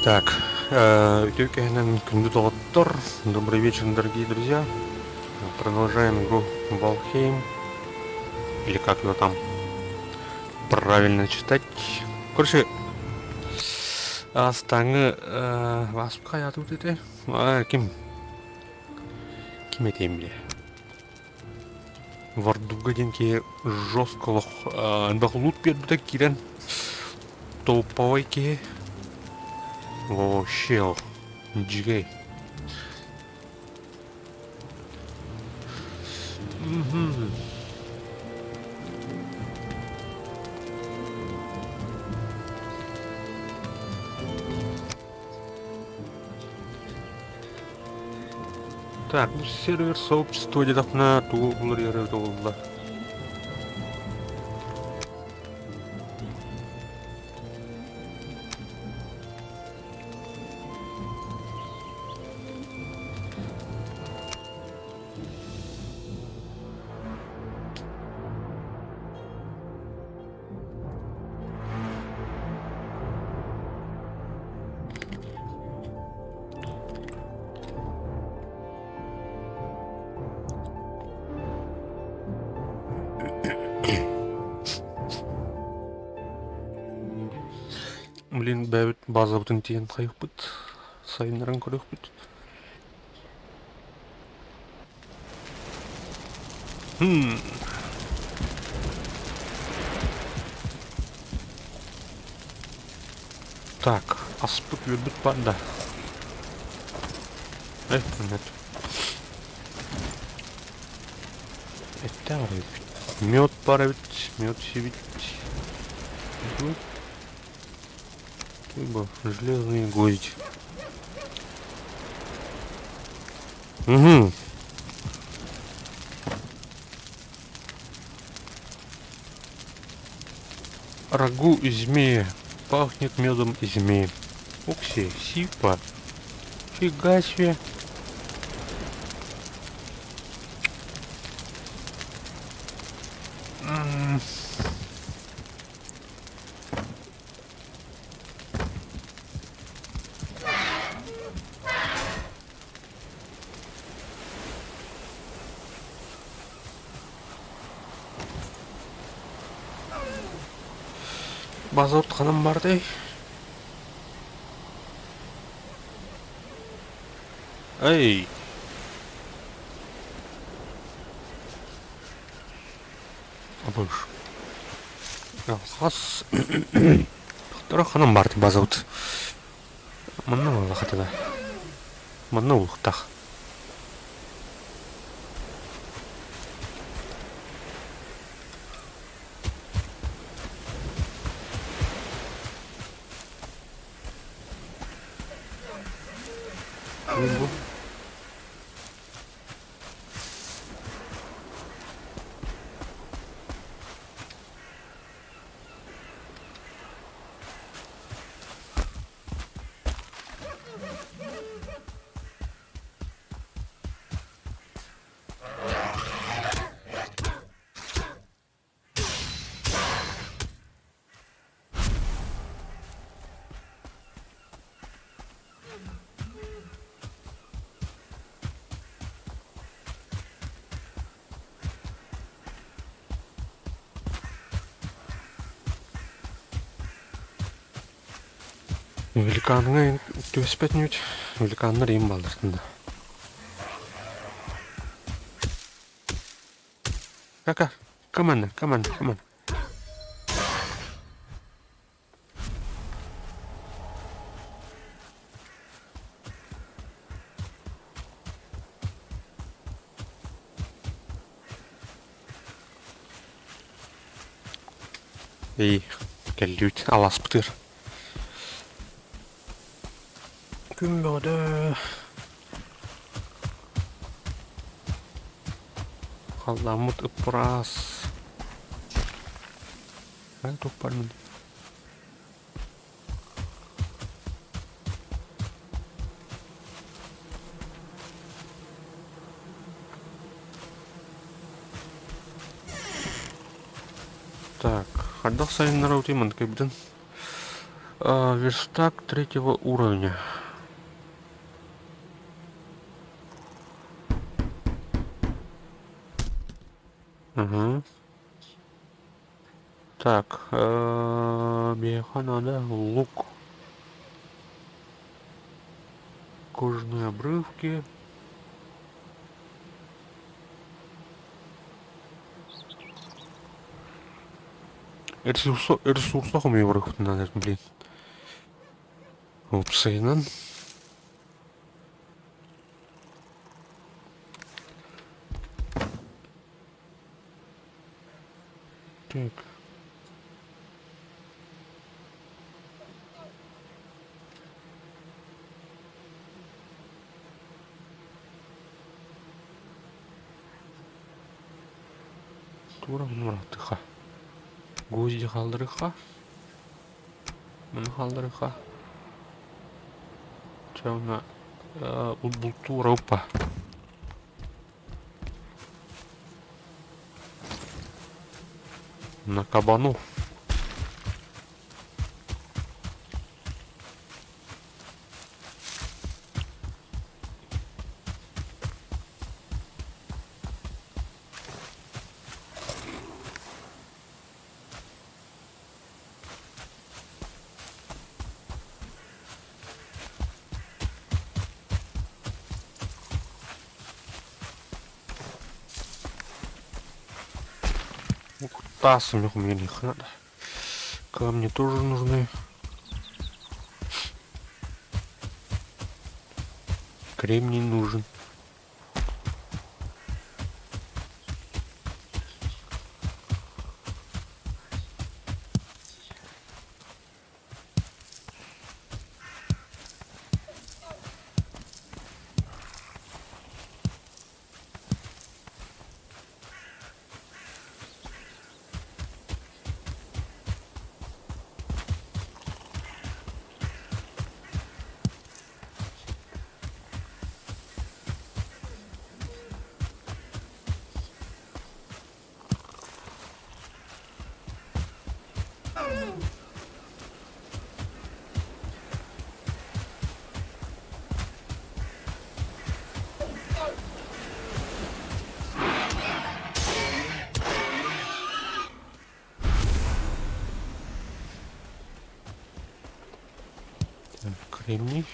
Так, Кондитор. Добрый вечер, дорогие друзья. Продолжаем игру Valheim. Или как его там правильно читать. Короче, астаңы басып қай аты өтеді? Ким етейін біле. Вардуга денке жестколық дақлут берді кирен. Топовой ке. Вообще, джигей. Так, ну сервер сообщества где-то на ту было. Блин, бәбіт база бұтын тиен қайық бұд. Сайынларын көрек бұд. Так, аспык вербіт банда. Нет. Это мед пара ведь, мед севить. Либо железные гвозди. Угу. Рагу из змея. Пахнет медом из змеи. Укси, сипа. Фига себе. База отқаным барды. Эй! Абыш. Хас. Второй ханым барды база от. Манна лахатыда. Манна улықтақ. Великанға төспетнють. Великаннар ем балдыртында. Кака, команда. Ей, кәллют, алас бұтыр. Күн бөді. Қаламыт ұпырас. Ай, топпармын. Так, хардақ сайынлар өтеймін көбдің. Верстак третьего уровня. Угу. Так, беха надо, лук. Кожаные обрывки. Ресурсов мне враг надо, блин. Упсейнан. Так. Тура муратыха. Гвозди халдырыха. Мына халдырыха. Чауна бултура упа. На кабану. Тасами у меня их надо. Камни тоже нужны. Кремний нужен. Кремний.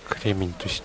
Кремень, то есть.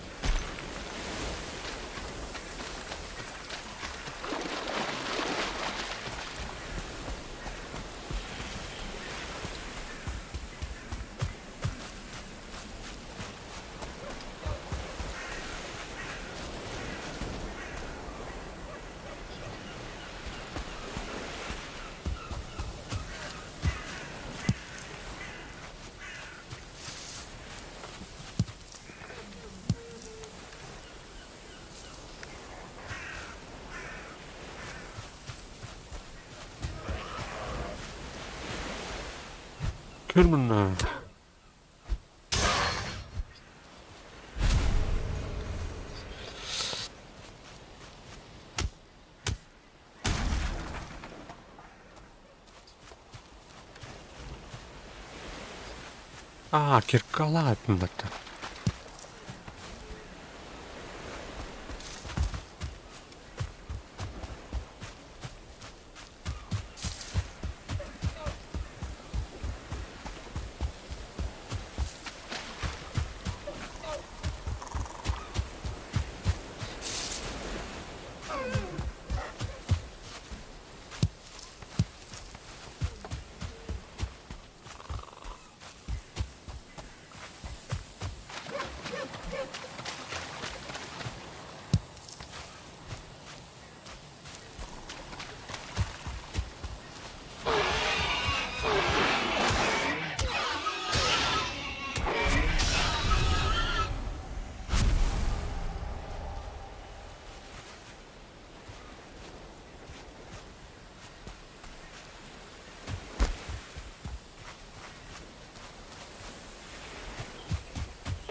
Кельмана. Киркала это.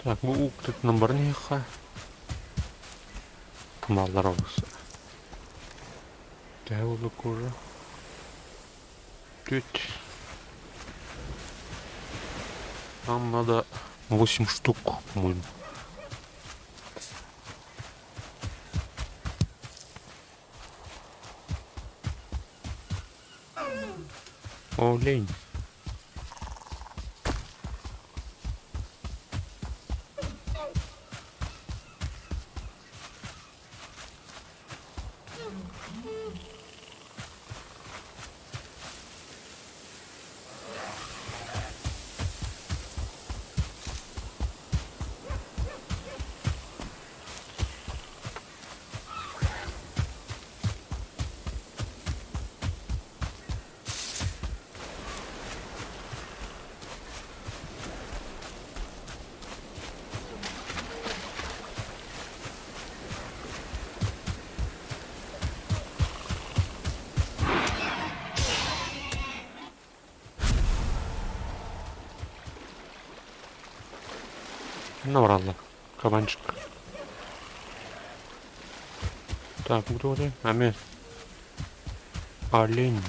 Так, bu ukret nomornya kah? Mallar olsa. Devulu kuru. Tüt. Нам надо 8 штук, по-моему. Олень. Наврала. Кабанчик. Так, кто это? Ами. Олень.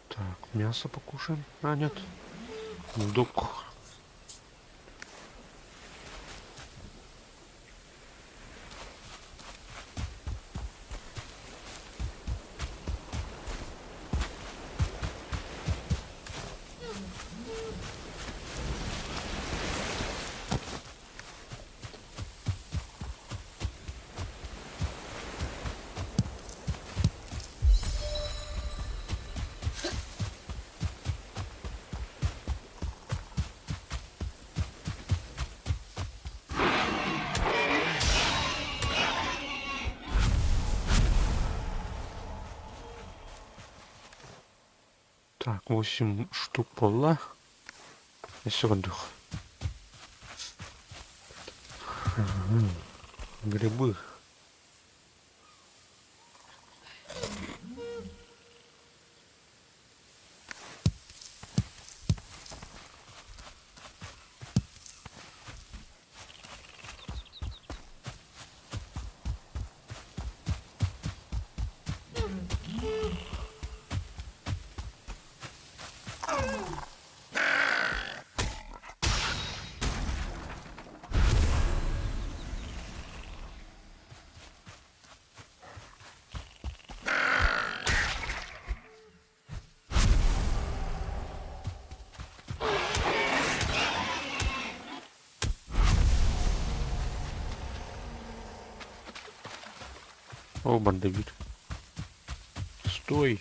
Так, мясо покушаем. А, нет. Дук. Так, 8 штук пола. И все воздух. Грибы. О, бандовик. Стой.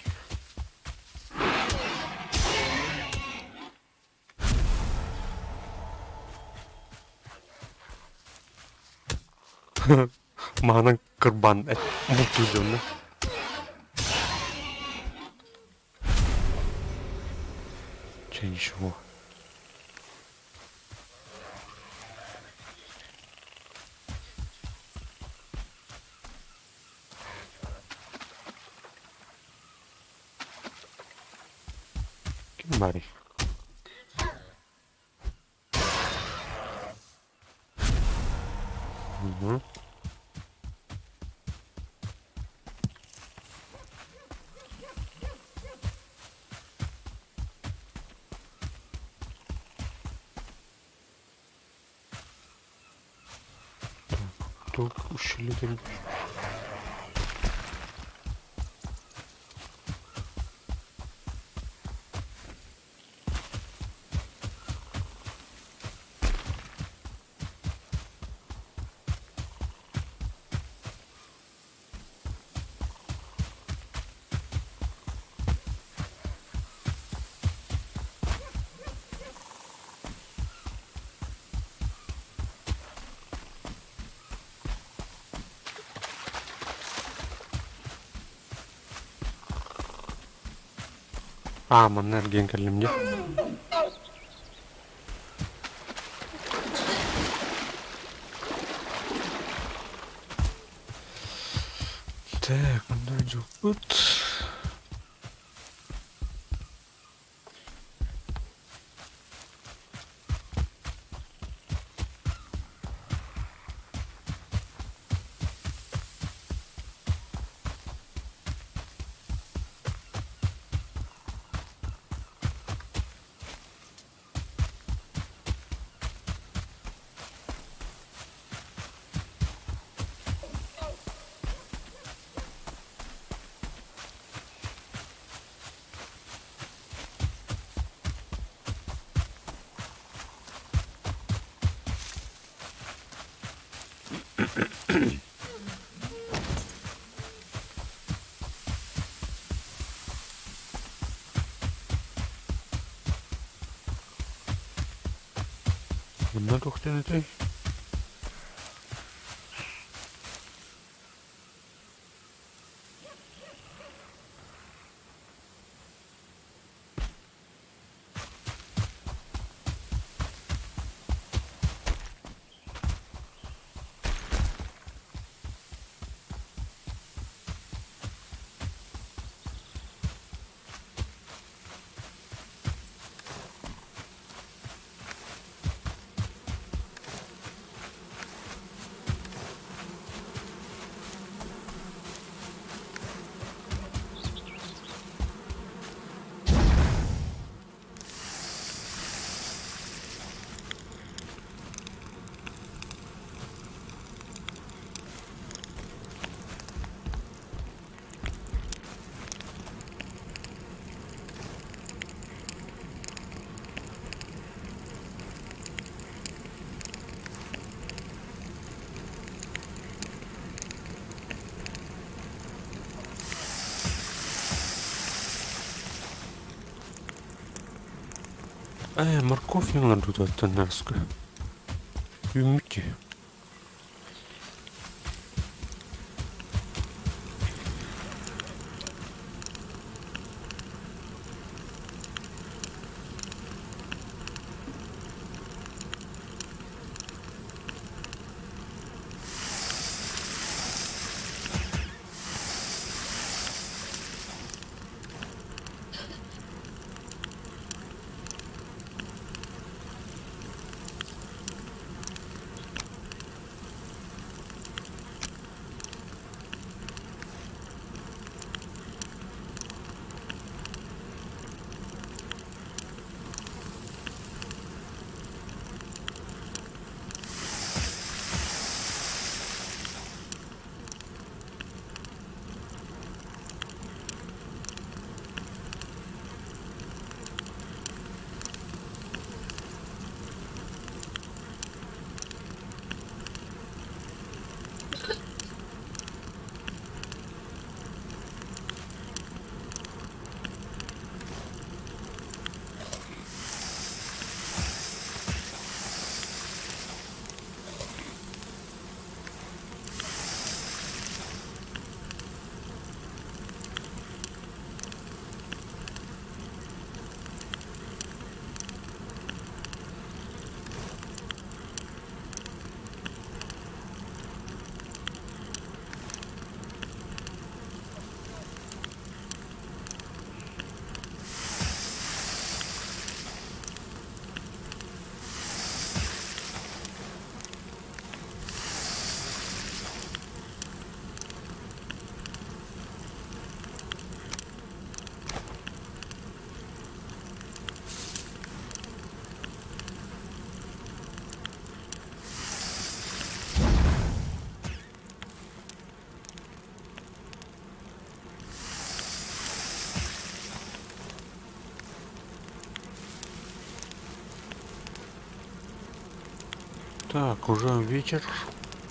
Mana korban mutluydu ne? Че ничего. Кимбари. Угу. Тут ущелин. Mana ergen kellimge. Так, мындай жок бут. Мына көктенетей. Морковь не надо тут наска. Юмки. Так, уже вечер.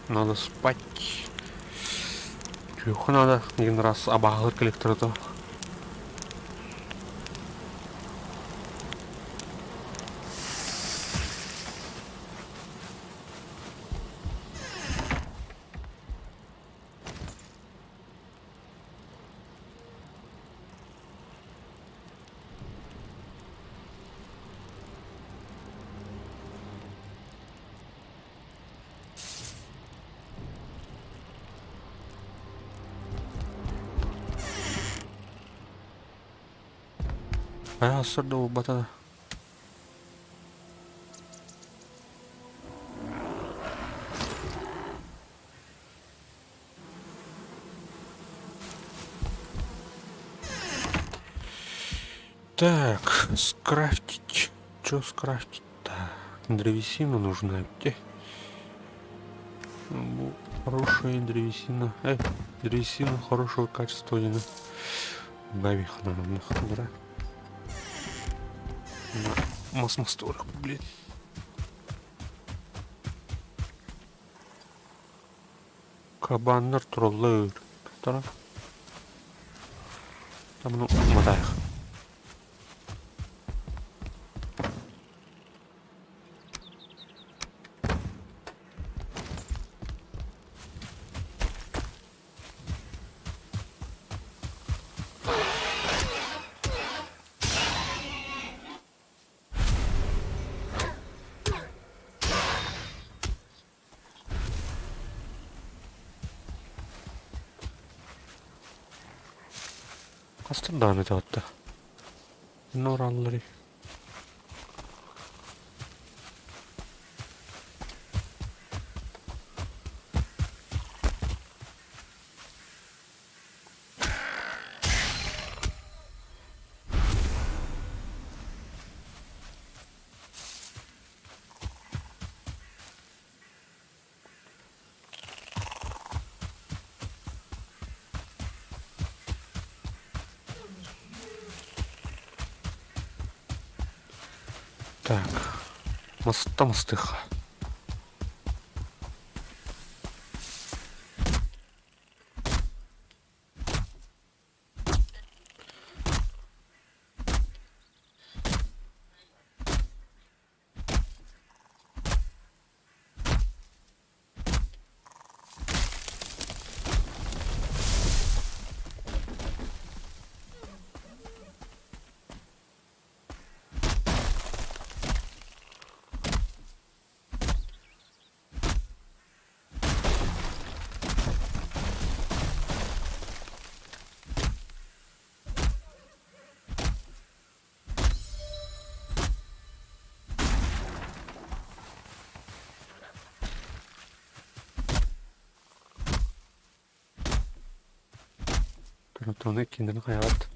Надо спать. Тихо надо. Один раз обагр коллектор-то. Сырды ол батады. Так, скрафтить. Что скрафтить-то? Древесина нужна. Где? Хорошая древесина. Древесина хорошего качества. Бабих надо нахуй. Масмасторг, блин. Кабаннар троллер. Тарап. Там ну матаях. Hastırdan et hatta. Ne oranları? Так, мастыха. Onu kendini hayat.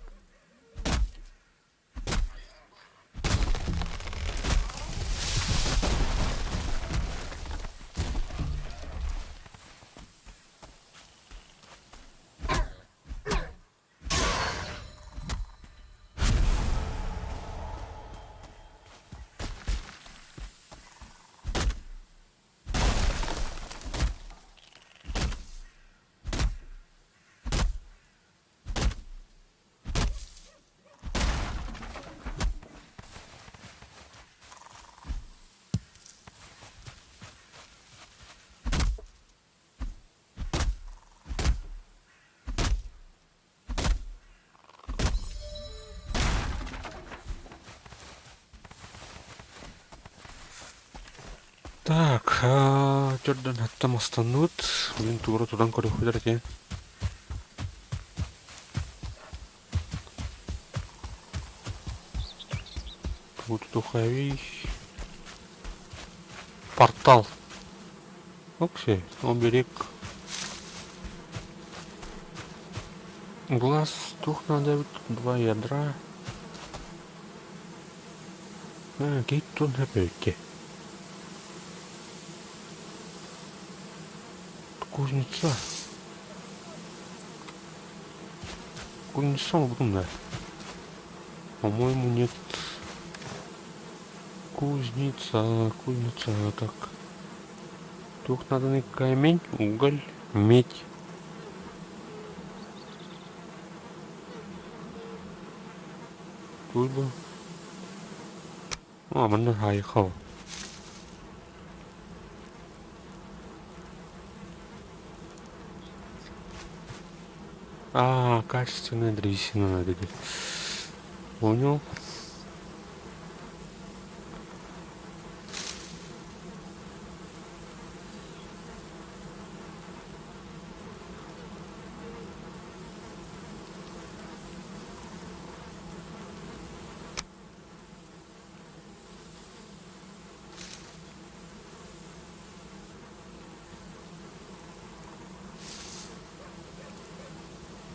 Так, Jordan hatta mastanut. Блин, тура тудан кори хуйдарке. Вот тухави. Портал. Окей, оберег. Глаз, тух надо 2 ядра. Кейт тут на пейке. Кузнеца. Кузнецом буду, да. По-моему, нет. Кузница. Так. Двухнадобный камень, уголь, медь. Тут бы. А,มันหายเข้า А, качественная древесина надо. Понял.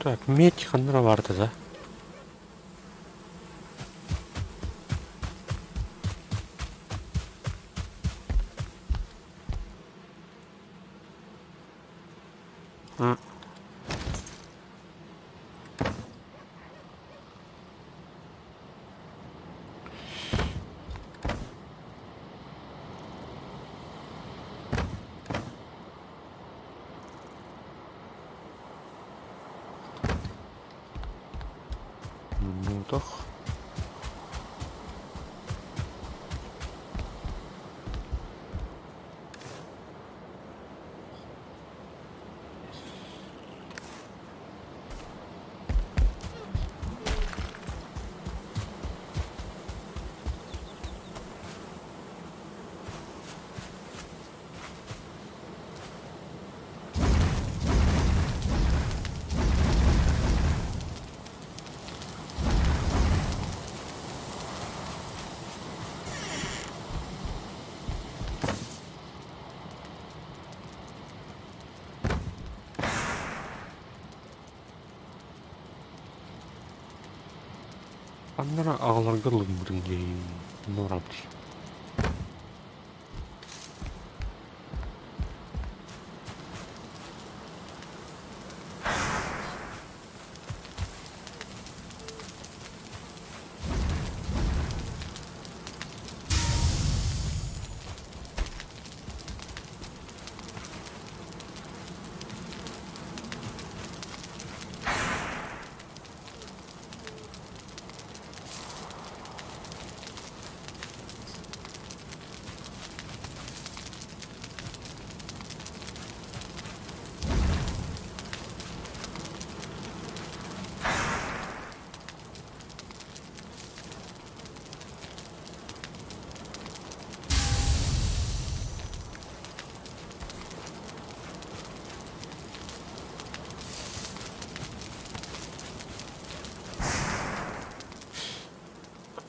Так, медь хандроварта, да? А. Ну так. Аннара агаларга лымбырын жей. Норамчы.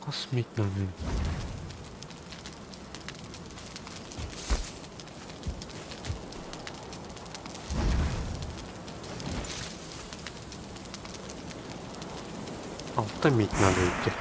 Космить надо. Утомить надо идти.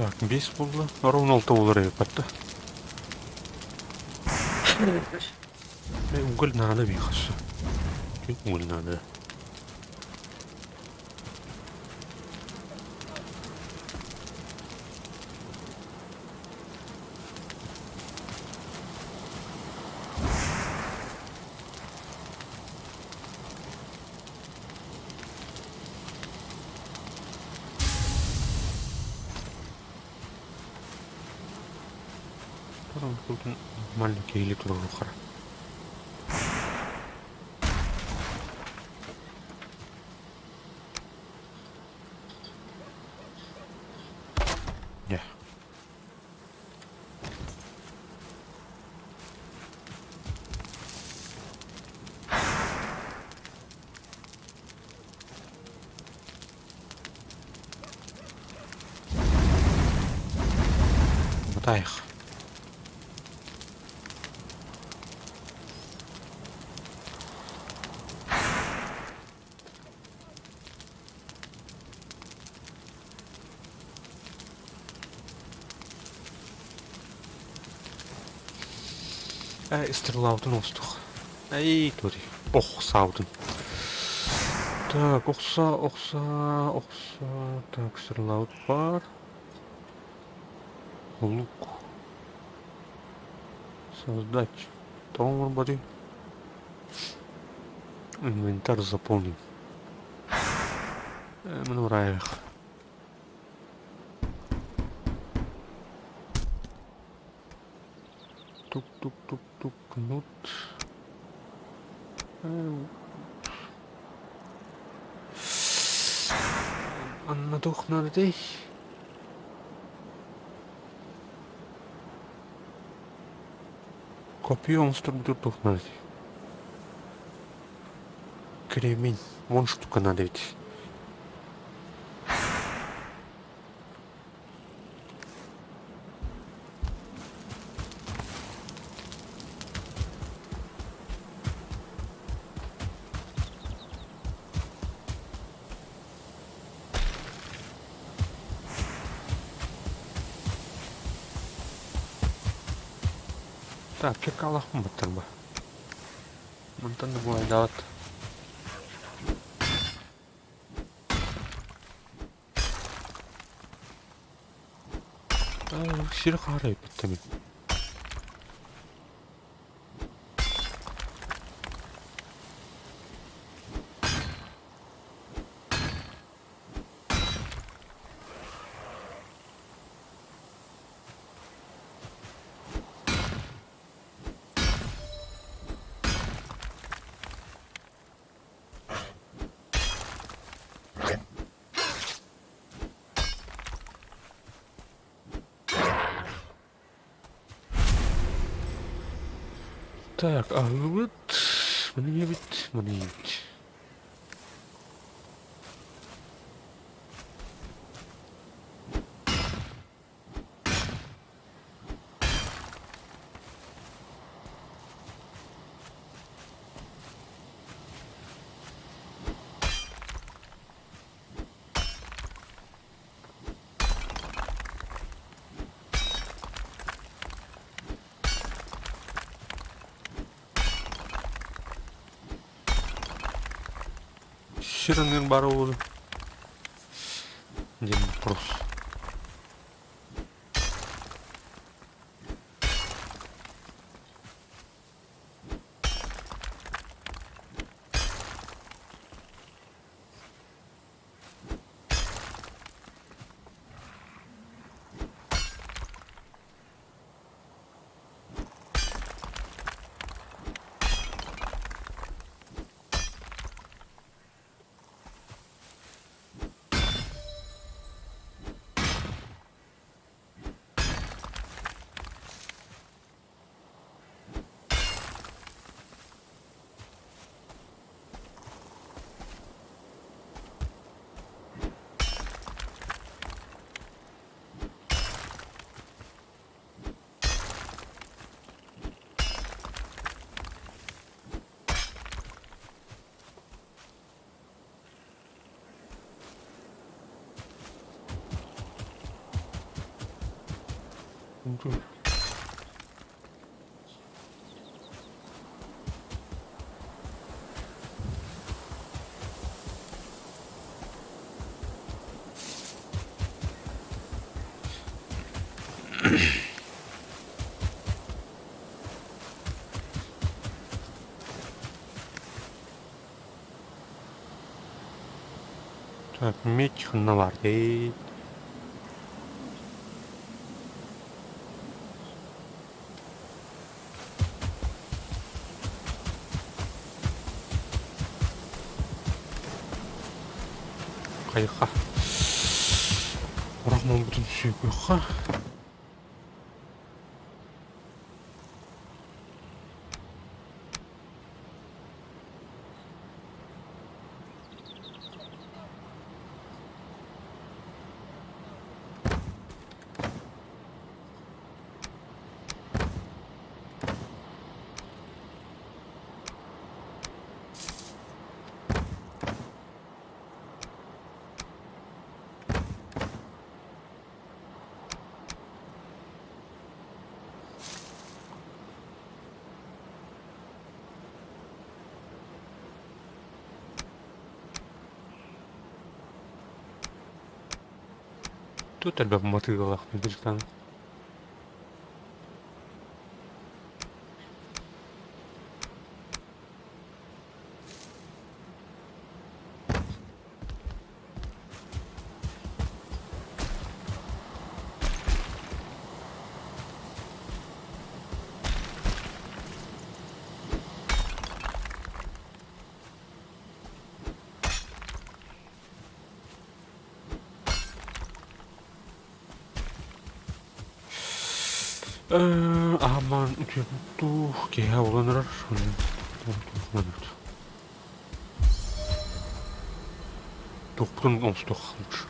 Так, 5 болды. Ровно 6 болар еді қатты. Уголь надо бейхасы. Уголь надо. Тут маленький электрорухар. Не. Мотай их. Стрелаудың остық. Әй, төре. Оқсаудың. Так, оқса. Так, стрелауд бар. Лук. Создать. Томар бari. Инвентарь заполнен. Міне ұрайық. Тук, кнут. Анна тухнады дей. Копию монстрды тухнады. Кремень. Вон штука надо ведь. Так, чекала треба. Монтан не буває дати. Сірхарей під тобі. Так, а от мене є. Şirin'in barı oldu. Yemin pros. Так, меч var değil. Kayıka. Bırakmam bütün şey yok. Тут тебе в мотилах не дістану. Aman tuh kayak ulanır. Doktorun olsun kalmış.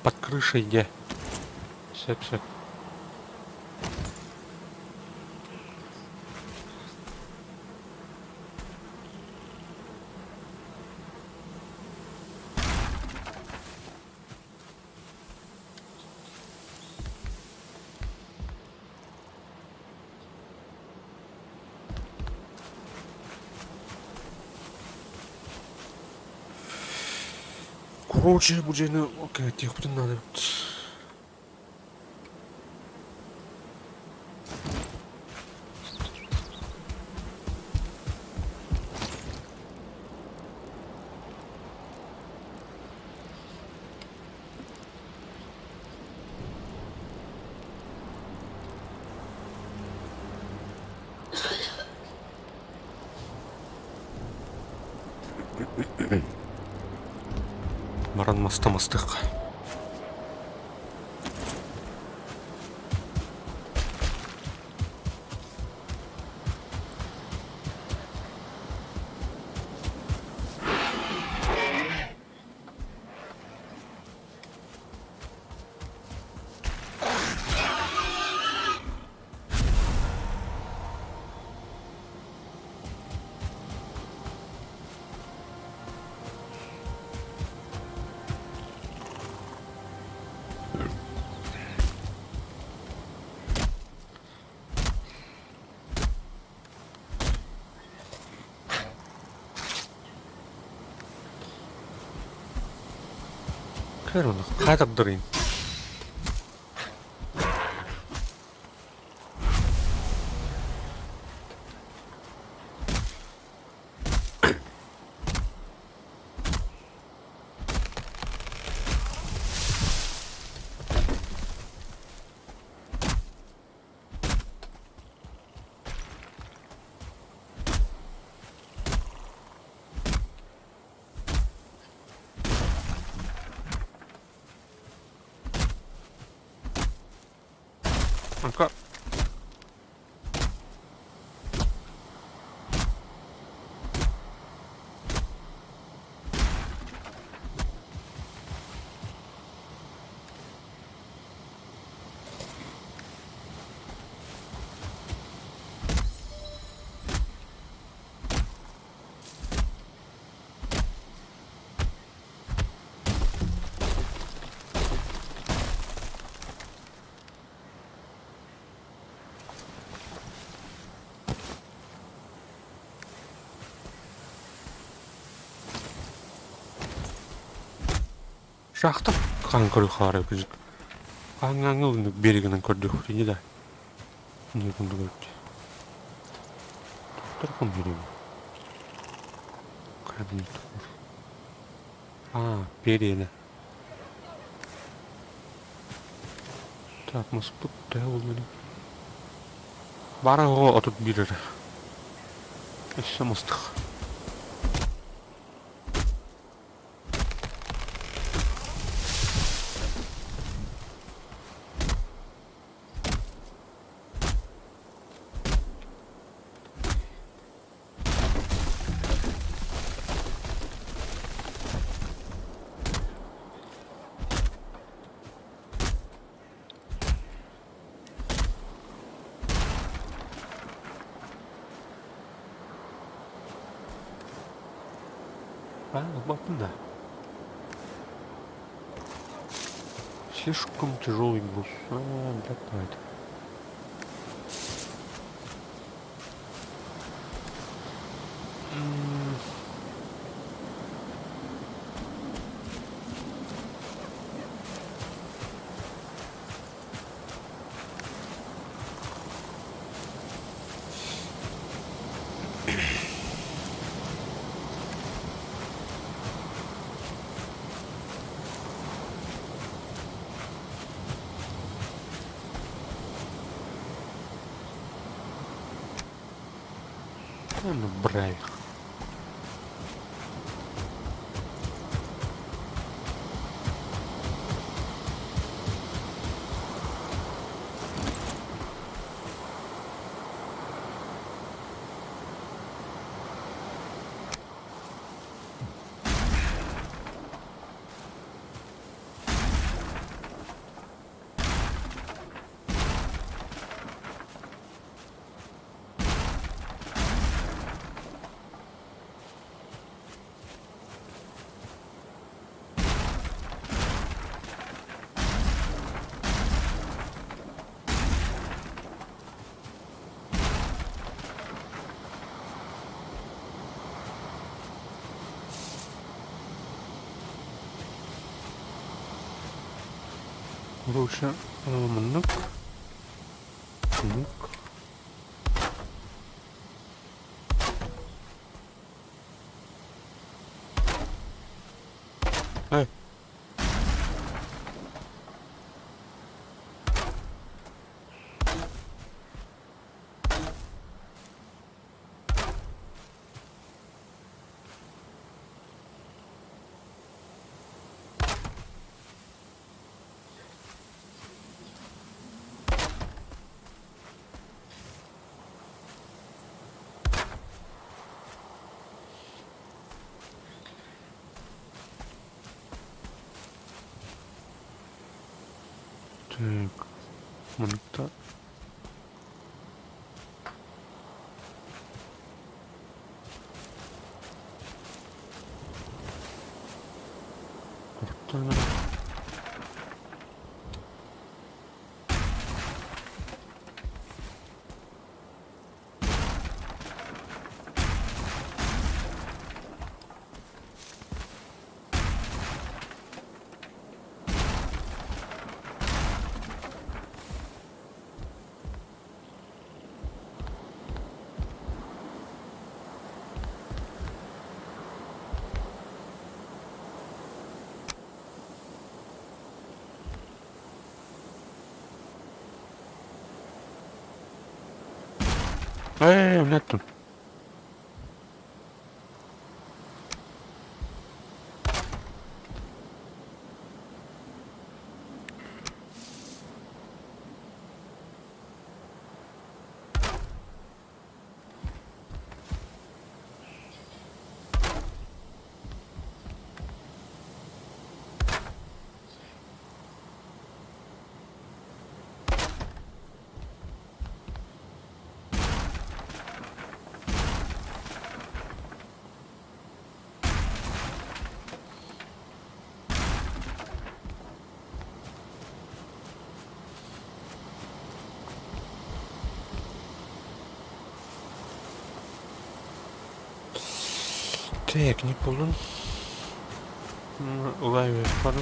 Под крышей где? Все. Короче, буджені, окей, тих буде надо. Маран мастық. Кәрі қайтып дұрайын. Анка. Шахта қан көрі қары күзік. Қаңаңы өндік берегінің көрді өкіріне да. Не күнді көрді. Тұрқын берегі. Қадым тұқыр. Берені. Так, мұспыт да ол менің. Бара оға отыт берері. Еші мұстық. Бапын да. Слишком тяжелый груз. Блядь. Ну, бравих. Короче, мнык. Мнык. Эй! Так, монта. Картана. Нету. Так, не полон. Лайве пару.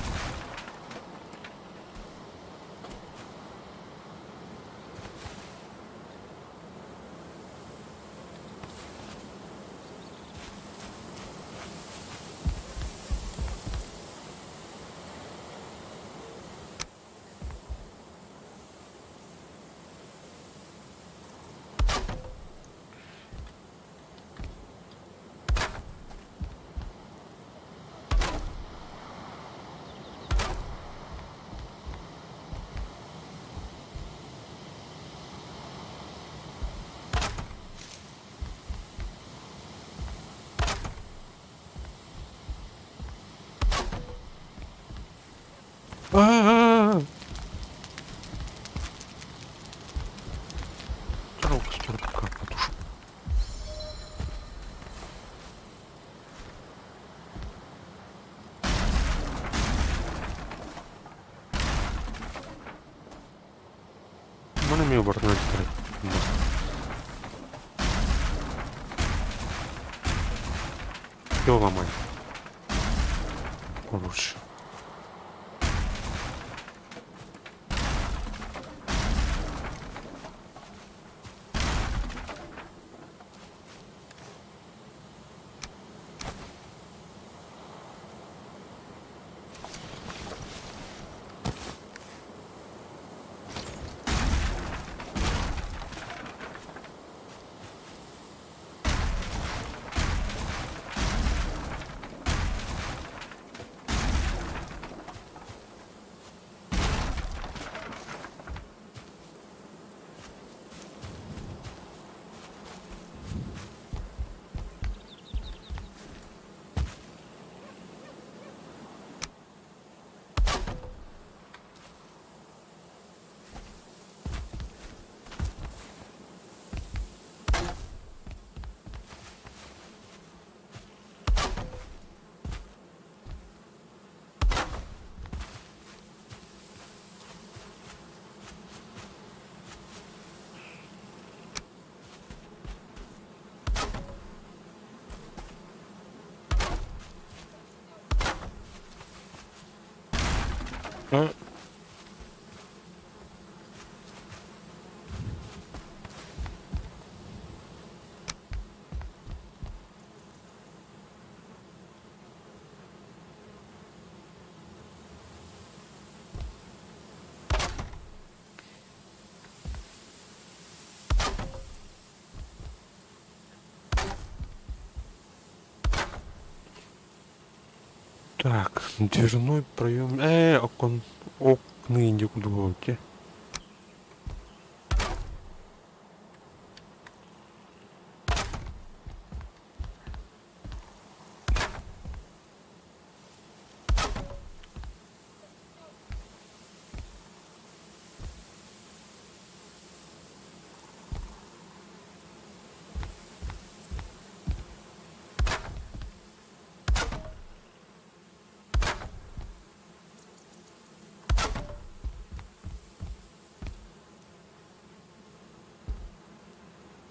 Жалко, столько подушек. Мене мій обернути три. Його ламай. Короче. Так, дверной проем. Окна не глубокие.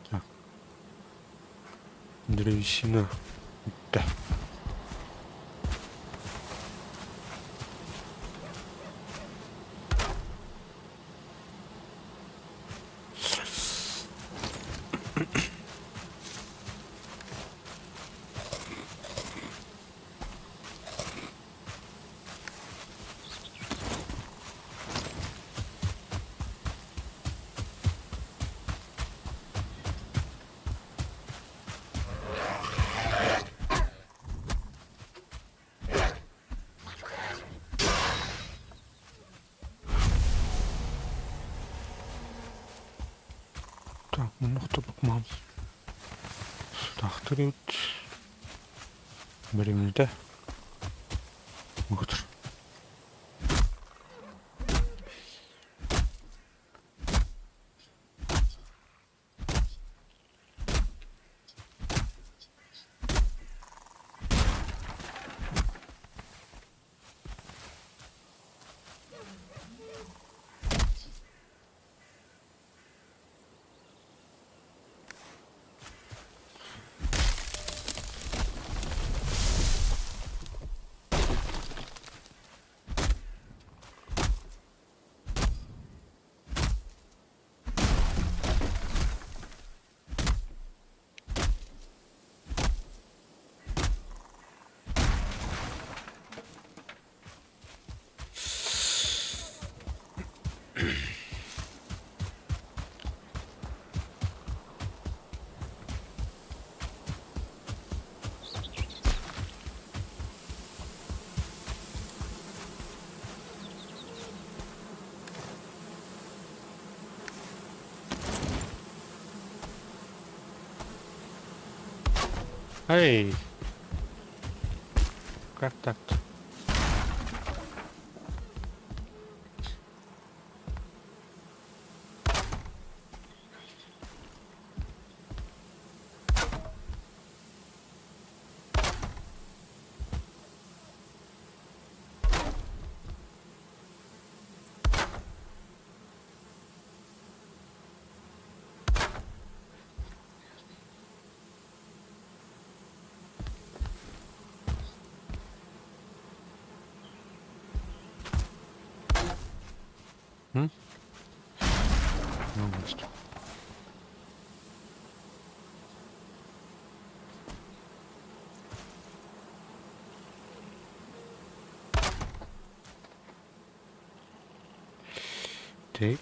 Так. Древесина. Да. Так, нokta bakmam. Судахтырыт. Беремде. Утыр. Эй! Как так-то? М? Ну, вот. Так.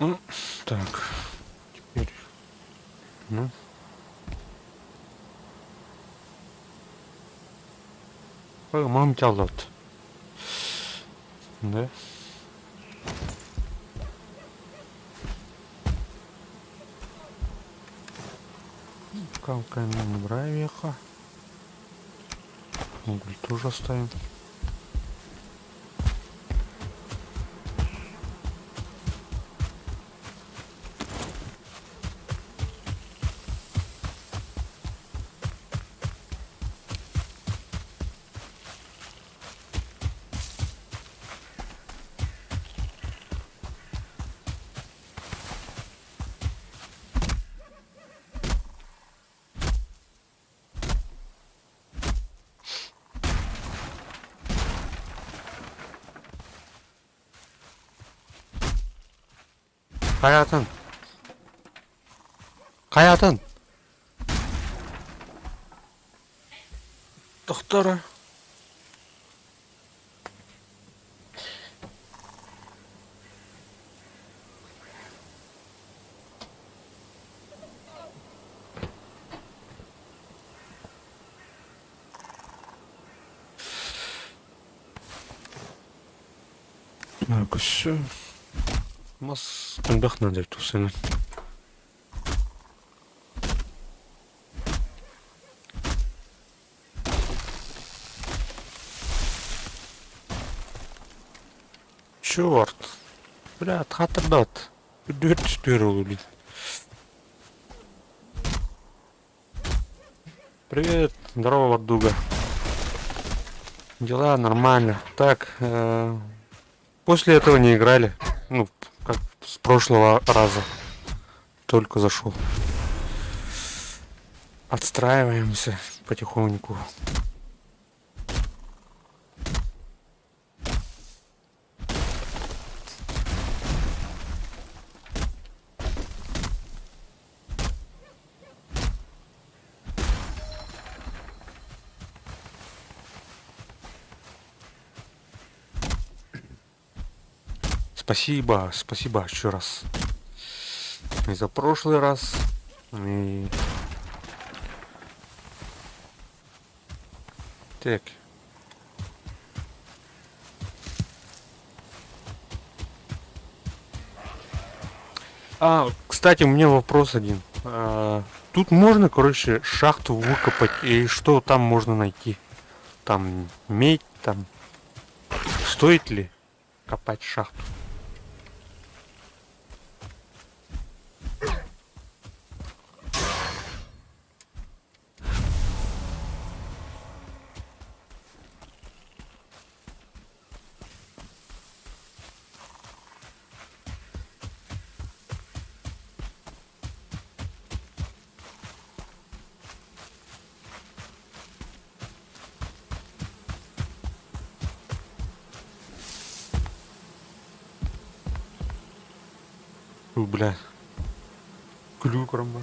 Ну, так. Теперь. Ну. Мам тялот. Да? Калкаем бравиха. Уголь тоже ставим. Hayatın. Hayatın. Doktora. Так, все. Mas отдохнуть тут сильно. Черт. Бля, хатырдат. Дүрт түстер ол, блин. Привет, здорово, Вардуга. Дела нормально. Так, после этого не играли. Ну, как с прошлого раза. Только зашел. Отстраиваемся потихоньку. Спасибо, спасибо еще раз. И за прошлый раз. И... Так. Кстати, у меня вопрос один. Тут можно, короче, шахту выкопать, и что там можно найти? Там медь, там... Стоит ли копать шахту? Бля. Клюкрома.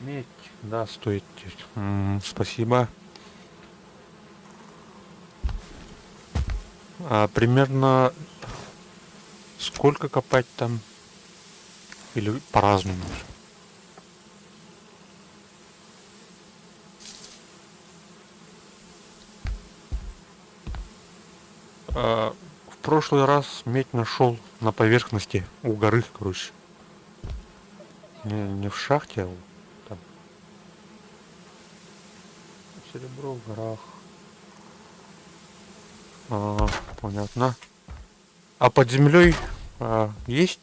Медь, да, стоит. Спасибо. Примерно сколько копать там? Или по-разному? В прошлый раз медь нашел на поверхности у горы, короче. Не в шахте, а там. Серебро в горах. Понятно. А под землей есть?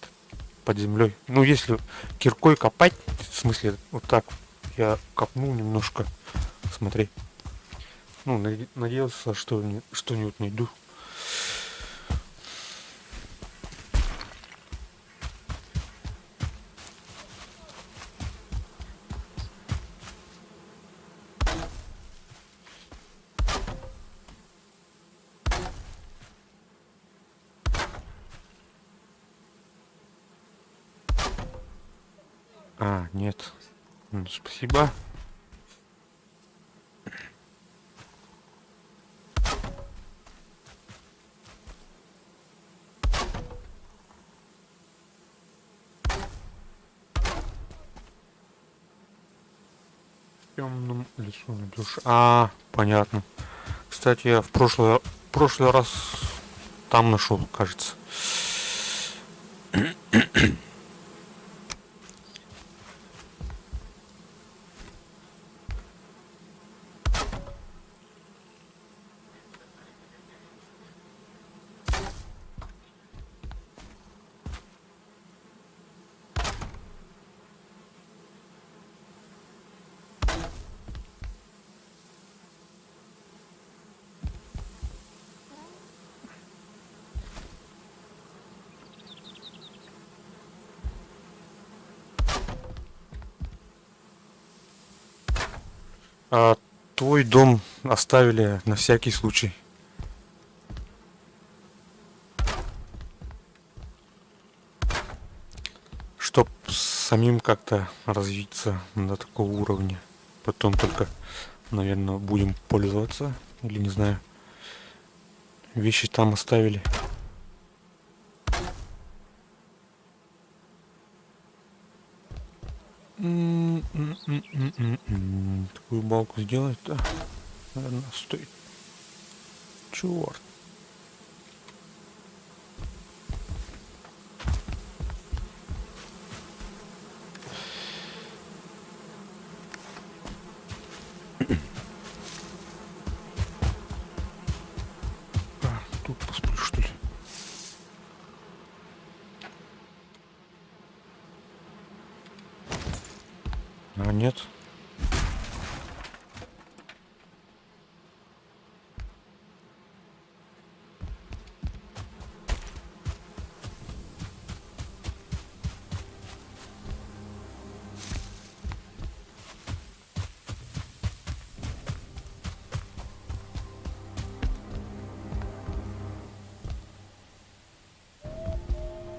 Под землей. Ну, если киркой копать, в смысле, вот так я копнул немножко. Смотри. Ну, надеялся, что что-нибудь найду. Нет. Спасибо. В темном лесу найдешь. Понятно. Кстати, я в прошлый раз там нашел, кажется. Твой дом оставили на всякий случай. самим как-то развиться до такого уровня. Потом только, наверное, будем пользоваться. Или не знаю. Вещи там оставили. Такую балку сделать, да, наверное, стоит. Черт. Тут посплю, что ли? А нет.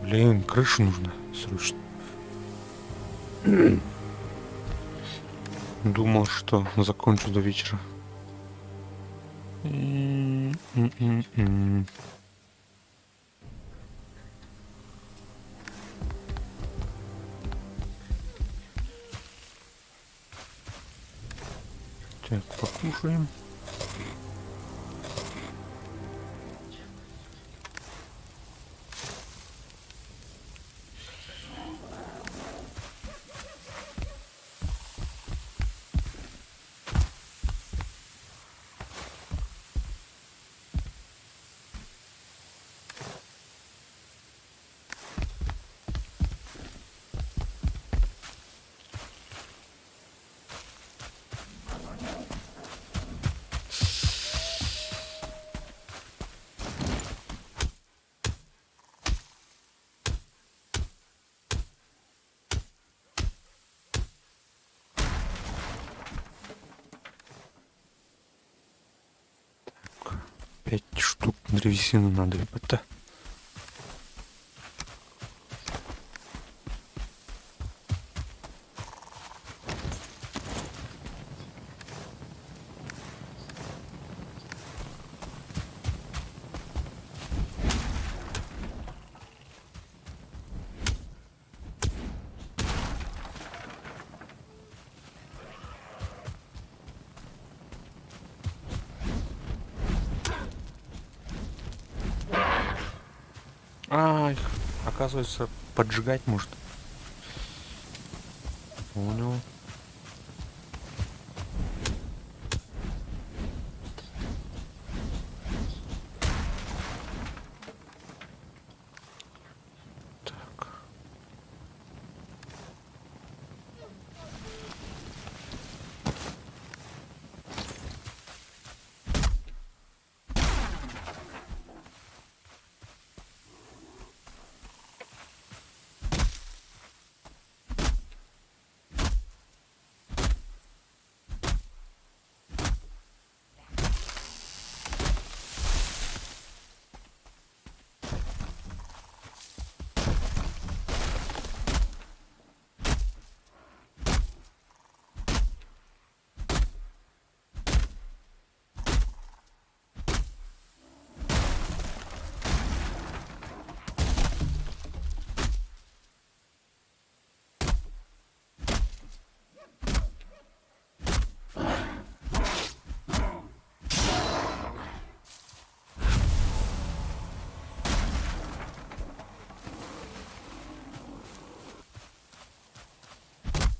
Блин, крышу нужно срочно. Думал, что закончу до вечера. Так, покушаем. Так, 5 штук древесины надо. Это их, оказывается, поджигать может. Понял. Так.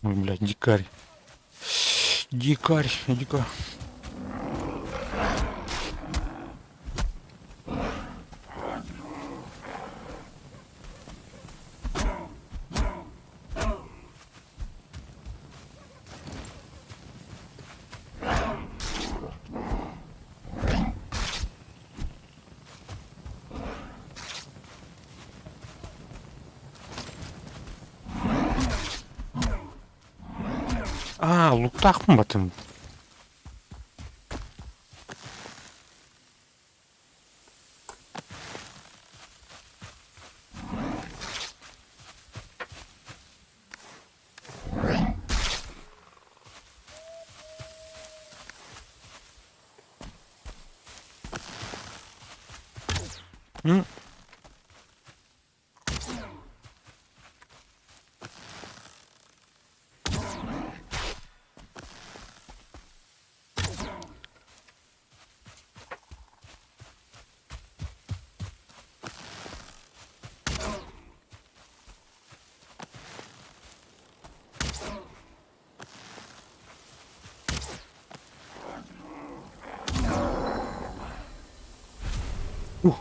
Ой, блядь, дикарь. Дикарь, дикарь. Лутах mı batın? М. Ух.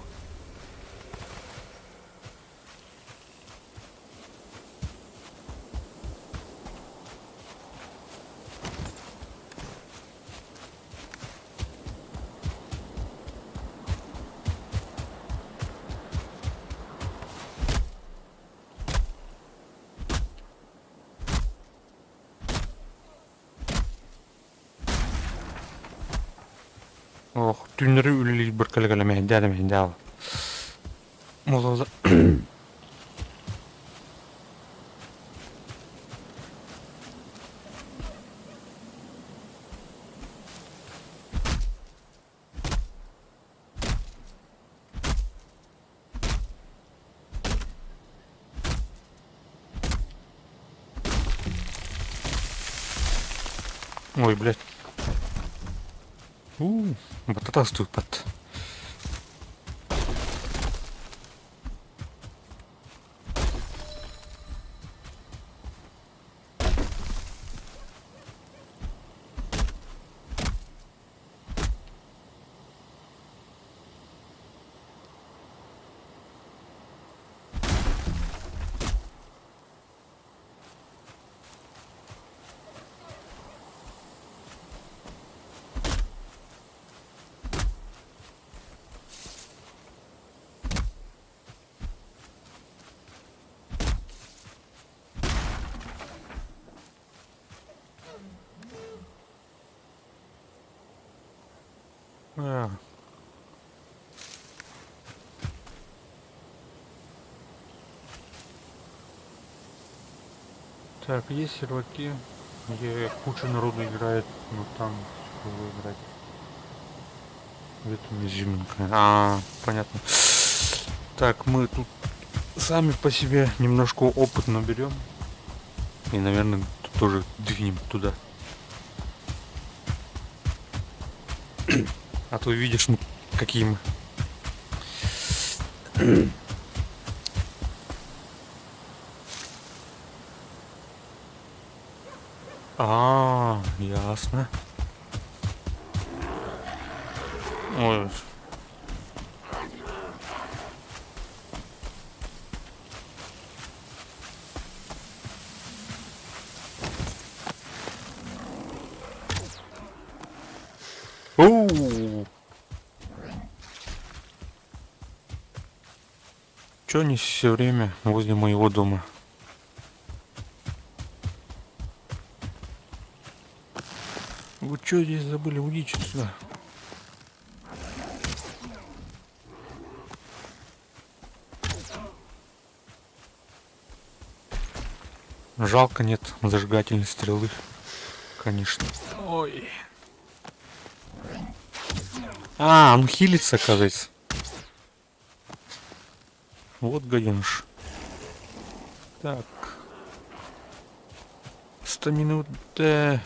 Ох, түннөрү үлүлүй биркелегеле мендял. Молоза. Ой, блядь. Бататас тут под. А. Так, есть серваки, где куча народу играет, но там тяжело играть. Это изюминка. Понятно. Так, мы тут сами по себе немножко опыт наберем. И, наверное, тоже двинем туда. А то видишь, ну, какие мы. Ясно. Ой. Чё они все время возле моего дома? Вы чё здесь забыли? Уйдите сюда. Жалко нет зажигательной стрелы. Конечно. Ой. Он хилится, оказывается. Вот гаденыш. Так. Стамину Д.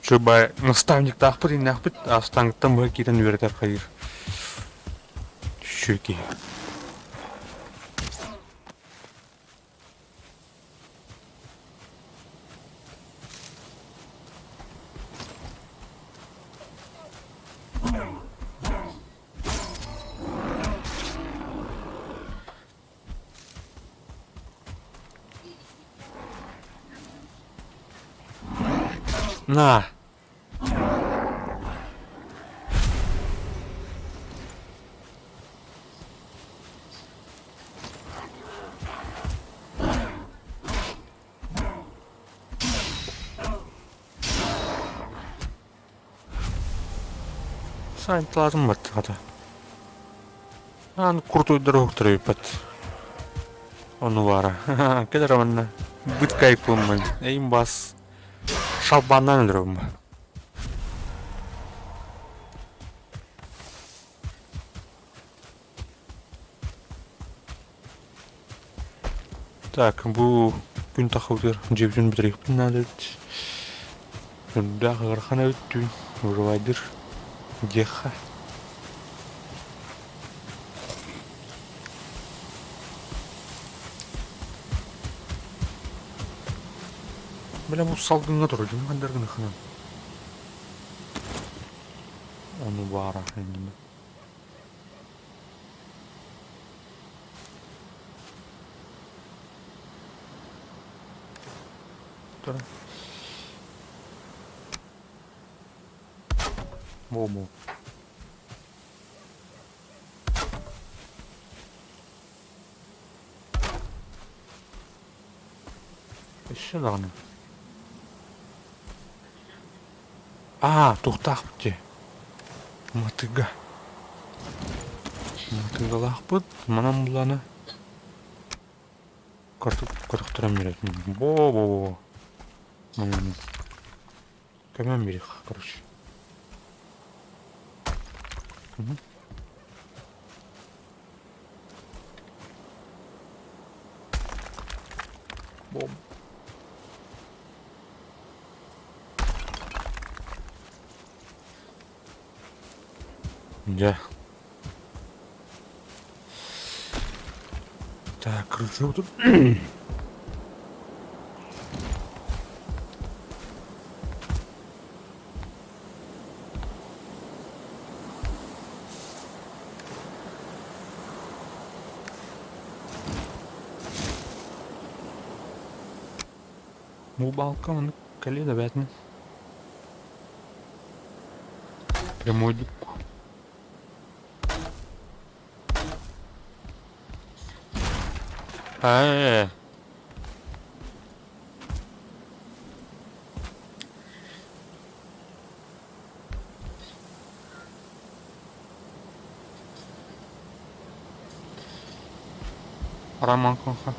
Coba nastavnik tahpır inahpıt astanlıktan bırak giden üreter hayır. Şöki. На. Сайт lazım bak hadi. Крутой дорог трепет. Онувара. Кедераманна. Бүткай пулман. Эйм бас. Шалбандан өлөрөм. Так, бу күн тахылдыр. Жебжүн битерек пинналет. Да, гархана өттүн. Урвайдыр. Деха. Бля, бу салдыңга тур. Жумгандар гына хана. Онувара. Тура. Бобо. Еще ладно. Туктак бите. Матыга. Матыгалакпыт. Манам буланы. Картыктырам берет. Бо. Камен берег, короче. Бом. Да. Так, кручу тут. Бу балкон каледа бәтмен. Прямой дук. Роман конха.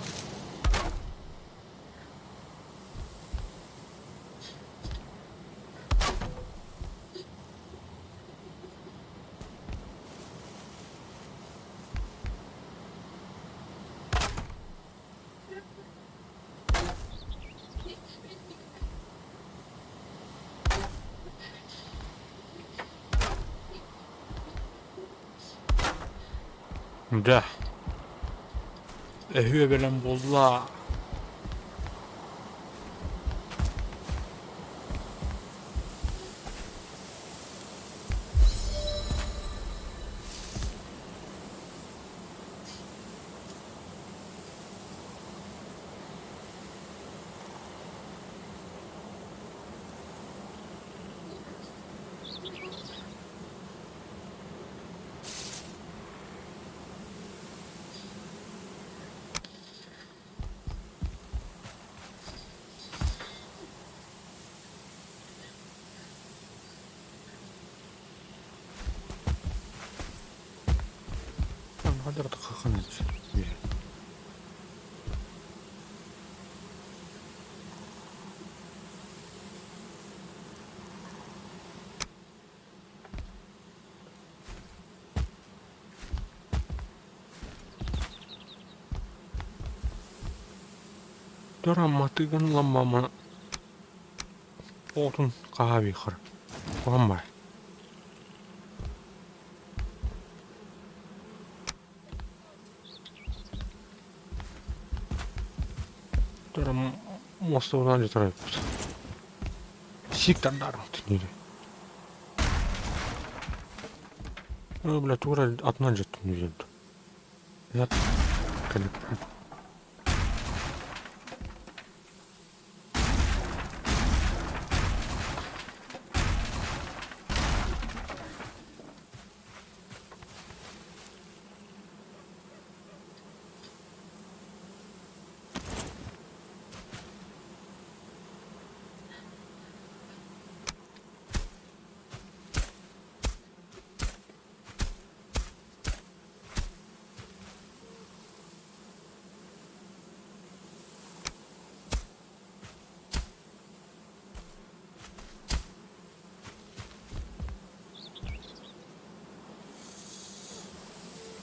Да. Ehüye belen bozla. Hadi kalkın. Dramatiken lamma otun kahvi kır. Vambay. Dram mostовдан же тарайт. Сиктан дарам тинери. Бля, тура атынан жеттім үйренді. Я кәліп.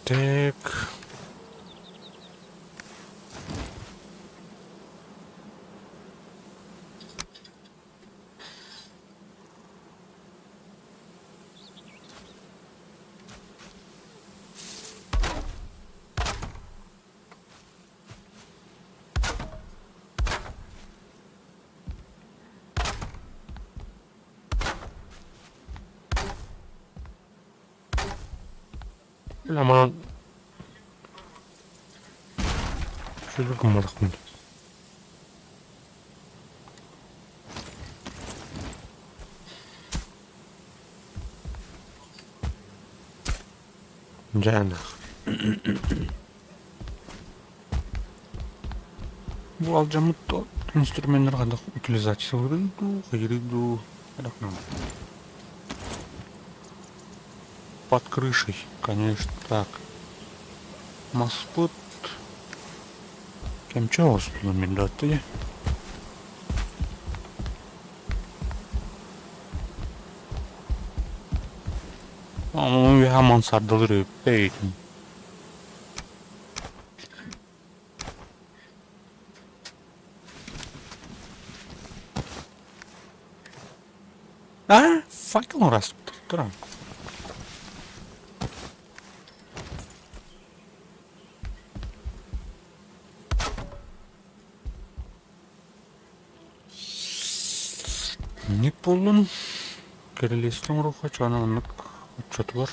Так. Ama şöyle kılmadık mı? Cana. Bu alacağımız instrümanlar kadar utilizasyonu hayırlı. Под крышей, конечно, так. Маспут. Кем чего вспомнить, да ты? Ama bir hemen sardalır beytim. Ha? Fakir orası. Tamam. Ne buldun? Kereleston ruhu çanağınlık çatı var.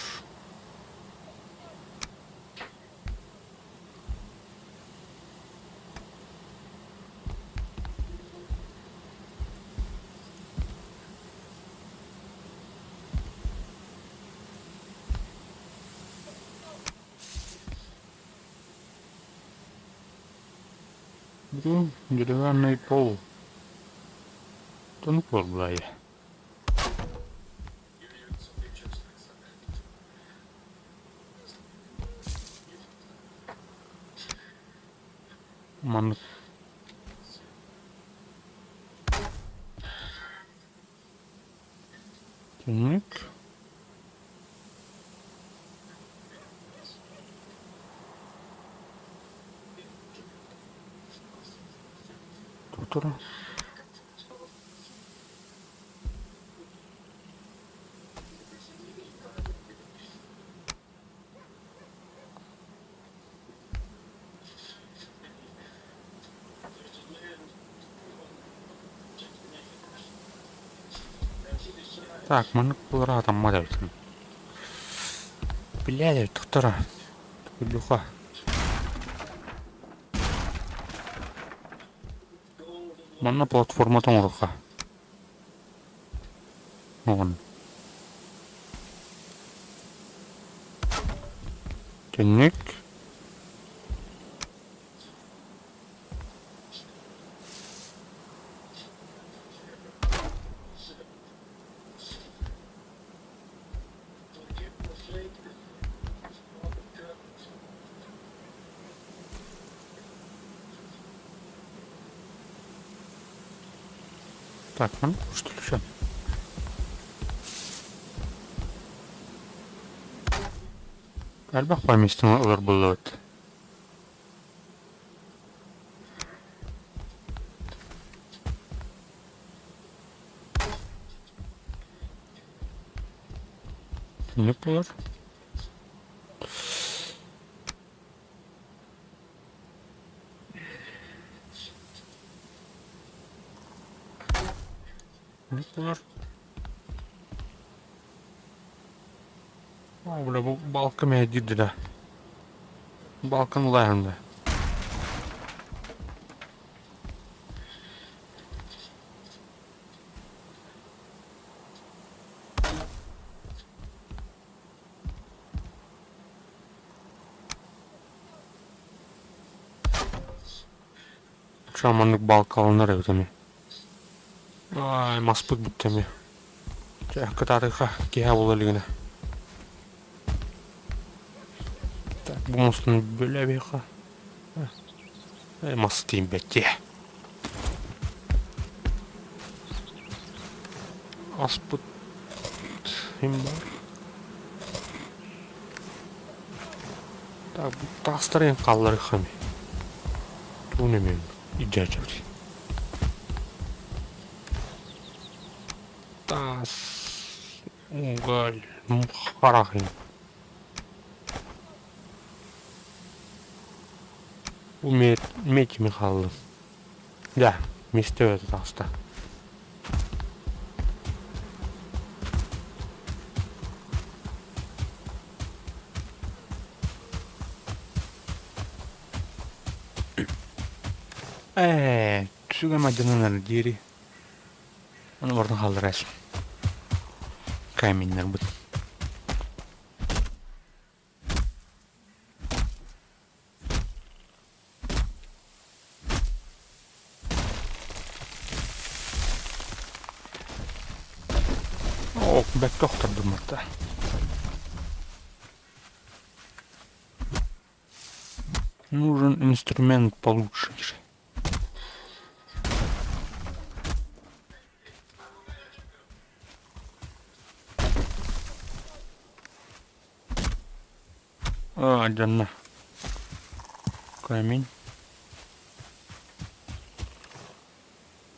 Bu деревянный пол. Тонук var buraya. Manlık. Günlük. Doktora. Так, манlık bunlara adamma dersin. Birader doktora. Luha. Manna platformadan uruqa. Oğlum. Günlük. Так, ну что еще? Galiba поместим olur bulut. Ne bulur? Ne bulur? Burada bu balkı mevcuddu da. Balkın ulayında. Şamanlık balkanlar evde mi? Ay maspık bitti mi? Çakı tarıha gihe bulalığına. Bu mustun böyle bir ha. Mastayım bekle. Asput. Himbar. Так, тастырын қаллары хами. Тунемен иджачаври. Тас уголь мхарахин. Умеет меч Михайлов. Да, мистер это таста. Suga majanın diri. Onu vardı haldır Каменнер bu. О, бәкке оқтырдым орта. Нужен инструмент получше. Жанна. Камень.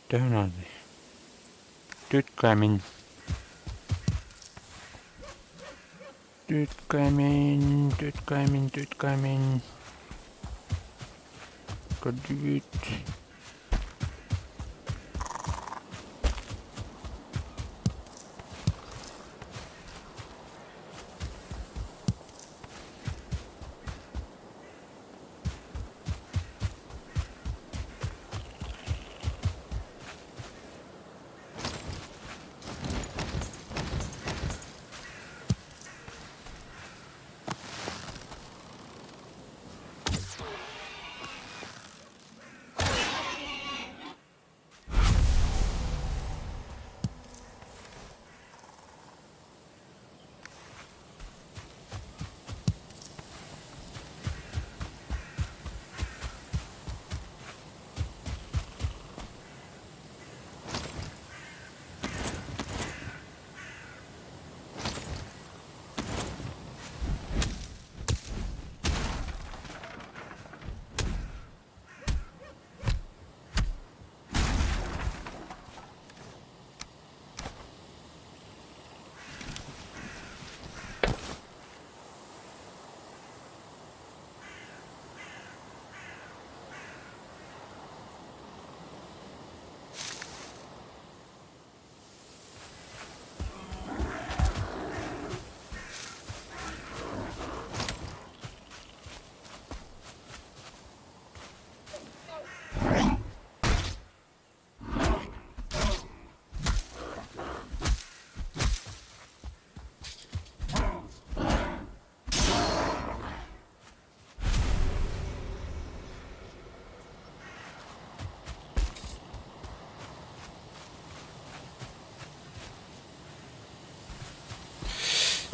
Да надо. Тут камень. Тут камень, тут камень, тут камень. Кадвит.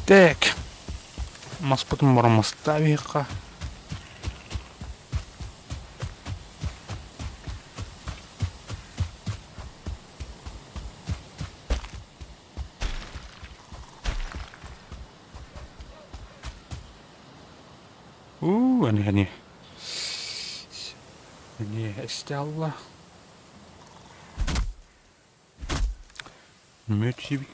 Так. Mas потом можем оставить их. Они стялла. Мютивить.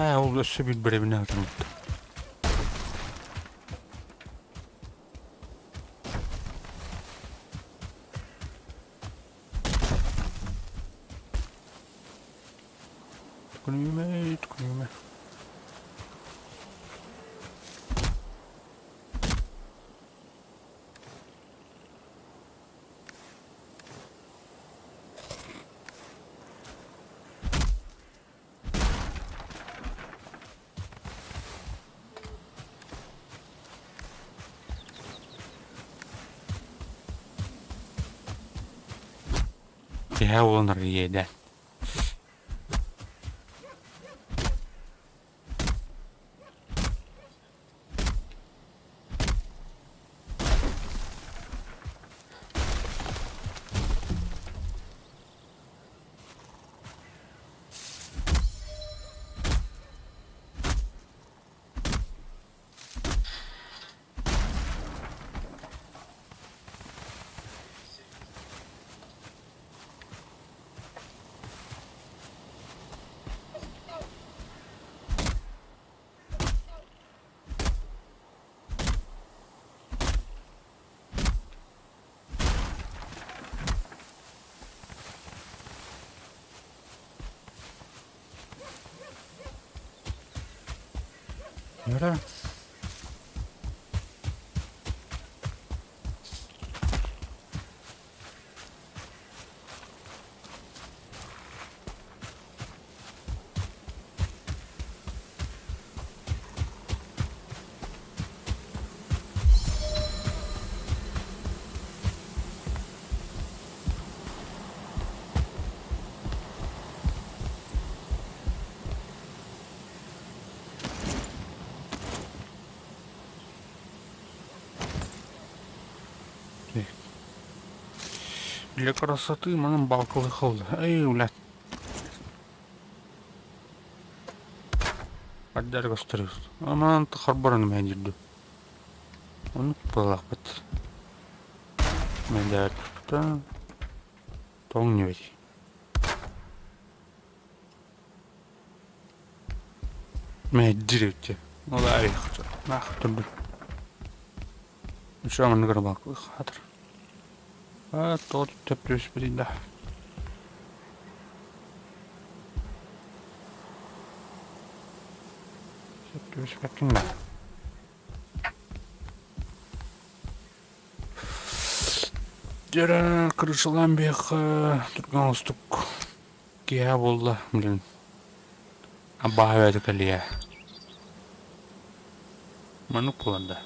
Ол өсі біл біребіне атырмықты. Түкінуіме. Я вон реда. Yürü. Для красоты మనం балку выхода. Эй, блядь. Отдали стресс. Она харбаран меня иду. Он плакать. Меня это полнёй. Меня директе. Ну да, их нахуй. Еще он на балку выход. А тот-то плюс да. Плюс да. Жара крышылан беха турган устук кия болду, блин. Абаавады калия. Манук болду.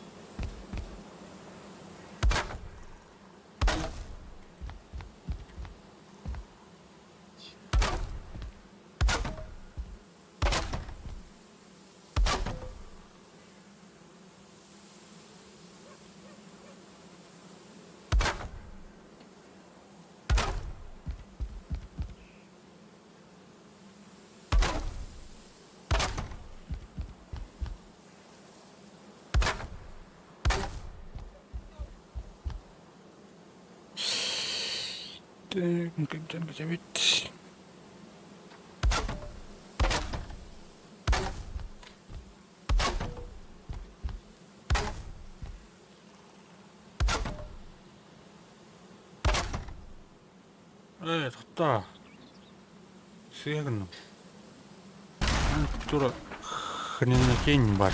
Где ведь... Кто? Сигнал. Тура хренотень бар.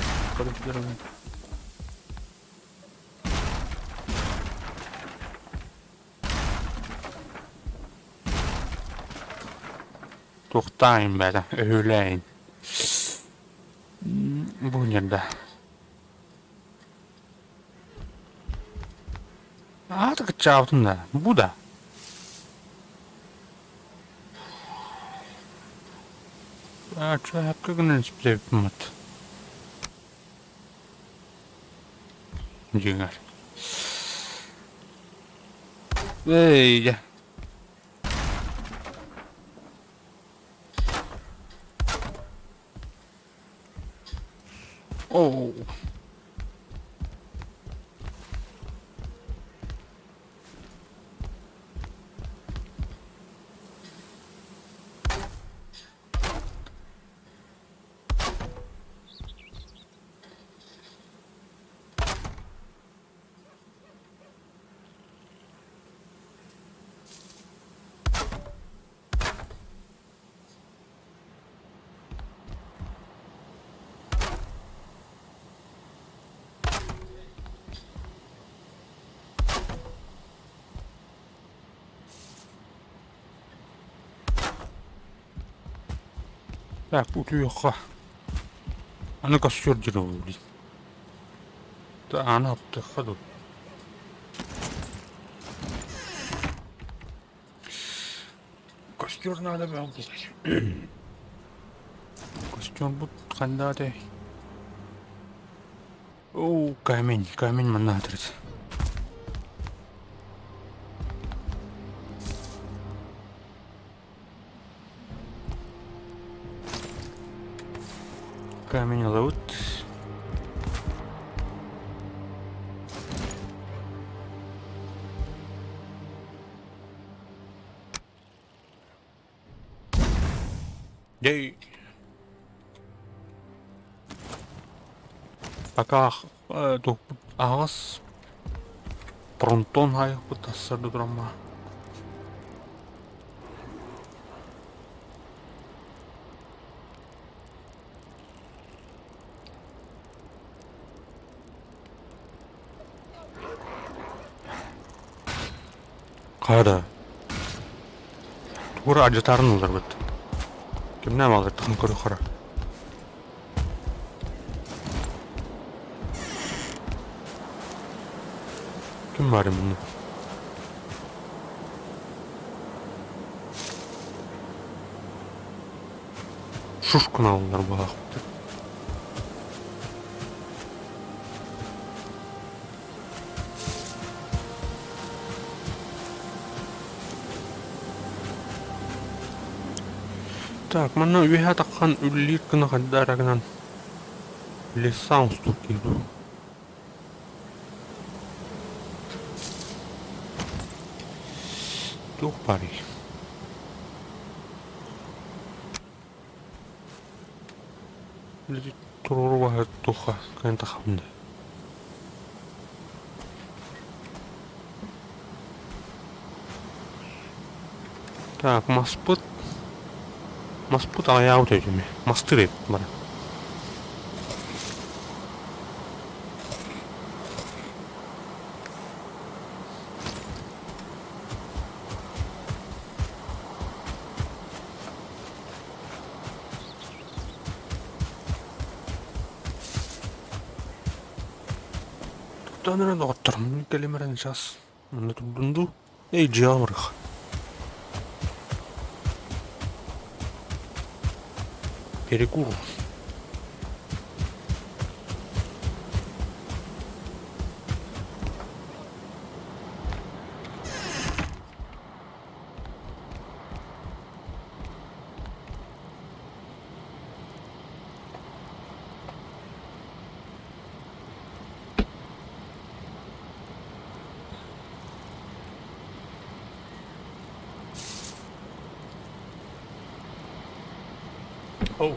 Tuhtaiin päätä ylein. Bunjada. Aataka chautunda. Buda. Hakkanen spleepmat. Jingar. Ei. Oh. Так, утюха. Она костер делала. Да, она обтыхала. Костер надо было. Костер будет когда ты. О, камень, камень манатриц. Камень лут. Ей. Пока ағыс фронтон айық бұтасырды тұрама. Қайда? Тура ажытарын олар бұд. Кімнен алыр тұқын көрі қара. Кім бары мұны? Шушкын алындар бағақ бұд. Так, мана үйе таққан үлілер күні қаддарағынан лесан ұстық келді. Тух пари. Леди туруру бағыр туха кайын тақамды. Так, маспыт аяу тәжіме. Мастыр ет бара. Тұқтанырын оқтырым келемерін жас. Мұнда тұрдынду. Ей, жиалмырық. Перекур. Оу.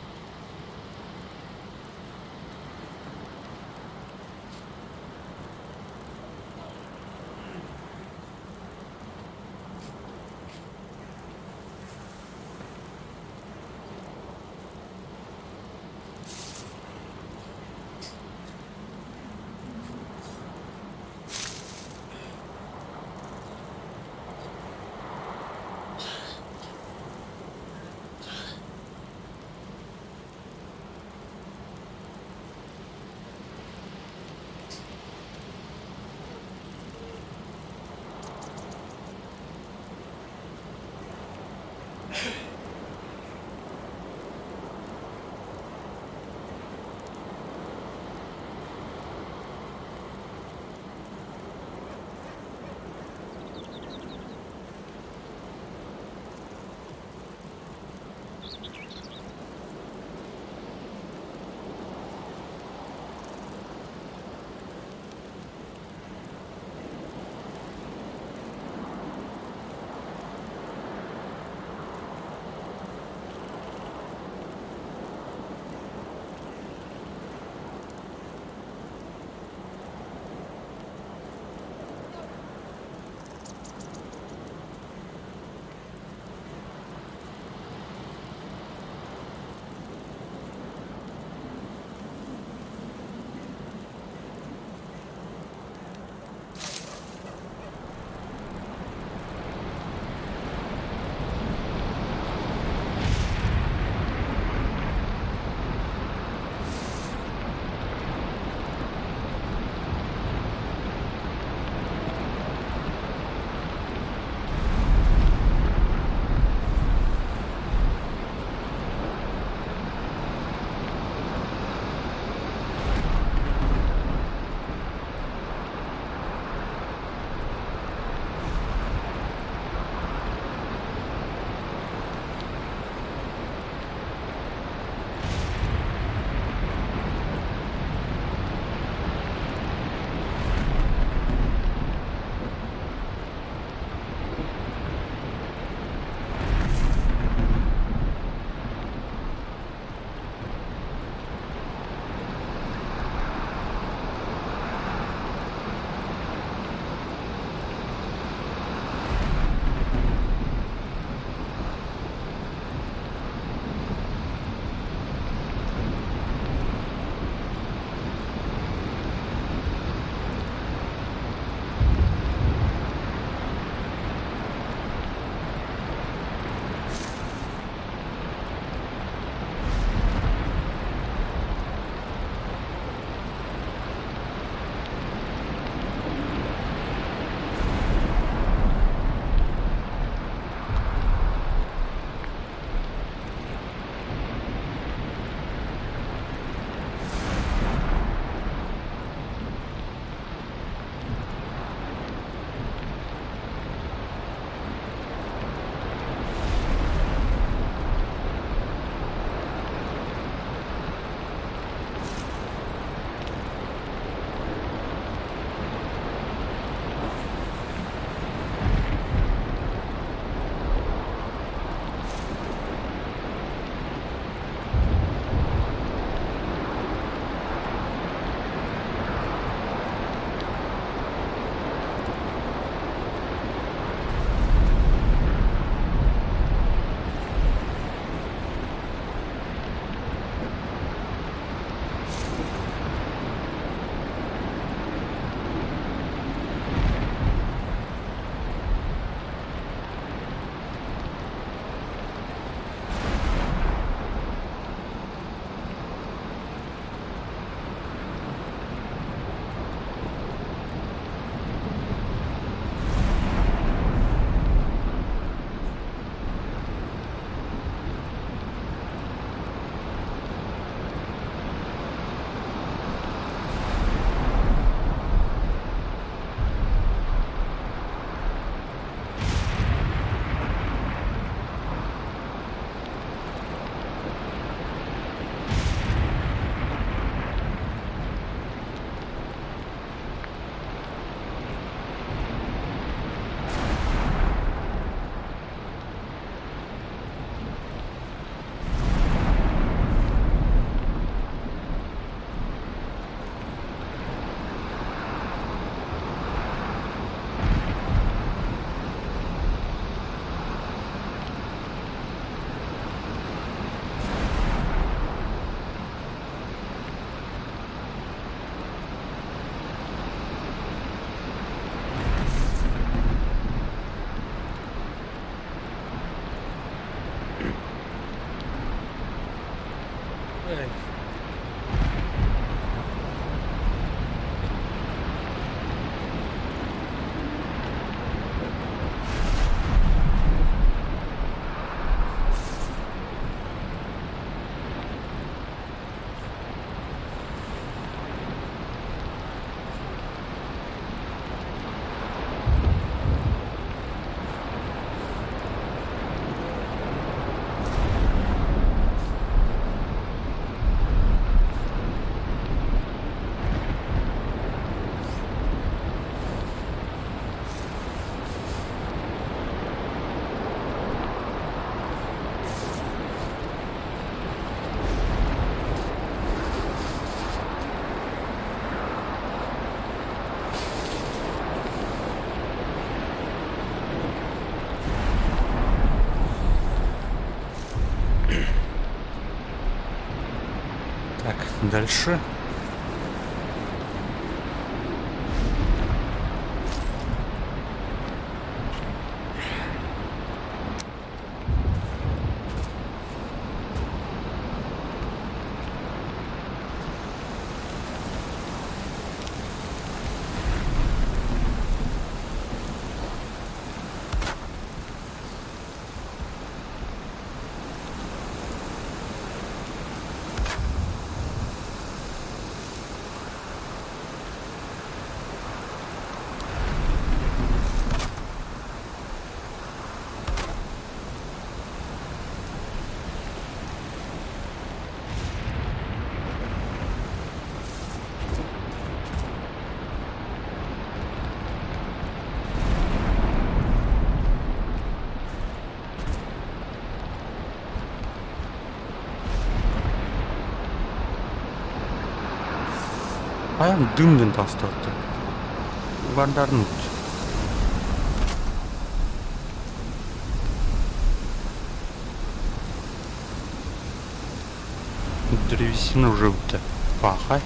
дальше. Ayağım dümdün tastırdı. Вандарнуть. Древесина жовта. Пахай.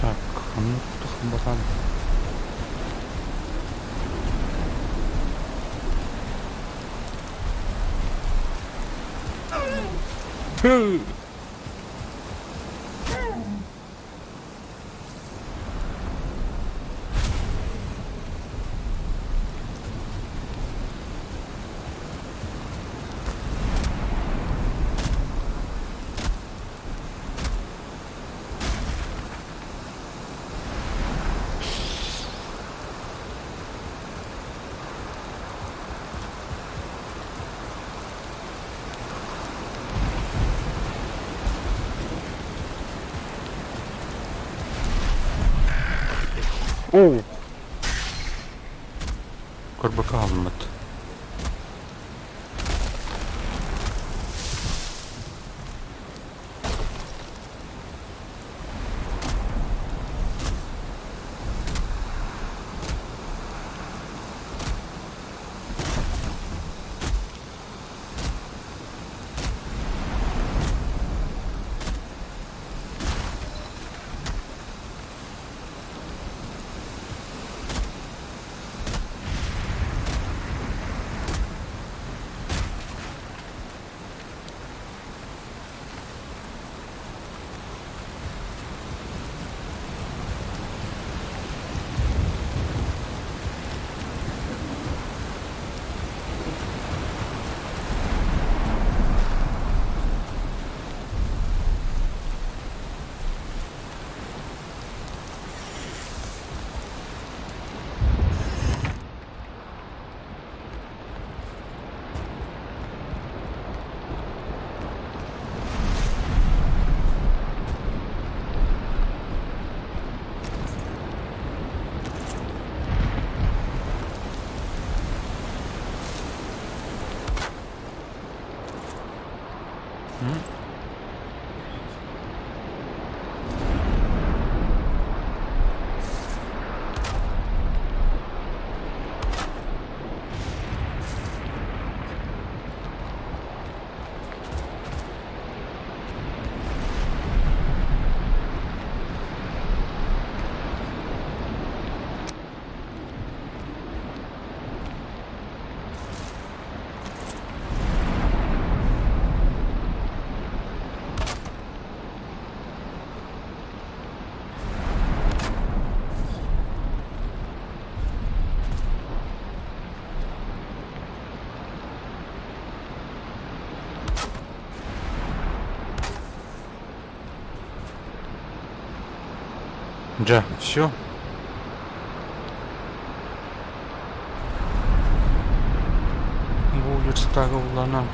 Так, ну тут bakalım. Oo. Dur bakalım hadi. Джа, все. Будет ставила нам.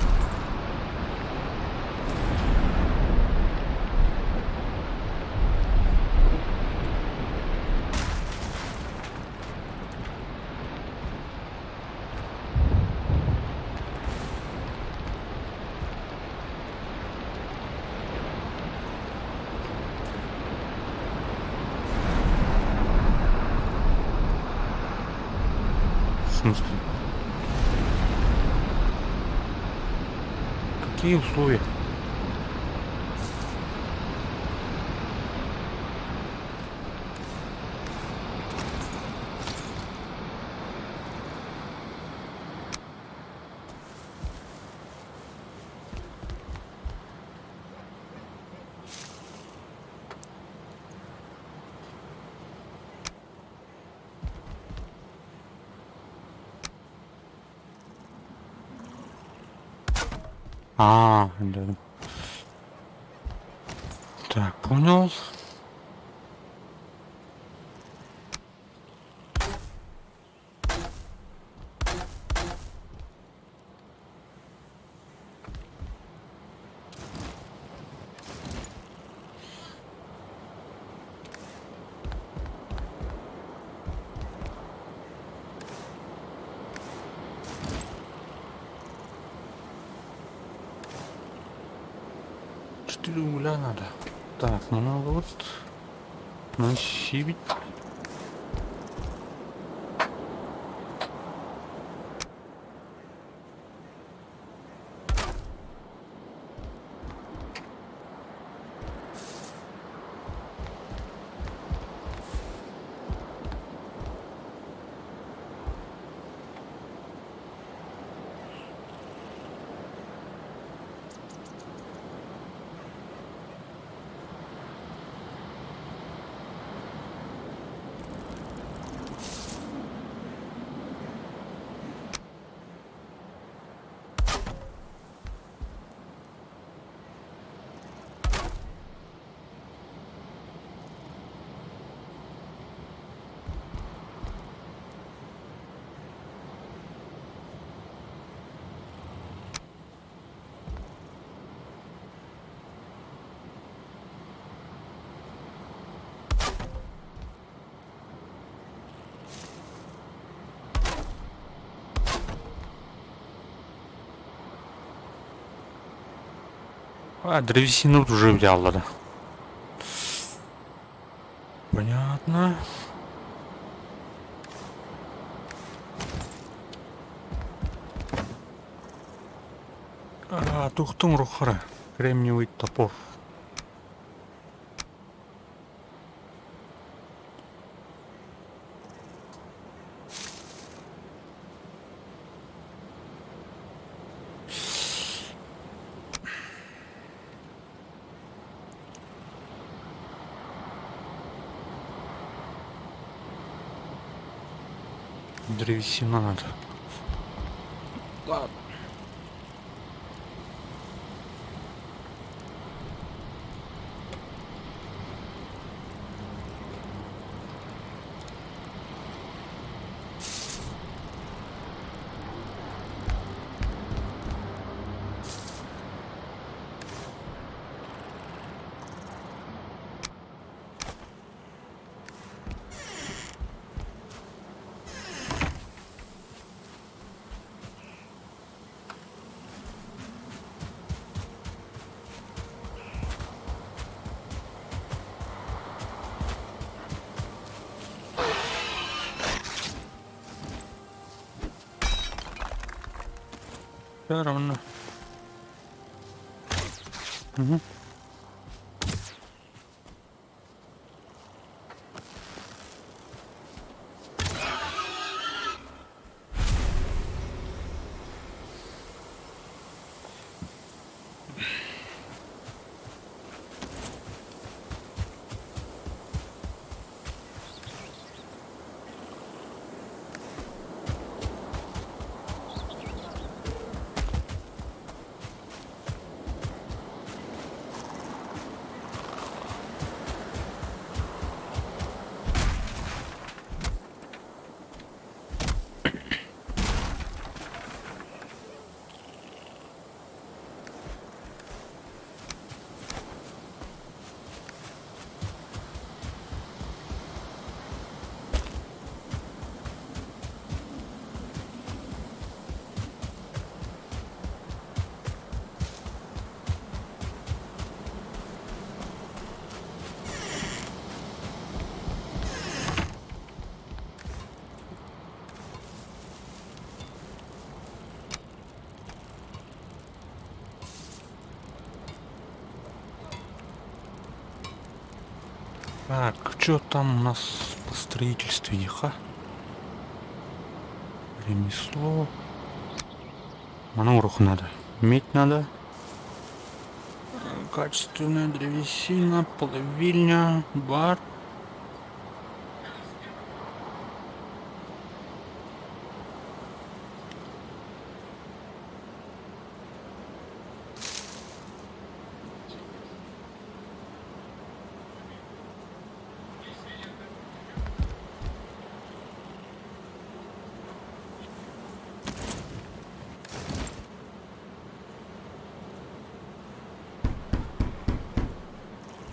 В смысле? Какие условия? А, да. Так, понял. Четыре угля надо. Так, ну надо вот насибить. А, древесину уже взяла, да. Понятно. А, тухтум рухара. Кремниевый топор. Древесина надо. Ладно. Все равно. Угу. Так, что там у нас по строительству? Ремесло. Манурах надо. Медь надо. Качественная древесина, плавильня, бар.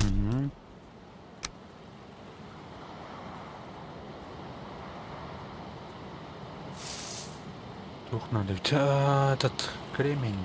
Мгм. Тух надо ведь этот кремень.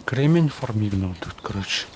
Кремень формигнул тут, короче.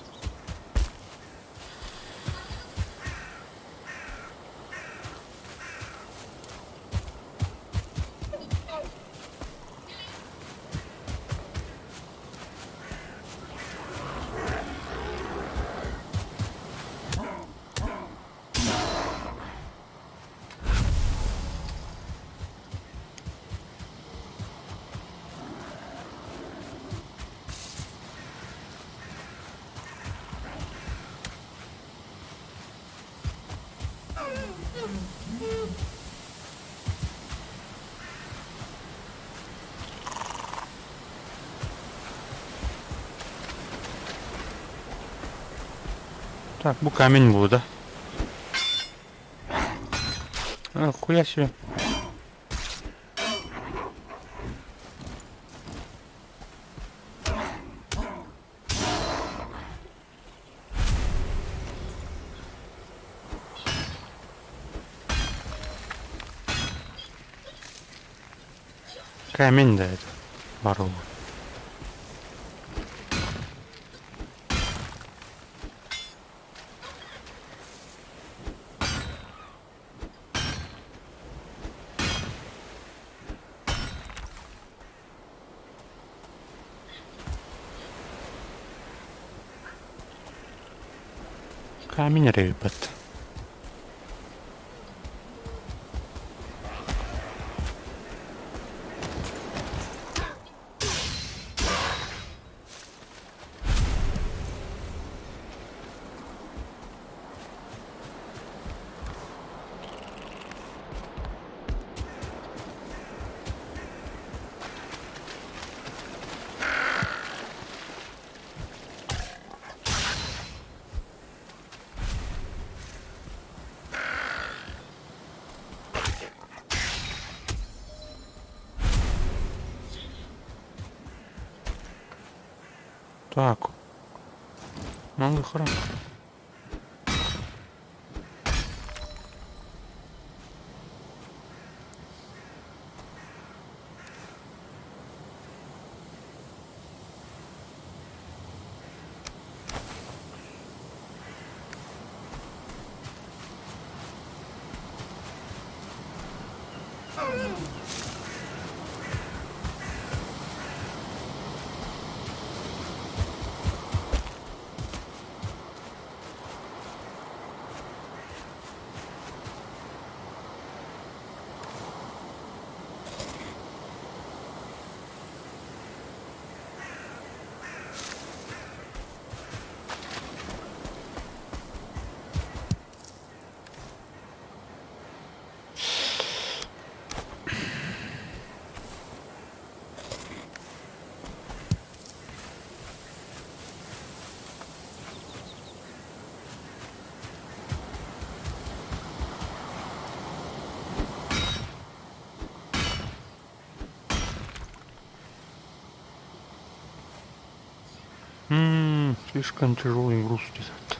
Так, bu камень был, да? А, хуя себе. Камень, да, это. Ворова. Камень рыбат. Так. Много хорошо. Слишком тяжелый груз лежит.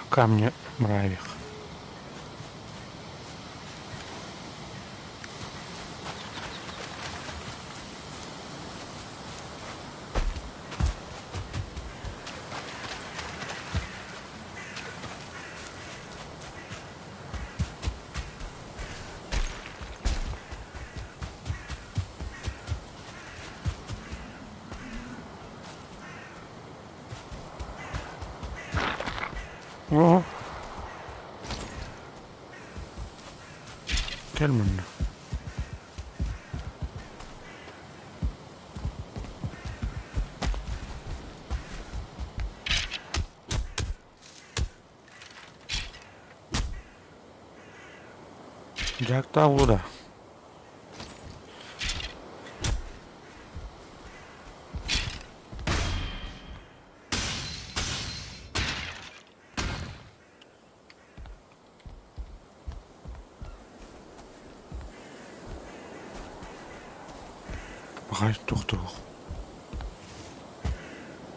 Камни мравих. О! Кельман. Джакта вода. Ай, тух-тух.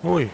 Ой.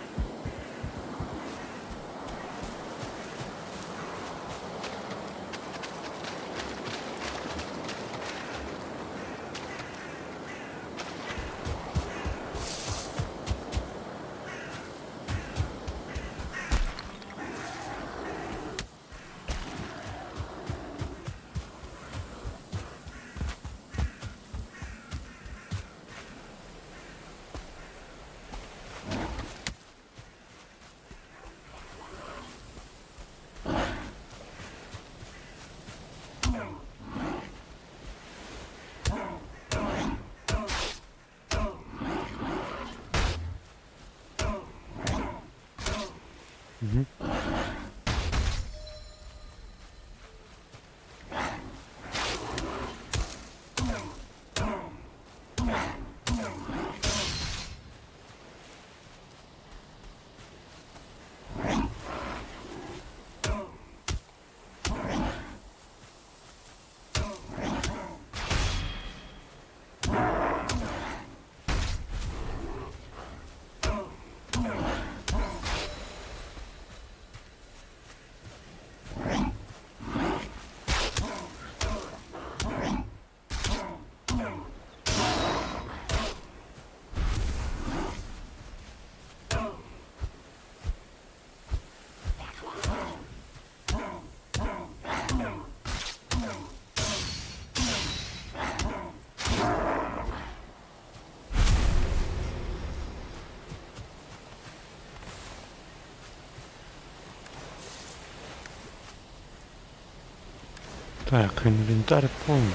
Так, инвентарь полный.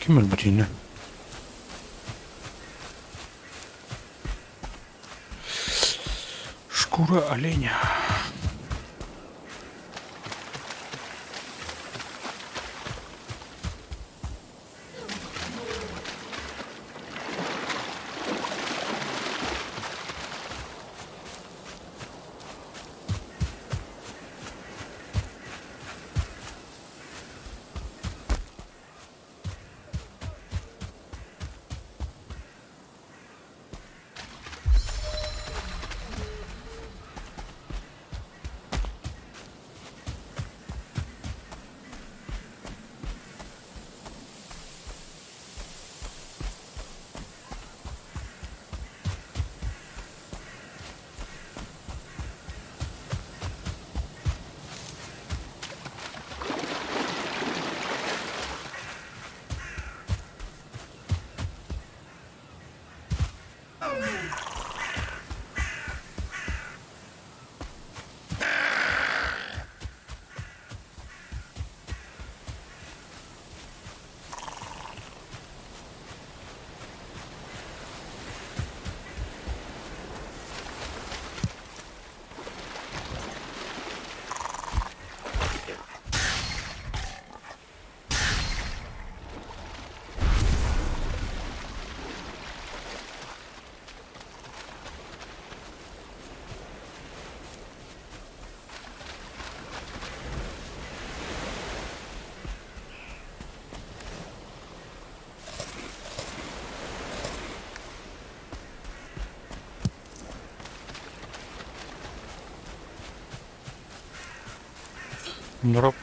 Кемель бутина. Шкура оленя. Дроп.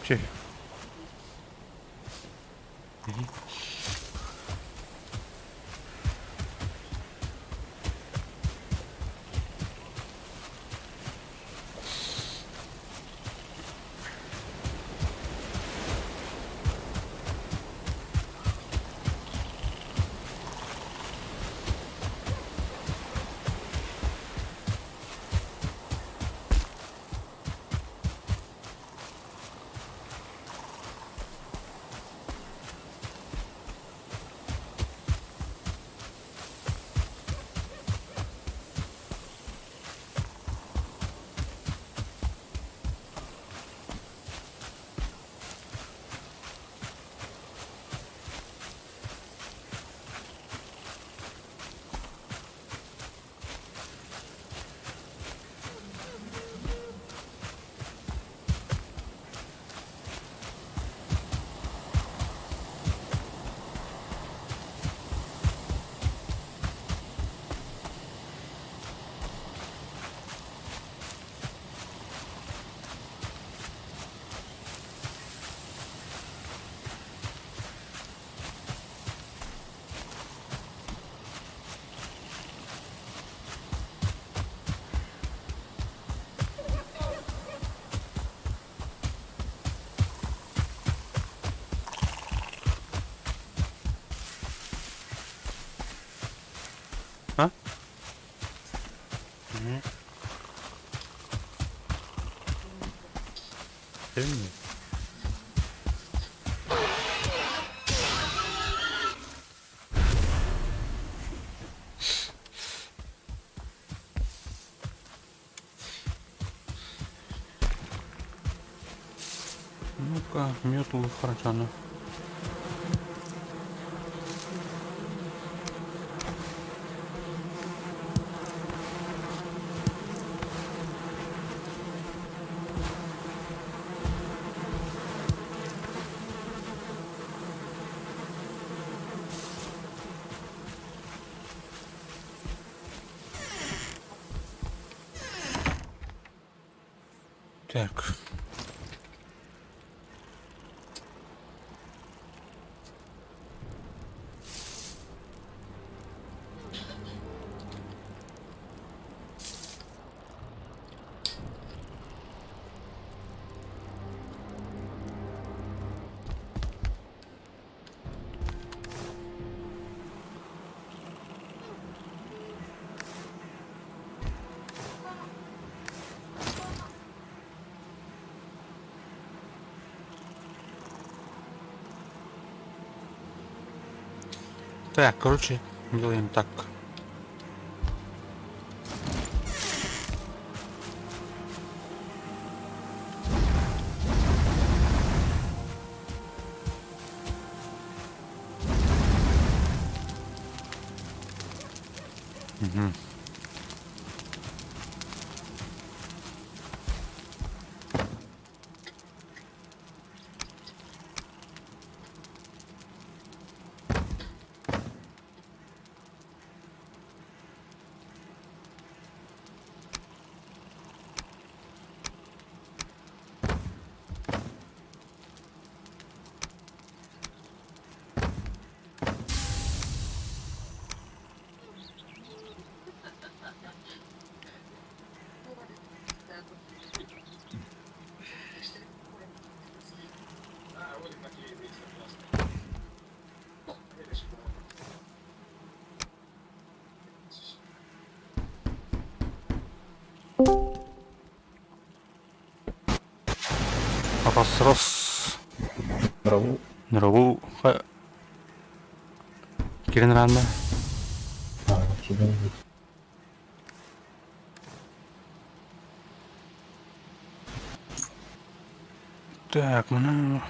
Все. А? Угу. Ну-ка, метлу харчана. Так. Так, короче, делаем так. Угу. Рос. Здорово. Здорово. Кирин Ранна. Тебе не Так, мене...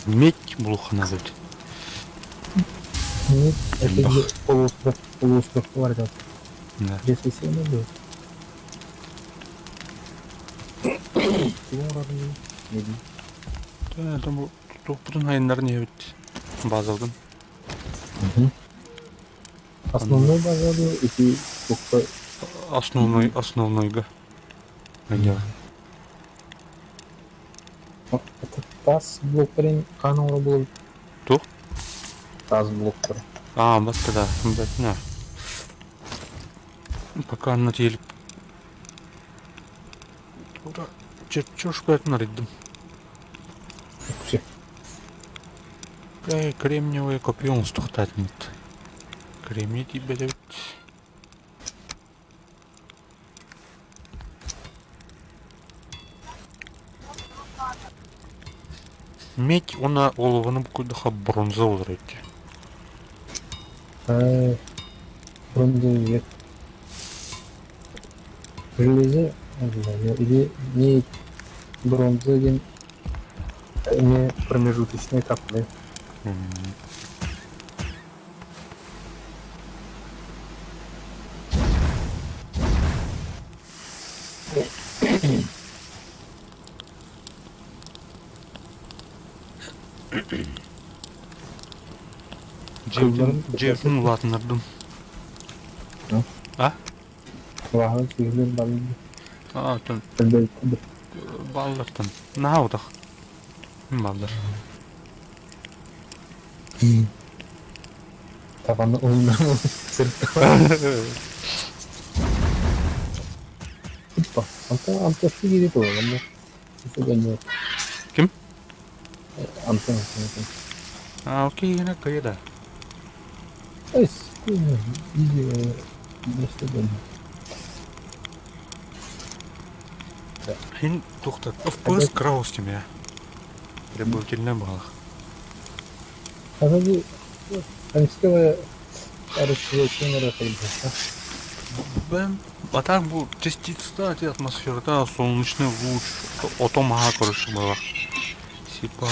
Медь блоха называть. Нет, это Бах. же полуостров квартал. Да. Здесь и сильно будет. Кем уradın? Ne diyeyim? Да, бу топудун айындарын ебит. Базалдын. Основной базалы эти только Основнойга. Ага. это таз блоктарын канауры болып Тух? таз блоктар. Басты да. Бәтіне. Пока на телек. Тура чертеж бәтін аридым. Все. Кремниевый копьем стухтатнет. Кремний тебе дают. Медь, она олованы букудаха бронза олрайт. Бронза век. Железо, или не бронза, не промежуточный этап, да? Джевдин латынырдым. А? Вағыз сүйілер балды. Төн. Білді. Балдыртын. Наудық. Балдыр. Табаны ойындан сыртты. Опа, Антошки келеді ғой. Кім? Антон. Окей, yana kayıda. Иди, Хин тухтат. FPS краус тебе. Требовательная бала. Қазір Камского расчеловечения расходится. Бэм. А так был частица атмосферда, солнечный луч. Отомага, короче, была. Типа...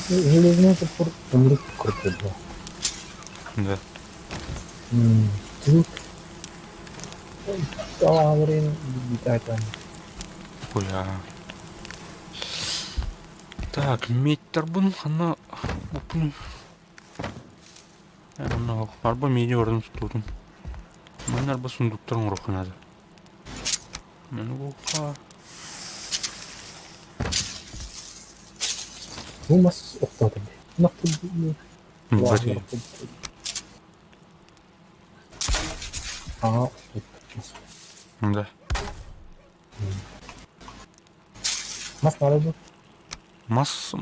Железный топор умрет круто, да. Да. Тут время летает там. Хуя. Так, медь тарбун, она... Она арба меди ордын tuttum. Мен арба сундуктарын уруханады. Мен уха. Ну, нас оқтады. Нақты Бәте. Да. Нас надо. Мас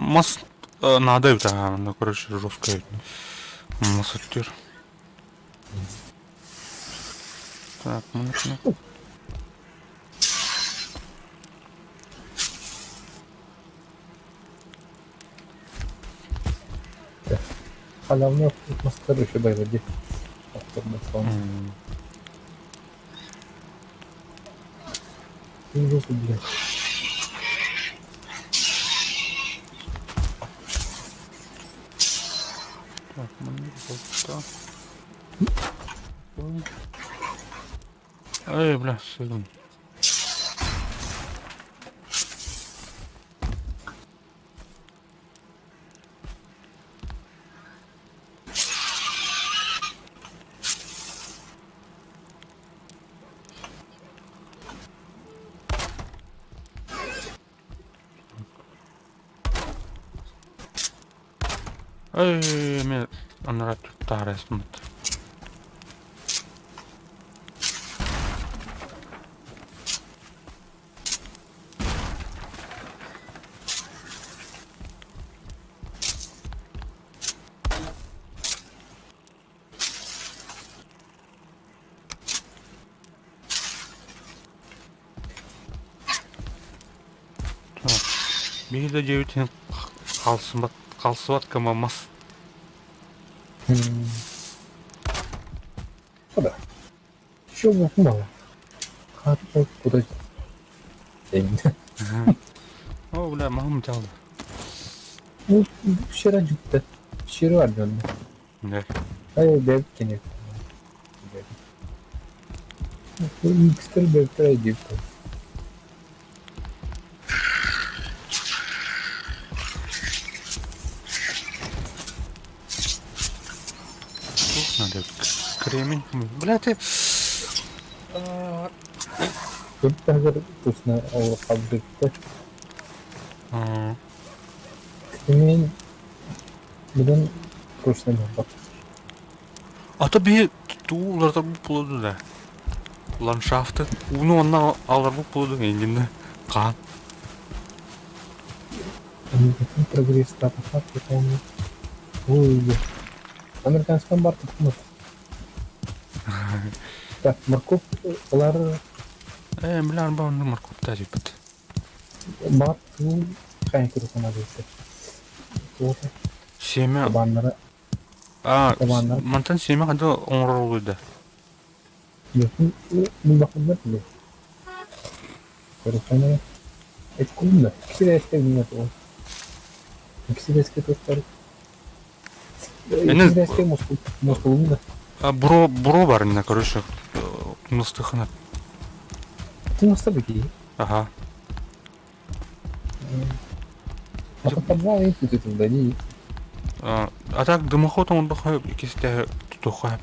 надо это, она, короче, жесткая. Массатер. Так, можно. Халявный атмосфера еще байвади. Ужас, блядь. Так, можно. Эй, бля, сыгран. Эй, мен ана тарасмыт. Бейді деуітен қалсыбат камамас. Куда? Еще вот мало. Как куда? О, бля, мамам çaldı. Ну, вчера где-то Şiir var diyorum. Ne? Hayır dev kenet. Bu mixter bekler edip. Тут надо кремень. Бля, ты... Çok da hazır kusna o fabrikte. А, Kimin bunun kusna bak. Ата би тууларда бу болду да. Ландшафты. Уну ондан алар бу болду эндинде. Кан. Они такой прогресс тапа помню. Ой. Американскан бар tutmuş. Так, морковь, олар Билар ба онда маркопта жепет. бар туу кайын курукана дейсе. Вот Семя... табанları Tabanlar. Мантан семя када оңролу да. yakın bu bakımda bile. Kurukana et kullanma. İkisi de eski bilmez o. İkisi de eski tostları. İkisi de eski Moskov'un da. Бро бар на, короче, тунустыхына. Tunus'ta peki. Ага. Атапарда en kötü turda değil. А так дымоход он дохай кисте тутохай.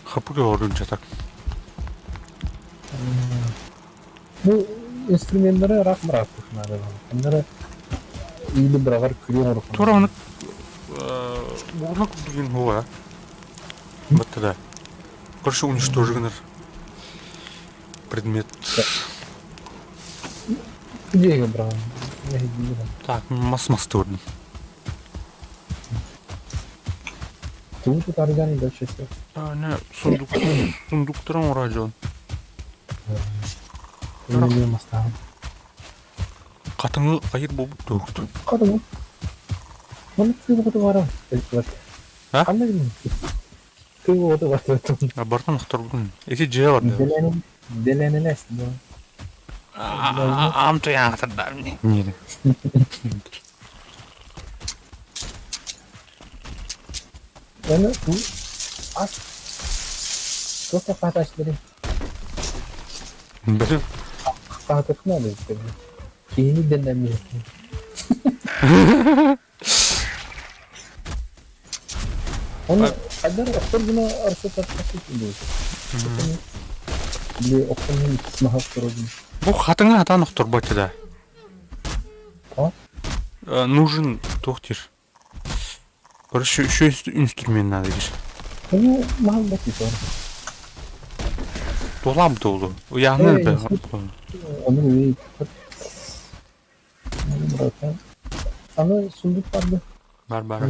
Хапуга орунча так. Bu enstrümanlara rak kuşmadı. Onlara iyi bir bravar kırıyor orada. Тура бурнак деген хуга. Вот да. Короче, уничтоженный предмет. Где я брал? Я не знаю. Так, масс-мастурн. Тут аргани да сейчас. Не, сундуктаран орajон. Ne masta. Катыңы кайыр болуп төктү. Kadın. Bunu kıyı var. Ha? Anladın mı? Kıyı var. Бартан охторгун. Эти же бар да. Delenene Амто яңатырдар. Не. Yani bu az çok da kardeşleri Бир kardeşim oluyor işte. Kiyini denemiyor. Onu kadar okul buna arka tarafı diyor. Bir okulun kısmı hafta oldu. бу катыңы атан охторбойт да. Tamam. Нужен тохтир. Короче, еще инструмент надо лишь. Bu mahalledeki sonra. Долам долу. Яғны да. Onu bir onu bırakan. Sana sunduk vardı. Бар.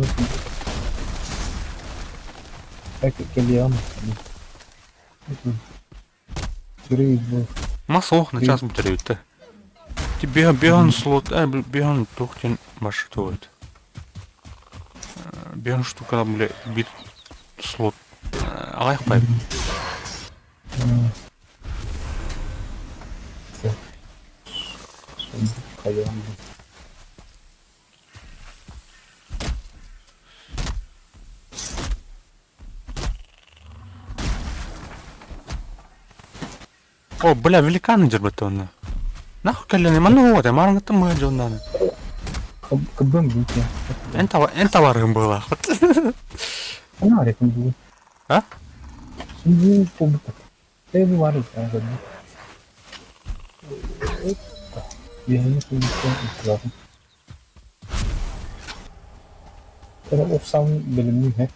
Belki geliyor ama. Görüyoruz bu. Мас ох на час мутерет да. Тебе беган слот, беган тохтин маршрутует. Беган штука бля бит слот. Алайх пай. Sunduk kayağım. О, бля, великаны жербетонна. Нахуй каллани мана вот, марангты мы жондан. Kıbbım büyük ya. Энта баргын была. Ne var yakın bu? Ha? Şimdi bu bu. Bu var ya. Yani bu bir lazım. Böyle 90 bölümlü he.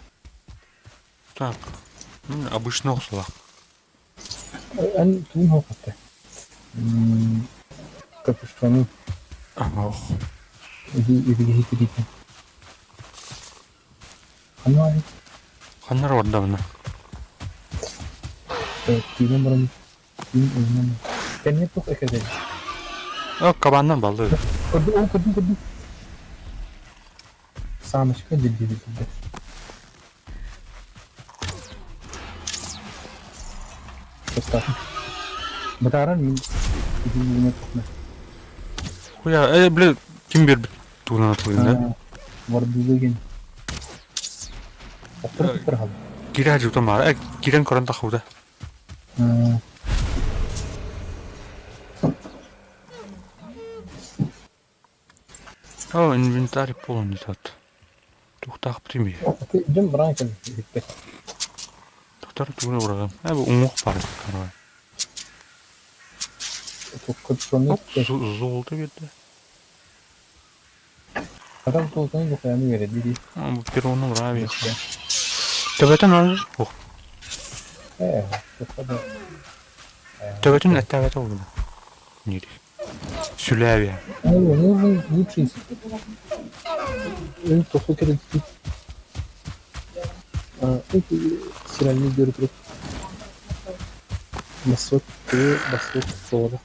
Так. Обычный оксулак. En tüm hakikaten. Kapışkanı Ох. ilgili gidiyor. Ama hani Ханар ордавна. tüyden buranın tüyün oyundan. Ben ne çok ekledim. Кабаннан балды. Kırdım. Sağmışka ciddi. Поставь. Батаран мин. Иди не токна. Хуя, бля, Kim bir tuğlan atıldı? Ha, var düzgün. Otur hal. Girer juta mara. Giren koran takhuda. Ha, Oh, inventory polon zat. Tuhtaq primi. okey, jam bırakın. Bitti. Tuhtar tuğla uğrağım. Ha bu umuq var. Karay. Çok kötü sonra Hop, gitti. zolda verdi. Adam soğuktan yok yani verir. Dedi. Ha bu bir onu uğrağı Tebeten al. Oh, Çok da. tebetin ettebete oldu. Niri. Sülevi. Aynen, ne nutrients. En topu kere gitti. İlk sirenli görüp basıp sonra.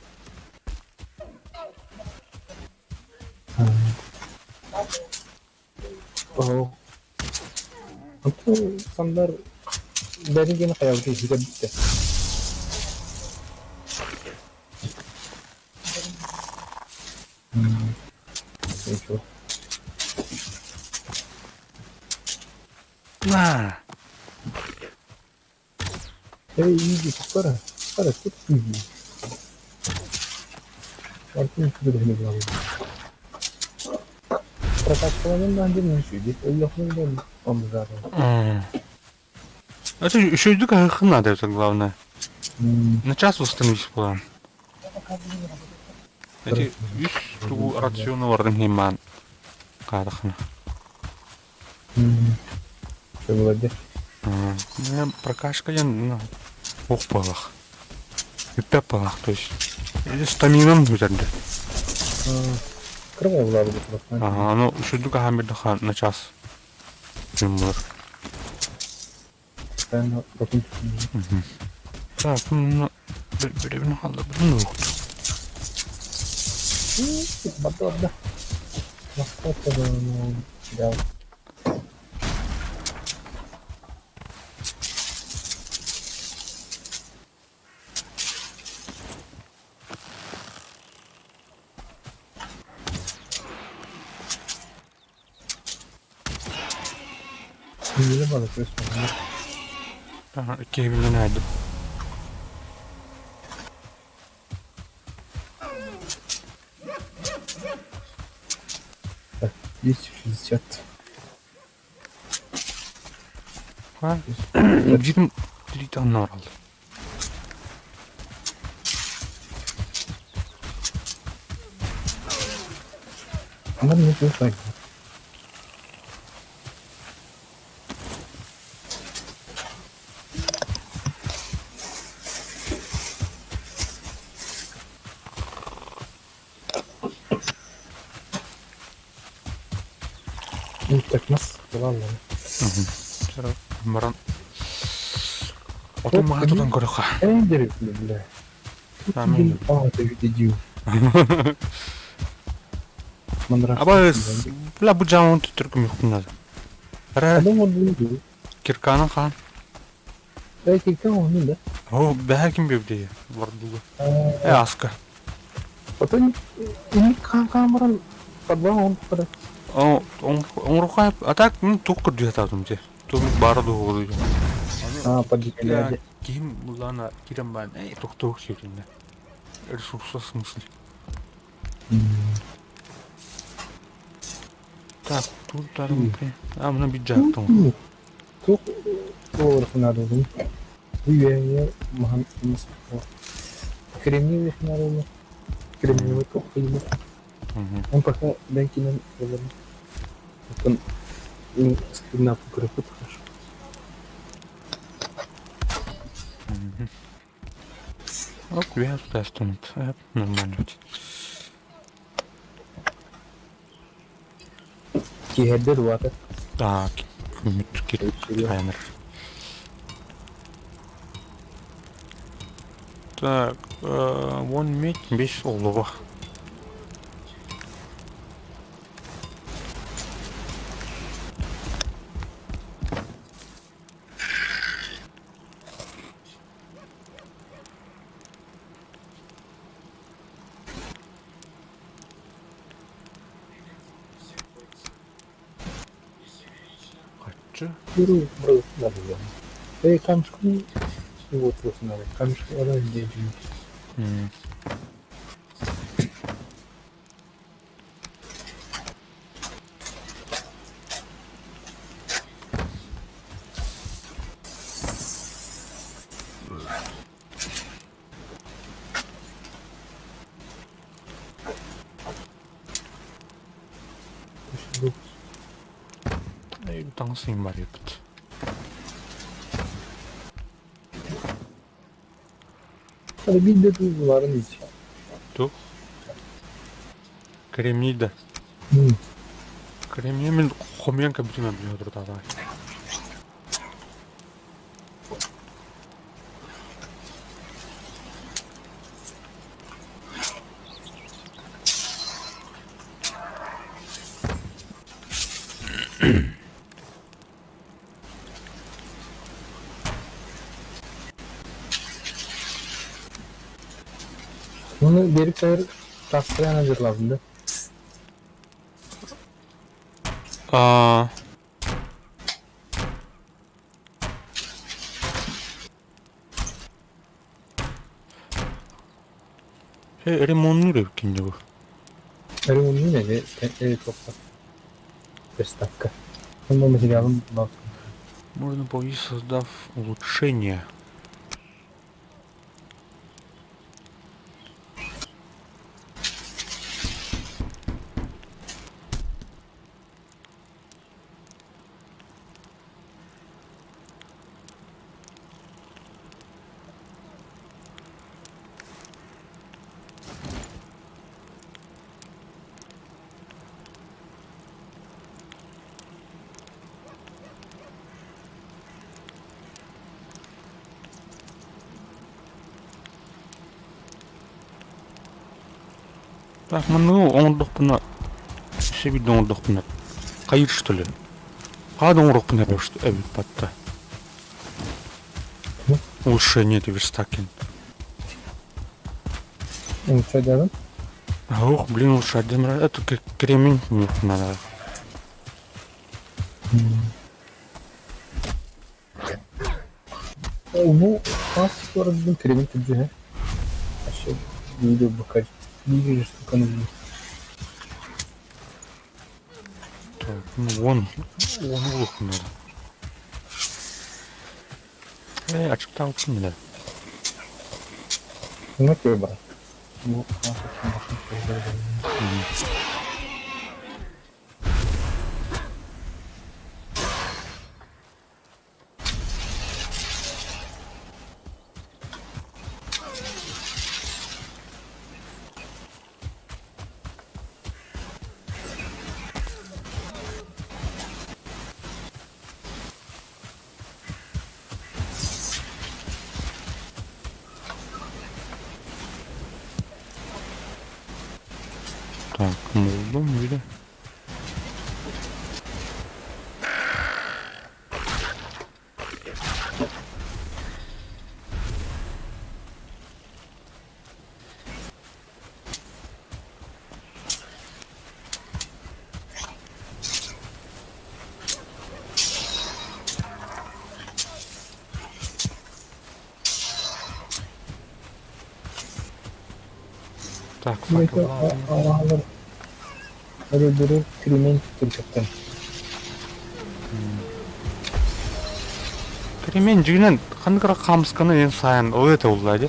Oh. Itu standar dari gini kayak gitu juga bisa. Itu. Ha. İyi para çok iyi. Artık bir de ne var? Прокачиванием надо меньше. Здесь уехали он зараза. Это шуйдук надо, это главное. На час восстановить план. Эти üst rasyonu vardı hemen kadakna. Что было где? Ne прокачка я на оқпалах. Үппалах, то есть. Стаминам üzerinde. Кровая влага просто. Ага, ну шуйдук хамирдаха на час. Пример. Постоянно потом. Так, ну bir halde bunu yoktu. Батон, да. Насколько же да. Не надо просто. Aha, 2000'de nerede? Так, 260. Ha? 20 tane var aldı. Надо не слышать. Ну, так нас, ладно. Sonra maran. Otom mağazadan koruqa. En derin bile. Tamam. Aa, tabii de Mandırak. Aba la bu camon tuturkum yuqunlar. Ara Adam oldu mu? kirkanın kan. Belki kan onun da. O belki bir diye var bu. Aska. Потом ini kan padahal on pada. On ruqa atak min tuqur diye tadım diye. Tu bara doğru. Pagi kali Ya aja. kim bulana kiram ben tuq şeklinde. Resursuz mısın? Так, тут тарым. Амна биджак том. Tuh oh kena dulu. Iya mahan mas. Kirimnya wis naruh. Kirimnya itu ini. Он пока дайте нам говорит. Он скрин up график хорошо. Оп, я тестунут. Нормально. Kiherde dua kan. Так, кит таймер. Так, вон медь, 5 олова. Yürü burasında diyor. Ve kamçıkı şey oturuyorsun abi. Kamçıkı oraya geliyor. Hmm. Tangsin var yapıt. Hadi bir de duyguların içi. Tuh. Кремнида. Кремния мен хомянка битүүмэн би өдөр даа. Bunu geri çevir. Tasvirden hazırlandı. Аа. Ремонтнур евкен жоо. Benim onun yine de topla. 5 dakika. Bunun материалом бабка. Можно повесить, создав улучшение. Так, ну, он допна. Себе он допна. Кайыр что ли? Кады он допна бе что? Evet патта. Улучшение ты верстакен. Что делать? Ох, блин, лучше один раз. Это как кремень мне надо. Bu nasıl sonra bizim kremin tücüğü? Aşağı video bakar. Video işte kanalı. Так, ну вон лук надо. Açıktan uçun bile. Ne köy bırak? Bu nasıl bakın şeyler. Так, buldum bir de. Так, Mesela Allah'ım. Hadi durup kremin tutacaktım. кремень жигнен хандгара хамсканы эн сайн өөдө уллаа.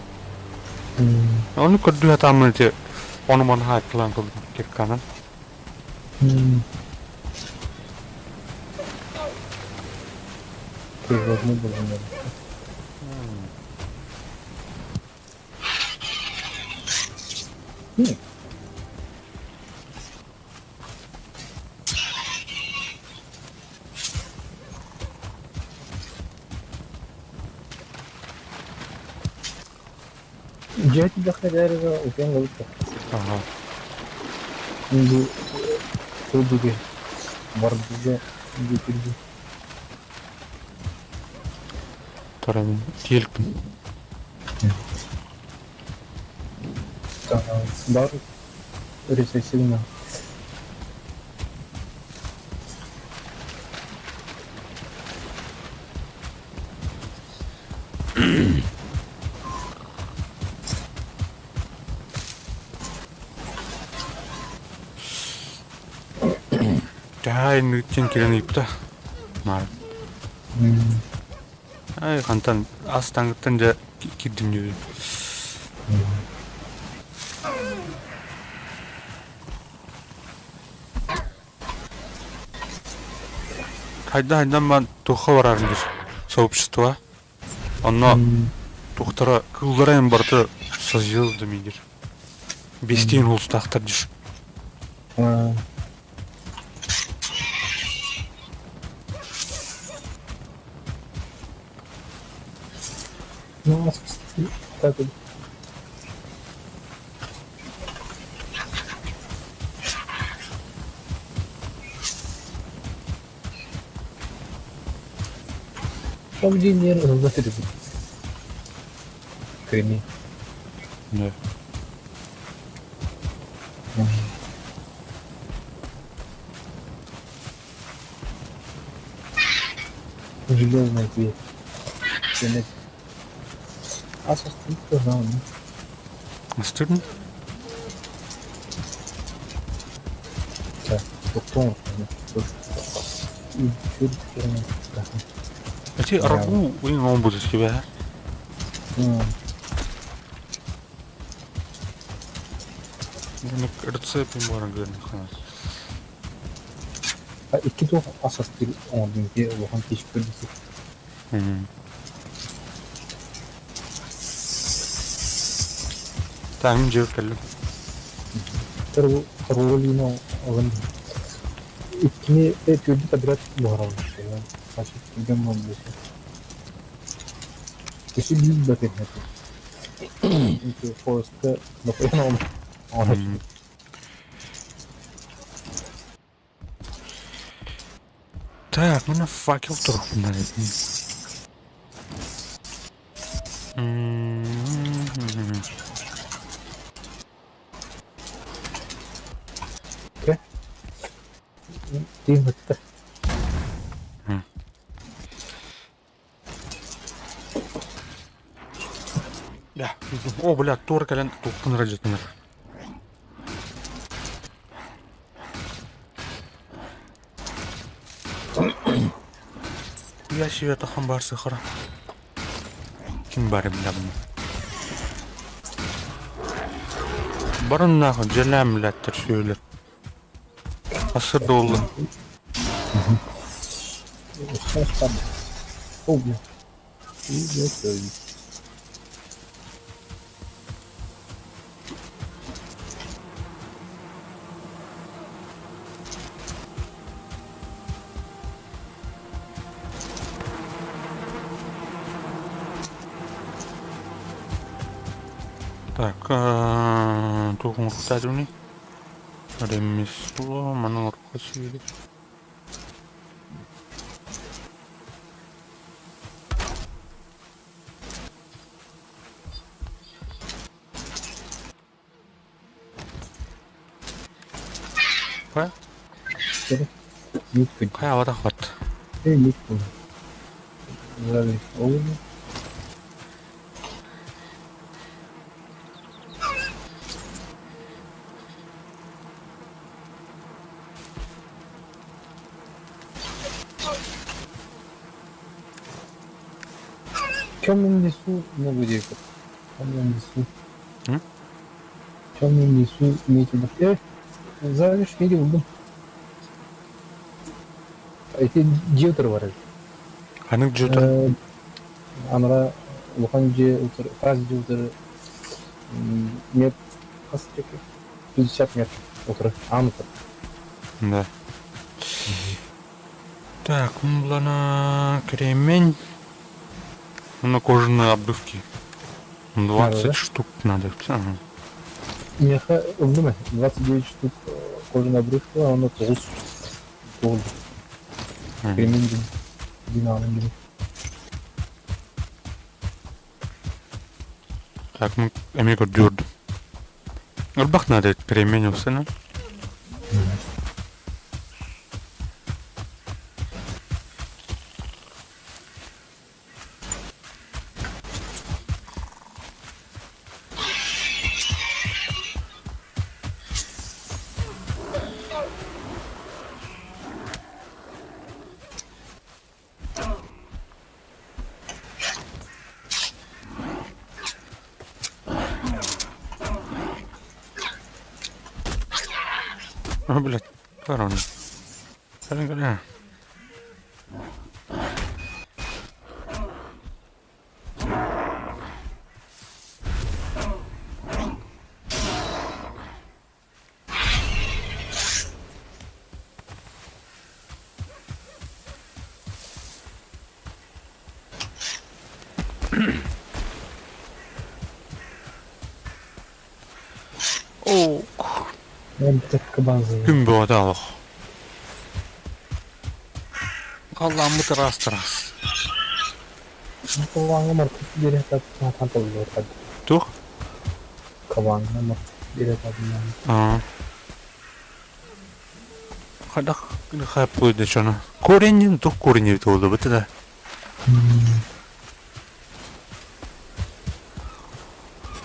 Оны көддү хатамын те оны ман хайплан кыл керканан. Kıyafetini bulamıyorum. Cihati dakika değerli ve okuyan kalıp da. Ага. Bu Türkiye var bize getirdi. Тарамын дийлбэн. Var recessiyle. Дай нүдchen кирэн ипта. Мар. Ай хантан ас тангтан да киддим. Хайдан ман тухаварармдыр сообщество. Оно тухтара кылдырайын барды созилды мидир. Бестен улстақтар диш. Ну, так вот. Там где не разлатили. Креми. Да. Железная дверь. А со стык тоже, Стыдно? да, потом, и чуть-чуть, Эти аргу уин он будет тебя. Рецепт можно говорить. А iki de asas bir onun diye olan teşekkür ederim. Tahmin cevap geldim. Tabii rolünü alın. İkini de çocuk da biraz buhar olmuş. Yani saçı bilmem ne olmuş. Kişi büyük bakın hep. Çünkü Forrest'ta bakın olmuş. Anlaşıldı. Так, мене факел трохи навіть. Okey. Değil mi? Да. О, бля, тур кален тухтун раджетнер. Я себе тахан бар сыхыра. Kim bari bile bunu. Barın nahı celemlettir şöyle. Asır dolu. Sen o bu. İyi de söyleyeyim. Так, тухун рухтадуни. Ремесло, манор косили. Кая? Büyük bir Кая вада хват. büyük bir. Güzel olur mu? Темным лесу много деревьев. Темным лесу. Темным лесу имеете в виду. Zaten şu neydi buldum. Эти Джиотер var. Ханык жутыр. Анара Лухан Джиотер, Фраз Джиотер, нет, kaç 50 метров отыр. Анытыр. Да. Так, мулана кремень. На кожаные обрывки. 20 да? штук надо. Ага. Меха, öldü 29 штук кожаный обрывка, а оно 9 oldu. Kremin binanın gibi. Так, мы Эмиго Дюрд. Бах надо кремень усына. А, блядь, корона. Корона. О, Ben bir tek kaban zırhı. кім болады алық? Қаламы тырас. Kabanı markası bir etap tanıtı oluyor tabii. Тух? Kabanı markası bir etap yani. А. Қадақ қайып қойды шоны. Кореннен тух коренне толды бітті да.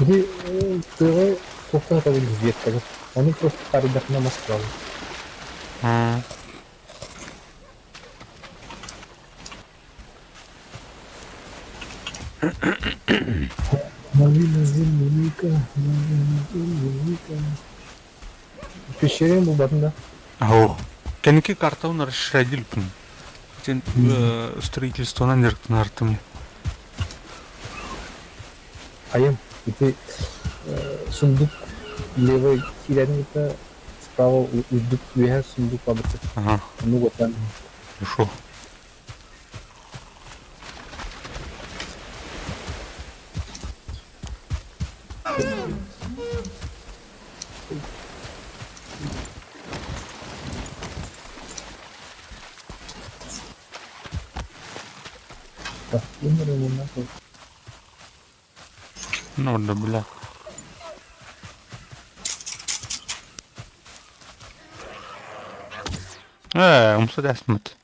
Bir de tığı toptan tabii düzgün tabii. Onu просто tarihine Moskva. А. Malina zilmika, Пещере bu batında. Ау. Кәнеке карта расширили пін. Сен строительство на артыме. Ayım. Это сундук левой кирян это справа уздук вверх сундук побыты. Ага. Ну вот там. Хорошо. Так, умерли нахуй. Ну да, бля. Умса дәсмет.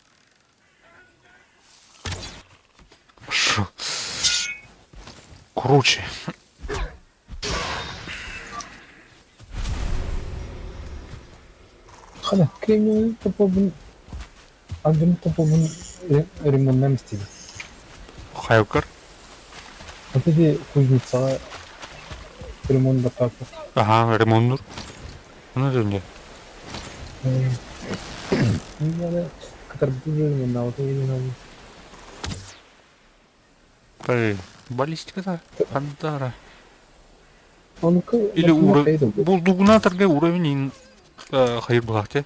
Шо? Круче. Hadi Kremlin topobun Acım topobun ремонтнан istedi. Хайукар. Это de kuznica ремонт bakakı. Ага, ремонтур. Onu dönüyor. Yani kadar bir ремонт aldı yani. Баллистика да. Андара. Onu Или уровень. Бұл дугунаторга уровень хайыр бұлақты.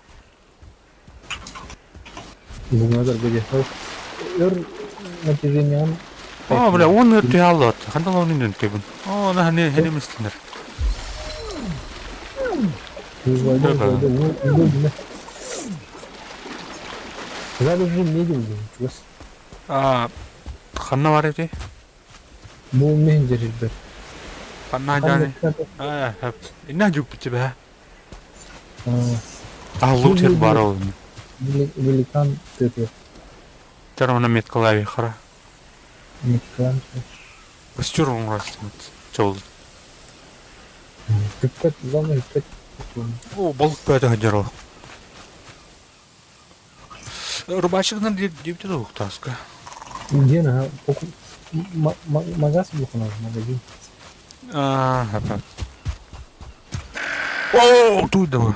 Bugüne kadar böyle. Ör neticenin Бля, он өрте алды. Қандай лауның өрте бұн? Оны хәне местендер. Zaten ne diyorsun? Қанна бар еді? Bu mencerildir. Қанна жаны? Инна жүк бітті бә? Алу тер бар ол. Великан тетер. Тер оны меткалави қара. Великан. Бістер оң растымыд. Чолды. Hükket, zaman hükket. О, балык бәді ғадер ол. Рыбачығынан депті де ұқтасқа. Где на? Магаз был у нас магазин. Хәпә. О, туйды бұл.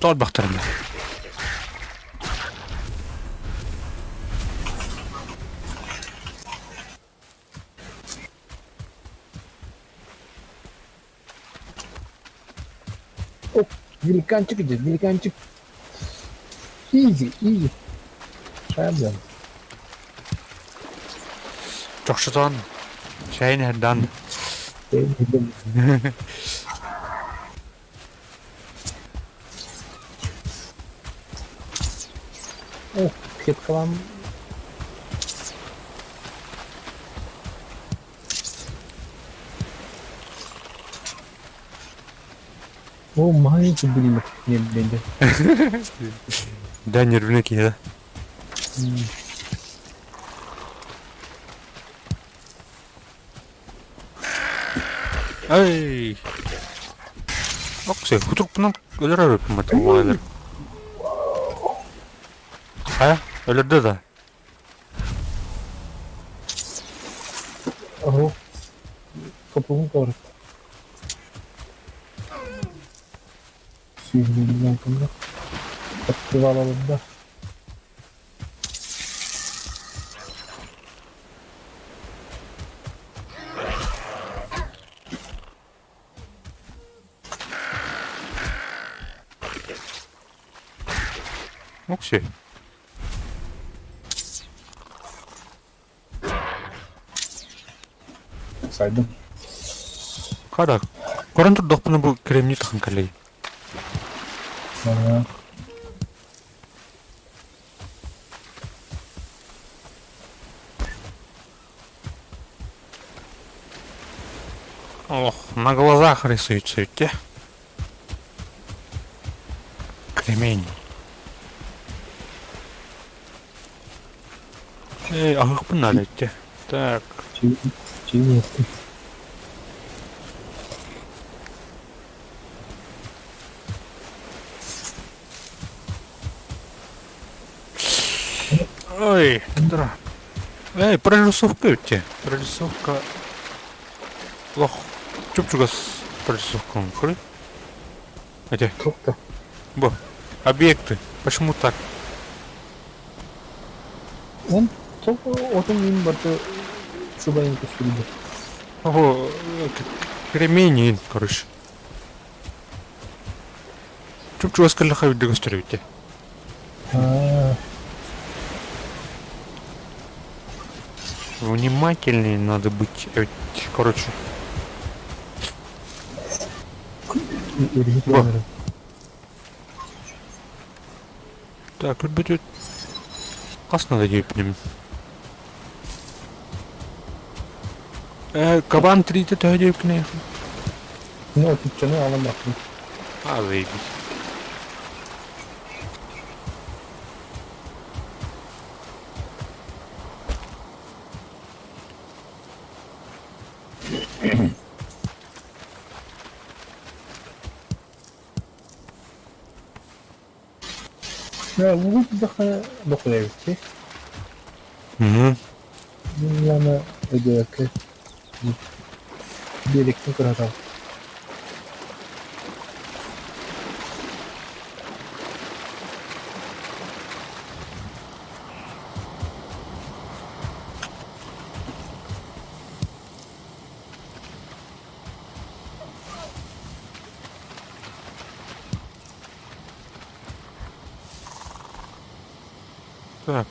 Тол бақтырымда. Оп, великанчик идет, великанчик. Изи, изи. Шабдан. Жоқшыдан. Шайын әрдан. О, пет калам. О, маленький блин, не бенде. Да, нервіне кейді. Ай! Okse, kutuk bunun ölür arıyorum mı olaylar. Ha? Ölürdü de. Ого. Kapımı kavruk. 200 altında. Aktif alalım da. Okey. Saydım. Kada. Koran tuh dok pernah bu kremnya tahan kali. Sonra Ох, на глазах рисуется ведь. Кремень. Эй, ах, паналете. Так. çiğ ettim. Ой, да. Эй, прорисовка ведь. Прорисовка. Лох. Чупчугас прорисовка. Эти. Çok da. Бо. Объекты. Почему так? Он çok otun gün batı subayın kusurdu. Ого, кремень, короче. Чупчугас калаха ведь дегустируйте. Ha, Внимательнее надо быть. Короче. ürgüt Bak. olurum. Так, тут будет... Kas надо делать по ним? Кабан 30 ödeyip ne? Ne o tutacağını alamadım. А, заебись. Ya bu bir daha dokuyor ki. Угу. Dünyana ödüyor ki. Birlikte kuralım. Так.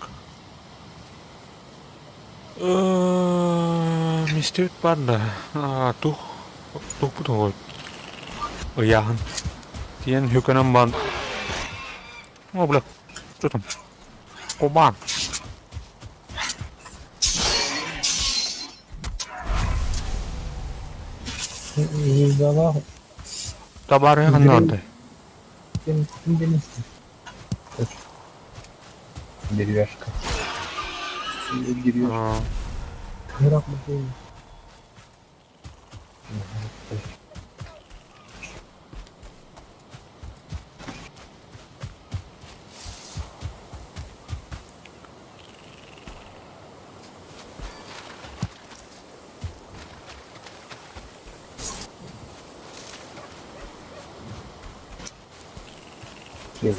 Мистер Панда. Тух. Тух bu da Яхан. Тиен hükünen ban. О, бля. Что там? Кубан. Yüzdala Табары ханнарды. benim Деревяшка. Деревяшка. Кырак мı değil? Yes.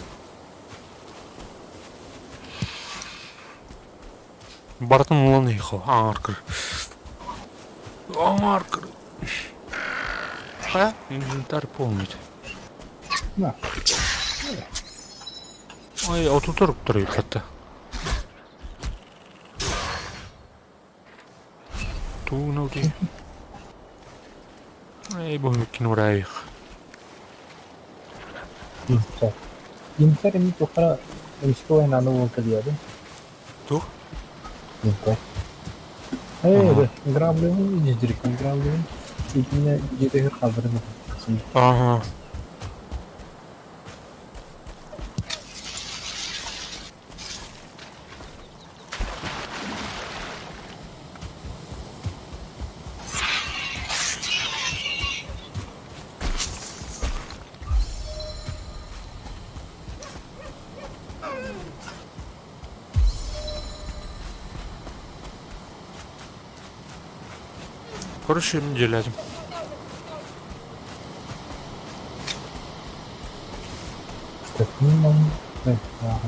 Бартон улан ехал. Аркер. Аркер. Инвентарь полный. Na. Ой, oturtup duruyor hatta. Tuğna diye. Ay bu mümkün oraya. Inter. Inter ini tukar isto yang nano mau kerja tu. Tuh. Inter. Aha. Hey, grab ni jadi grab ni. Ini jadi kabar ni. Aha. Короче, мне lazım. 네, 아,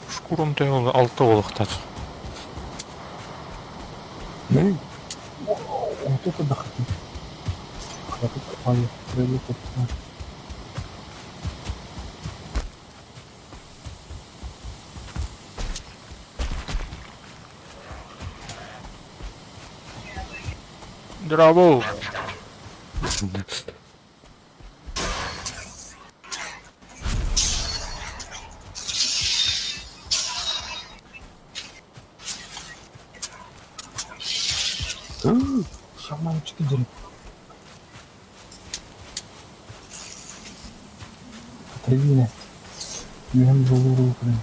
Шкурам тегін 6 олықтады. вот тут отдохнуть. А тут купание, стрелы, купание. Здорово! Шаманчики дерут. Отрывили. Мем голову прям.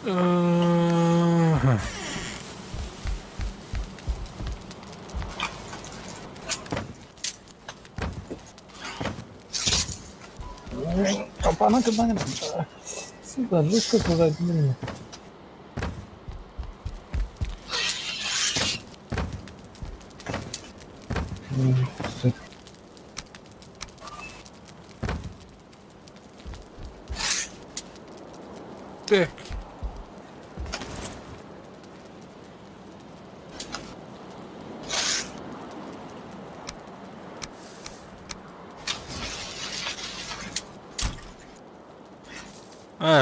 Ага. Капана, капана. Сука, жестко сказать, блин. Так.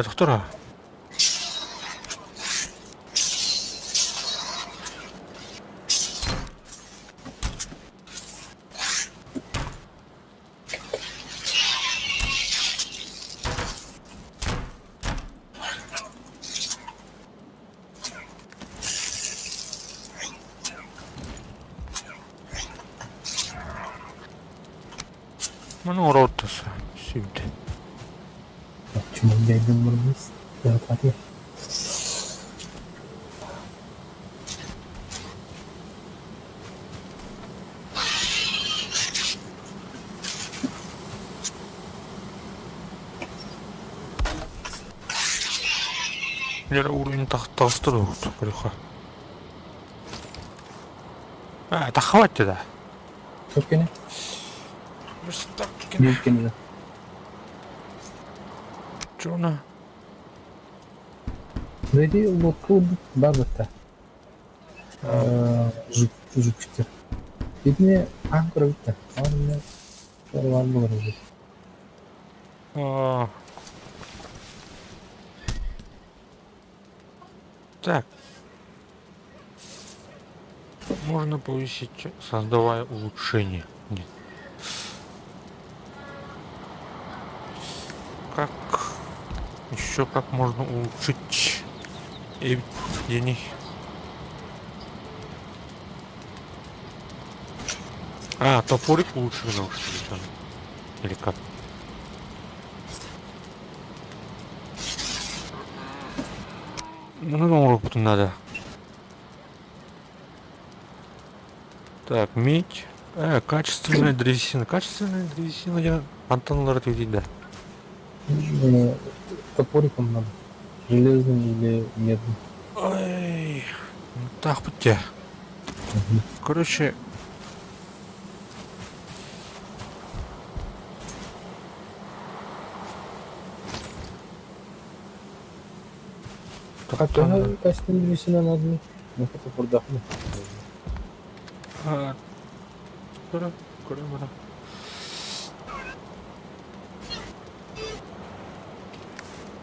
Доктора. Mana orotası. Şimdi. Cuma geldim buradayız. Ya Fatih. Нера уровень толстого крюха. Да хватит, да. Çok gene. Просто так. Büyük gene de. Чё на? Ready local базата. Жучтер. Бидне анкора битті. Анне var mı var? Так. Можно повысить, создавая улучшение. Нет. Как еще как можно улучшить денег? Топорик лучше взял, что ли? Или как? Ну, опыту надо. Так, медь. Качественная древесина. Качественная древесина я антонлар ответить, да. Топориком надо. Железным или медным. Ой, ну так будьте. Короче. Hatta kaçtığın birisinden adını. Ne kadar burada mı? Кора.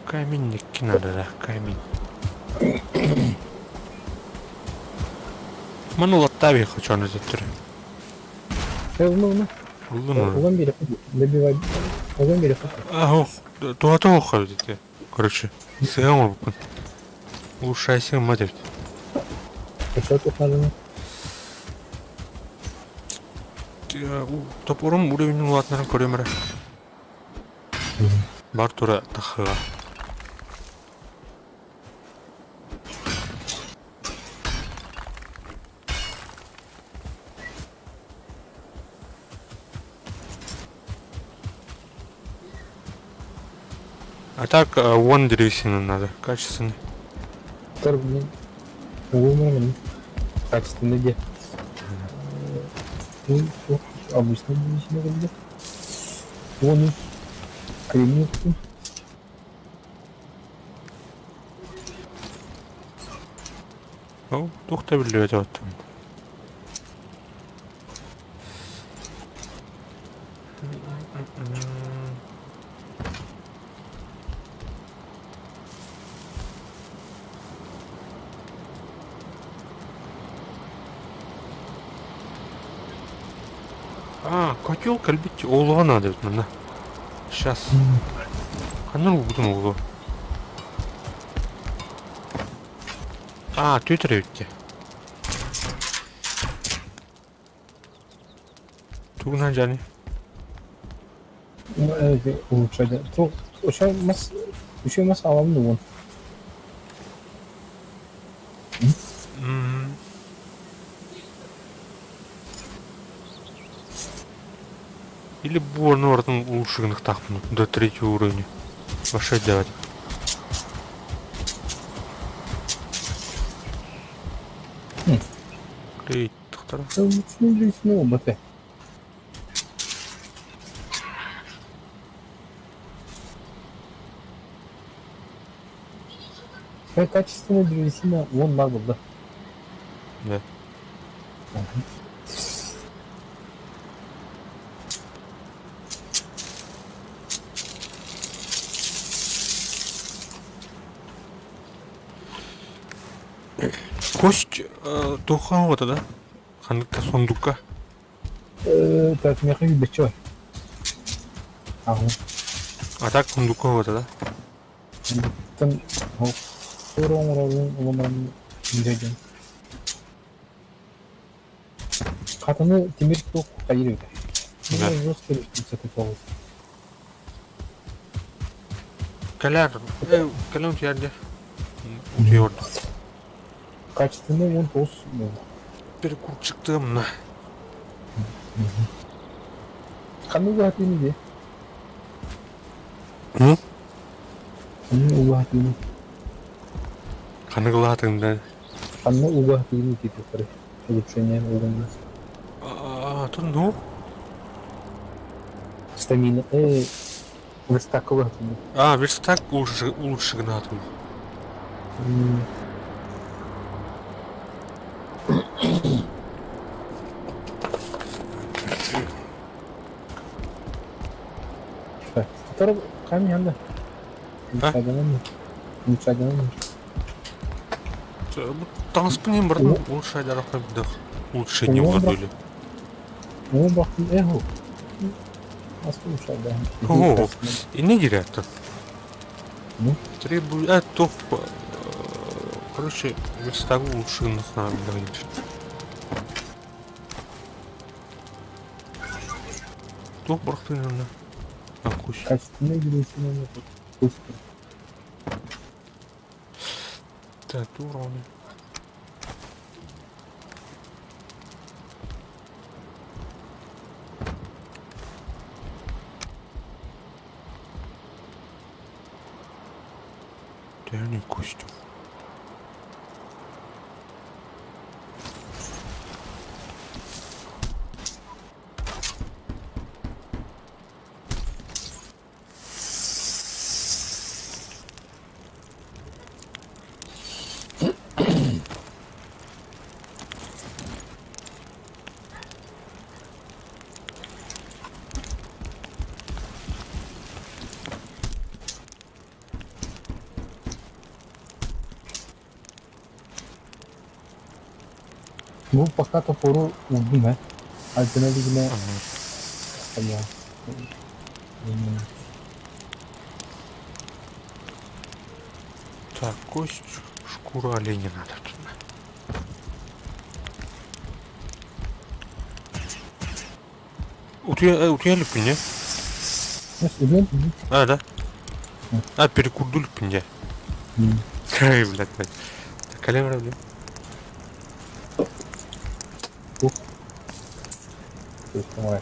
Каменник надо, да, камень. Манула тави хочу на зетре. Olma. Olan bir yapı. Ne bir var? Olan bir yapı. Тугато ходите. Короче, съемал. улучшайся, мать. Kaçar toparlanır. Топорум уровень улатнарын көрөмөрө. Бар тура тахыга. А так, вон древесина надо, качественный. Tutar bunun uğurmanın kaçtığında diye. Bu çok обычный bir işine geldi. Onun kremi yoktu. О, тухта билбей атабаттым. Котел кальбить олуга надо ведь мына. Сейчас. Канал будем олу. Twitter өтті. Тугунан жаны. Evet, улучшайды. Çok üşümez alalım da bunu. Или Борнордың улучшигных тахпын до 3 уровня. Вообще делать. Клеить тахтара. Ulучшайды снова бате. Качественная древесина вон бар burada. Да. Кость тохан вот да? Хандыкта сондукка. Так, мне хочу бечой. Ага. А так сондукка вот да? Там Orang-orang menjadi. Katını demir çok kayırıyor. Güzel. Bunu nasıl geliştirirse kötü olur. Kalem yerde. Diyordu. Kaçtığında onu toz mu? Bir kurt çıktığımda. Kanı bu hatini diye. Hı? Kanı bu hatini. Kanıgılatığımda. Kanı bu hatini diye yukarı. Улучшение уровня. Тут ну? Стамина. Верстаковый hatini. Верстак лучше гнатым. Который камень anda. Müsaadenle. Bu tanıspın barın улучшать аракабдах. Улучшение владели. Ну, бахтин эхо. Послушай, да. Ого, и не директор. Ну? Требует, короче, верстак улучшенных надо говорить. Топ бархтынына. Акусь. Качественные древесина нет. Так, уровень. Реальный костюм. Bu пока топору vurdum he. Alternatifine ya. Так, кость. Шкуру оленя надо туда. У тебя липня? Nasıl biliyor musun? А, да? Hı. А, перекурду липня. Ай, блядь. Калевра, блядь. Tamam.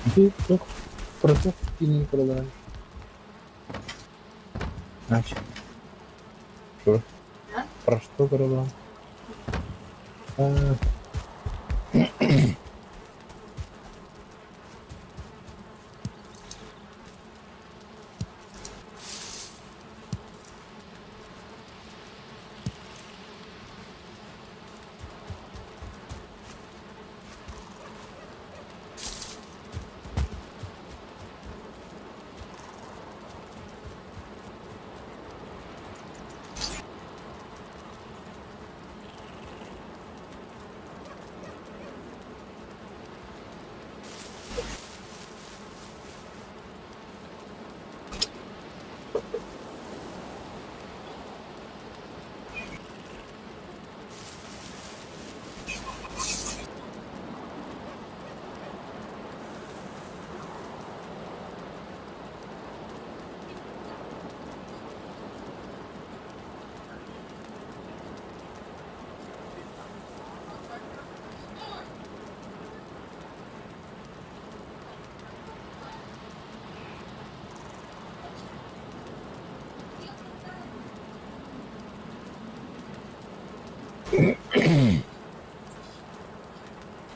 Hindi, yok. Просто ini kalau Значит, что? Про что говорила? А,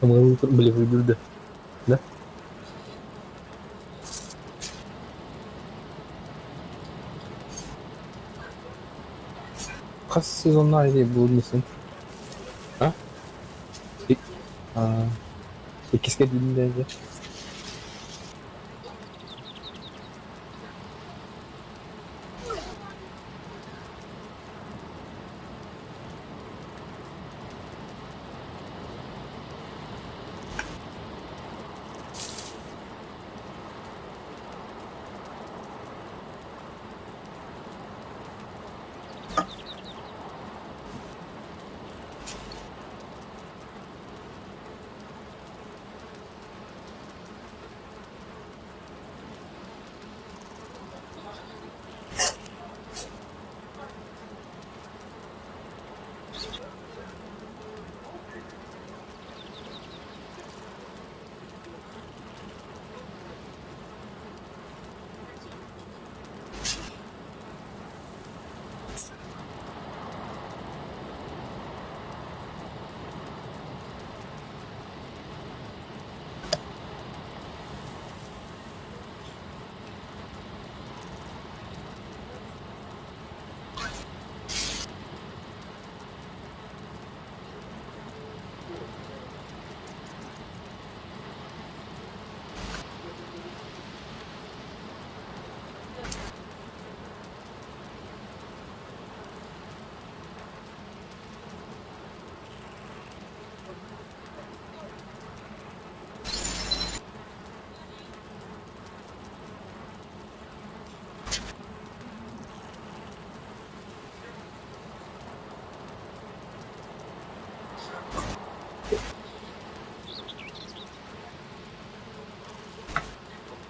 Kamu beli dulu dah. Dah. Kaç sezonlar diye bulmuşsun? Ha? İlk, aa, ikisi de dinleyince.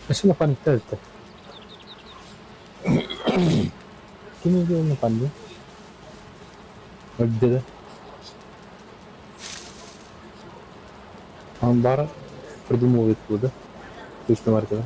Adesso fanno il test. Kim izliyor onu efendim? Öyle de. Ambara придумывает туда. Точно маркера.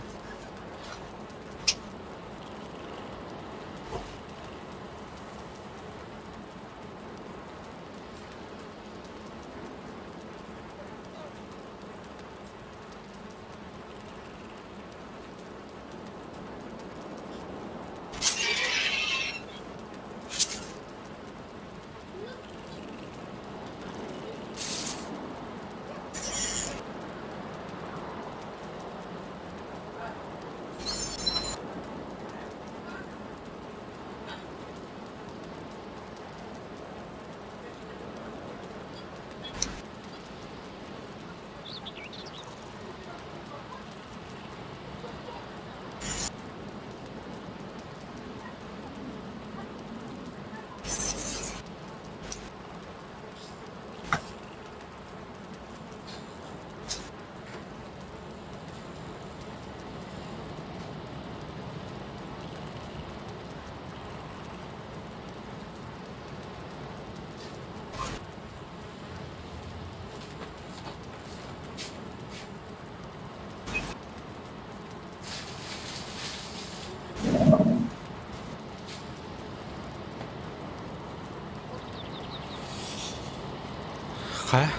Ha?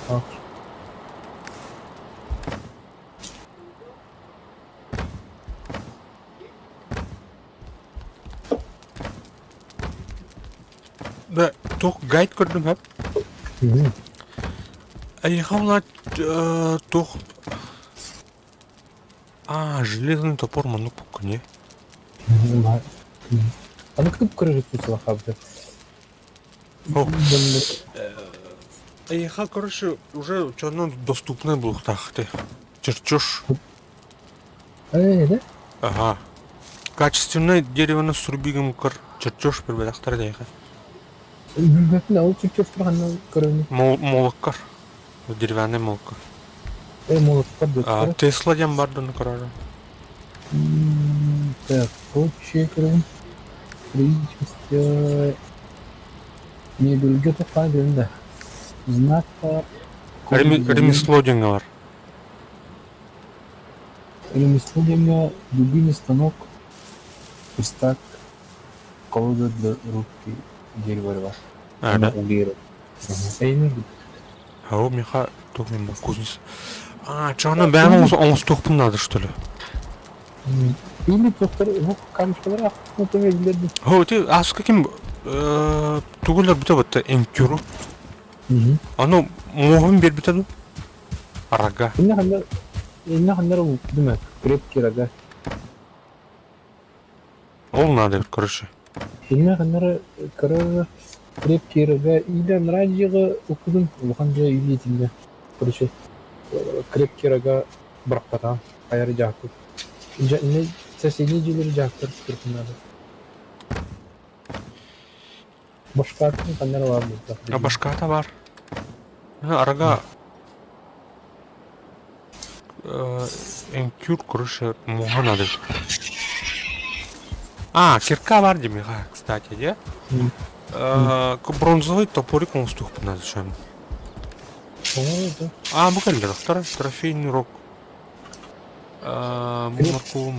Tamam. Да, только гайд көрдім hep. Айхаула toch. Железный топор манук не. А ну как крыжить писала хабда? Айха, короче, уже что-то доступное было так ты. Чертеж. Да? Ага. Качественное дерево на сурбигом чертеж перебедахтар дейха. Ne oldu çok sıra körünü. Молоккар. Деревянный молоккар. Молотка дöktü. Тесла дем бардын карары. Так, почекаем. Количество мебель файлында. Знакта. Ремесло деньги var. Ремесло дубильный станок. Верстак. колода да рубки дерево бар. А, Она да? улира. Эйне Ау, меха, тух мен кузнец. А, чё она бෑма оңыз тоқпын надо, что ли? или доктор ну камешкалар ну тоже билерди. Хо, ты, а с каким, тугулар біта бітті, энкюру? Ано, моғын бер бітеді? Рага. Инна хандар диме крепкий рога. Ол надо, короче. Инна хандар кара крепкий рога. Ида нрадига окудум. Лоханжа или тинде. Короче крепкий рога бракпата. Ayarı jaktır. Ne sesini cileri jaktır kırpınları. Başka atın kanları var burada. А башка-то бар. Рога. Энкюр, короче, моға надо. А, кирка бар демеға, кстати, де? Бронзовый топорик оңыз тоқпын надо, шам. А, бұл кәлдер, трофейный рог. Мұнарку.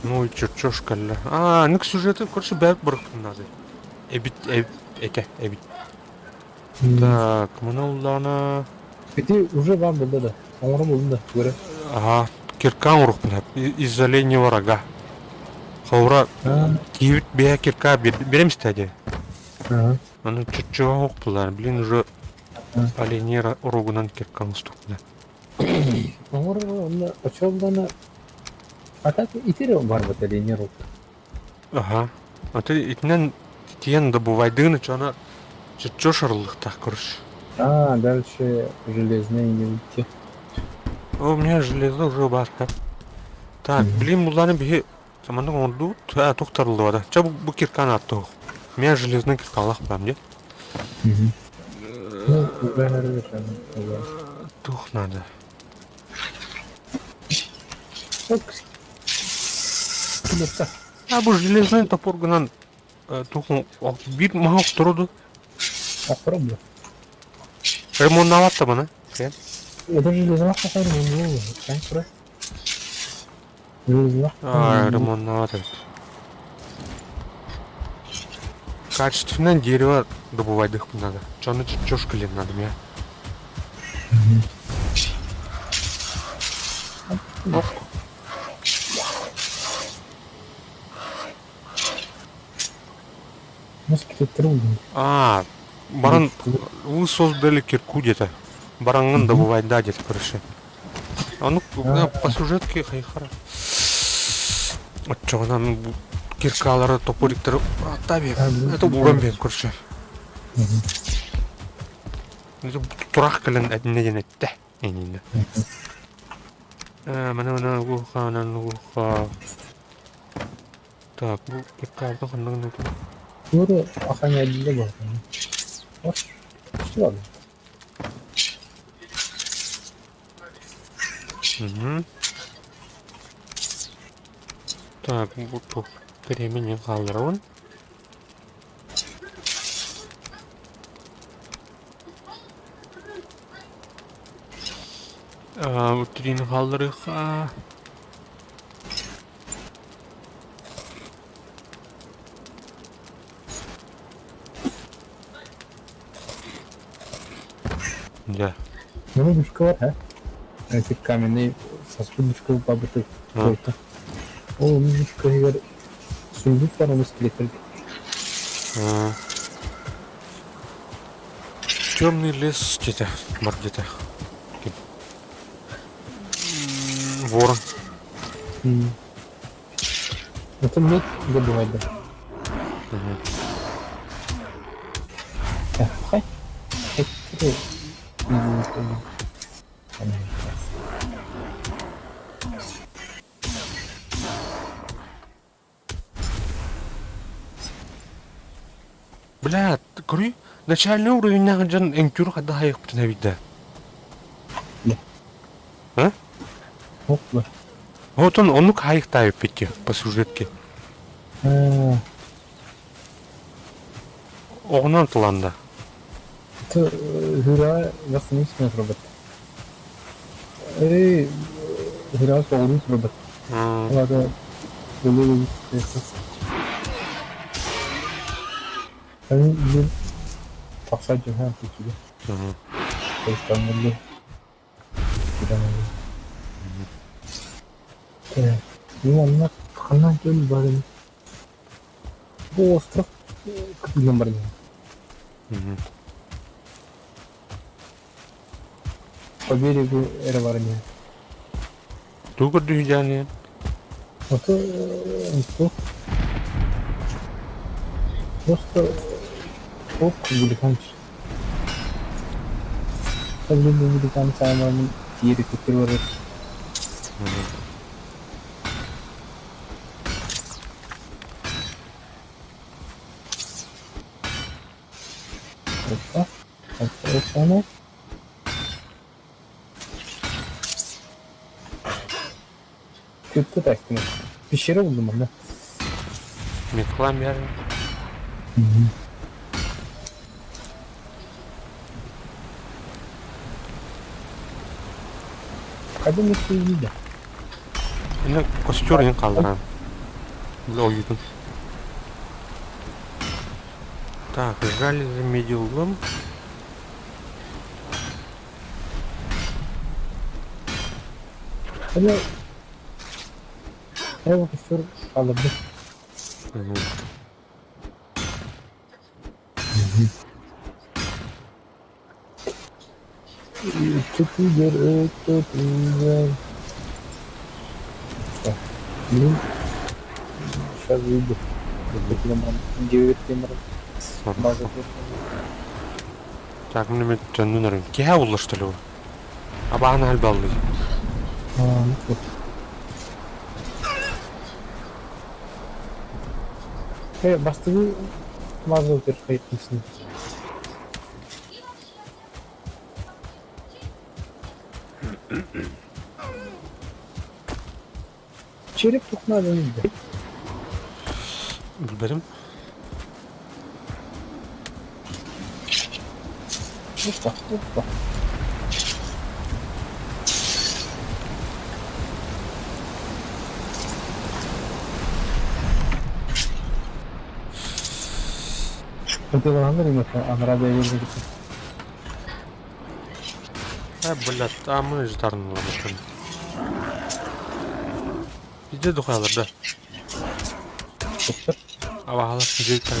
Ну и чертеж кәлдер. А, нік сюжеті, короче, бәріп бұрықпын надо. Эбит. Так, мұналдана... Эти уже вам было да. Оңыры болдың да, көрі. Ага, киркан ұрықпын әп. Изоленива рога. Хаура, киевит бия кирка береміз тәде. Аны чертеға оқпылар. Блин, уже оленера рогынан киркан ұстықпын. Оңыры, онда очолданы... Атак итері бар бұд әліне рук. Ага. А ты итінен тиен добывайдығыны, че она чертеж арлықтақ, короче. А, дальше железные не уйти. О, у меня железо уже бар, как. Так, блин, муланы бихи... Саманның орду, тоқтарылды вада. Ча бұл кирканы атты оқ. Мен железный киркалақ бәм, де? Ну, бәрі решен. Тух надо. А бұл железный топор гынан тухын бир мағақ тұрды. Ақыры бұл. Ремонтнаватты бана. Это железный ақыры ремонтнаватты. Кән құры? Железный А, ремонтнаватты. Качественное дерево добывайдық надо. Чаны чертеж кілем надо мне. Ох. А, баран, вы создали кирку где-то. Барангын добывать, да, где-то, короче. А ну, по сюжетке хайхара. Вот что, нам киркалары, топориктары, таби, это бугамбен, короче. Это турах кален однеден этте. Мана гуха. Так, bu киркаларды қандығын өтіп. Doğru akan yerinde var. Hoş. İşte var. Так, bu кремені қалдырауын. Өтірін қалдырыға. Да. Ну, душка var ha. Эти каменные сосуд душка побыты. Какой-то. О, душка егер сундук var onu скелетер. Темный лес где-то, бар где-то. Ворон. Это мед добывать, да. Хай. Это Бля, говорю, начальный уровень нахаджан энкюр хада хайх птина вида. А? опа. Вот он ну хайх таю пяти по сюжетке. Оғынан тыланда. Это Гюра восстановительный робот. Biraz doğru sırada. Orada böyle bir şey. Ben bir taksacım hem peki. İstanbul'da gidemedim. Onlar kanal dön bari. Bu остров купил бар. По берегу Эрварни. Тугу дүйдәне. Вот тут просто оп великан. Tabii великан saymanın yeri tutuyor. Hoppa. Hoppa. Kötü taktım. Bir şey buldum ben de. Меклам я. Kadın etkiliydi. Ene костер ен калдырам. Бля, ойдum. Так, жаль за медиум. Hani her bakışlar alırdı. Çok güzel, çok güzel. Benim şarjıydı. Buradaki numaram, cevdet numaram. Bazı Так, мне тянну на рынке. Я улла, что ли? Абана альбаллы. nasıl? Hey, bastığı mağazadır kayıtlısın. Çeyrek tokma önünde. Bilberim. Hoppa. Ötelenenler yumurta, Anara Bey'e gitsin. Блядь, а мы же тарнули. Иди духайлар, да. Çoktur. Ава халас жей тар.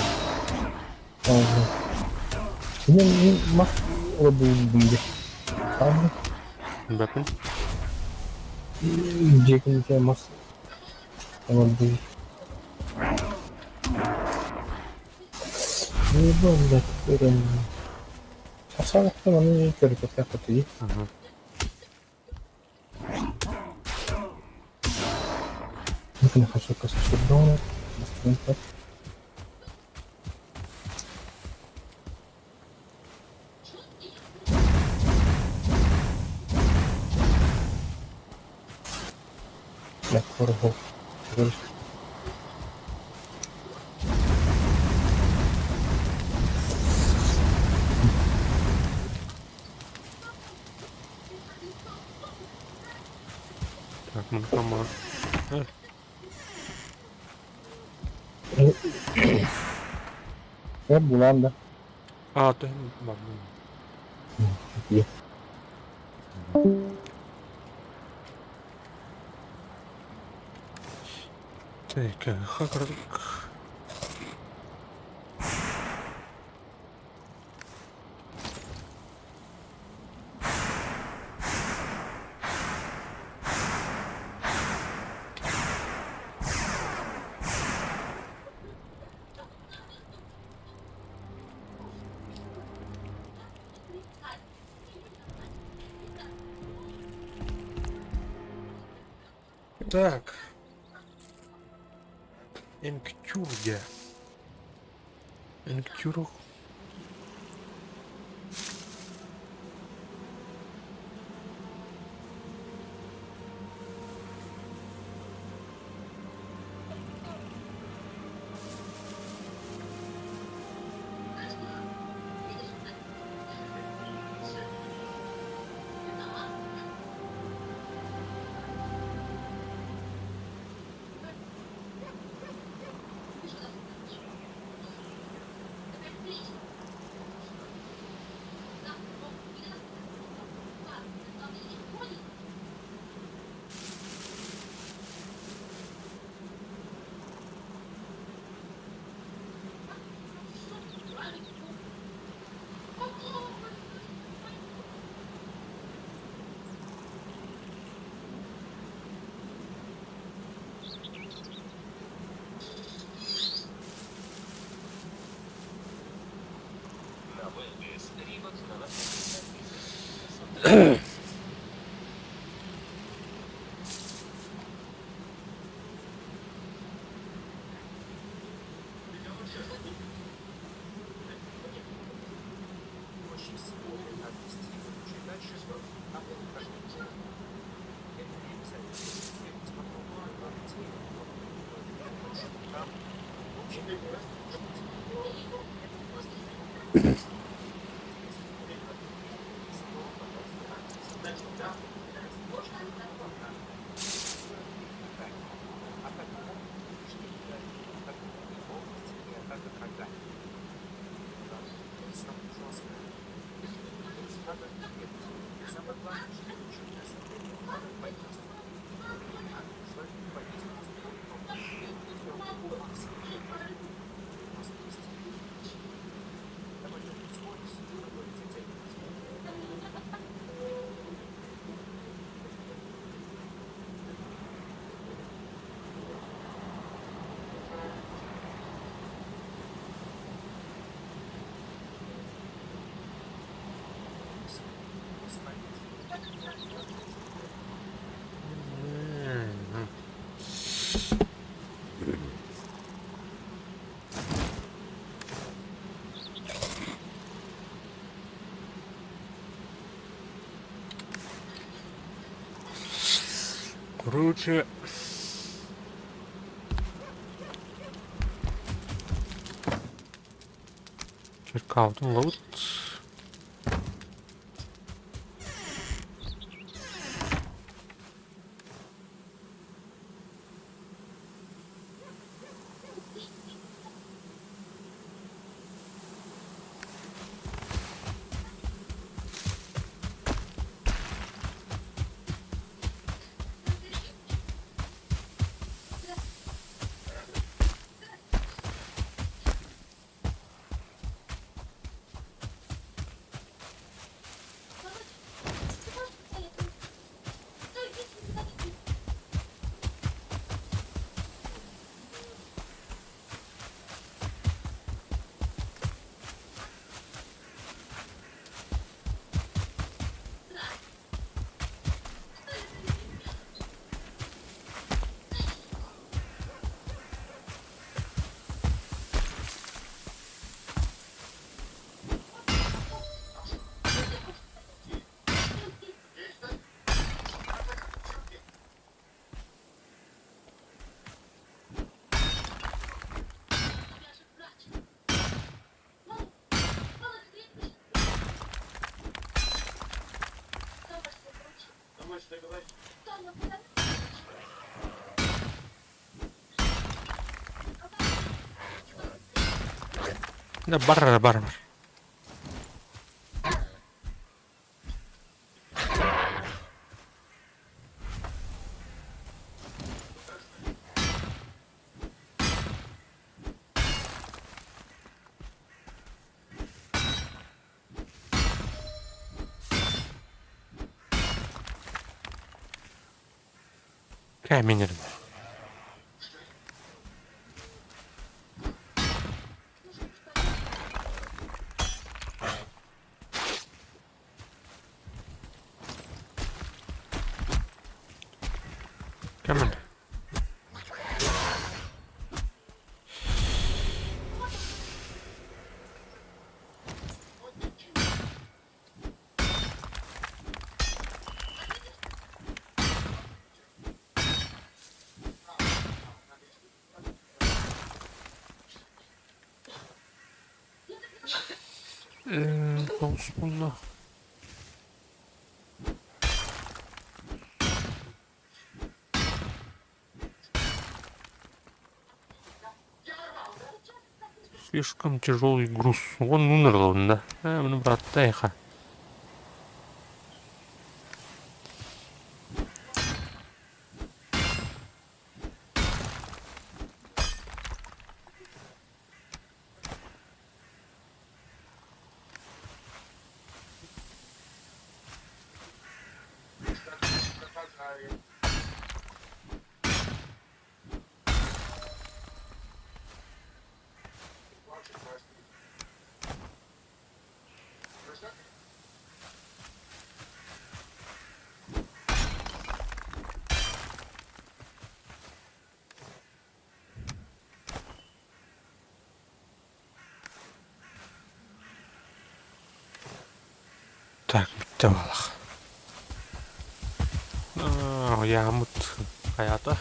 Benim mas olabildiğince. Tamam. Бапин. Jack'in mas olabildiğince. Ne böyle böyle. Aşağıda bana körük yapıyor. ممكن اخش قصص في الدونر بس لا كورهو Так, ну кама. Ya bulan da. А, ты бабу. İyi. Так, хакер. Так. Энктюрге. Энктюрух. Короче, кирка лут. Да, бар. Камень. Камень. Olsun. Слишком тяжелый груз. Он умер, да? Ну, брат, тихо. Так, bitti balık. Yağmut hayata.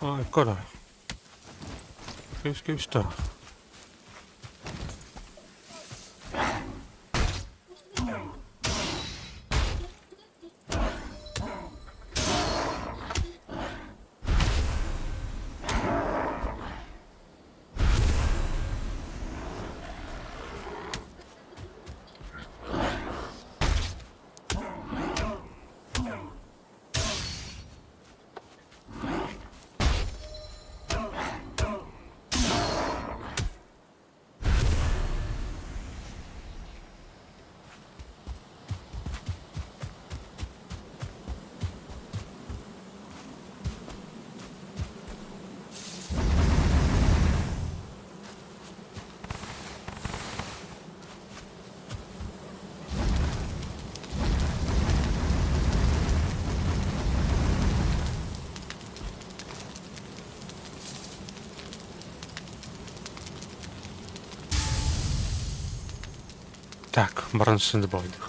Ai, kara. Käis tää. Так, барансынды байдық.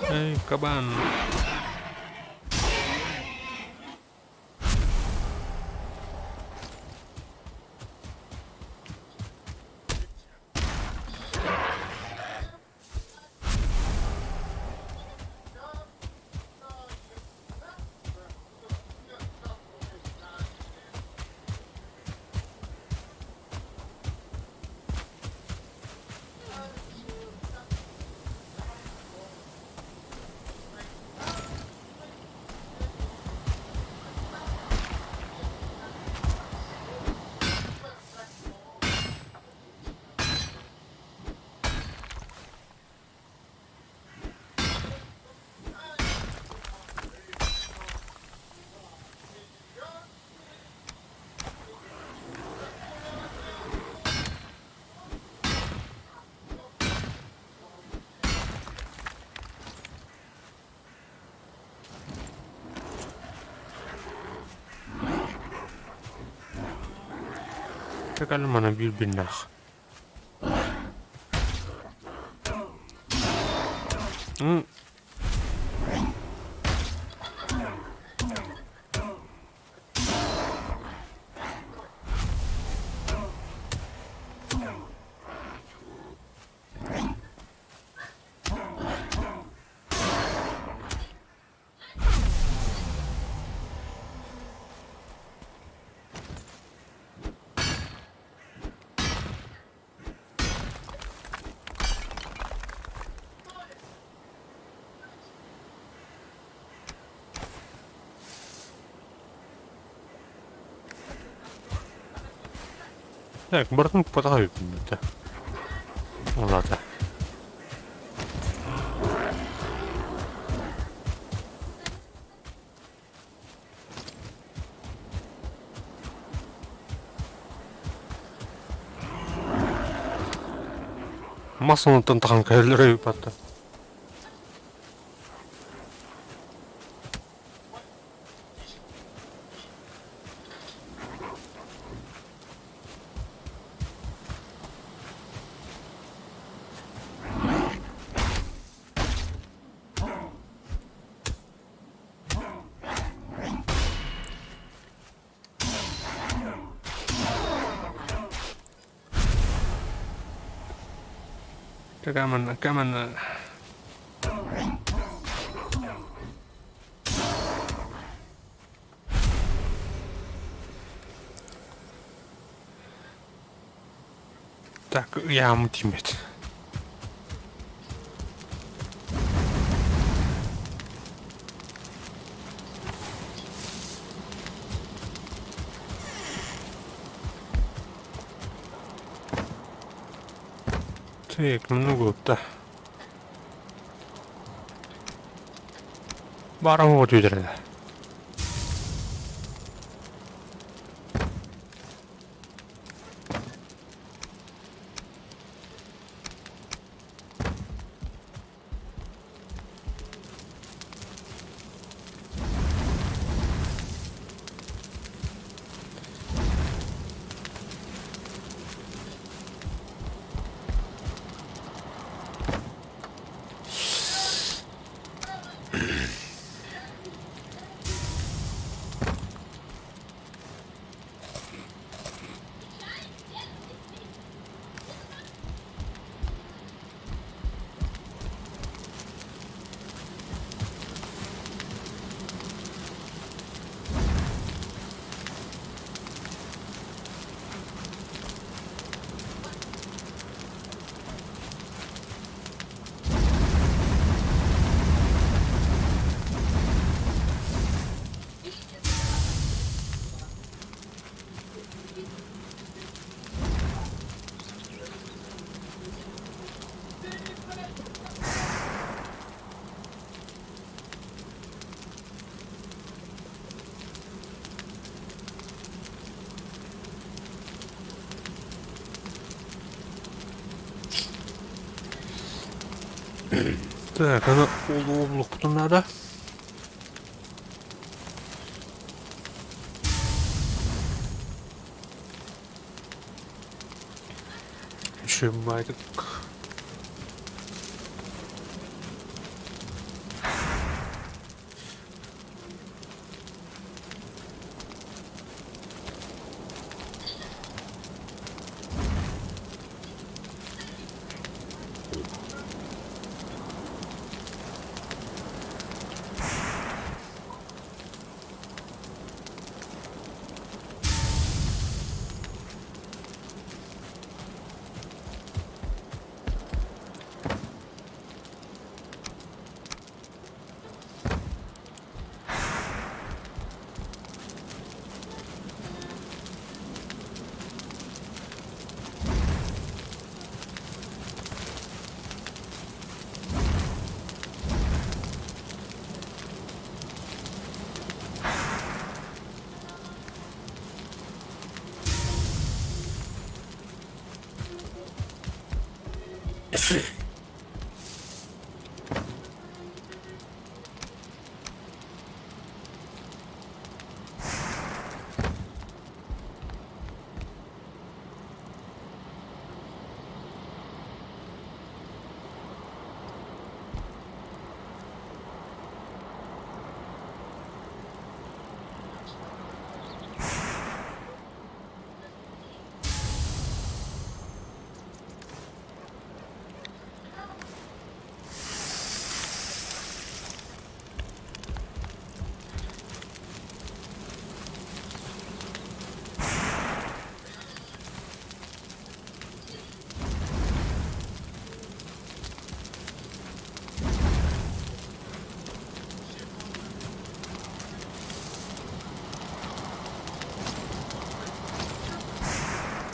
Эй, кабан. Tekel mana bir binnak. Так, бортник подготовить надо. Ну ладно. Масаны тантаган кәлләре патта. Камен. Так, я мутимет. Так, много-то. Барам вот видели. Так, она улуплукту надо. Еще майтик.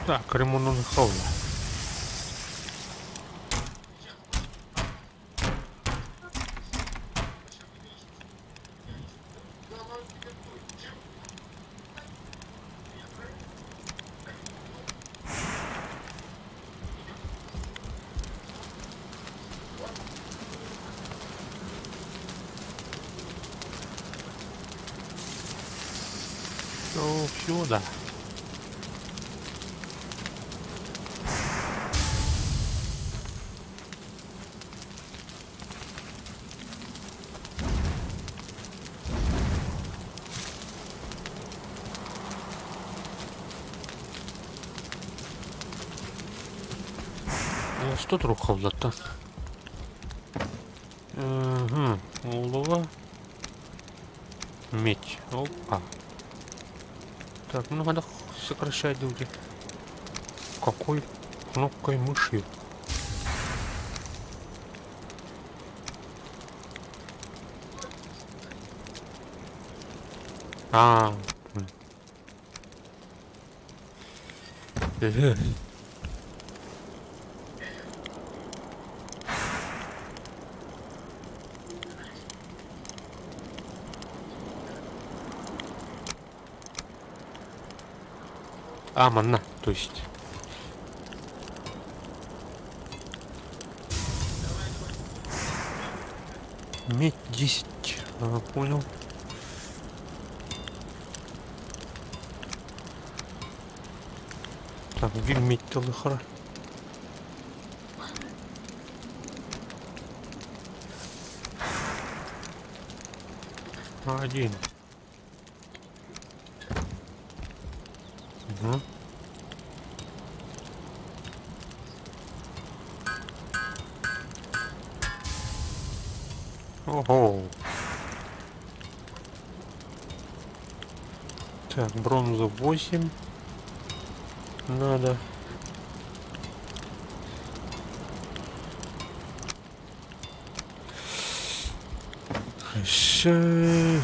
Так, ремонт хавля. Ну, все, да. Ну, 100 рухов зато. Угу, олова. Медь. Опа. Так, ну надо сокращать люди. Какой кнопкой мышью? А, А, манна, то есть. Медь 10. Понял. Так, медь талыхара. Один. Угу. Ого. Так, бронза 8. Надо. Ше.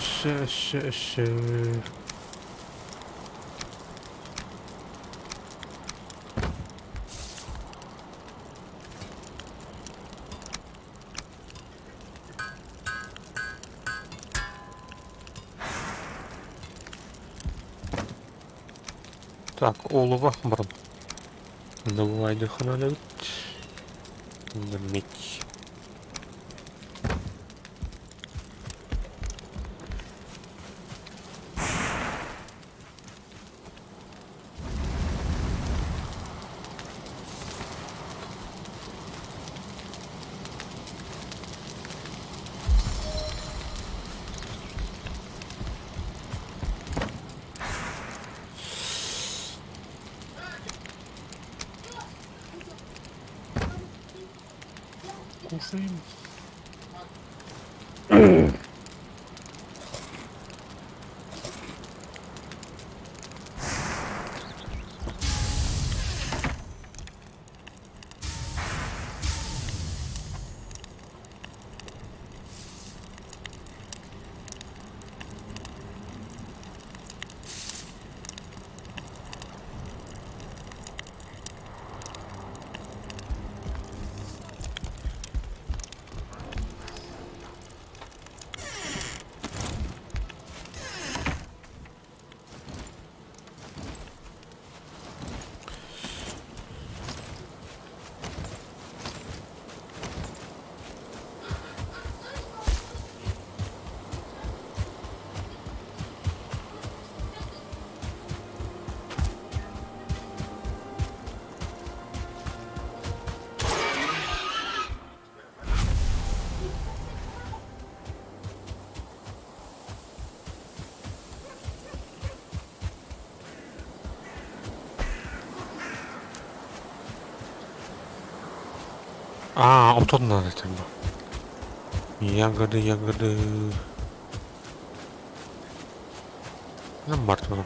Так, олова, брат. Давай, надо. Медь. Кушаем. А, вот тут надо тогда. Ягоды. На мертвого.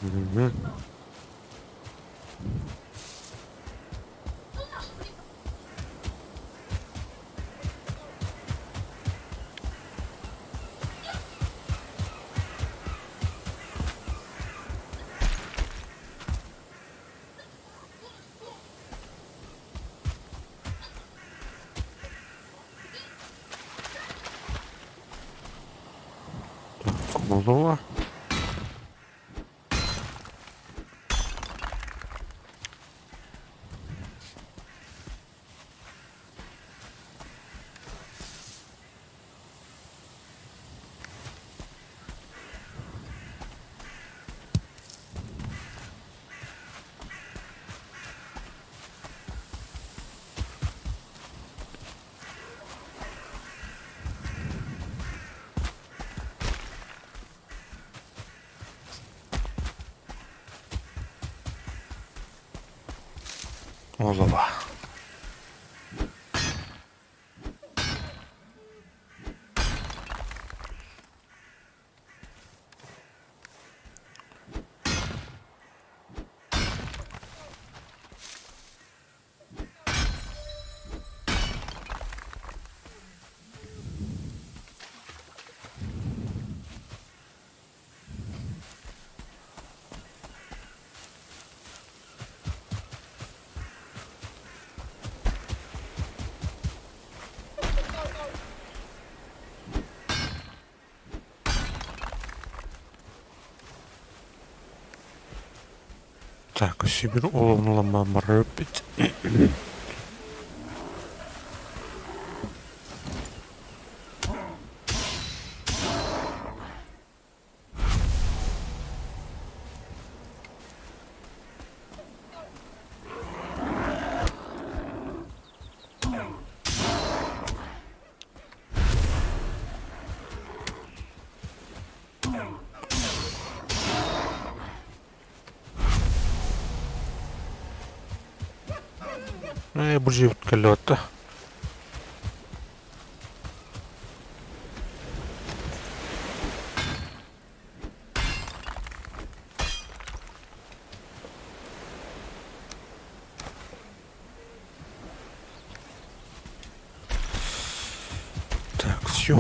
Угу. Голова. олова. Так, ось я беру оловну ламаму робить. Бужі від кольота. Так, все.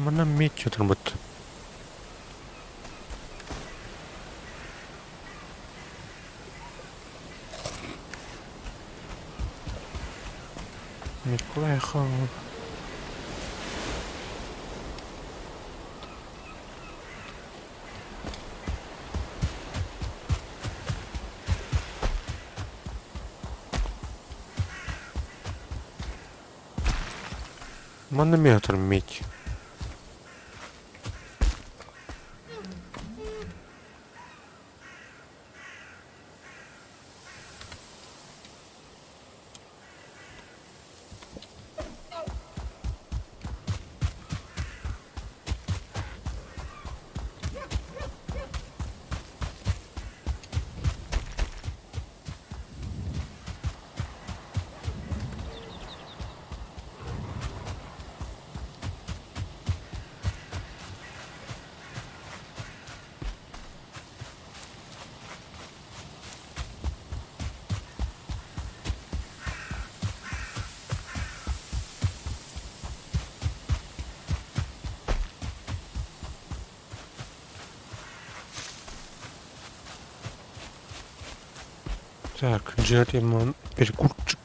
Мене мідь отримати. Міклеха. Манометр мідь. Так, Джерриман, перекурчик.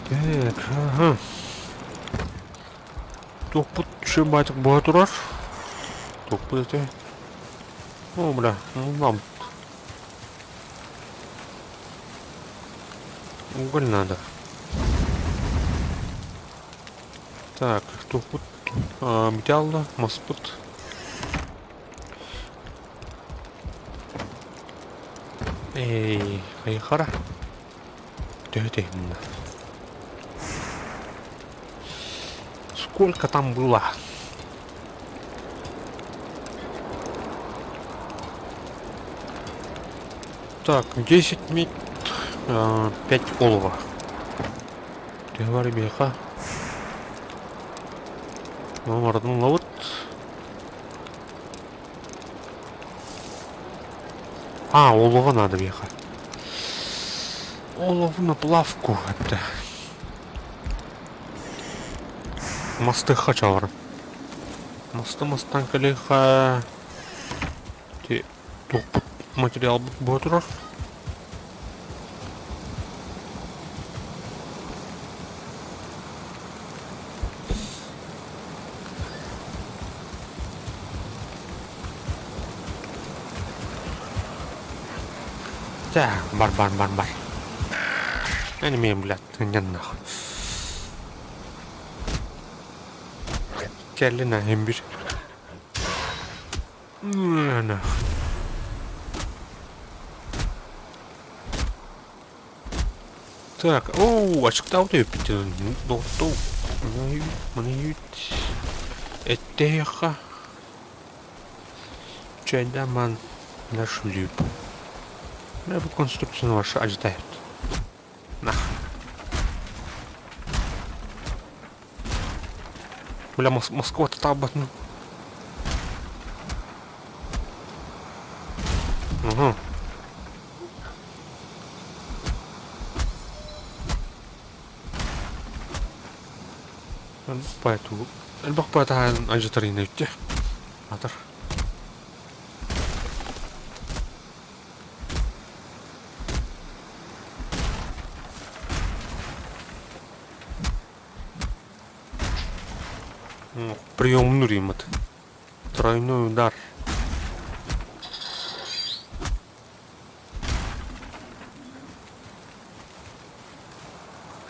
Так, ага. Топут шибатик боя турар. Топут эти. О, бля, ну нам. Уголь надо. Так, топут. Металла, маспут. Эй, хайхара. Тётя. Сколько там было? Так, 10 мид, 5 олова. Говори, беха. Номерный ловут. Олова надо, беха. Олов на плавку. Это. Мосты хачавар. Мостан калиха. Те топ материал будет раз. Да, бар. Я не умею, блядь, не нахуй. Келлина эмбир. Так, açıkta oluyor bir doktor. Bunu yut. Etteha. Çaydaman наш люб. Bu konstruksiyonu var, acıtayım. Nah. Бля, Москва-то там батну. Ага. البقبة أجترين يتح هاتر приемный ремонт. Тройной удар.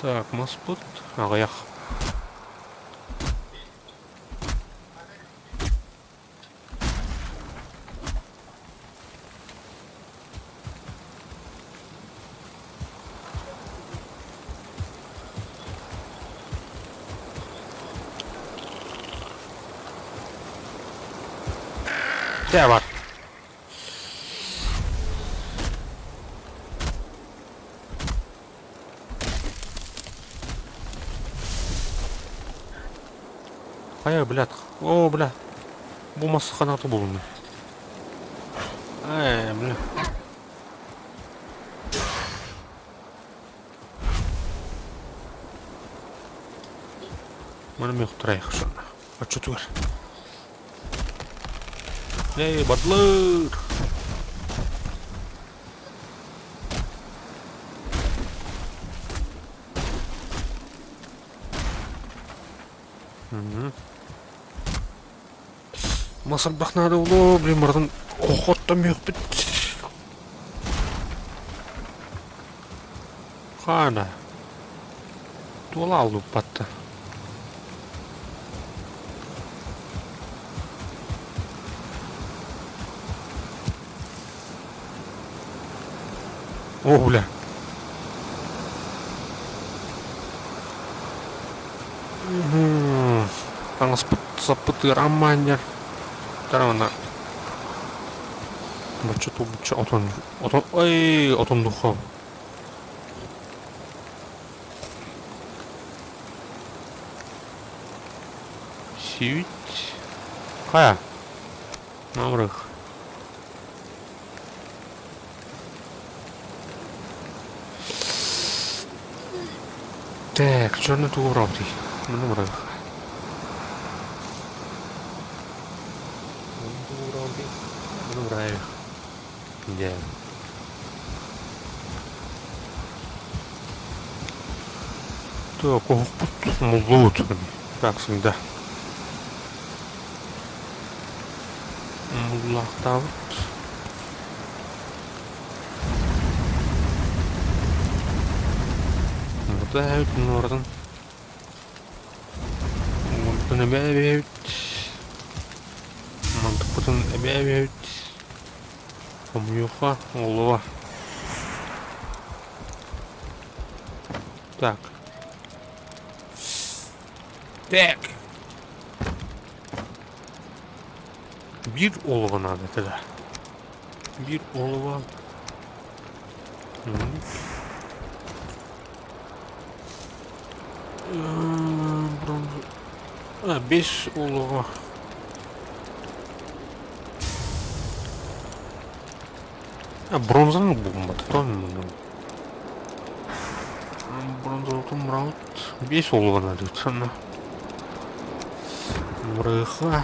Так, маспут. Ағаяқ. Де бар? Қая, блядь. О, бля. Болмасы қанаты болуны. Бля. Mana men turayıq şuna. Açı tur. Ey, badlar. Масал бахнады улу, блин, мырдың оқоттан меқ бит. Қана. Тула алу батты. О, бля. Таңыз сапыты раманер. Тарана. Бача отон. Ой, отон духов. Сивить. Қая? Намрық. Так, черный тугровый. Намрық. Тугровый. Забираю. Где? Так, ох, мулут. Как всегда. Муллахтав. Вот Норден. Bunu evet. Mantıklı evet. Камюха, голова. Так. Так. Bir olova надо тогда. Bir olova. Бронза. 5 olova. Бронзаның болмады. Бронзалықты мұрат 5 olova надо. Сана. Мұрыға.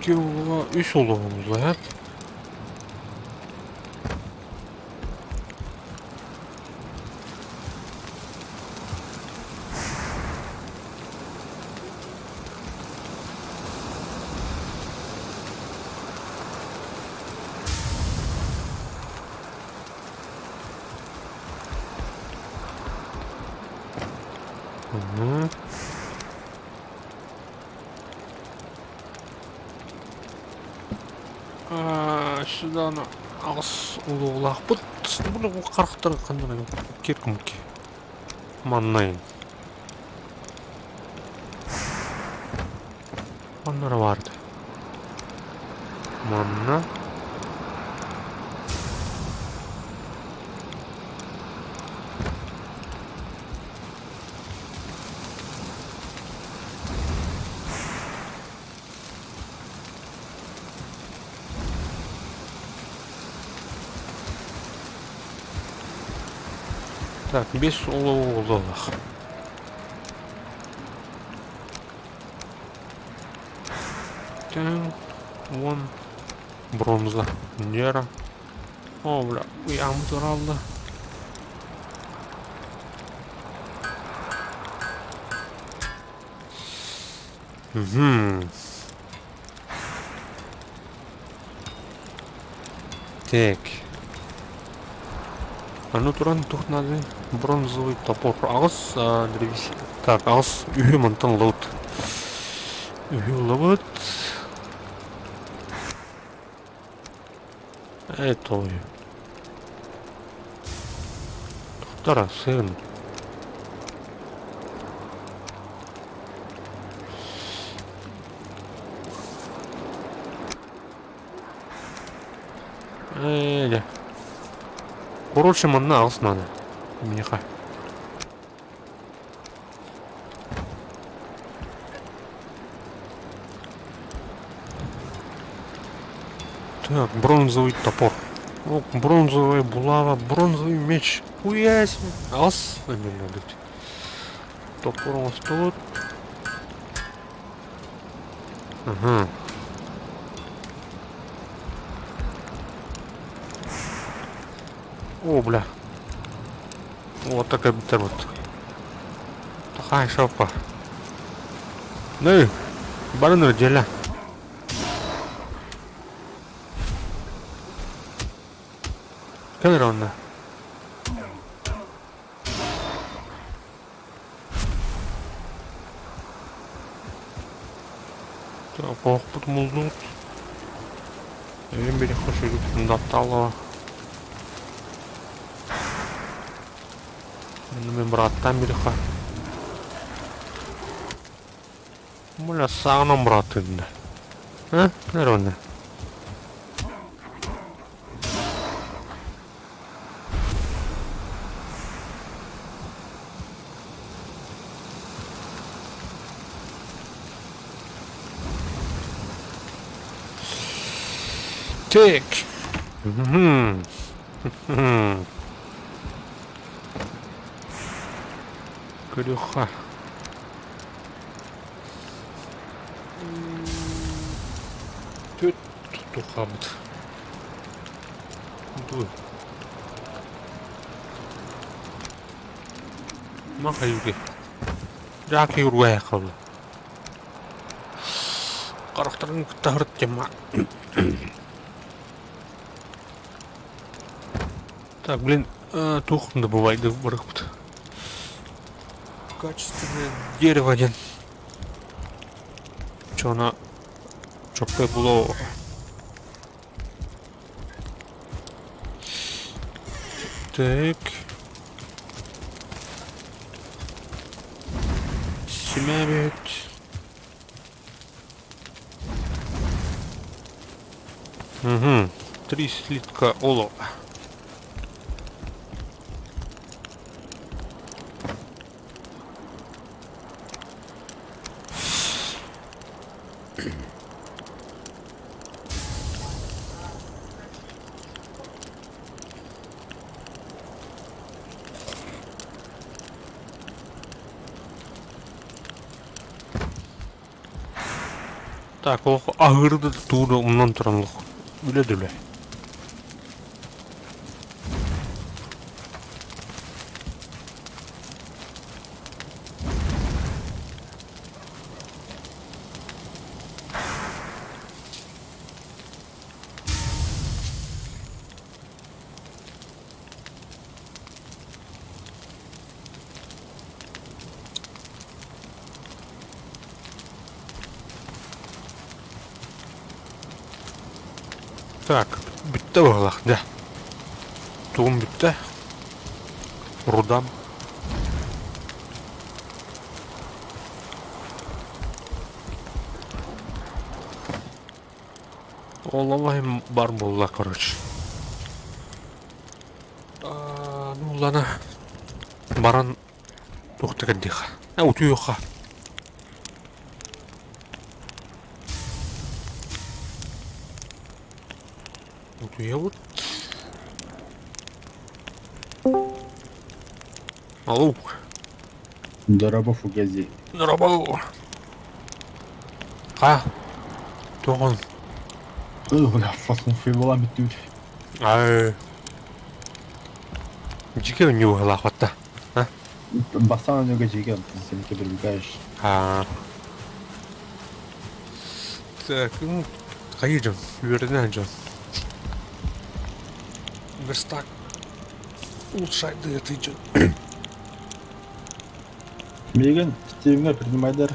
Olova, 3 olovamız var. Hı. Сюда на ағыс олақ бұт. Бұл қарықтар қандың керкімке. Маннайын. Маннары барды. Манна. Так, 5 olov. Так, вон бронза, нера. О, бля, яму туралды. Так. А ну туран тут надо бронзовый топор. Ағыс древесина. Так, ағыс үйі мұнтан лауд. Үйі лауд. Это ой. Туқтара, сын. Короче, мана ағыс надо. Меха. Так, бронзовый топор. О, бронзовая булава, бронзовый меч. Уясь. Ағыс. Надо. Топор у нас тут. Ага. О, бля. Вот такая вот. Такая шапка. Ну, бараны деля. Камерона. Так, потом я хочу датало. Мен браттан бириха. Муля сағынан брат енді. Нәронда? Так. Мгм. Мгм. Крюха. Төт тухабыт. Дуй. Маха юге. Жаки юргая калды. Карактарын тахырт жама. Так, блин, тухн добывай, да барахпут. Качественное дерево один. Чё она чоппе было? Так. Семябет. Угу. 3 слитка олова. Так, ол агырды туды умнан туранлык. Биледі. Так, бітті бағылақ, да. Туғым бітті. Рудам. Олалайым бар болла, короче. Ну, лана. Баран тоқтыған дейха. Өту еқа. Өту еғыт. Алло. Здорово, Фугази. Здорово. Қа? Тоғын. Бля, фасон фейвола битүүр. Жиге не уғыла қотта. Басана нөге жеген, сенеке бір үлгәш. Так, қайы жон? Үйерден жон. Бір стак. Улшайды еті жон. Меген, стивіңе принимайдар.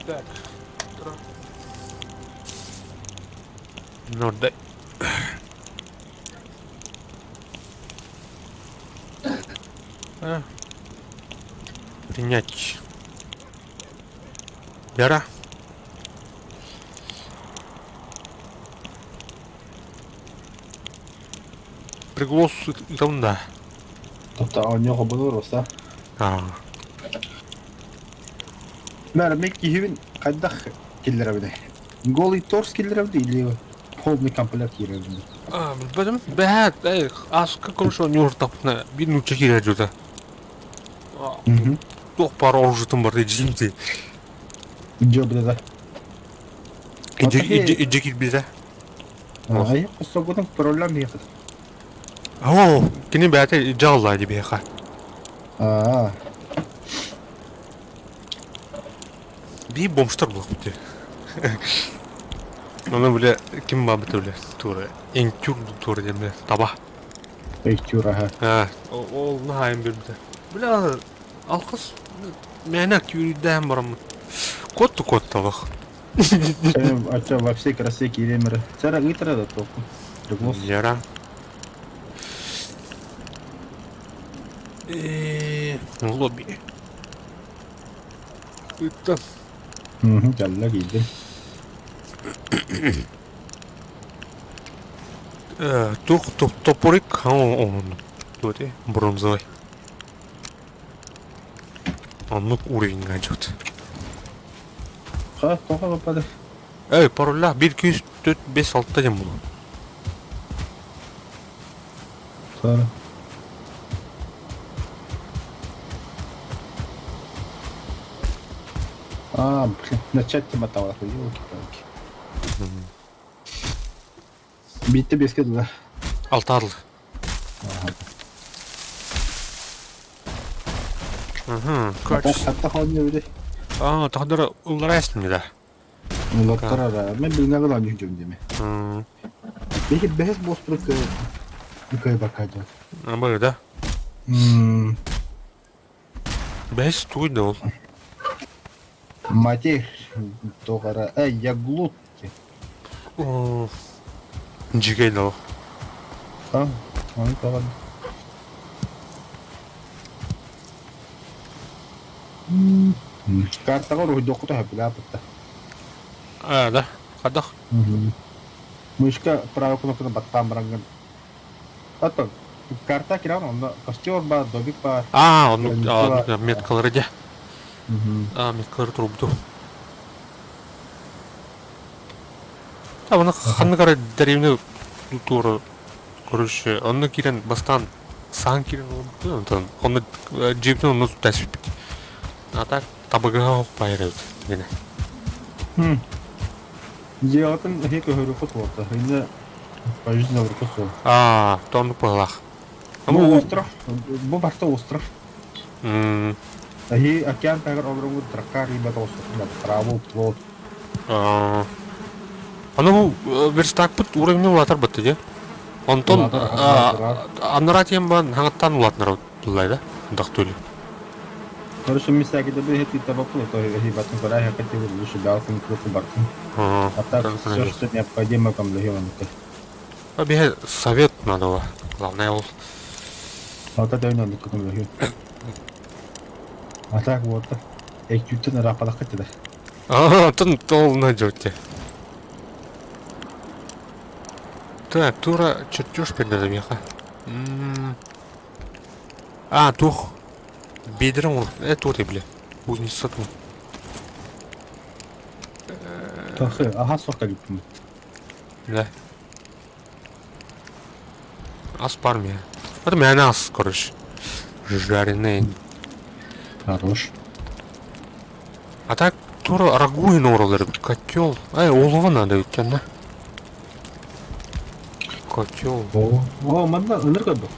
Так, тұра. Нордай. Принять. Яра. Приглас итамда. Топта оньоға болыр оса. Мәрі мек кихивін қайдақ келдер әбіде. Голый торс келдер әбіде, или полный комплект ер әбіде. Білбедім. Бәт, асқа көрші он ортапына бір нүтче кере жүді. Тоқ бар оржытым бар дейді жемде. Жо біде да. Иджекет біде. Ай, құста бұдың проблем еқід. Кені бәті жағылайды бейқа. Bir bomştar bulak bitti. Onu bile kim babıtı bile tuğra. Entür tuğra diye bile taba. Ektüra ha. O ne hayım bir bile. Bile alkız menak yürüdüğüm var mı? Kod tavak. Sen açça вообще красивый килемер. Сара гитара да току. Приглас. Яра. Лобби. Это Жалла келдім. Топорик, он туоте бронзовый. Он уровень гаджет. Ха, тоқа бапады. пароллах 1-2-3-4-5-6 дем болу. Sonra. Начать тема тауар. Елки-палки. Bitti беске да. 6 адыл. Качество. Хатта ходны биде. Тағдыры ұллар әсін да. Улаттарара. Мен билнәгә лан жүгем деме. Бехит бехес боспрык никай бакаҗа. Абай да. Бәс туйды ул. Матер тогара. Я глут. Жигейді ол. Аны тагын. Картага рухи та хапилапта. Да. Қадақ. Мышка правая кнопка баттан баранган. Ато карта киран онда костер бар, добик бар. Оны меткалары де. Меткалары тұрыпты. Оны қанны қара дәревіне туры көріші. Оны керен бастан саң керен олды. Оны жептен оны тәсіп бет. Так табыға оқ байыр өді. Диятын хек хөрөкөт болду. Инде пожизненно выркосо. Тонны пылақ. Бу остров. Бу башта остров. Ахи океан тагыр огромный тракар ребята остров. Траву, плод. Аны верстак бут уровень улатар бутты де. Онтон анратием бан хаңаттан улатнар булай да. Андак төлі. Короче, мисаки да бехет табаку, то ахи батын корай хакати лучше балкон круто бартын. А так все, что необходимо там легионка. Бе совет надо. Главное ол. Вот это надо куда легион. А так вот. Чуть-чуть на рапалах хотя да. Тол на джоте. Так, тура чертеж передали меха. Тух. Бедром он. Тут и, бля. Кузница тут. Ага, сока липнет. Да. Аспармия. Это мясо, короче. Жареный. Хорош. А так, тура рагуин оралар, котел. Олова надо ведь, да? Котел. Манда энерго был.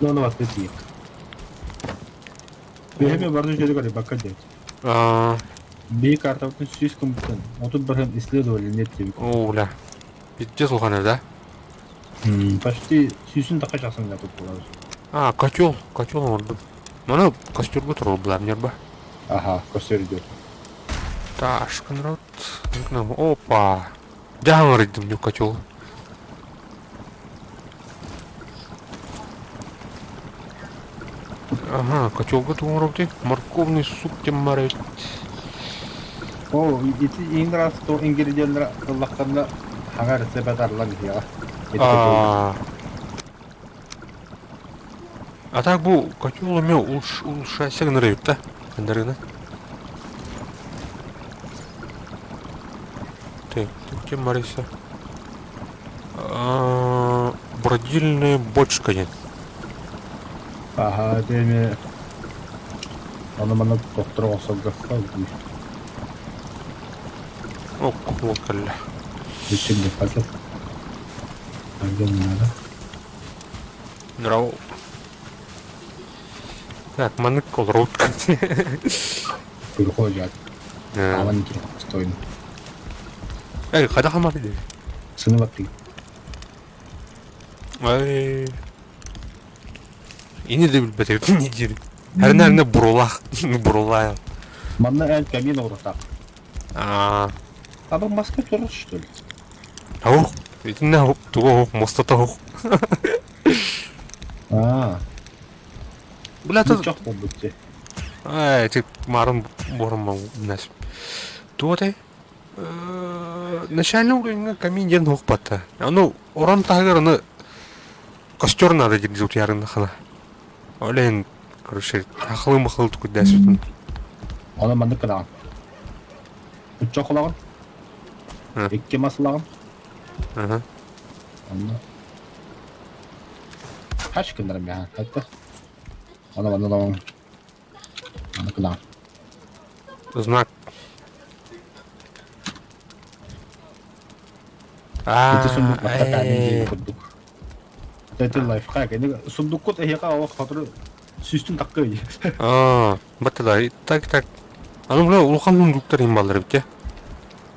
Ну, вас не Бехеме барды жерге қарай бака дед. Би картаптың слишком бүтін. Отут барған исследовали нет деп. Оля. Битте солғаны, да? Почти сүйсін тақа жақсын да тут болады. Котел орды. Мана костерге тұрыл бұлар, ба? Ага, костер идет. Ташкан рот. Опа. Жағын рейдім, не котел. Котелға туңырауды. Морковный суп тем марайд. Ити ең раз то ингредиентлер қыллаққанда хаңа рецепт арлан кеға. Так бұл котел еме улшайся гынырайып та. Кендарына. Так, тем марайся. Бродильная бочка нет. Ага, деме. Аны мана доктор осылды. Ол кәлі. Düşün de fazla. Hangi onlara? Нрау. Так, манık olur rot. Приходят. Аван ки стойно. Қайда қамады де? Сыны баттың. Ини де білбәтер, не дер. Әріне бұрылайын. Манна ән камин орыстақ. Абы маска тұрыр, что ли? Ауқ, етіне туға ауқ, мостата ауқ. Бұлаты... Жоқ бол бүтте. Тек марын борын нәсіп. Туғатай? Начальный уровень камин ден ауқ батты. Аны оран тағыр, аны костер надо дердеут ярын қана. Олен, короче, ақылы-мақылы түкі дәсіп. Оны манды қыдаған. Uçakлаган. Hı. Икке маслаган. Ага. Аны. Kaç günlerim ya? Hatta. Аны. Аны кына. Знак. Эти сундук на такая Эй. курдук. Это лайфхак. Эни сундуккут эхека ава хатыр сүстүн таккы. Батыда. Так. Аны бля улхан сундуктар им балдыр бит.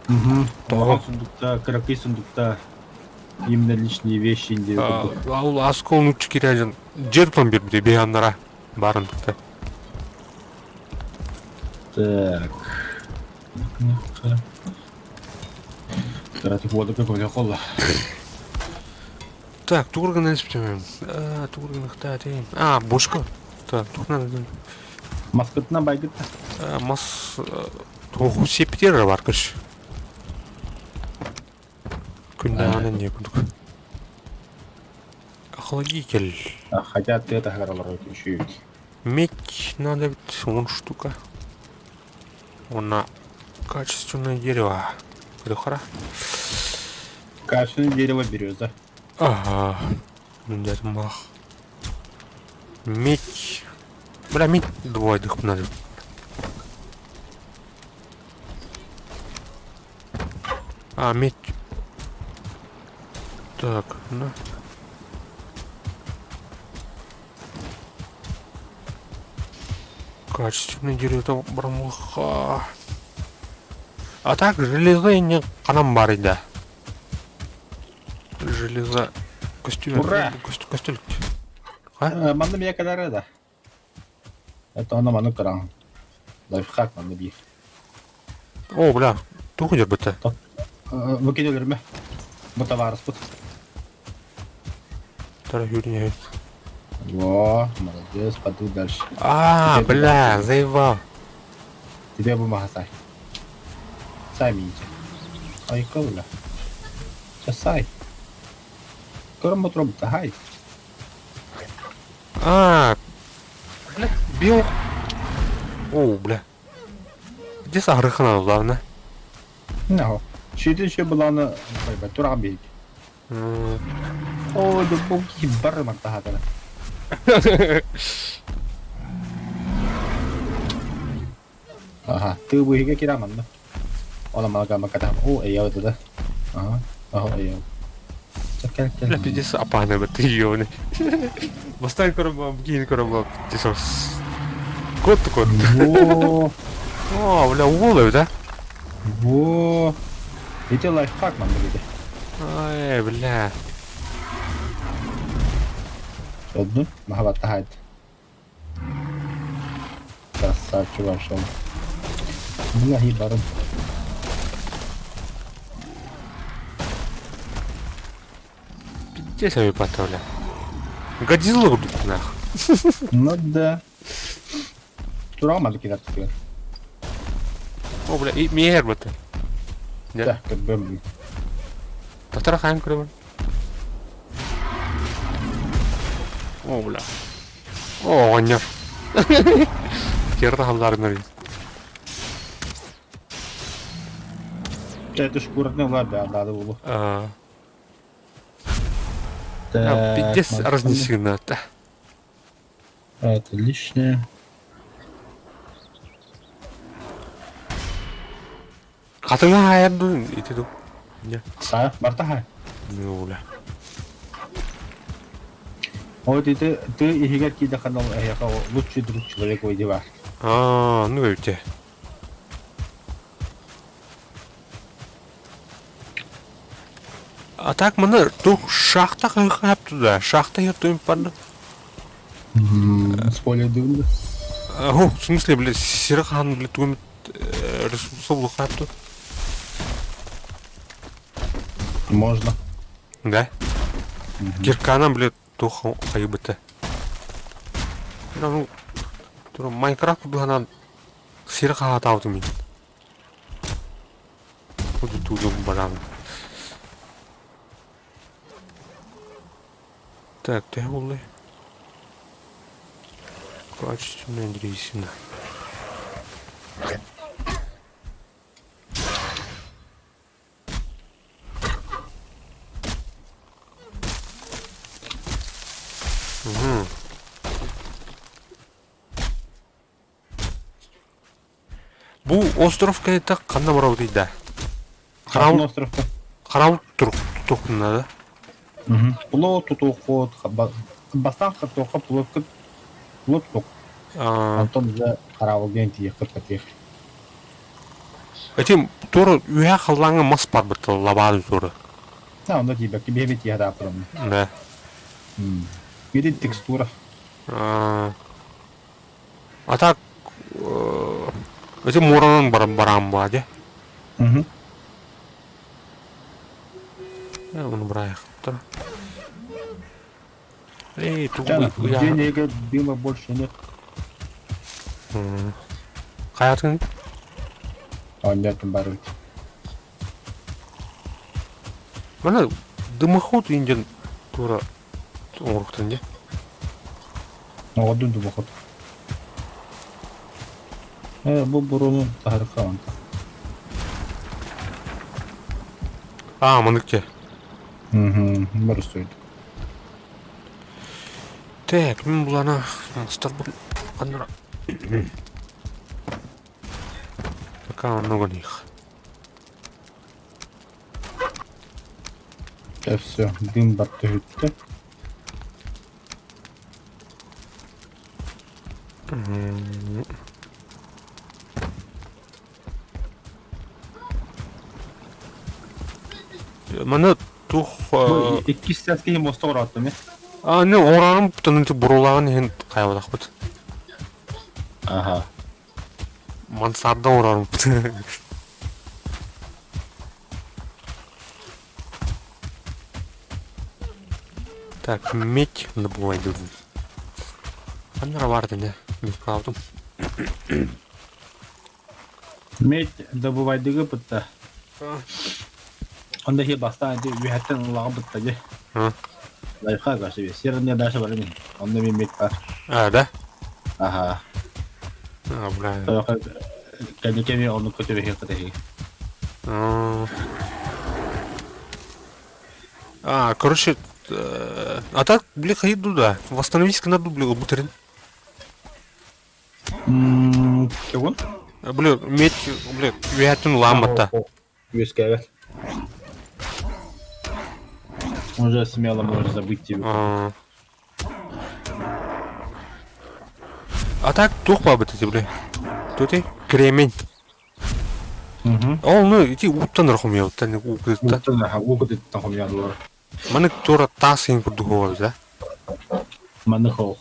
Тоған сундукта, кракый сундукта. Именно личные вещи инде курдук. Ал асколун учу кирежин. Жертвам бир бит беяннара барын бит. Так. Тарати воду какой-то холла. Так, турган испытываем. Турган хтатим. Бошка. Так, тут надо. Маскытна байгытта. Мас тоғу септері бар күш. Күнде анын не күндік. Охладитель. Хотя ты это гаралар еще. Медь надо ведь 10 штука. Она качественное дерево. Крюхара. Качественное дерево береза. Ага. Где-то мах. Медь. Бля, медь двойных надо. Медь. Так, на. Качественное дерево брамуха. А так, железо не канам бар да. Железо. Костюм. Ура! Костюм. Манда меня кадар да. Это она ману каран. Лайфхак манда би. О, бля, тух дер бите. Выкидывали ме. Ботоварс пут. Тара юрия. Во, молодец, пойду дальше. Бля, заебал. Тебе бумага сай. Сай мините. Ай, кауля. Сейчас сай. Корм отробта, хай. Бля, бил. О, бля. Где сахарыхана главное? No. Шидин ше буланы байбай тураган бейт. О, да боги бар мартахатара. Ага, ты выйга кираман, да? Она мага макатам. О, эяу да. Ага, эяу. Чакал. Бля, пиздец, апаны бы ты ёбаный. Восстань короба, бгин короба, пиздец. Кот такой. Во, Бля, уволив, да? во. Это лайфхак, ман, да. Бля. Одну, махават тахайт. Красавчик вошел. Бля, ебаром. Пиздец, я потом, бля. Годзилла тут нах. Ну да. Тураган ман кидат теперь. О, бля, и мейер бата. Да, как бы. Татара хайм курабан. О, бля. О, нет. Керда халдарнар. Это шкурный лаба, надо было. Пиздец, разнеси на это. Это лишнее. Катыңа аярды итеду. Не. Са, бартаха. Ну, бля. Вот это ты и хигарки даханал, я лучший друг человека выйдешь. Ну видите. А так мына ту шахта хап туда. Шахта я то им падла. С поля дымно. В смысле, бля, Серхан, бля, тугим ресурсов хап тут. Можно. Да? Киркана, бля, туху хайбыта. Ну, Майнкрафт бухана Серха атауды мен. Туду туду барам. Так, ты улы. Качественная дресина. Бу остров кайта кандай барабы дейди. Қарауыл островта. Карабыл туркунда да. Плот тутуқот, бастан қыртуққа плот тұқ. Антон да қарауыл ден тие қыртатех. Этим тур уя халлаңы мас бар бит лабады туры. Онда тибек бебе тие да пром. Да. Биде текстура. А так этим муранын барам ба, де. Оны брайх. Эй, Денег дыма больше нет. Каятын? Нет, баруть. Mana дымоход инден тура оруктан же. Одун дымоход. Бу бурунун тарыхан. Мыныкче. Бір сөйді. Так, мен булана старбын кандыра. Пока много них. Все, дым батты өтті. Мана тух... Екі сәтке мосты ұраты ме? Не, ораным бұтын бұрулагын ен қайбадақ бұд. Аха. Мансарда ораным бұд. Так, медь добывай дудын. Қандыра барды не? Медь қалдым. Медь добывайдығы бұтты. Онда хе бастан әді үйәттен ұлағы бұтты же. Лайфқа қашы бе. Серіне дашы бар емен. Онда мен медь бар. Да? Аха. Бля. Кәнеке мен оны көтебе хе қыты хе. Короче, а так, бля, ходить да. Восстановить надо, бля, бутерин. Кегон? Бля, медь, бля, үйәттен ламбатта. Веске evet. Уже смело можно забыть тебя. А так, тух бабы ты, бля. Тут и кремень. Ну, иди уттан рахум я, уттан угдытта. Угдыттан хом ядылар. Маны тура тасын курдуховал, да? Маны хох.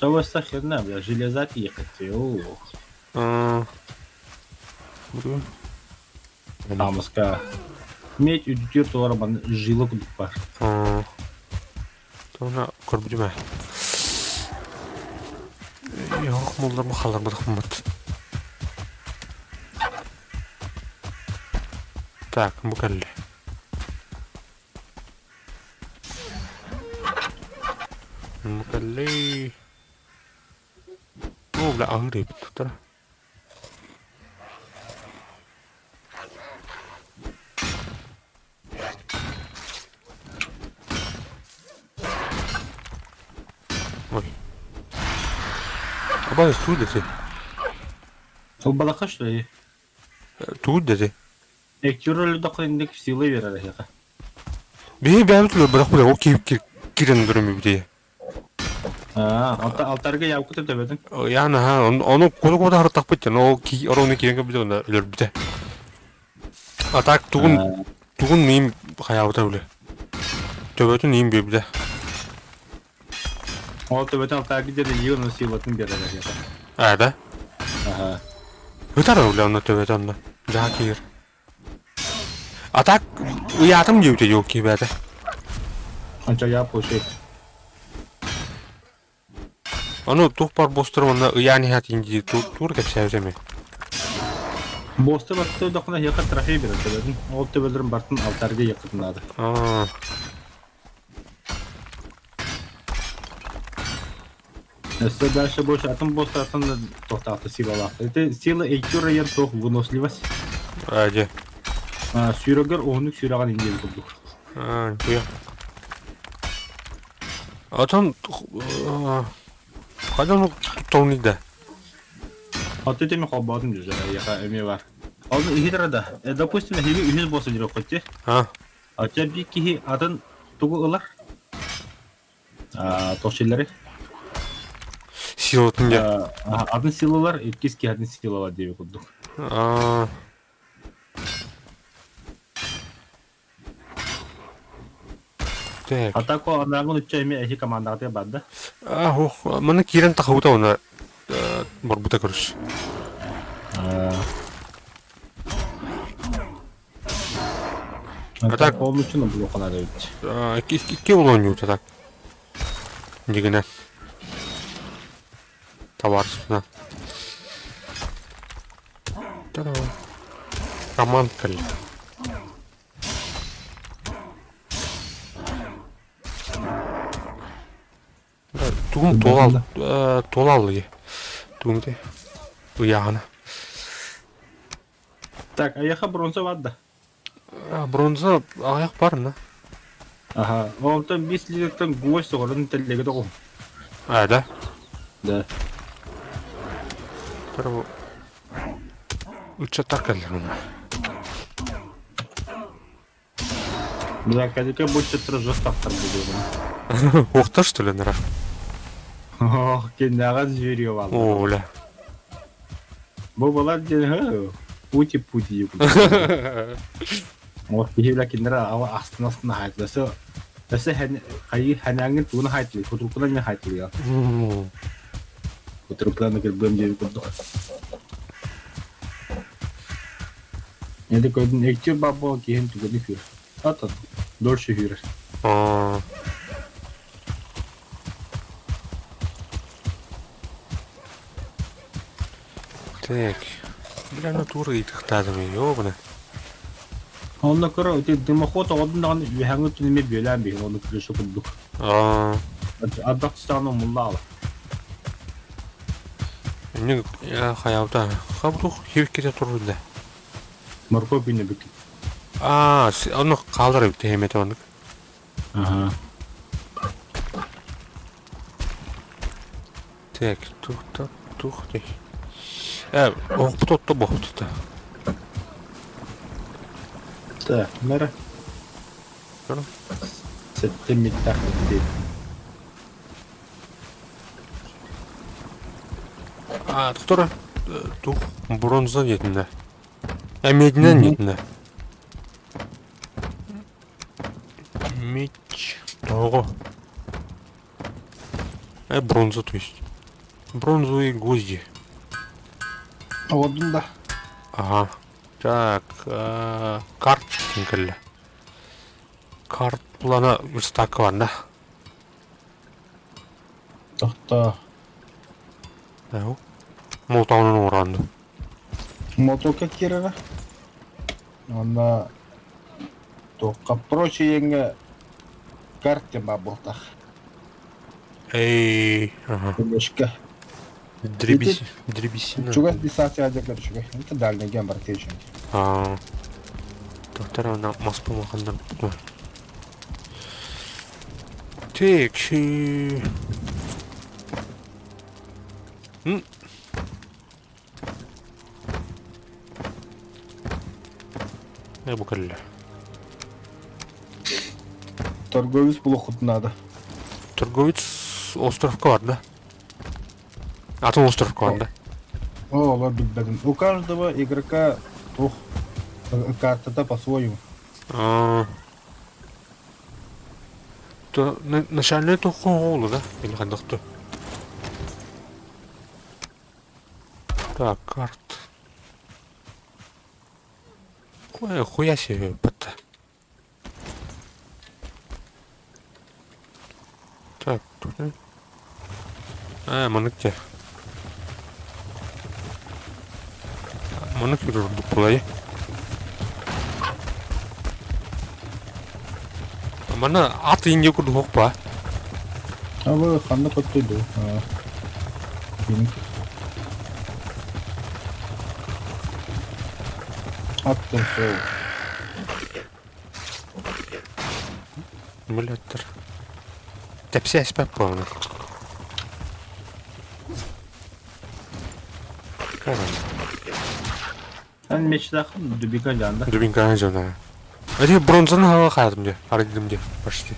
Того херня, бля, железак ехать. Тамаска. Медь үдітер туара баны жылы күдік бар. Тоғына көрбідіме. Yoq, mollar maqallar qimmat. Так, букалли. Букалли. Ну, бля, агриб тут. Ой. Абай, тут дете. Ол балақа что ли? Тут дете. Эктюрөлі доқылындек силы берер яқа. Бе бәлкілі бірақ бұлай о кирен дүрімі бде. Алтарға яу күтіп төбедің? Яны, оны көді харытақ бітті, но ороны керенге бде онда өлер бде. А так, туғын нейім қаяуыда бөлі. Төбетін нейім бе бде. Ол төбетін алтарға деді еуіні силатын берер яқа. Да? Өтар өлі оны төбетін онда. Жаға кегер. А так, уятым деуде жоқ кейбәді. Анча я пошек. Оны тұқпар бостыр оны ұяны хат инді тур кәп сәуzeме. Босты бартты доқына яқа трафей берер төбетін. Ол төбелерін бартын алтарға яқытынады. Если дальше больше атом босты атомда тоқтақты силалақты. Это сила эйтюра ер тоқ выносливость. Де. Сүйрегер оғынық сүйраған индегі күлдік. Бұя. Атан... Қайдан тұттауынды? А ты теми хоббатым жүр, яха эме бар. Алды ихидрада. Допустим, хеги үйіз болса жүрек қойты. А, Ача бик кихи атын тугу ылар. Тошиллары. силотын де. Атын силалар, эткис ки атын силалар деп кудук. А. Так. Атако анагын үтчө эме эхи командага барды. Ох, мына кирен тахаута оны барбута көрүш. Так, onun için de bu kadar evet. İki улоню так. Дигене. Товарищна. Та-да. Команд кали. Тугум толалы. Тугумде. Уяғана. Так, аяха бронза вадда. Бронза аяқ бар на. Ага, онтан 5 литрден гвоздь соғырын теллеге доғу. Да? Да. Първо. Уча така ли мына? Бля, кадика больше трожостақтар bude. Оқта что ли нара? Ох, кендағы зверю валды. О, бля. Бұл балар ден, пути. Ох, бейбіля кендері ава астын хайтлысы. Өсі қайы хәнәңін туғыны хайтлы, құтырқыдан мен хайтлы я. Құтырқыдан өкір бөм жері күрдік. Енді көйдің әктер бабы кейін түгіні fyr. Атын, дөрші fyr. Так. Бля, натура итықтадым, ёбана. Онда көрі, өте дымахот оғадындағын үйәңі түніме бөлән бейін, оны күресі күрдік. Адақ тұстағының мұлла алы. Мен хаявда. Хабрух хевік кете тұрды. Морко бейіне бүкін. Оны қалдыр өтті хеметі ондық. Ага. Так, тух, дей. Оқпыт отты боқты. Так, нәрі? Көрім? Сәтті меттақ дейді. Тұқтыры? Тух, бронза детінде. Медінен детінде. Меч. Тоғы. Бронза, то есть. Бронзовые гвозди. Оғадында. Ага. Так, карт теңкілі. Карт бұлана стакы бар, да? Тоқта. Әу. Молтауынан оранды. Мотока керері. Онда тоққа проще еңі карттен ба болтақ. Ага. Көмешкі. Дребесина. Чугас дистанция адеклер чугай. Это дальний гембар течен. Доктор, она мас помахандан. Так, не букали. Торговец плохо надо. Торговец островка var, да? Атом островка var, да? О, ладно, блин. У каждого игрока карта по-своему. То начальный то холо, да? Или хандахто? Так, карт. Хуя себе, пата. Так, тут. Маныкте. Манık yürürdük burayı. Mana at ince kudu hokpa. Ama kanlı kötüydü. Benim. Attım soğuk. Millettir. Tepsi esbep bu onu. Дубинка Hän мечтахын дүбика жанда. Дубинка жана. Эти бронзаны хава кадым де, ардым де, почти.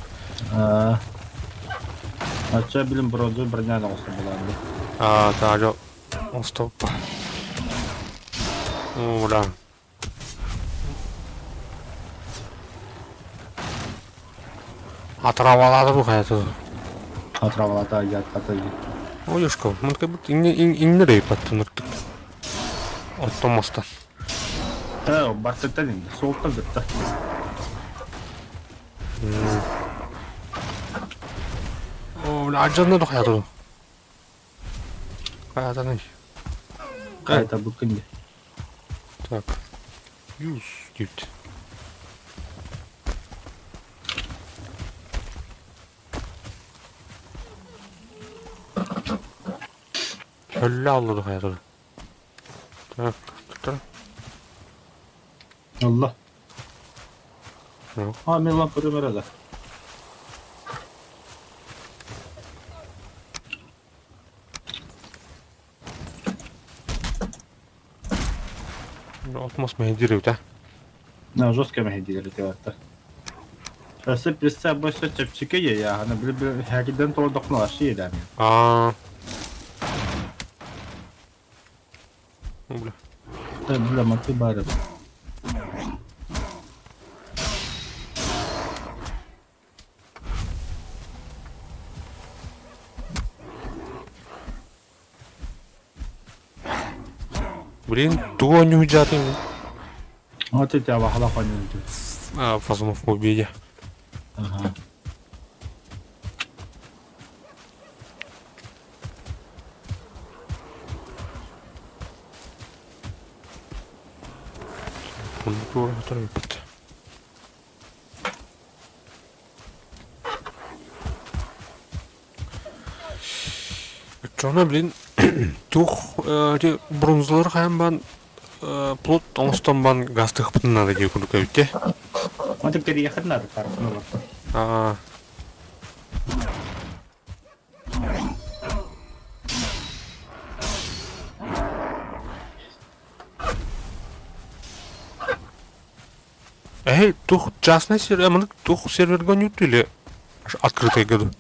Ача билим бронзу броня olsa bulandı. Та он стоп. Да. Атравалады бу кайты. Hatıravalarda yatata. Оюшка, мы как будто инне рейп аттыныктык. Оттомастан. Бартеттен indi. Soğuktan gitti. Аджанна да кайты. Кайты. Kayta bıkkındı. Так. Юз дейт. Шөлле алды кайты. Так, туттар. Allah. Yok. Ha men lan pırımera da. Отмос мендирев, да? Na жестко мехедиleri tevatta. Şası prisse başta çepçike ya hani bir herkeden torduklu aşı yedem. Бля. Tabi bile matı bari. Блин, туго не уйдет им. Matı teva hala kanıyordu. Фазмофобия. Aha. Культура, который пит. Чона, блин, тух, те бронзалар хайм бан плот онстон бан гастых пытын надо дей кудука битте. Matı переехать надо, карпну. Эй, тух частный сервер, тух сервер гонют или открытый году?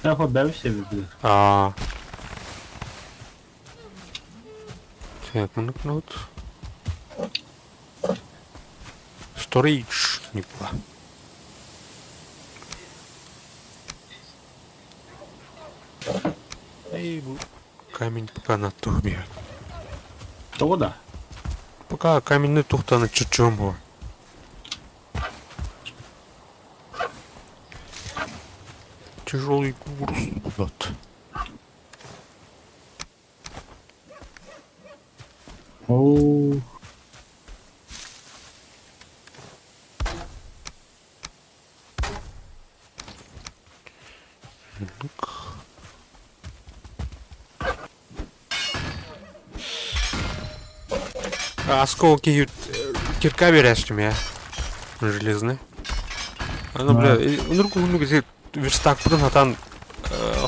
Ya o ben seviyorum. Так, ну вот. Storage не было. Эй, камень пока на тух бегает. Doğru da. Пока каменный тух-то на чуть-чуть было. Тяжелый курс куда-то. Oo. Осколки кирка берешь меня. Железный. Ну, бля, ну где верстак пырын атан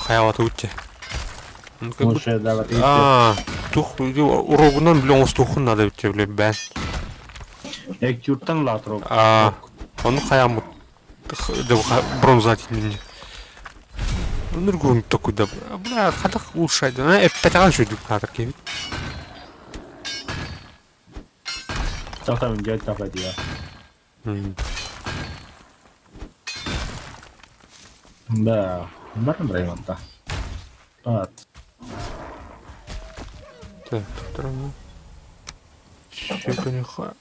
хаяваты өтте. Лучше давай. Тух, урогунан, бля, осы тухын надо өтте, бля, бән. Ek yurttan latro. Оны хаямыт. Бронзать мне. Нургун такой, да, бля, хадах улучшайды. Эппетаган шүйдік хадыр кебет. Zaten gel kafaydı ya. Да, нормально районда. Вот. Так, странно. Что-то не ха.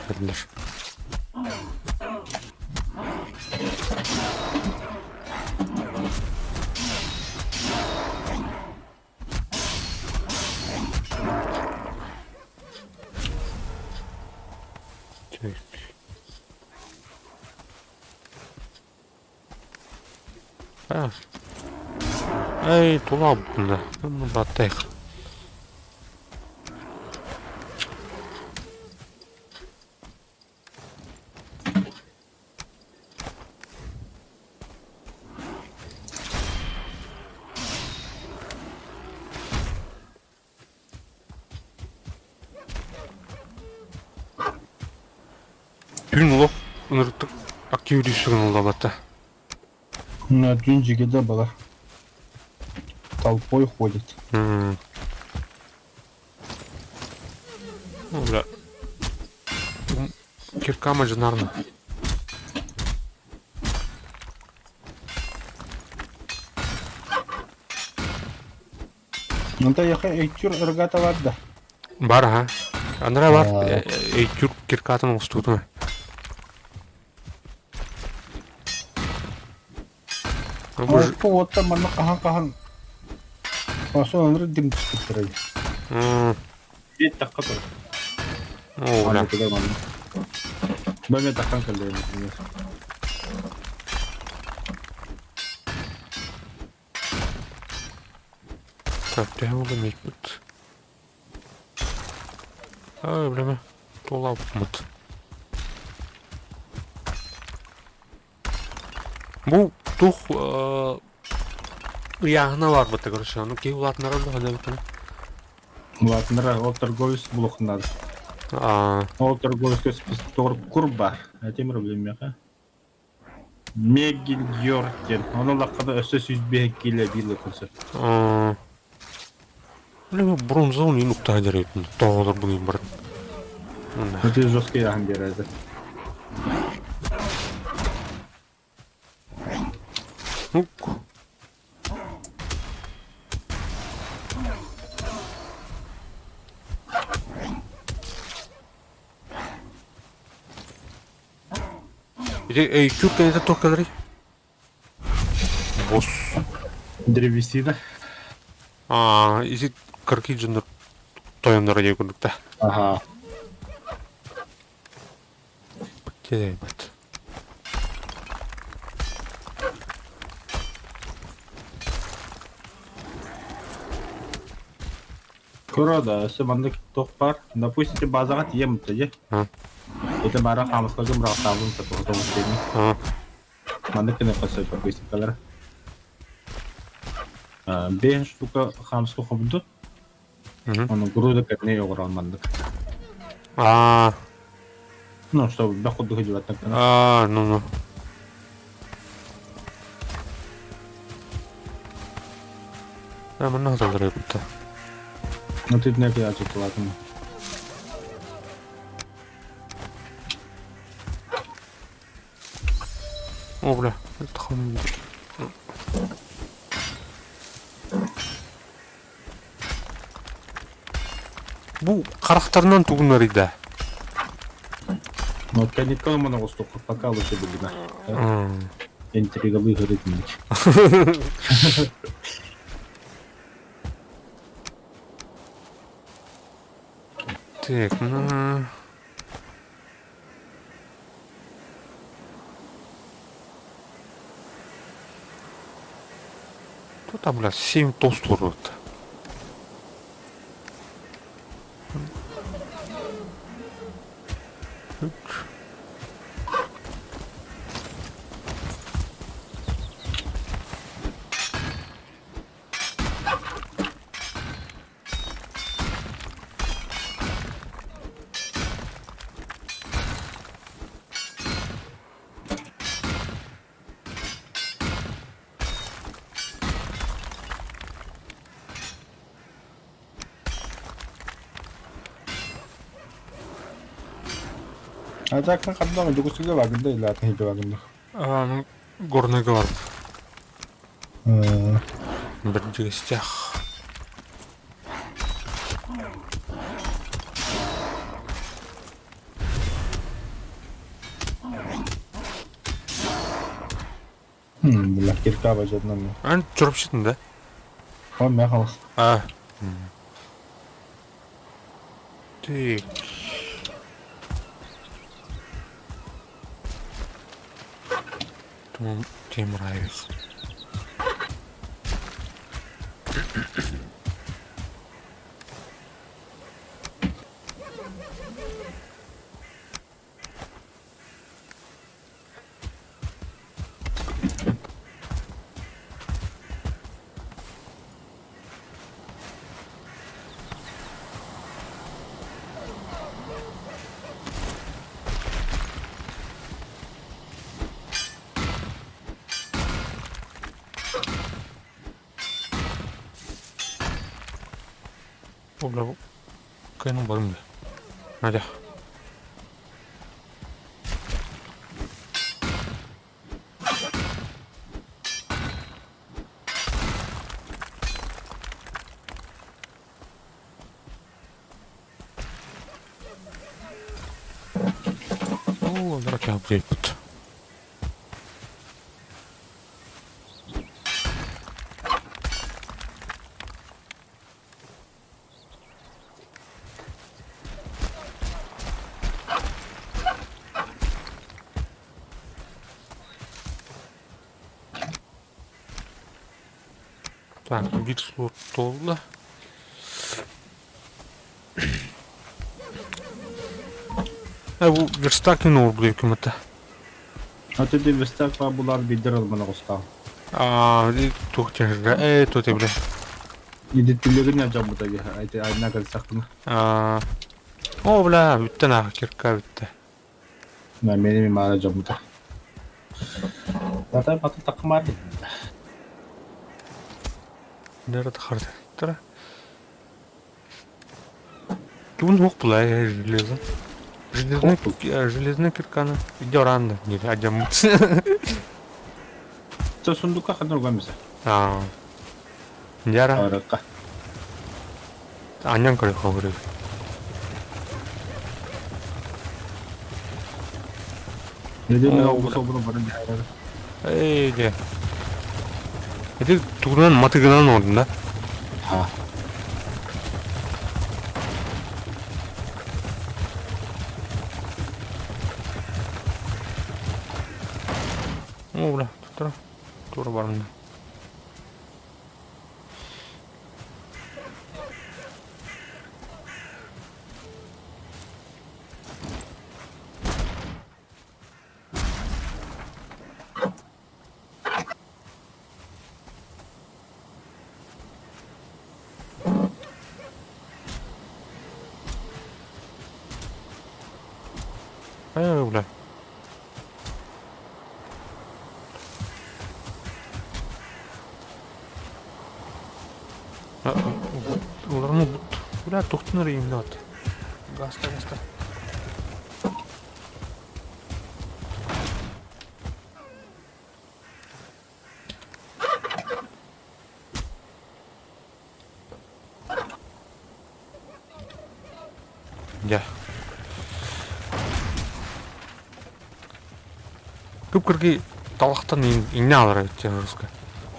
Отлично. Эй, тулап бunda. Batayıq. Түн лох ыныртык активity сигналдабата. На дюнжиге да была. Толпой ходит. Ну, бля. Кирка мажинарна. Нонда яха эйтюр ыргата бар да. Бар, ха. Андра бар. Эйтюр киркатын устутуна. Ошко отта манна кахан. Осо онры дим түскүттөрөй. Бет такка тур. О, бля. Бәме таккан келдем. Так, прямо мекбут. Блеме. Толап мут. Бу тух яғына бар бұты көрші. Оны кей ұлатынар олды ғада бітіні. Латнара ол торговец блохнады. Ол торговецке список кур бар. Темір білмеқа. Мегил Йоркен. Оны лаққада өсі сүзбе келе билі концерт. Блеме бронза оны нұқта әдер етін. Тоғылыр бұғын бар. Это жесткий яғын береді. Ук. Кюрка это только дрей. Босс. Древесина. Изи каркиджин тояндар радио курдукта. Ага. Потеряет. Корода, өсі мандық тоқ бар. Допустите, базаға тием мұтты, это бара хамыслығы мұрақ табылын тұтығы тоғы мандық кіне қосай пропустикалар. 5 штука хамыслы құбыды. Оны груда кәтіне оғыран мандық. Ну, чтобы бәқ құдығы жеваттан кәна. Ну. Мына ғадалар епті. Ну, ты не пьян, что ладно. О, бля, это хам. Бу қарақтарынан туғынар еді. Ну, конечно, мы на воздух пока лучше были. Интрига выгорит. Так, ну... Кто там, бля, 7 толстых рот. А так как одно другое всегда вагонда или от них вагонда? Горный горб. Бірінші стях. Бля, кирка вожет на мне. Жүріп шетін, да? Он мяхался. Так. Tamam, темір айыз. Ulan kayının var mı? Hadi. Oo, drak yapıp yapıp. Так, bir slot doldu. Bu Verstappen oldu hükümete. Ötede Vestak var bular bildirir bana usta. Tuh çeşitli. Tuh tebile. Yedittilerin ya camı da ya. Ayna kalsak bunu. O bula bitti na kirka bitti. Ben benim imara camı da. Zaten batı takım var. Nerede kaldı? Tara. Тут мог плавать железо. Железная кирканы. Иди оранды. Не, адямут. Це сундука kadar koymuşlar. Яра. Harika. 안녕 그래 그래. Ne diyor ya Oo, bu sobunu bana bir hayal. 이제. 애들 누구는 마트 그나는 오른다. Ha. Ola, tuttura. Doğru barında. Ola. Ulan bu. Ulan tuhtun imdat. Gasta. Ya. Көп кірге талақтан ине алар өткен русқа.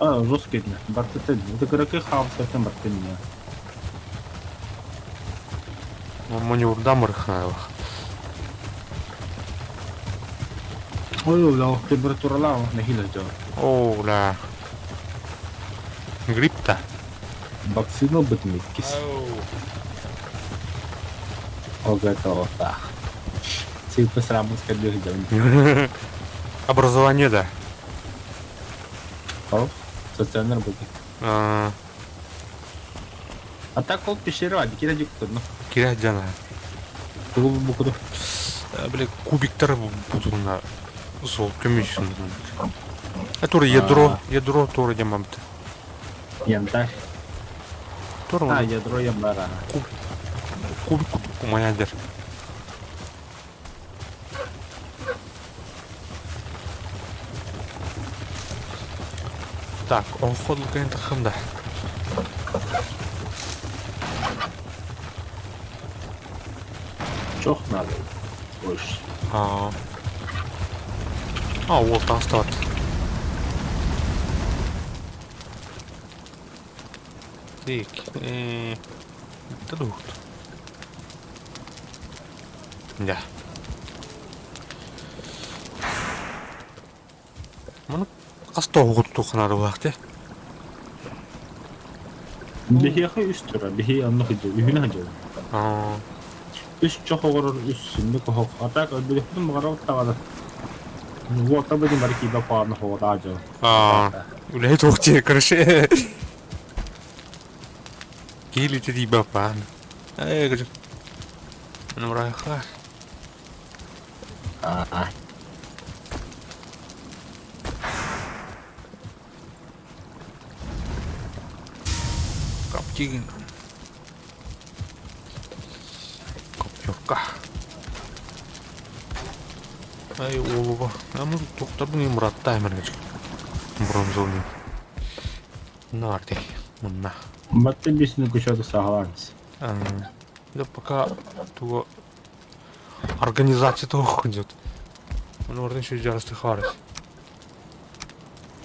Rus gitme. Baktı bu da kırıkı hafızlıktan baktı ya. Маневрдан мырыхна. Ой, la температура не хило jo. Ола. Грипта. Вакцина битмит кис. Готово. Типа сразу скажи, где. Образование, да. Социальная работа. А так ол пещера, дикira жуктурну. Киряджана. Bu kadar. Бля, кубиктер бутуна. Сол комиссию. Это ядро тоже демамты. Янтарь. Тоже Ядро ямбара. кубик маядер. Так, он ходил какая-то ханда. Çok надо. Boş. Вот там старт. Так, это дух. Да. Mana qasta o'g'it to'qinadi vaqti. Bihi üst tura, bihi anlık ediyor. Ühüne ediyor. Üst çok olur, üst şimdi kohok. Atak öldürüktüm mü kadar ottavadı. Bu otta benim var ki de puanı hovada acı. Ulah to'qchi kirishi. Keliti di bapan. Gajib. Mana murayxar. Kapçigin. Ка. Ай, олуға. Амын тоқтардың еміратта әміргіш. Бронзовый. Нарди. Мұнна. Батты бесіні көшеді сағалаңыз. Да пока туго организация того идет. Он орден еще жарысты харыс.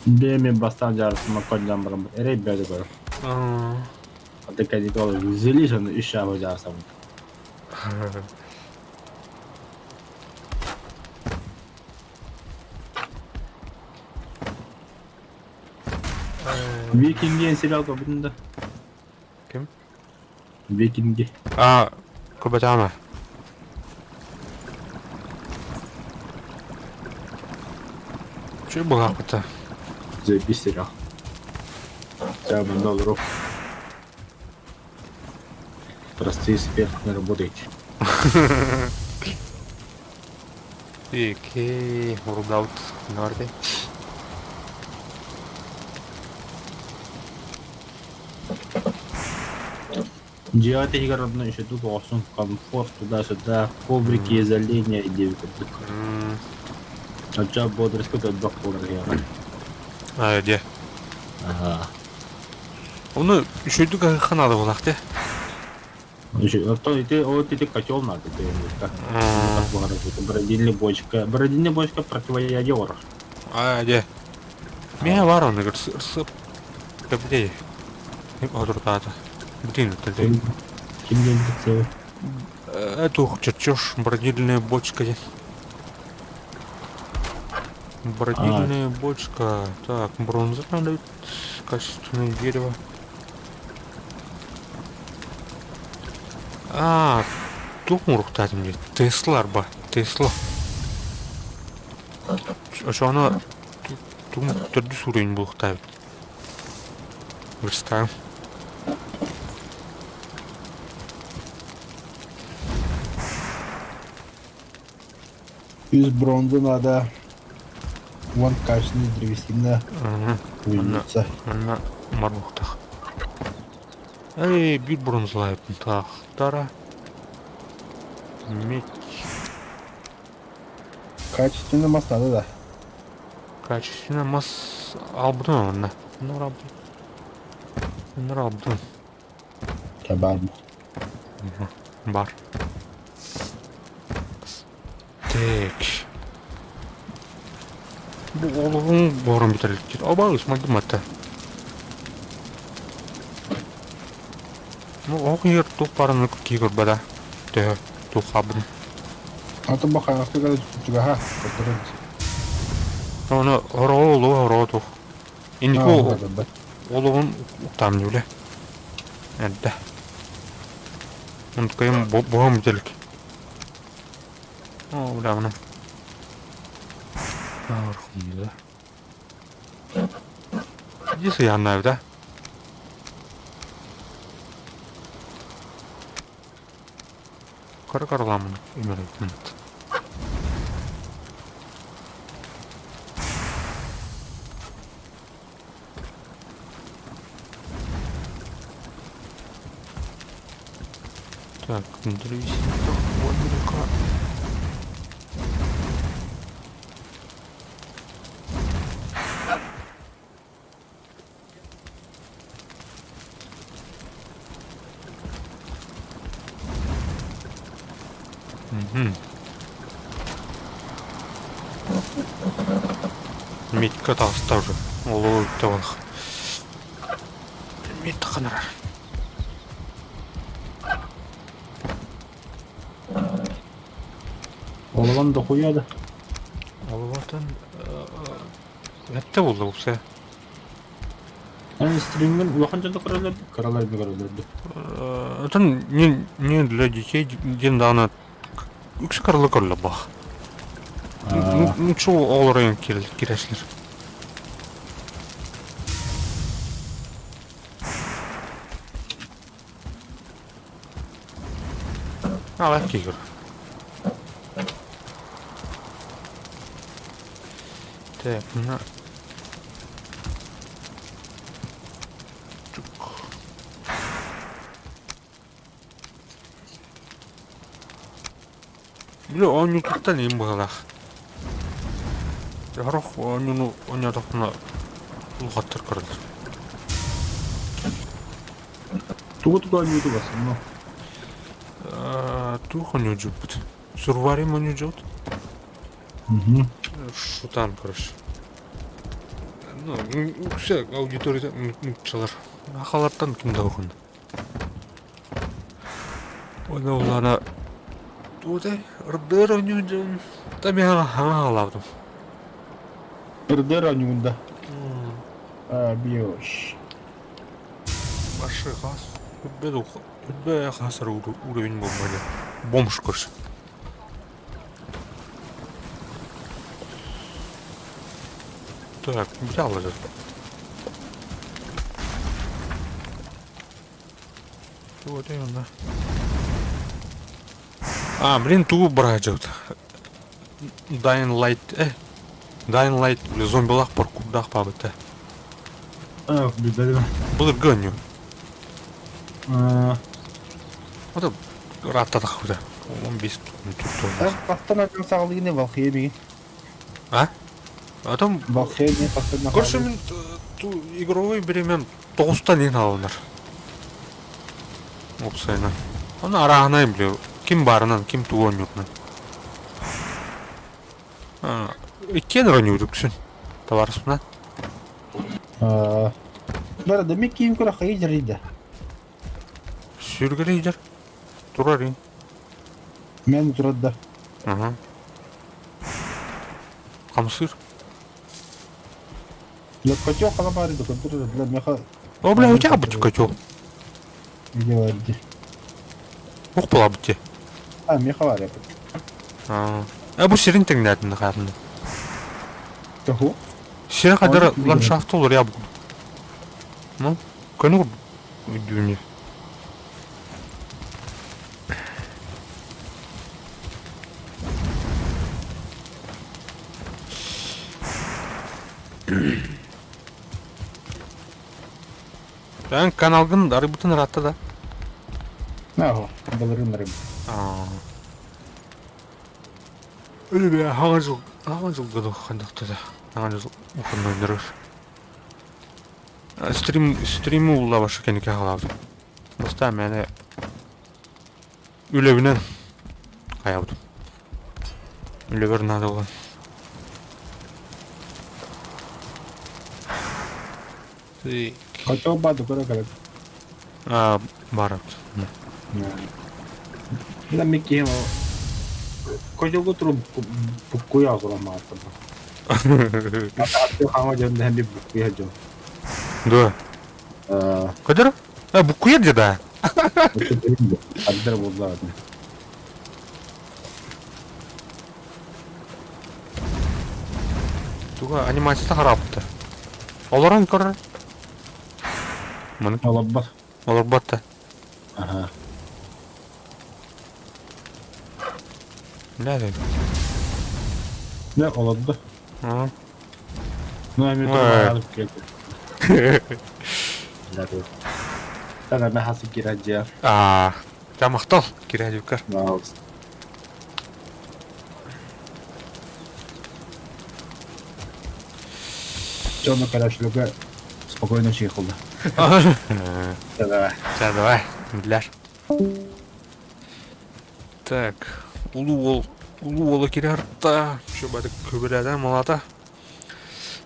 Деме бастан жарысыма көнден бұрын әрей бәді көріп. Аты кәдеті олар үзелі соны үш жағы жарысамын. Викинген сериал көбітінді. Кім? Викинге. Көбетама. Че был опыта? Заебись сериал. Хотя бы $1. Простые смертные работаете. Окей, world Норди. Девятый игр одно еще тут осун, комфорт, туда-сюда, коврики, изоление и девять. А чё бодрость какой-то бахпор я. Где? Ага. Onu şuydu kanalı bulakta. Это котел надо, ты Бродильная бочка противоядер. Где? Меня варон говорит, сып. Где? Отрутата. Блин, это ты. Кем Эту чертеж бродильная бочка. Бродильная бочка. Так, бронза надо. Качественное дерево. Тут мурухтать мне. Тесла, Тесла. Что она тут төрдү сурын булуктайт. Верстаем. Из бронзы надо вон качественные древесина выльница. Она мармухтах. Эй, бит бронзлайт. Так, тара. Медь. Качественно масс надо, да. Качественно масс албдон. Нрабдон. Кабарбу. Бар. Так. Bu oğlum borun bitirdiktir. Aba ısmadım hatta. Bu oğun yer tuğparını kikir bada. Tüh, tuğabın. Аты баха автогада juga ha. Onu horo tuğ. İndi bu oğlumun utam öyle. Edde. Onu kayım boğum bitirik. Ulan bunu. Arxımda. Gisi yanına evde. Kara karalamını emelikten et. Так, древесина. Вот далеко. Медь катался тоже. Оловый тавах. Медь таханара. Олған да қояды. Оловатан... Әтті болды бұқса. Әне стриммен улахан жады қараларды. Это не для детей, ден дана үксі карлы көрлі бақ. Ну что ол район керешлер. Ал әт кегір. Так, мына Биле он ютуттан им багалах. Ярох он ятахна улгаттар кырды. Тугут гонюду басын, но. Тух он юджут. Сурвари он юджут. Шутан, короче. Ну, все аудитория чалар. Ахалаттан кимде окун. Оны улана туде рдер он юджут. Там я халавдым. Ырдыр анюнда. Биош. Башы газ. Үтбе хасыр уровень болмады. Бомж көрсө. Так, взял уже. Вот и он, да. Блин, ту брать вот. Dying Light, или зомбилах паркурдах пабыта. Билбедим. Бұл гоню. А, Вот раттадах да. 15 тут. пастана сағылыгыне балқия беген. А там Балқия не пастана. көрші мен ту игровой беремен 9-тан ең алынар. Опсайна. Оны арағынайым біле. Ким барынан, ким туған юртынан. Иккен ран юріксін. Таварысына. Бара демек кейін көре қайы жарайды. Сүйіргелі егер. Тұрар ең. Мен тұрады. Қамсыр. Котел қана бар еді, көндірі. Меха О, бля, у тебя быть котел. үйде бар еді. Ух, была бы те. Меха бар еді. Бұл серін теңдәтінді қағында. Тоху? Серін қадыр Ой, ландшафты olur ya bu. Ну, көні дүйіне. Sen kanalgın arıbıtın rahatta da. Наху, балырын рым. Öyle bir hangi жыл году қандықты да. Hangi жыл оқын ойнырыр. Стримі ұлла башы кенеке қалабды. Баста мәне үлебінен қаябдым. Үлебір нады болған. Котел бады көре керек. Барат. Да мекем. Котелге тұрып бұққой ағыламады. Аты қаңа жөнді әмбе бұққой ажу. Да. Қадыр? Бұл күйер деді. Аддар болды ады. Туға анимациясы қарапты. Оларан көрір? Мұны? Олаббар. Олар батты. Ага. Ne dedim? Ne oldu? Hı. Nuhammed Evet. alıp geldi. Sana ne hasip gireceğim. Jamaqtal kiradi ukar. Темно карашлыга спокойно чехолда. Давай, билер. Так, улуу боло кирарта. Шөбәдик көбеләдә малата.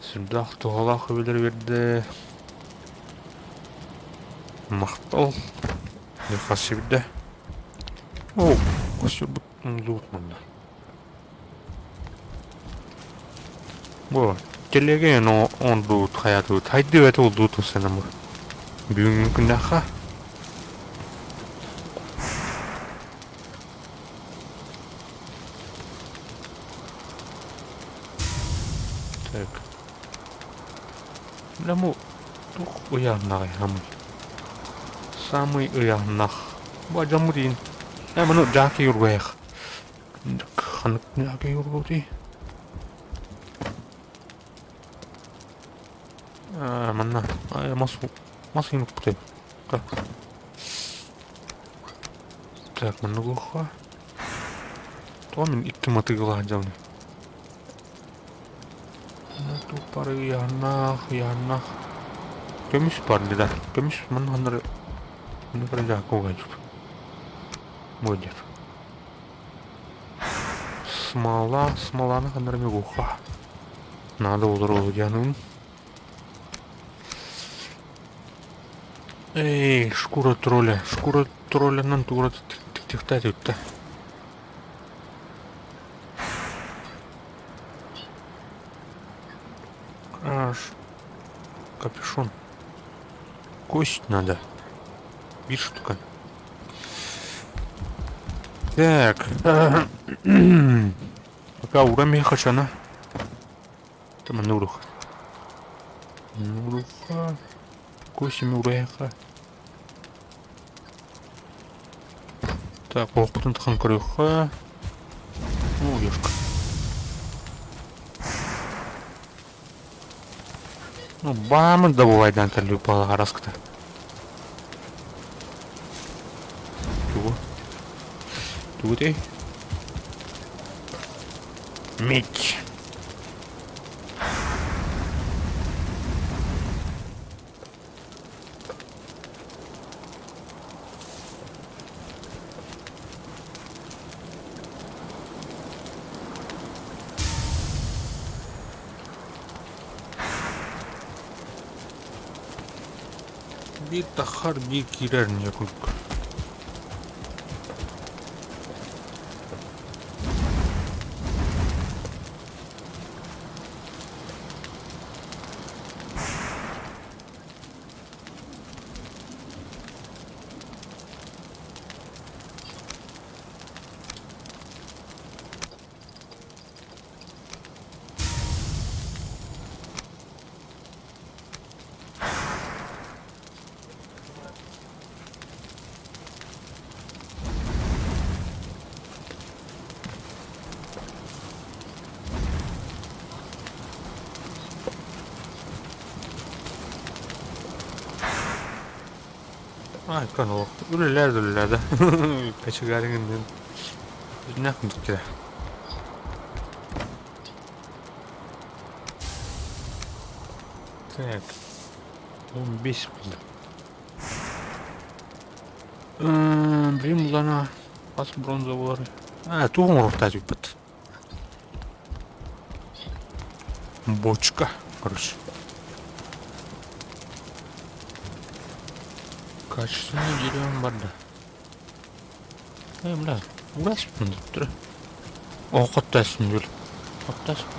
Сүндә тоғала көбелер берде. Мактал. Не хасибде. О, косыр бут мында. Бо, телеге он дут хаяту. Тайды бет ол дут сенем. Бүгүнкү күндаха. Так. Лему тух уяннагы хамы. Самый уяннах. Бажамурин. Эмну жаки юрбех. Ханык жаки юрботи. Манна. Масу инук путем. Так, манна глуха. мен 2 мотыгыла жауны. Тупары янах. Көміс бар да. Көміс мұны ғанары мұны бірінде ақуға жүр. Мойдер. Смоланы ғанары мен ұға. Надо olur янын. Эй, шкура тролля. Шкура троллянан тура тик-тик-тик өтті. Капюшон. Кость надо. Bir штука. Так. Пока урамия хачана. Там нуруха. Косими ураяха. Так, оқытын тыхан көріха. О, ешка. Ну, бамы добывайдан кәлі бала араскыта. Тут ей. Медь. Bir tahar bir girer ne kuk. Ay kanal. Ülelerde. Kaçıgarın ne yaptık ki? Так. 15 oldu. Benim bulana az bronza var. Ha, туғын ұрықтат өппіт. Бочка, короче. Качественный дерево бар да. Бля, ураспын деп тұр. Оқыттасын бөл. Оқыттасын.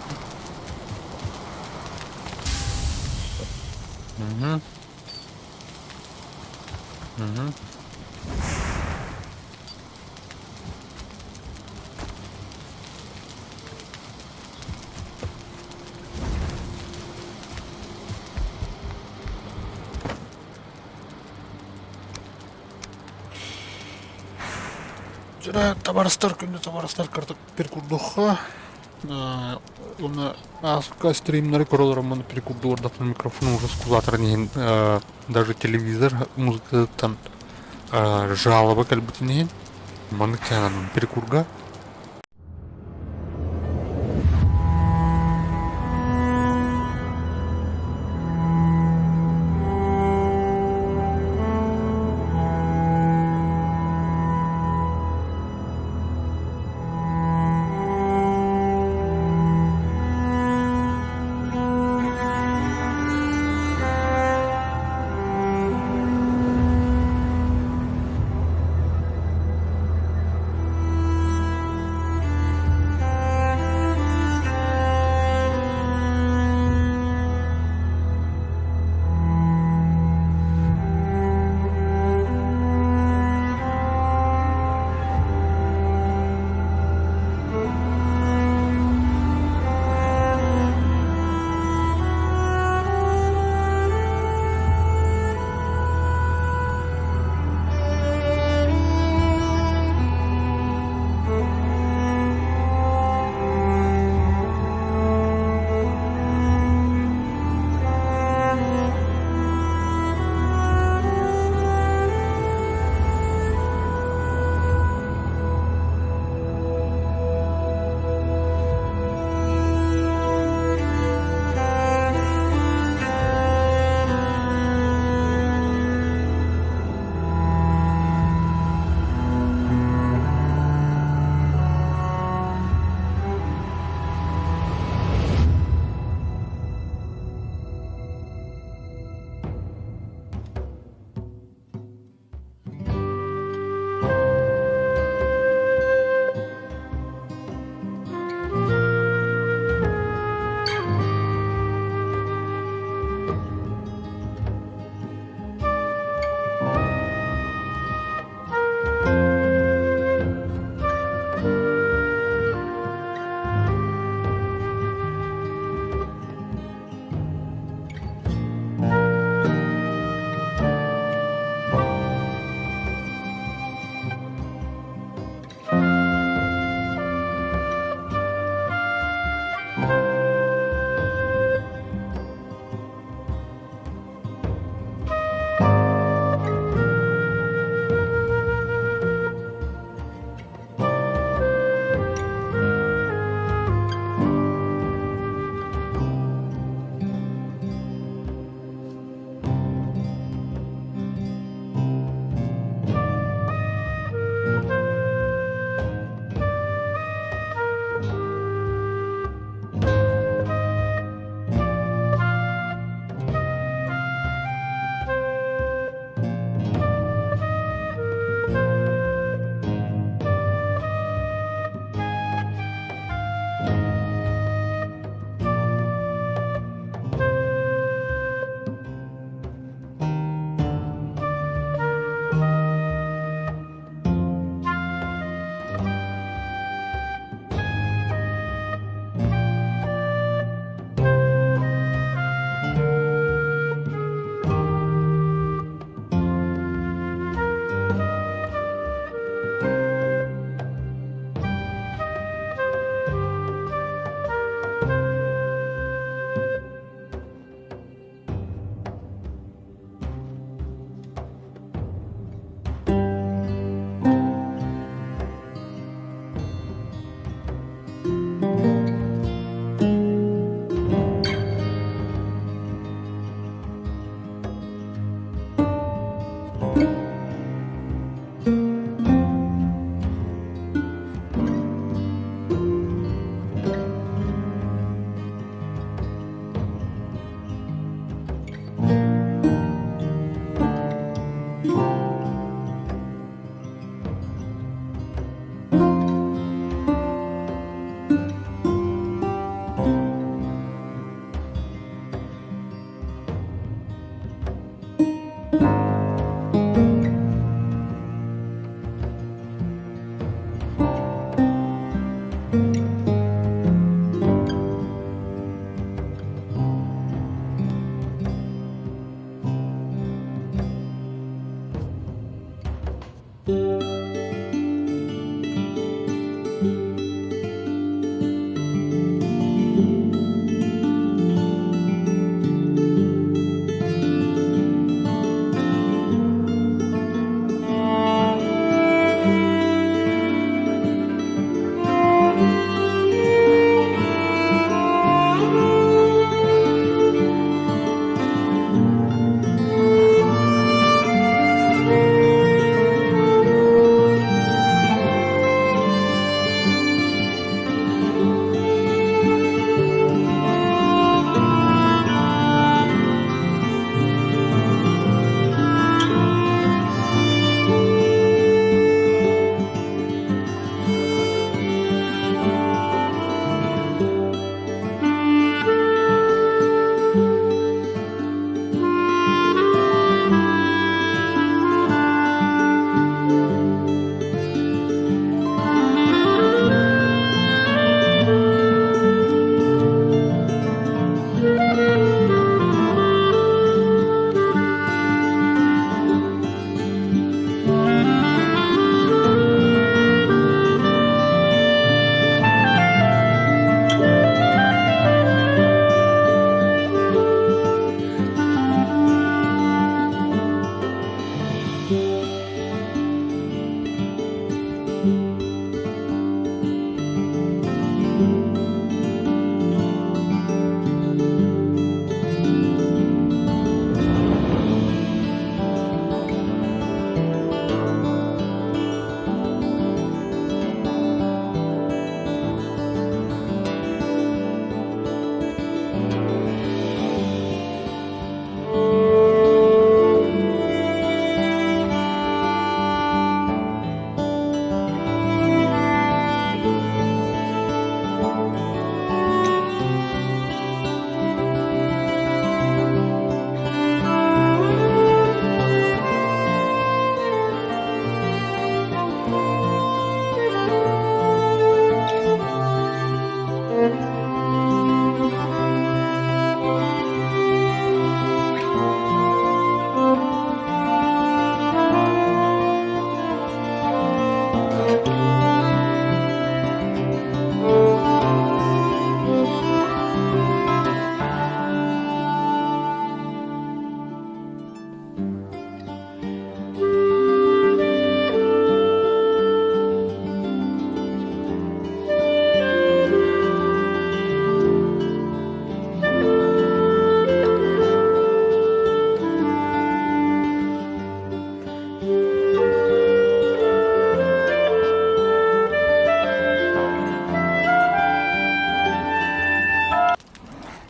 Жара табарыстар күнде табарыстар картып перкурдуха. Оны аска стримнары короларымын перекурду ордап микрофон уже скулатор неген даже телевизор музыкадан жалоба кәлбіті неген маны кәнанын перекурга.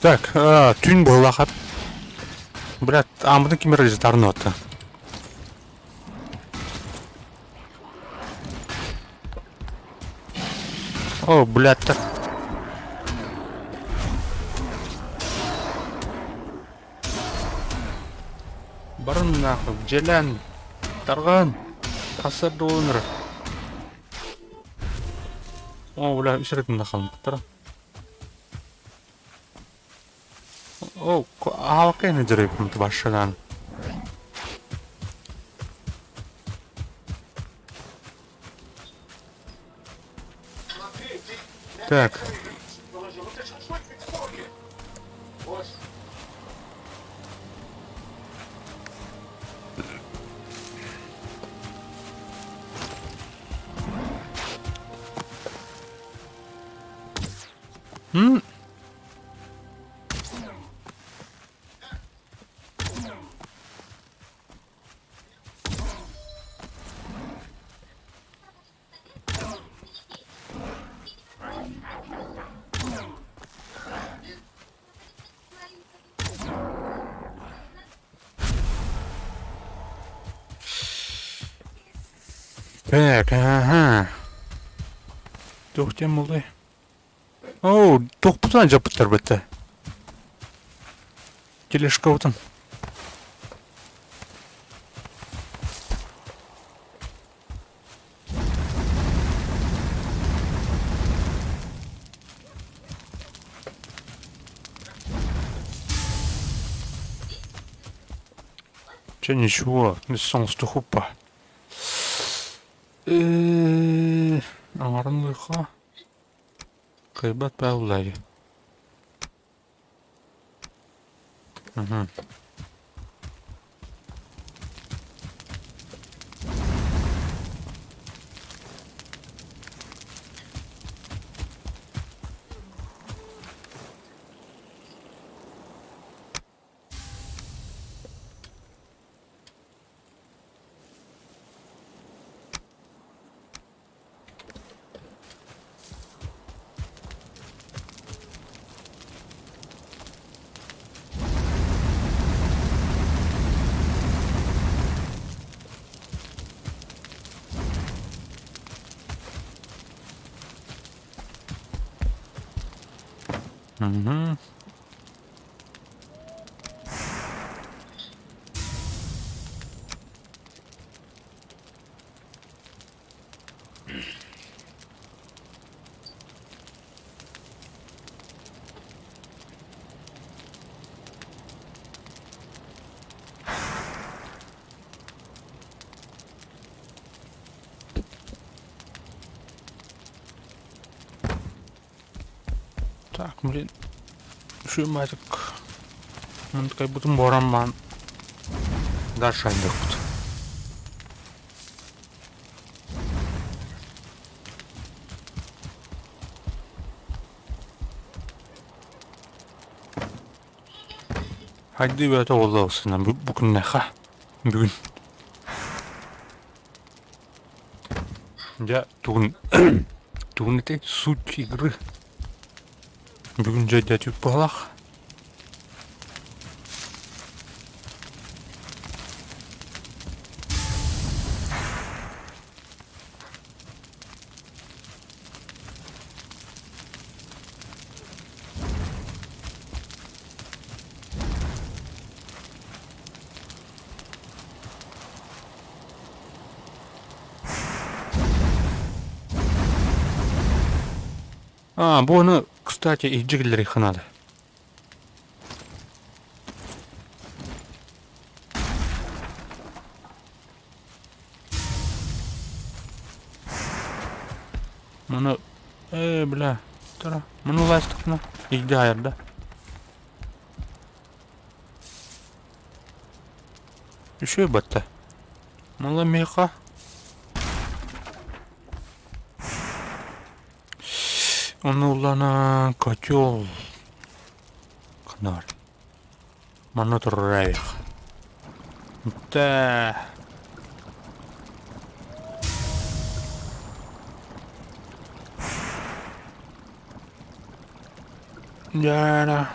Так, түн болахат. Блядь, амбыны кимер житарны ота. О, блядь, так. Барын нахуй, желен, тарган, касыр дуыныр. О, бля, үсіретін нахалын тұттыра. О, алкайны жүріп мұнты башыдан. Так. Так, ага. Тоқтем молдай. Оу, тоқпытан жапыттар бітті. Телешка отын. Че, ничего, не солнце хупа. Аңарынлыға қайбат бәулай. Так, блин. Шуматик. Он как будто мораман. Дальше идет. Haydi böyle oldu olsun. Bugün ne ha? Bugün. Ya bugün tek suç игры. Bugün жайда тюк балах. Bunu кстати ижиглери ханады. Мұны бля, тұра. Мұны ластықны ижди айырды. Үші бітті. Мұны мейқа. Он улана котел. Канар. Манатор райх. Да. Яна.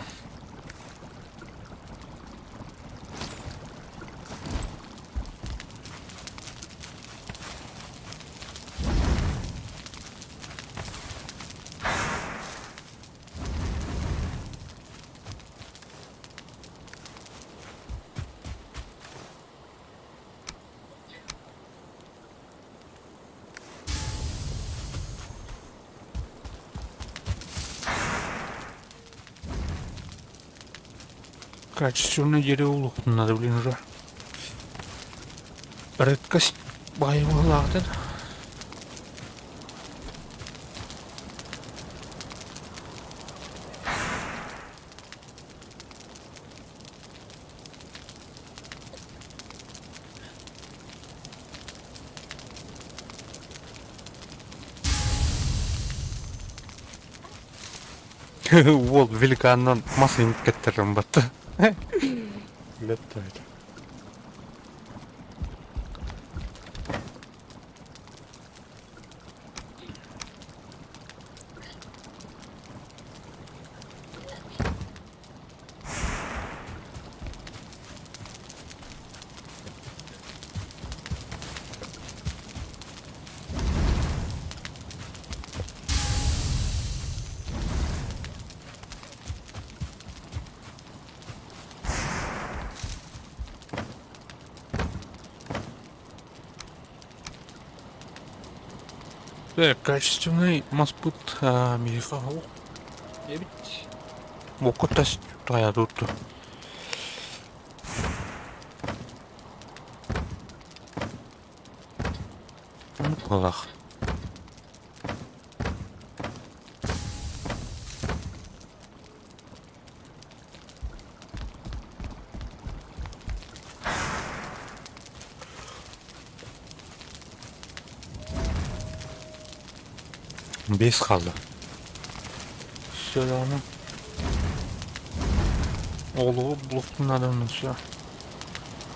Качественное дерево надо, блин, уже. Редкость боевых ладен. Волк великаннан масын кеттерим батты. Летает. Так, качественный маспут мифагол. Я ведь мокотас тая тут. Лах. Без хала. Сюда, ну. Олу блок надо на все.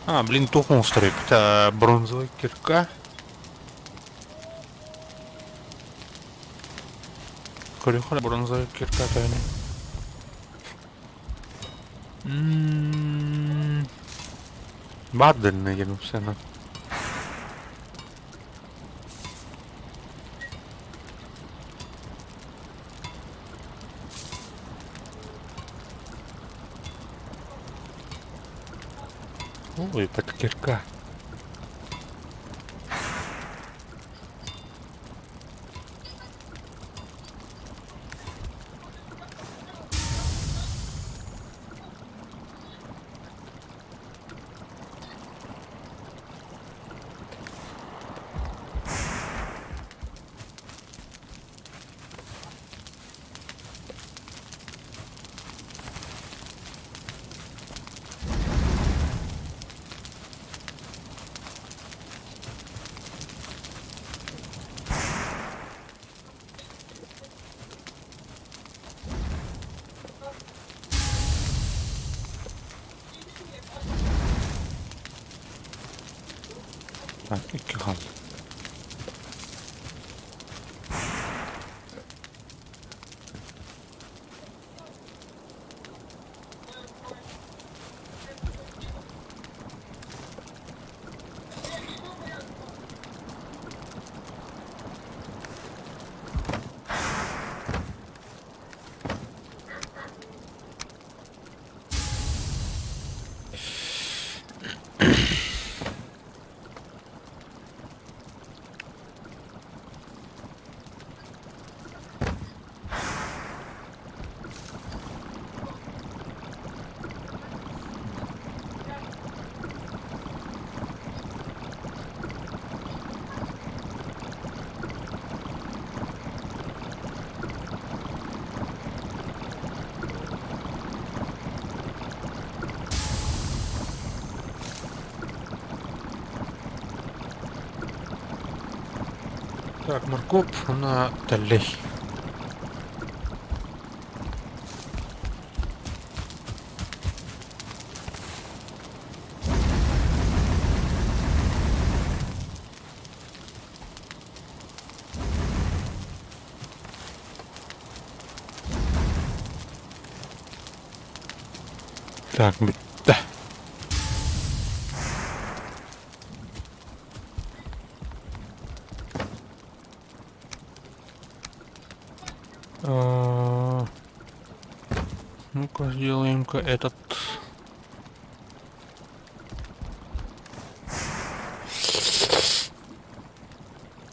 А, блин, тухнул старик. Это бронзовая кирка. Корюха, бронзовая кирка тайна. Бардельный еду все на. Ой, это кирка. Так, и кигал. Так, морковь на талей. Так, да. Ну-ка, сделаем-ка этот.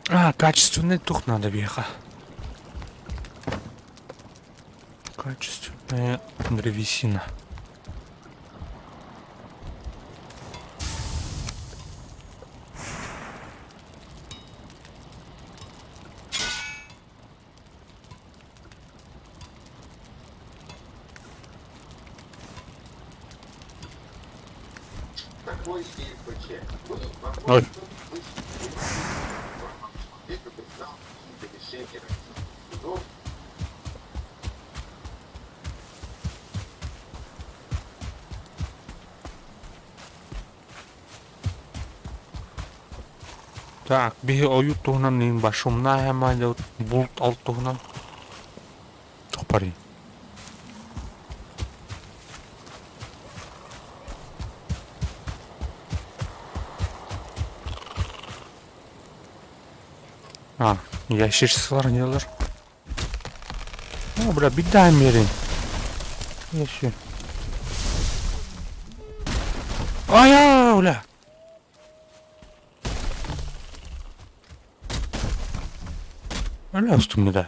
А, качественный тух надо, веха. Качественная древесина. Ой. Так, биһи оюут туһунан ин башымна хэмаадэ булт алт туһунан топари. Ящерсылар нелер? Бля, бидай мерин. Ящер. Ая, бля. Öyle üstümde.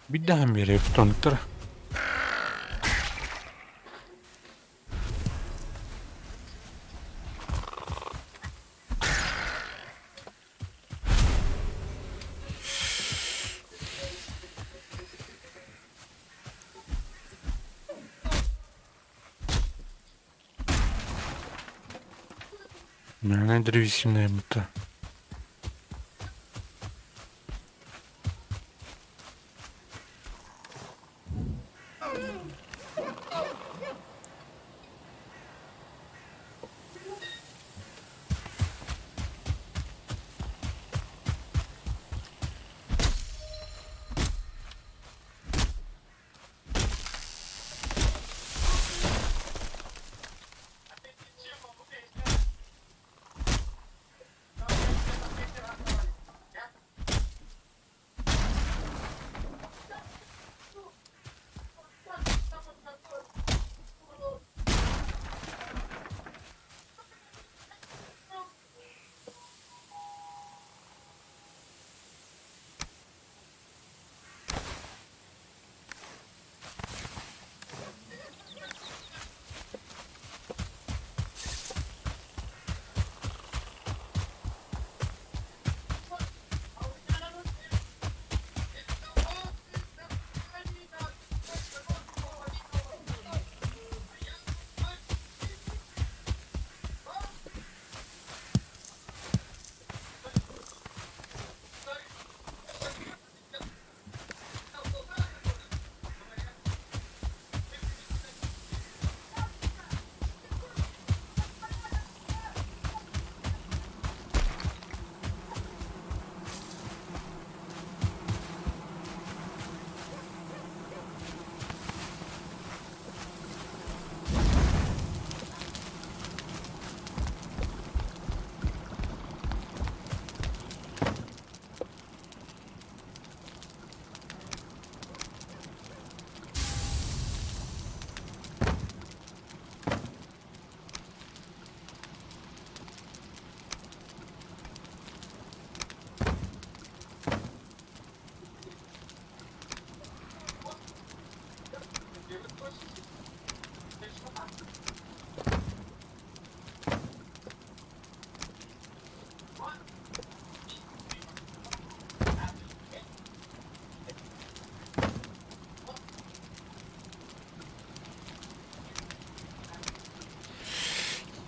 Bir daha mı yere tutanıktır? Мене древесина будто.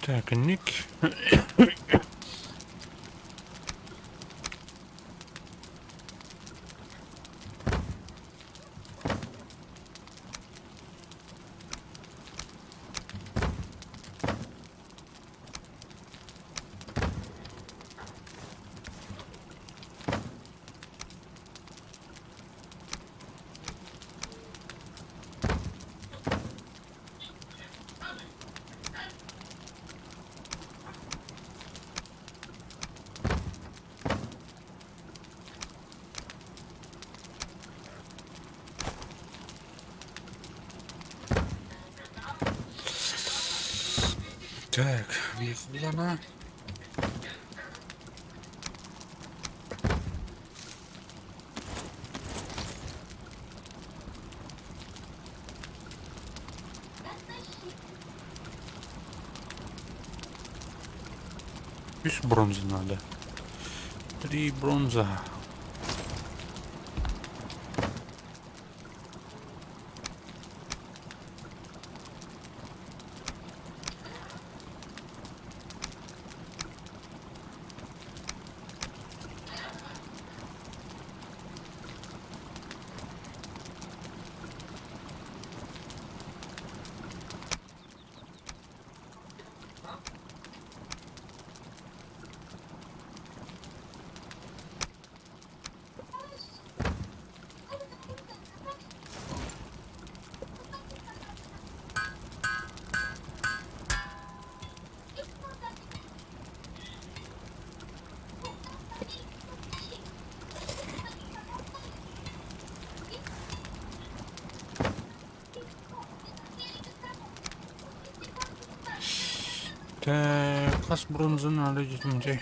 Так, ник. Так, въехали она. Плюс бронзы надо. 3 бронза. Так, класс бронзы надо детей.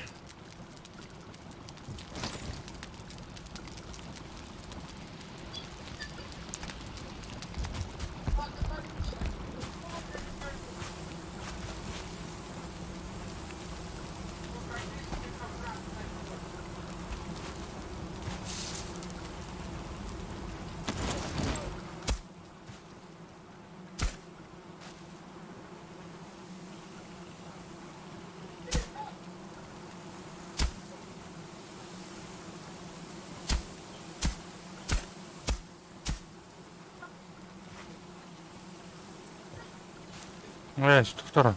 Что второй?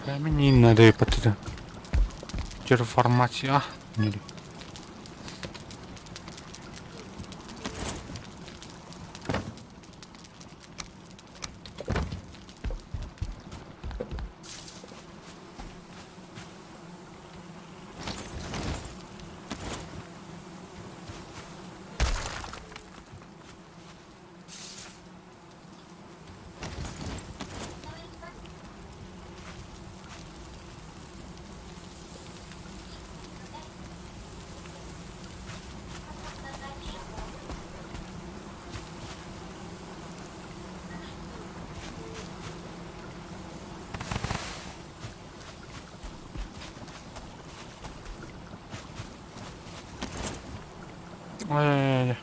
Камень не надо и под это. Терраформация. Не. Ой-ой-ой.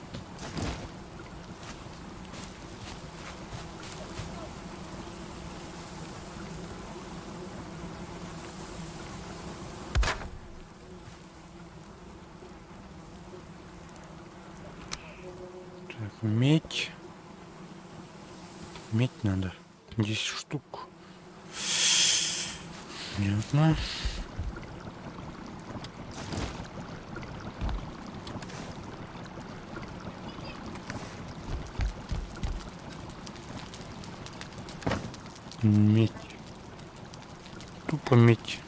Так, медь. Медь надо. 10 штук. Понятно. Медь. Тупо медь.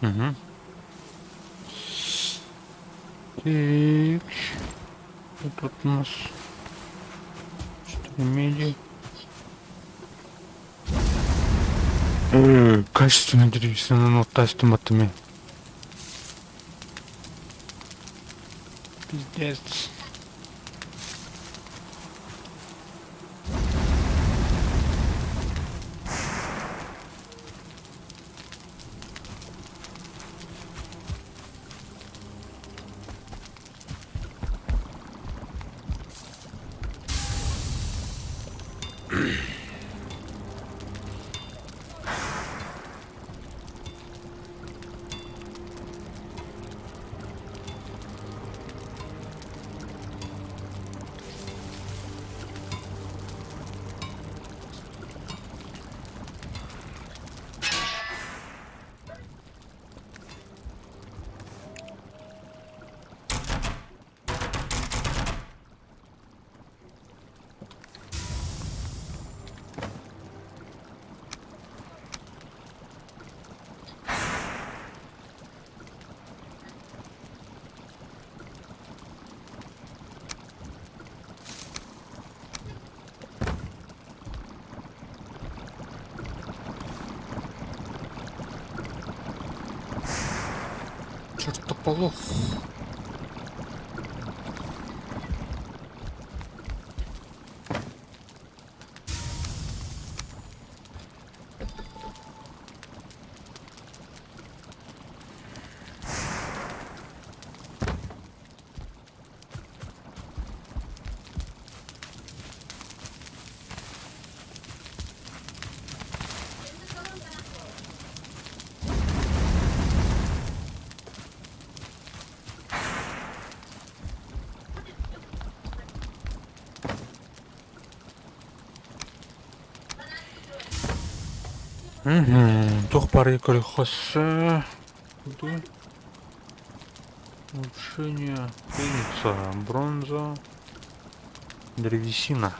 Угу. Так. И тут у нас 4 меди. Качественная древесина, ну, та с томатами. Пиздец. Чертополох. Тух пари колесо. Улучшение. Пыльница. Бронза. Древесина.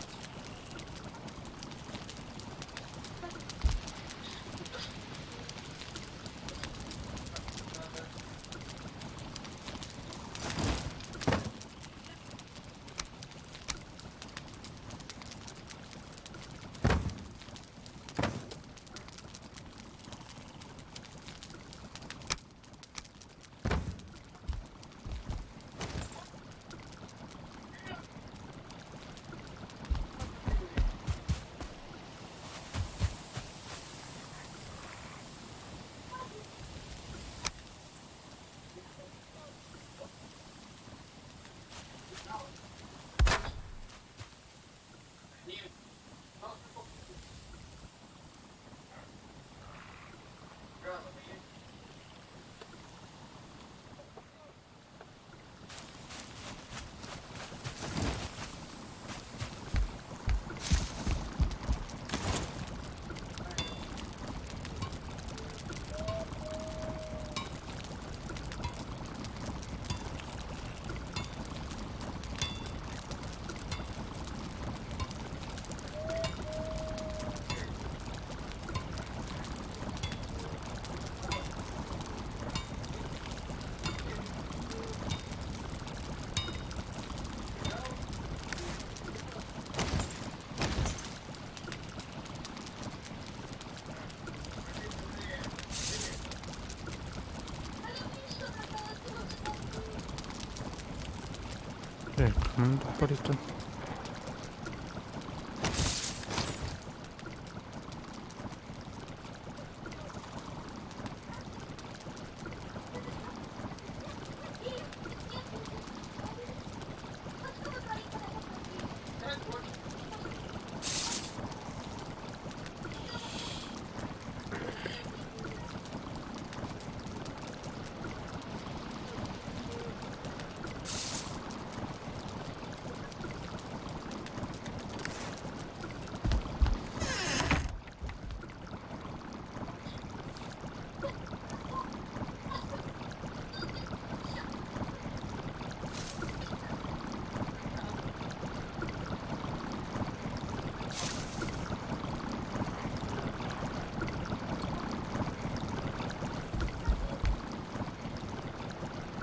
Так, ну пари-то.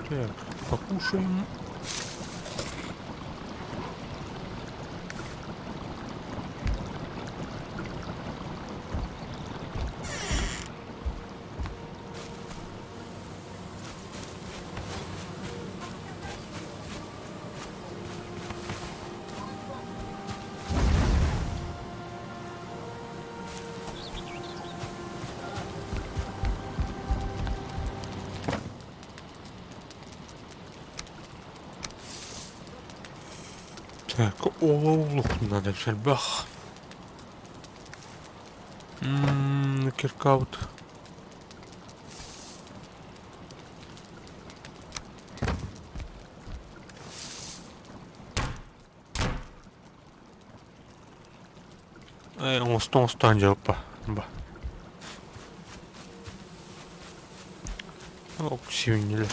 Так. Покушаем. Так, олух надо в шальбах. Киркаут. Оңостан жалпа. Ба. Ок, сүйінелер.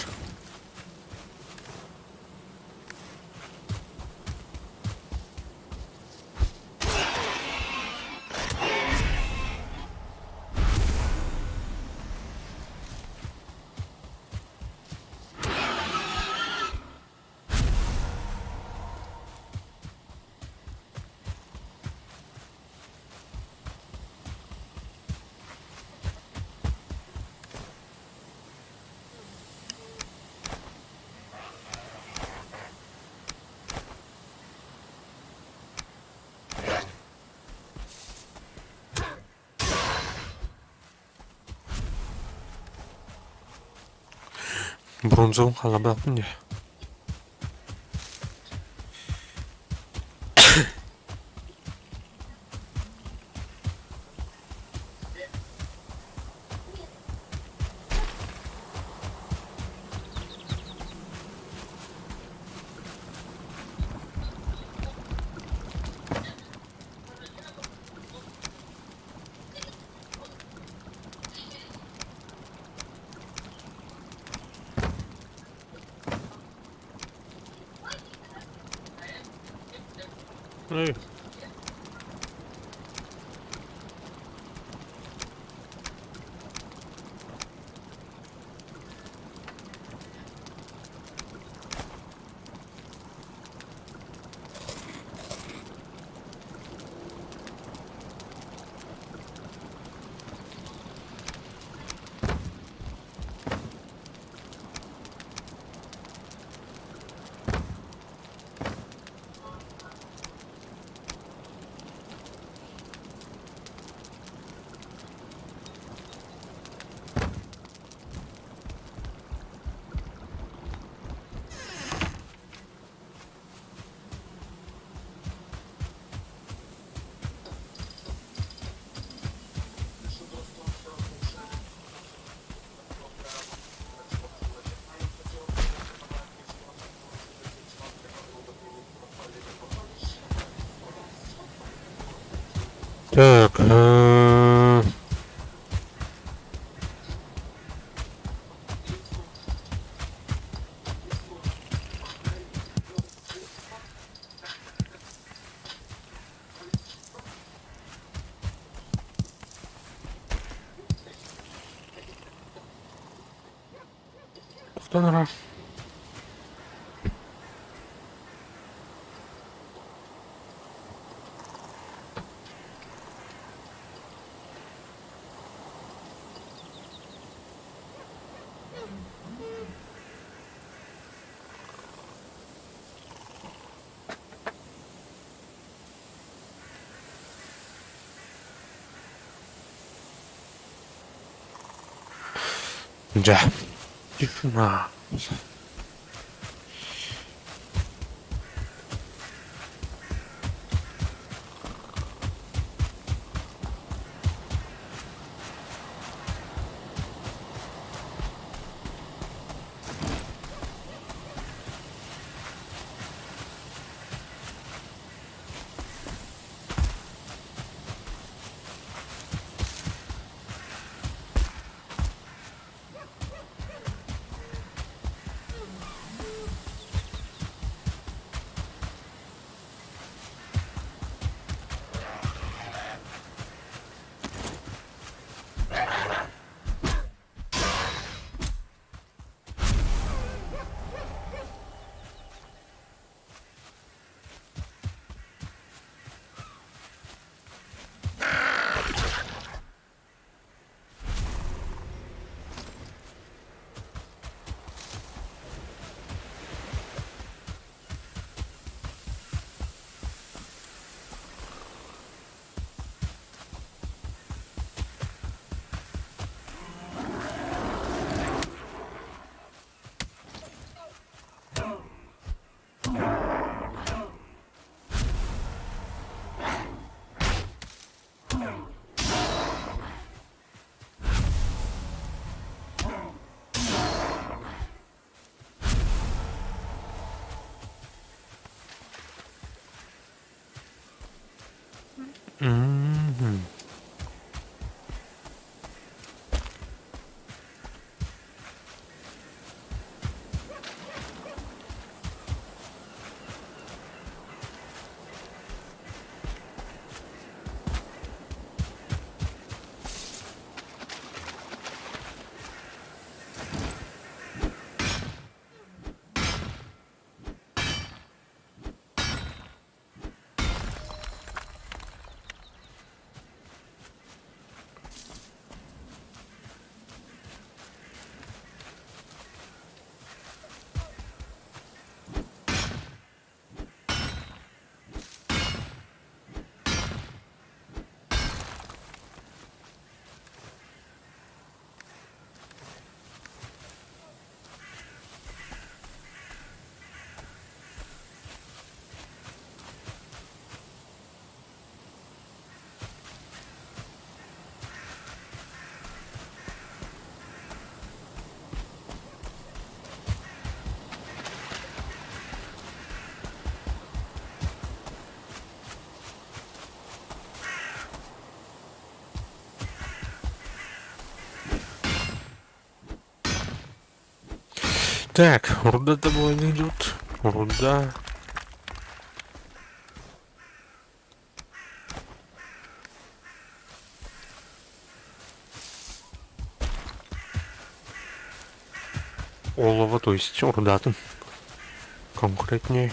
Бронзовым қалабақпын де. Эй. Так, тоқтаңдар. Да. Тишина. Так, руда тобой идет. Руда. Олово, то есть руда-то. Конкретнее.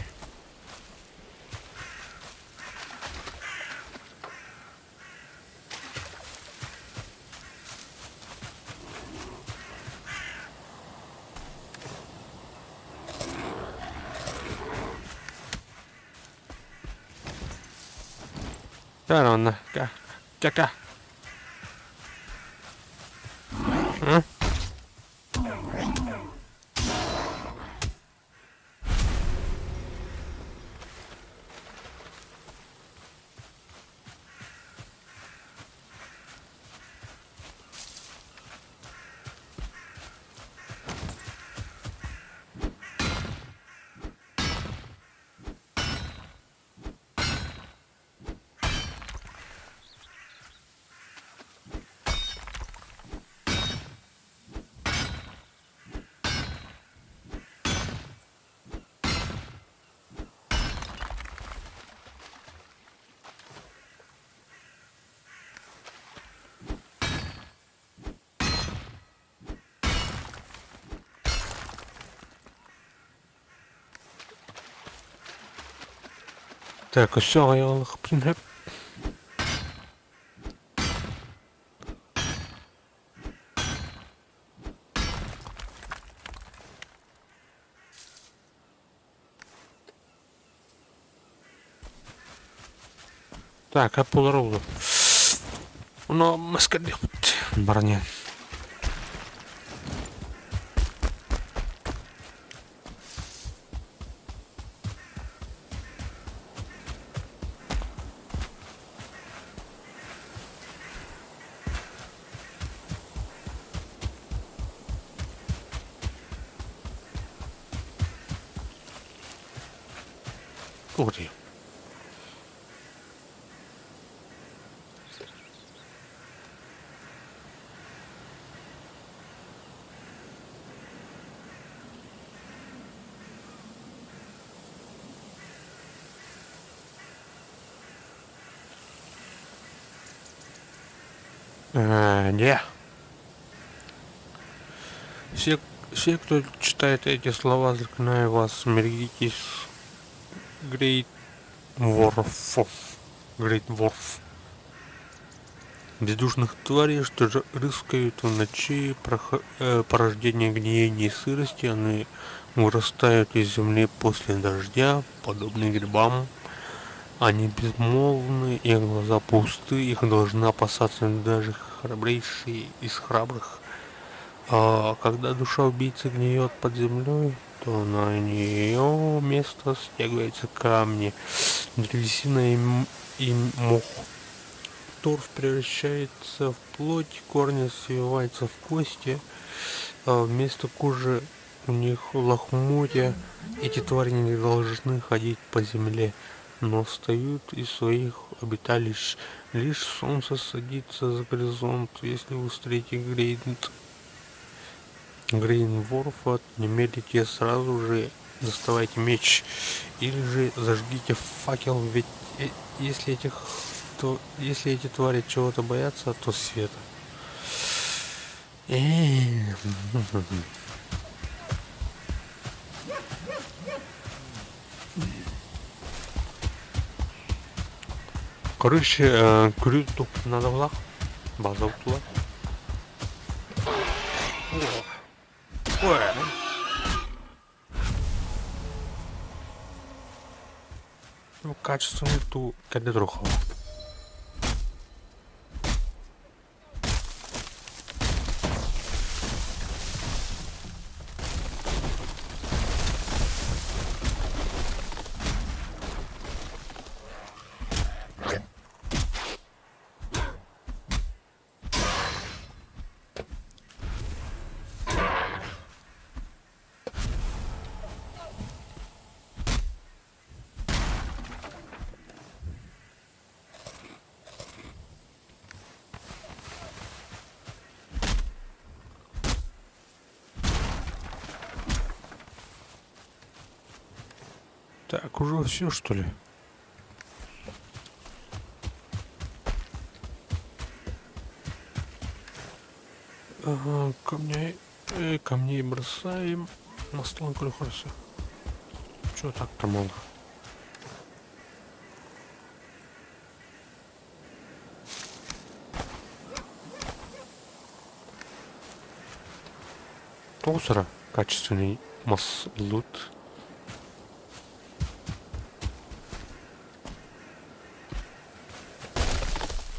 Да, ладно. Ка. М? Так, все, я их принеп. Так, а полроуда. Ну, маскадет. Броня. Ух ты. Не. Все, кто читает эти слова, заклинаю вас, берегитесь Грейт Ворфов. Грейт Ворф. Бездушных тварей, что же рыскают в ночи, порождение гниения и сырости, они вырастают из земли после дождя, подобные грибам. Они безмолвны, их глаза пусты, их должны опасаться даже храбрейшие из храбрых. А когда душа убийцы гниет под землей, то на нее место стягиваются камни, древесина и мох. Торф превращается в плоть, корни свиваются в кости, а вместо кожи у них лохмотья. Эти твари не должны ходить по земле, но встают из своих обиталищ. Лишь солнце садится за горизонт. Если вы встретите Грейнворфа, не медлите, сразу же доставайте меч или же зажгите факел, ведь если эти твари чего-то боятся, то света. Короче, крюту надо в лах. База утла. Ой. Ну, качественный ту кадетрухова. Так, уже все, что ли? Ага, камней бросаем. На стол хорошо. Чё так-то мало? Толсера качественный масс-лут.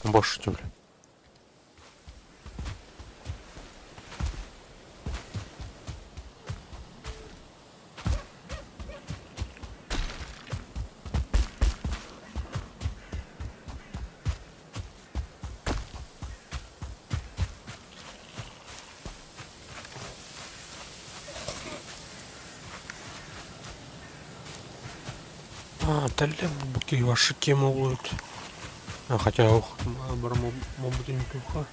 Больше что ли? Далее буки ваши кемы будут. Хотя ух, барму будет неплохо.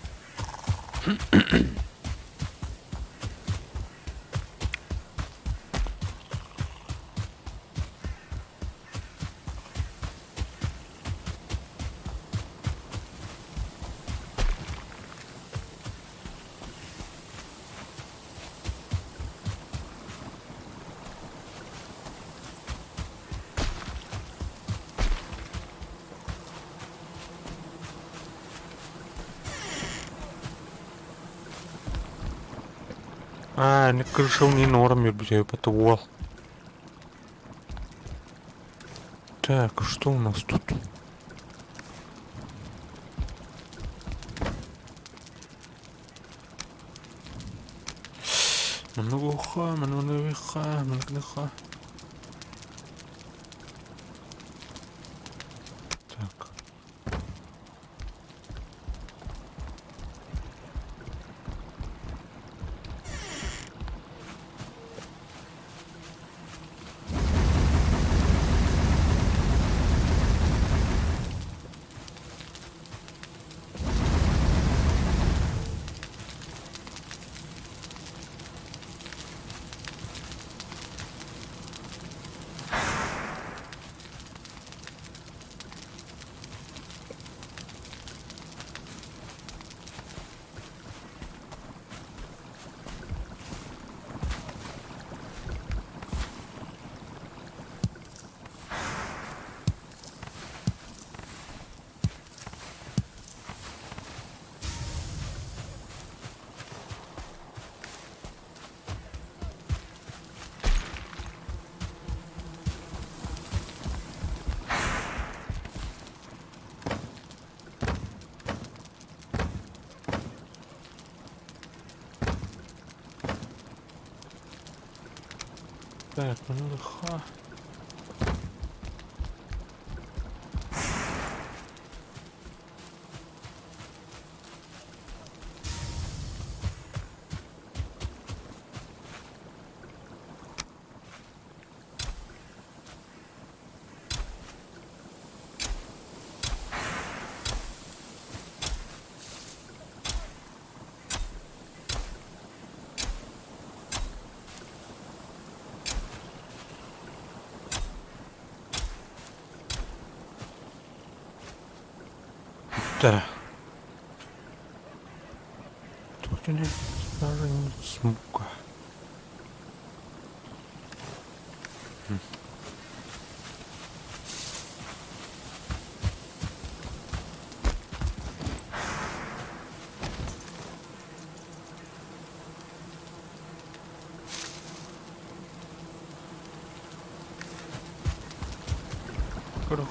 Не крыша не норм, я бью потуал. Так, что у нас тут? Мануха, мануха. Так. Так, мануха. Да. Тут у них даже не смука. Хорошо,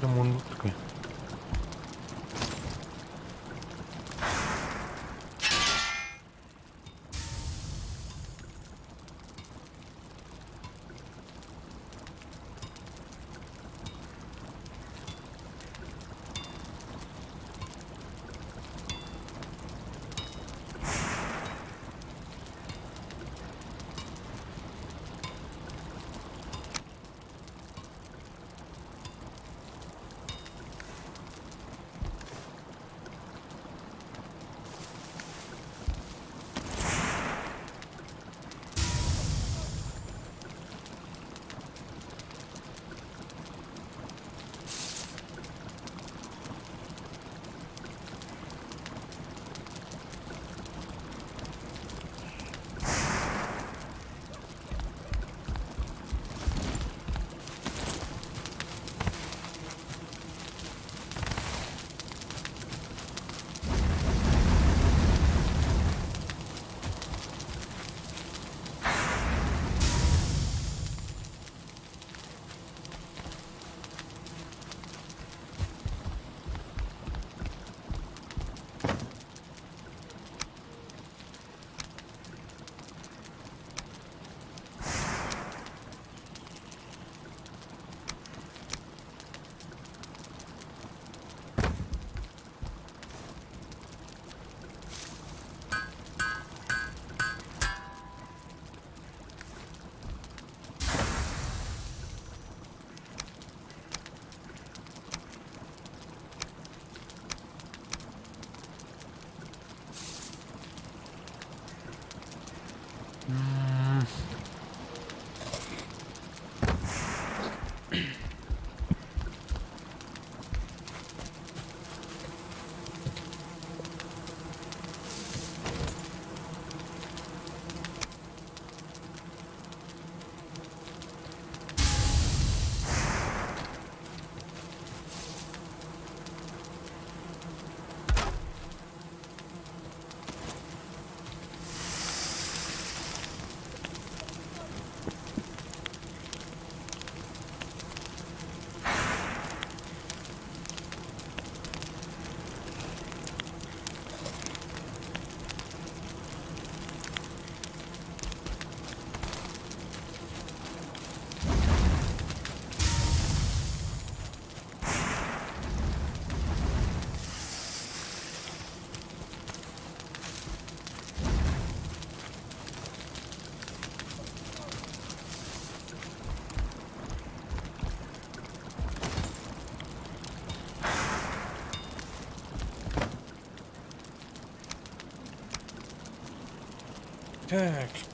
ремонт такой. Так.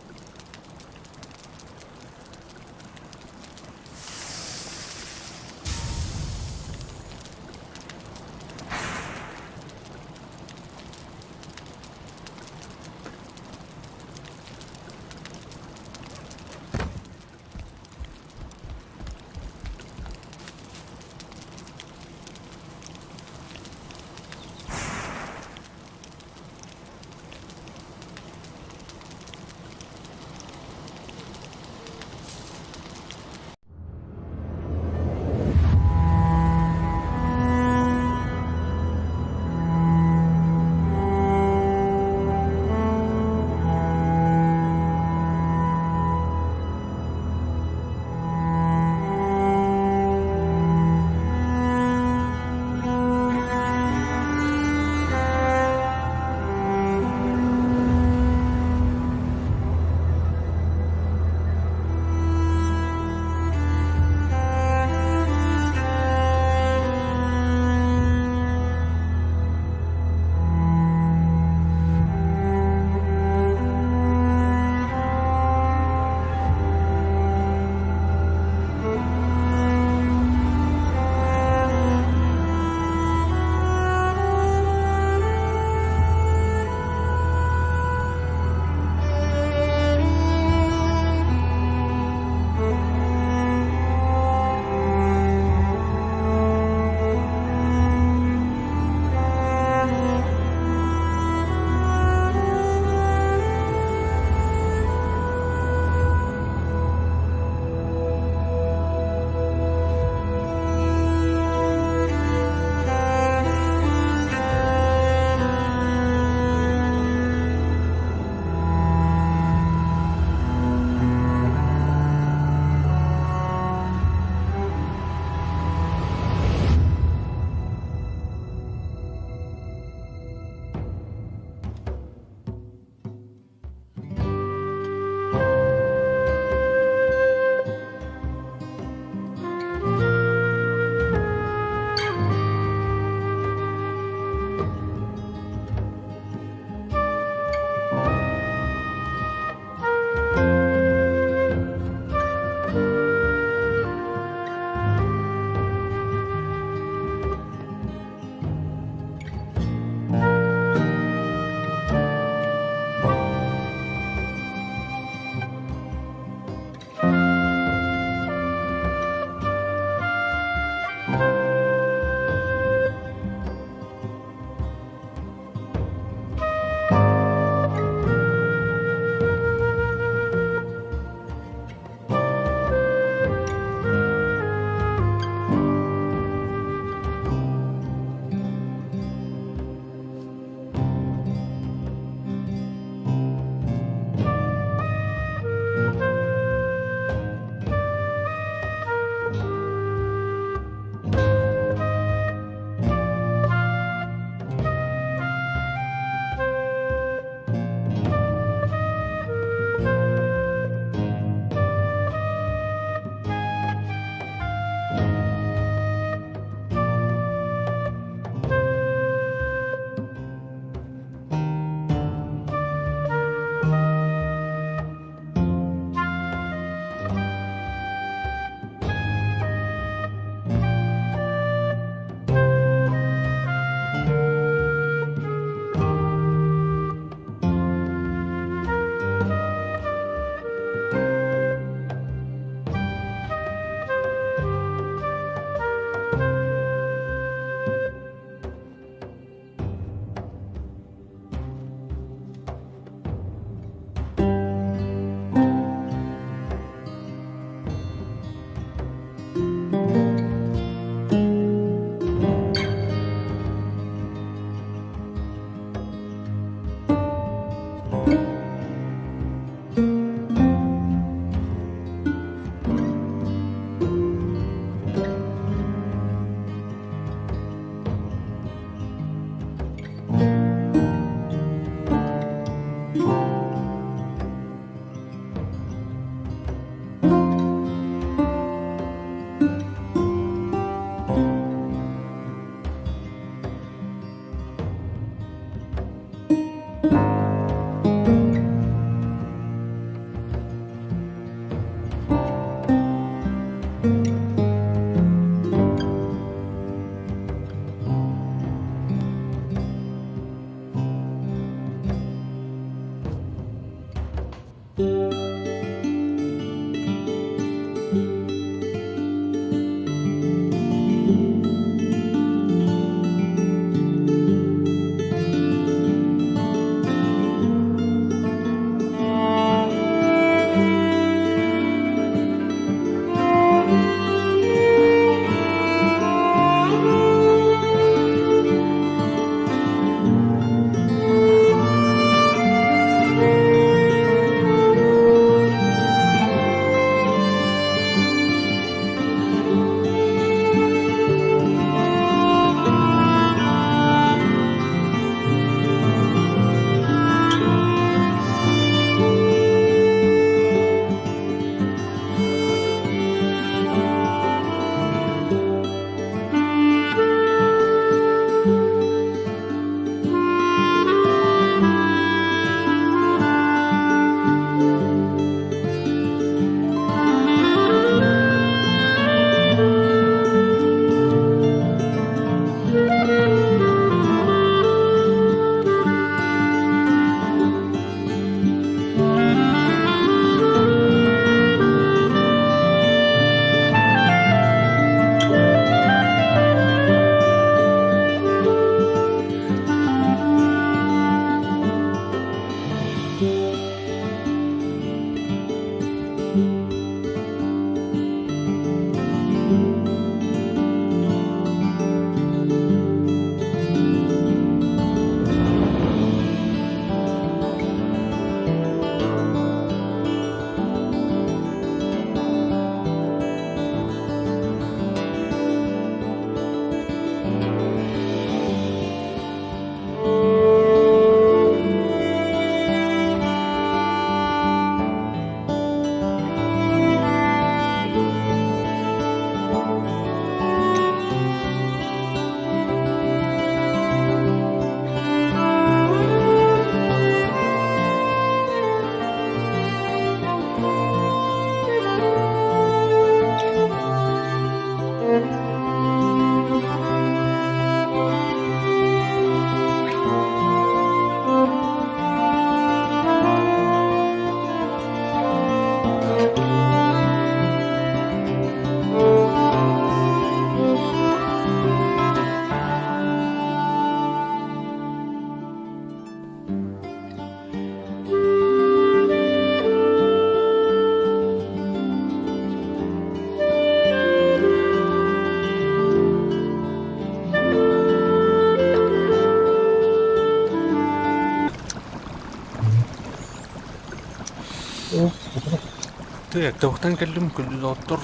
Тохтан келдим күлді оттор.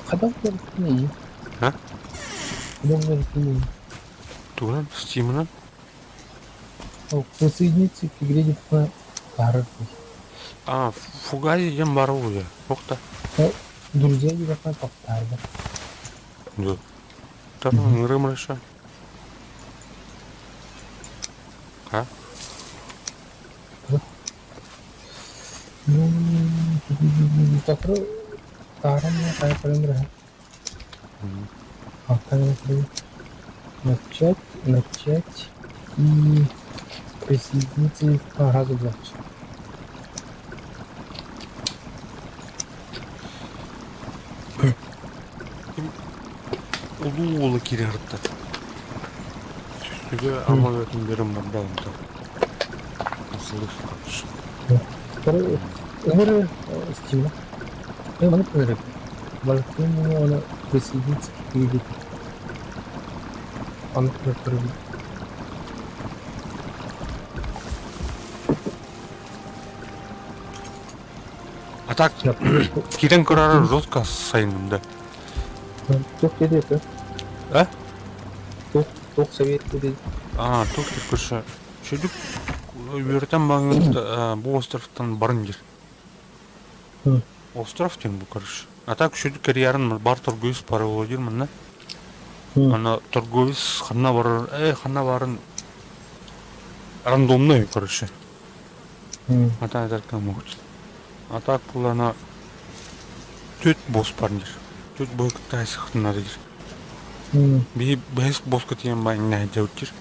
Қадан көріп не? А? Қадан көріп не? Туган, стимынан. Присоединиться к игре на пары. А, фугази ем бар уже. Оқта. Друзья не должны повторять. Да. Там рымрыша. А? Такро тарам кай палендра. Начать и присоединиться к параду дальше. Улуу кире артта. Үстүгө амалатын берим бар да онда. Слышь, Второй умер стимул. Я могу проверить. Валентину она присоединиться к игре. Он проверит. А так, кирен көрары жестко сайын да. Тук dedi ya. А? Тук совет dedi. А, тук деп көрші. Шөдік үйертен бағыңыз бұл островтан барын жер. Остров тен бұл көрші. А так шөдік кәріярын бар торговец паровой жермін, ана торговец қанна барын рандомный короче. А так айтаркан могут. А так бұл ана төт бос барын жер. Төт бой кіттай сықтын ады жер. Бейс бос кітеген байын нәй жәут жер.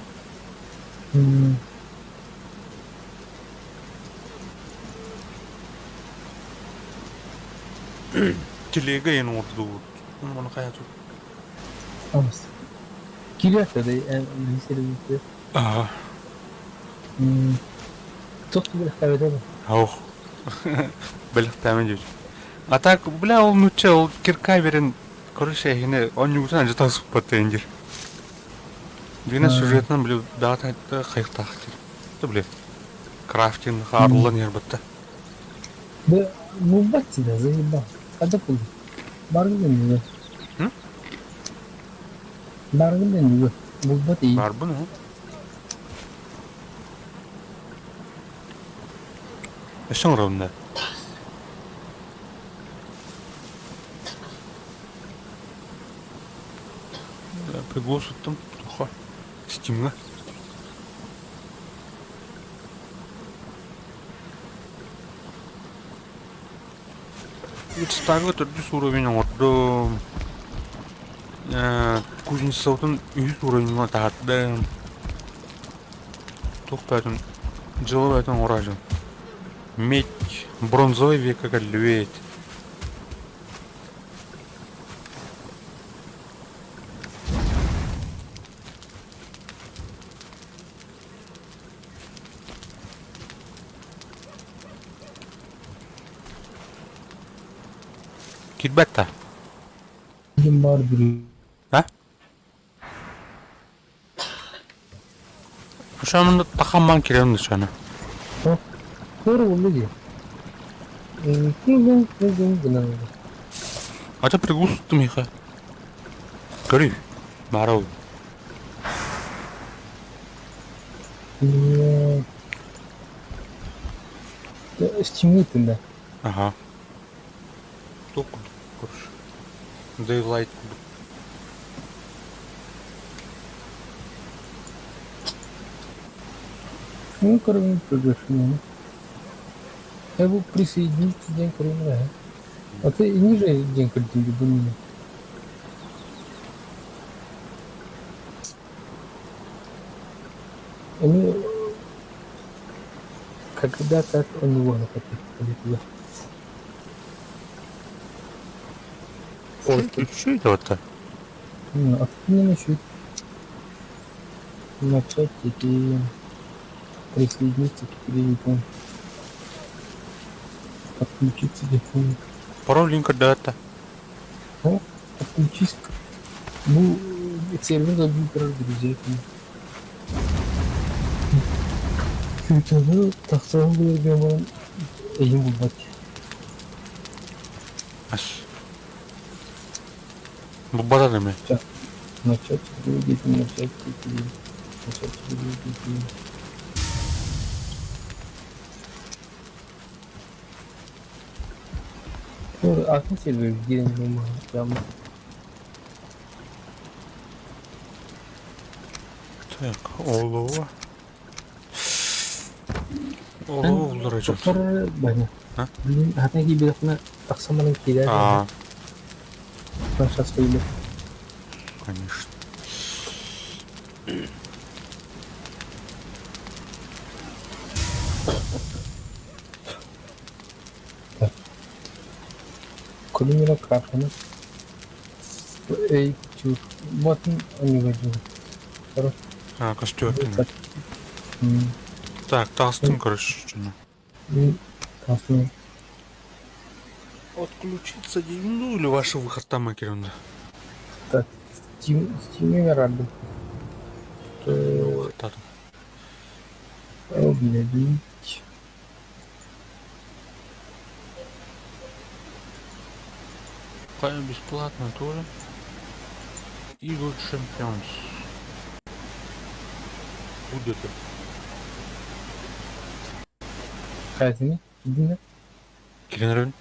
Телега ен орду. Onu kayatı. Amas. Kiriyata da lisede. Aa, Çok bir kahvede mi? oh. Belak tamen jüj. Atak bula ol nutça ol kirkay verin короче yine on yugutan acı tasıp batı engir. Dine sürüyetinden bile daha taytta kayık taktır. Da bile. Crafting harullan yer batta. Bu batti da zayıf. Ada pul. Bargın deniyor. Hı? Bargın deniyor. Bu batti. Var bu ne? Eşen ravında. Пригол суттым. Тоха. Стимга. Стага төрдүс уровень ордум. Кузнецовдун 100 уровеньга тааттым. Токтадым. Жылыбайтын оражым. Медь. Бронзовый века льведь. Китбетта. Kim var bir. Ha? Ошамында тахаман керем дешана. Doğru oldu ki. Kızım gına. Ача пригол суттым иха. Гори. Марау. Стимулитinde. Ага. Ток короче. Daylight. Ну, кроме приглашения. Я бы присоединиться день кроме. А ты ниже день картинки до меня. Они когда так у него на туда. Что это вот-то? А тут не начать. Начать и присоединиться к телефону. Подключить телефон. Пароль линка дата. О, подключись. Ну, сервер забыл прогрузить. Тогда так сразу говорим, ему бать. Аш. Bu bana ne mi? Начать двигать. Ну, а как сервер где дома? Прямо. Так, олова. Олова olacak. Sonra banyak. Ha? Belum ada gibilah aksamanın kira. А, Сейчас выйдет. конечно. Кулимира крапана. Эй, чур. Вот они возьмут. Хорошо. А, костюркина. Так, тастым, короче, что-то. Красный. Отключиться, ну или ваши выход там, Акирунда. Так, Стимина рады. Выход. Объявить. Паем бесплатно тоже. И вот чемпионс. Будет это. Казни. Дина. Киренрен.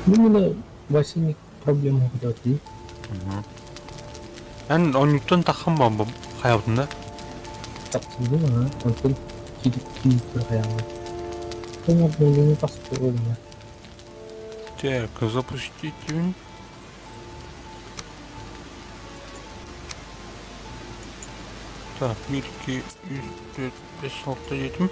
Именно Васильник проблема кудати. Ben 13'ten takım babam hayatında. Taksın değil mi ha? Antın. Кидик проявлял. Он обновление построено. Так, запустить тюнь. Так, 1, 2, 3, 4, 5, 6, 7.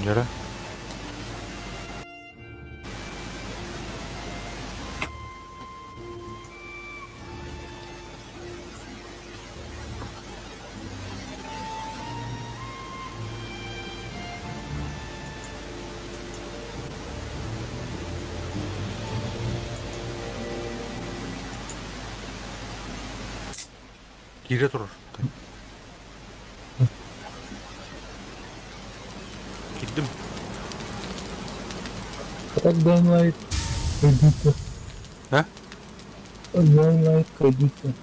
Нера. Кире тұрыр. Кидdim. Как Dynamite кредиты. А? Dynamite кредиты.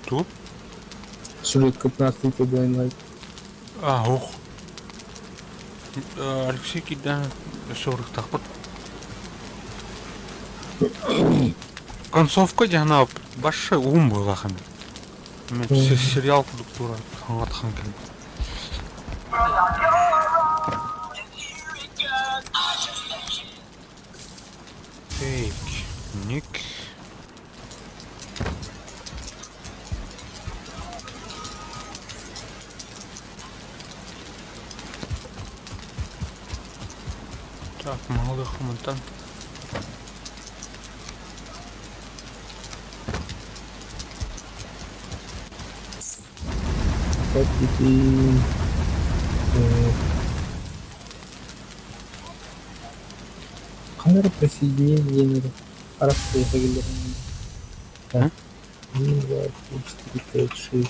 Тут? Сюжетка 15 Dynamite. Ох. Алексей кидді сорық тақпыт. Концовка жаңа башы оң болған. Мен сериал продуктура аңатқан келді. Так, ник. Так, молодой хомутан. Вот такие... Камера присоединения раз поехали. 1, 2, 3, 4, 5, 6.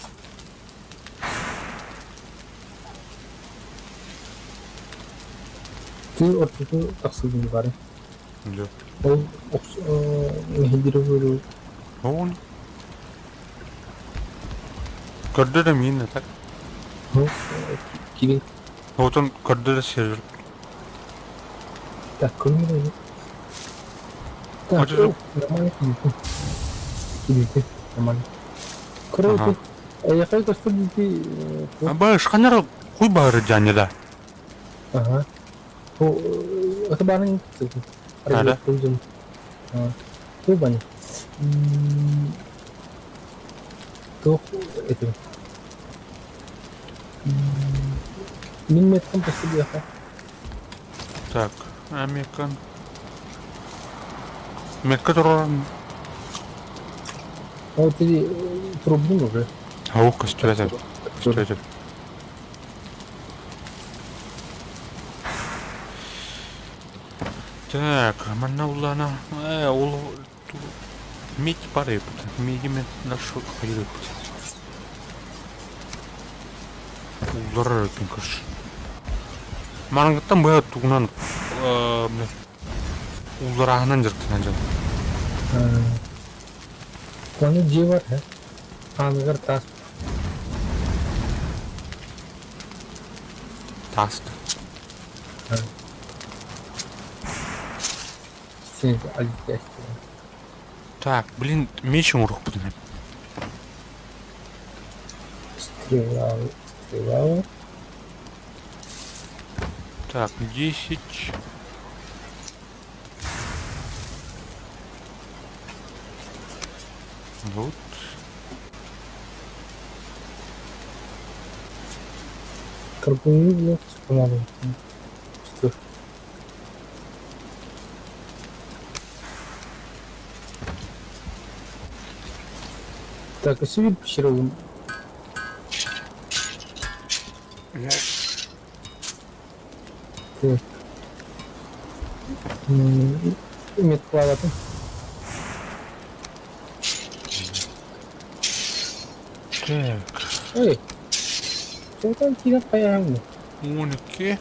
Ты ortada taksızın var. Yok. O nehirleri böyle. Он. Көрді де мені, так? Kirin. Вот он көрді де сервер. Так, кроме так, А ты нормально. Кирилл, нормально. Короче, я хочу поставить... Абай, шқанар қой бары жане да. Ага. Это баран да? Ой, баня. То это. Мин метком посреди аха. Так, Американ. Метка тұрған. А вот эти трубы уже. Ау, костюрет. Костюрет. Так, мана улана. Ол... Медь бар епті. Медімен нашу қайыр епті. Улар екен көш. Маныңғыттан бұя туғынан... Улар ағынан жүріктен жал. Кौन जीवर है आनगर तास Таст. से аль Так, блин, мечем урух буду. стрела. Так, 10. Вот. Карбоний блок помогает. Что? Так, а себе пещеру. Так. Медплавата. Так. Эй, что там кидать появилось? 12.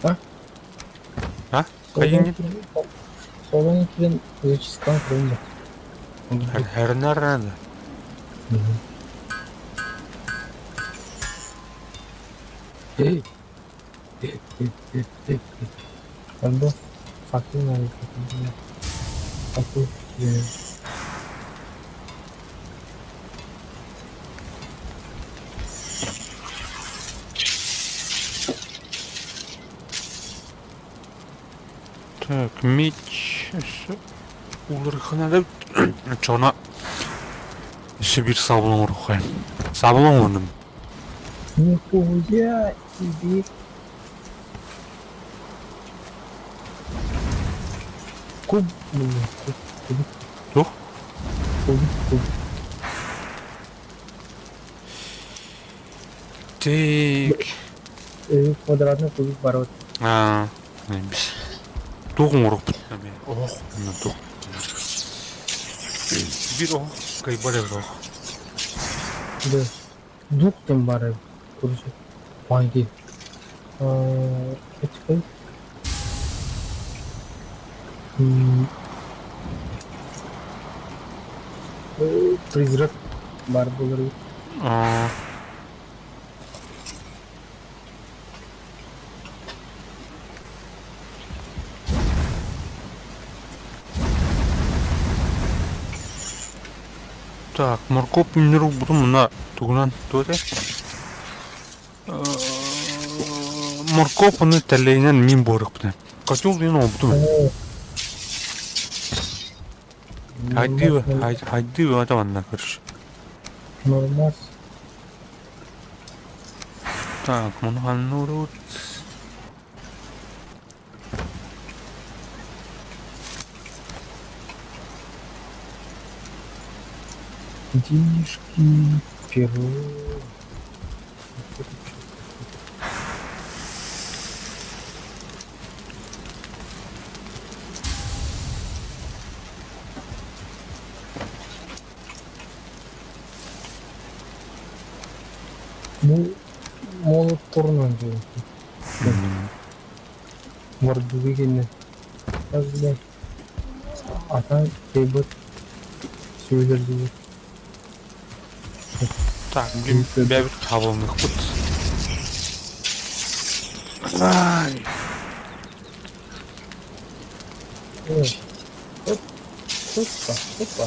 А? А? Кайын Солон киден зачискан кырында. Härnärränä. Эй. Альбо фактын аракетинде. Фактын. Так, меч. Улырханада чона Сибирь саблон рухай. Саблон onun. Нихуя себе. Куб, куб, Тух. куб. Так. Квадратный кубик бар вот. Небес. Туғын ұрып бітті. Ох, мына туқ. Bir ох, кайбар ох. Да. Дуктен бар, короче. Панки. Эти призрак бар болар. Так, моркоп минерал буду мына тугунан туэте. Моркоп аны тәлейнен мин борық бітін. Котел дейін ол бұды ма? Хайди вы это ванна, короче. Нормас. Так, мұнған нұрут. Денежки, перо. Ну, молот турнан же. Мордуге келген. Қазір ата кейбір сөйлер дейді. Так, бәбір табылмық бұд. Ай. Опа.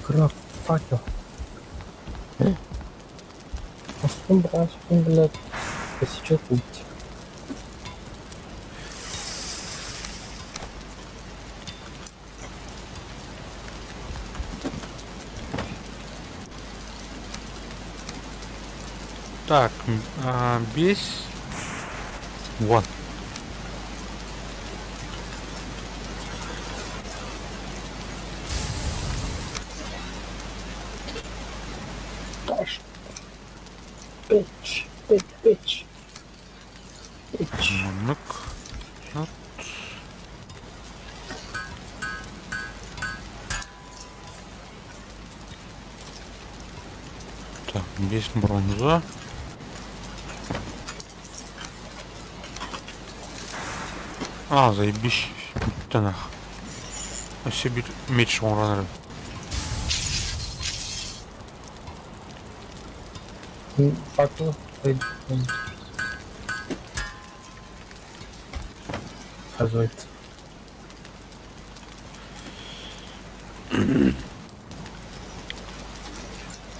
Крафт факел. Астын біраз күн білет. Посечет путь. Так, бесь. Вот. Таш. Печь. Мынық. Так, бес бронза. Заебись. Тянах. А себе меч ораныр. Факел. Казывается.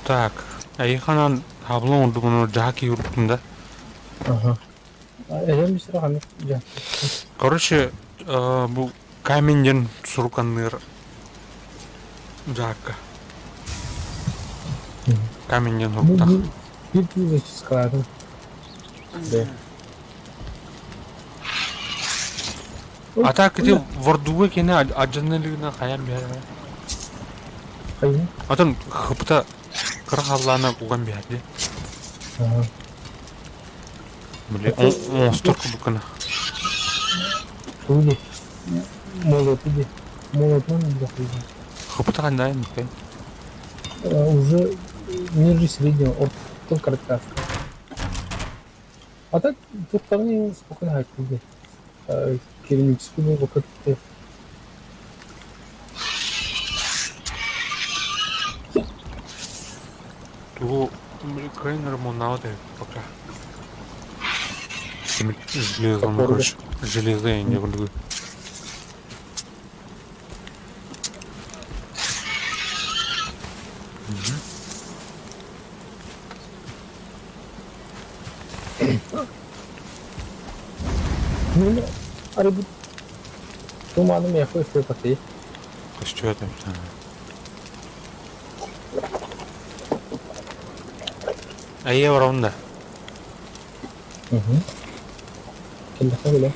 Так, айханан таблон oldu bunu жаки юруптун да. Ага. Элем бисера ханы. Короче, bu каменьден суруканныр жака. Каменьден уруптак. Bir складом. Да. А так где вордуга кене ажанлыгына каян бер. Кайын? Атын хыпта кыргаллана куган берди. Ага. Блин, монстр кубыкына. Тули. Молот иди. Молотон не Хыпта кандай мыкай. Уже ниже среднего, от коротка. А так тут парни спокойно хайкуды. Керамический был как-то. Ту крейнер монауды пока. Темір железо, короче. Железо я не люблю. Ну, арбут. Туманом я хоть что потей. Что это? А евро он да. Килдaka bile.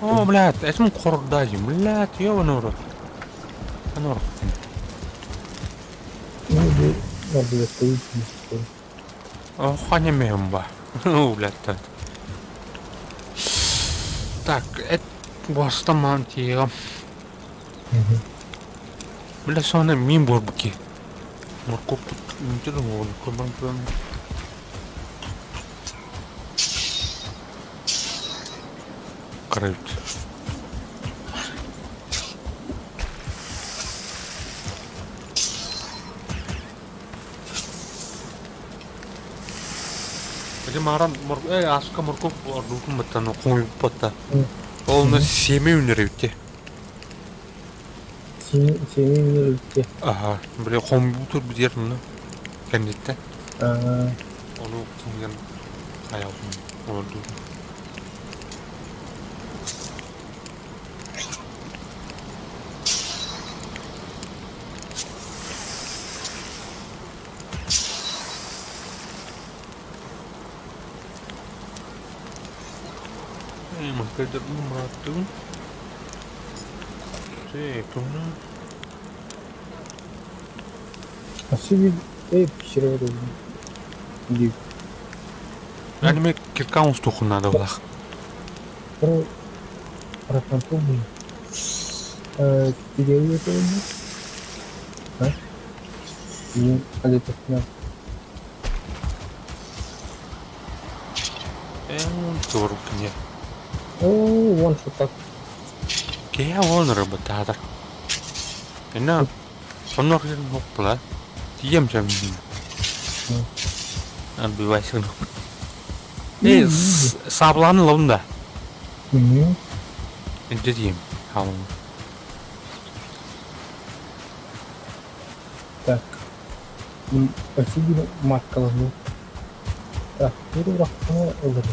О, блядь, этим кордадим, блядь, ёбаный рот. А ну, Ну, bu orada стоит. ханя мемба. Ну, блядь, так. Так, это гостамантия. Бля, соны мимбурбки. Моркоп, не думал, кабан. Крыт. Jadi marah, aska morkop, aduh, mata no kumi pata. Ол на 7 өнер өтте. Senin ülke. Ага, бля, компьютер бідер мұны. Кәндетті. Aa, Оны кімген аяғын олды. Makanya matu. Bunu. nasıl bir ev pişiriyor gibi. Anime kirkan ustuğun adı var. Про контроль. Тебе это не? А? Не, а это нет. Doğru kınya. О, вон что так. Kaya onu rıbıt adır. Ena, sonlar yerin nokpula. Diyem cem. An bir vaysın. Sablanı lavunda. Угу. Ne diyeyim? Hamam. Так. Спасибо, маркаланы. Так, bir rakama olur.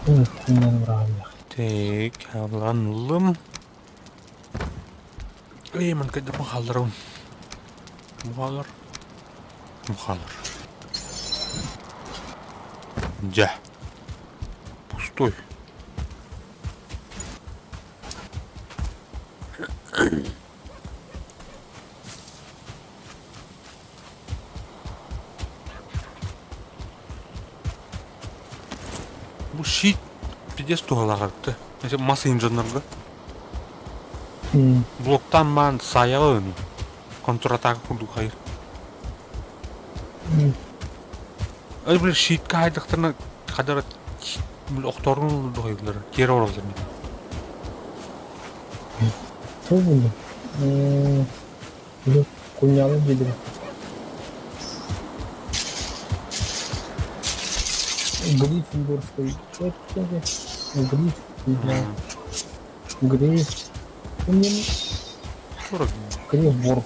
Bundan rahmet. Tek havlanalım. Man kaydı muhallarım. Muhallar. Muhallar. Ja. Пустой. Bu shit пиздец тугалагарты. Mesela masa инженерга. Блоктан бан саяын. Контратака курду хайыр. Bir shit kaydıktırına kadar oktorun oldu hayırları. Geri oraldır. Что было? Ну, кунялы бедра. Гриффиндорский. Это кто же? Гриф, не знаю. Гриф. Гриффор.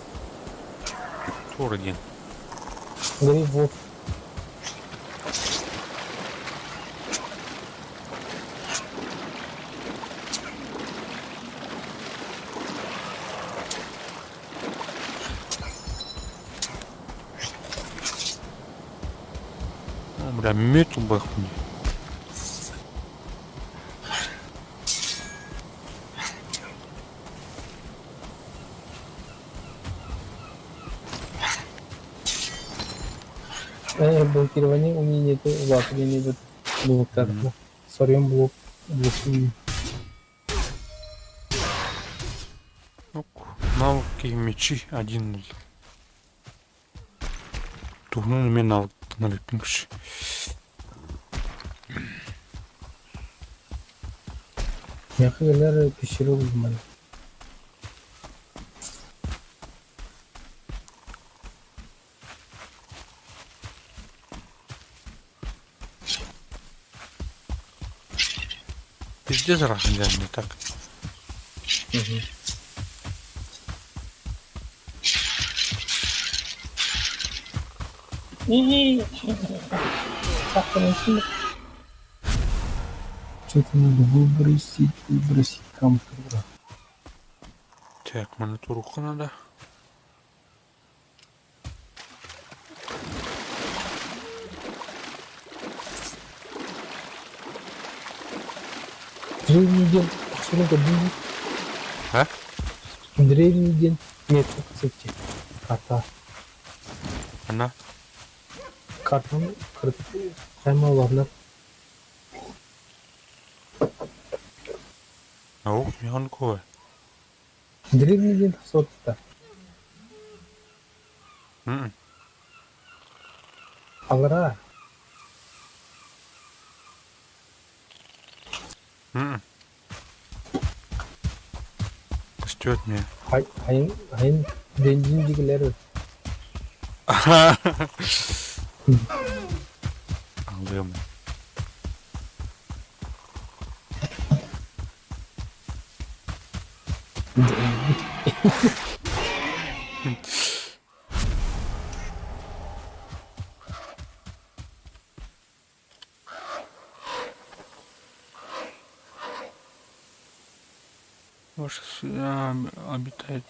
Торген. Гриффор. Бля, мету бахни. Блокирование у меня нету. Лапы не идут. Блок так. Сорвем блок. Навыки мечи 1-0. Tuhunun men навыктан öpmüş. Ne kadar pişiriyor bunları. везде заражен, не так. Что-то надо выбросить компьютер. Так, монитурку надо. Древний день. Что надо было? А? Древний день. Нет, кстати. Карта. Она? Картаны кырып каймаларына. Ау, механ кой. Древний день сотта. Алара. Стёт мне. Айын бензиндегилер. Аңдым. Ваша обитает.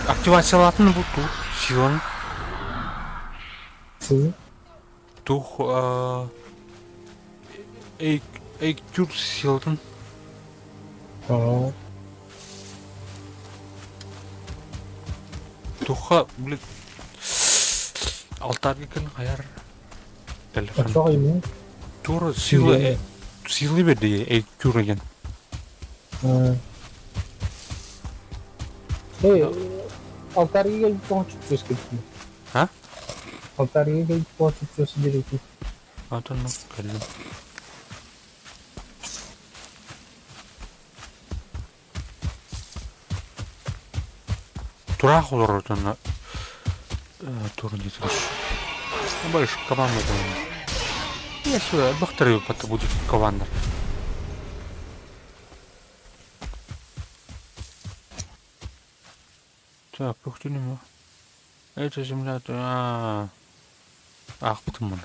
Активациялатын бұл тух силан. Тух эйктюр силдан. Туха, блин, алтарга кін қаяр телефон. Ачаға емін? Тура силы берді эйктюр еген. Алтарга келіп тоған чүпчөс келіп. А? Алтарга келіп тоған чүпчөсі берекі. Атаны кәлім. Турақ олар отаны туры детіріш. Больше команда там. Я сюда повторю, потом будет команда. Так, ух ты, нема. Это земля, то... Ах, потому.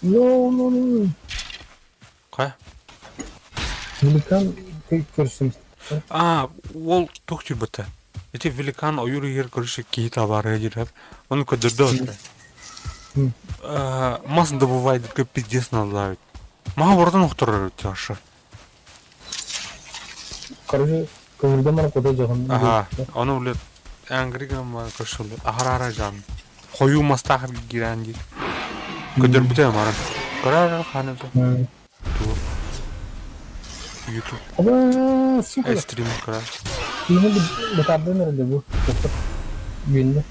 No. Қай? Великан көрсіміз. Ол тоқ жүрбіті. Эти великан ойыр егер көрші кейт абары жүріп, оны көдірді өтті. Масын добывайды, көп пиздес надавит. Маға бұрдан ұқтырыр өтті ашы. Короче, көмірді мана көді жағын. Оны білет, әңгірген ма көрші білет, ағыр-ағыр жағын. Қою мастақыр керен дейді. Көдір біте марын. Көрі қанымды. YouTube. Аба, сука. Стрим көрі. Yine bir tablo nerede bu? Günde.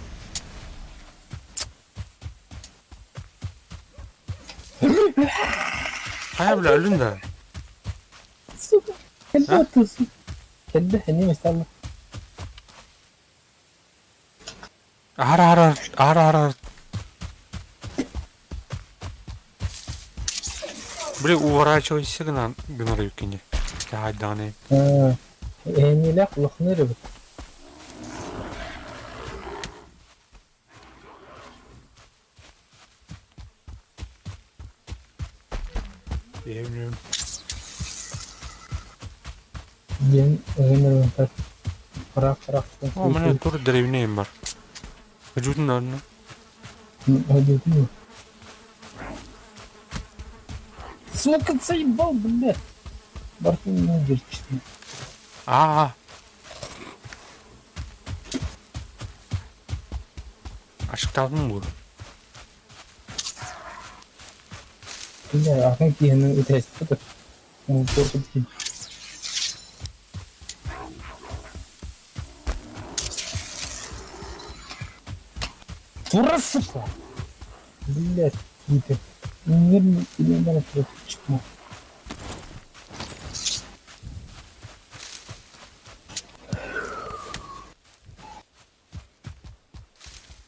Hayır bile öldün de. Suka. Kendi atıyorsun. Kendi hani mesela. Ağır. Бля, уворачивайся гнара юкине. Хай даны. Emiyle kulakları bu. Bilmiyorum. Ben öğrenirim ben. Bırak. O bana tur derevneyim var. Vücudun önüne. Hadi değil mi? Сука, заебал, блядь. Бартын не geçmiştim. Aa. Açıkladın mı bunu? Yine akın kiyenin ötesi de. Onu korkup ki. Burası mı? Millet gidi. İndirin bana şuraya çıkma.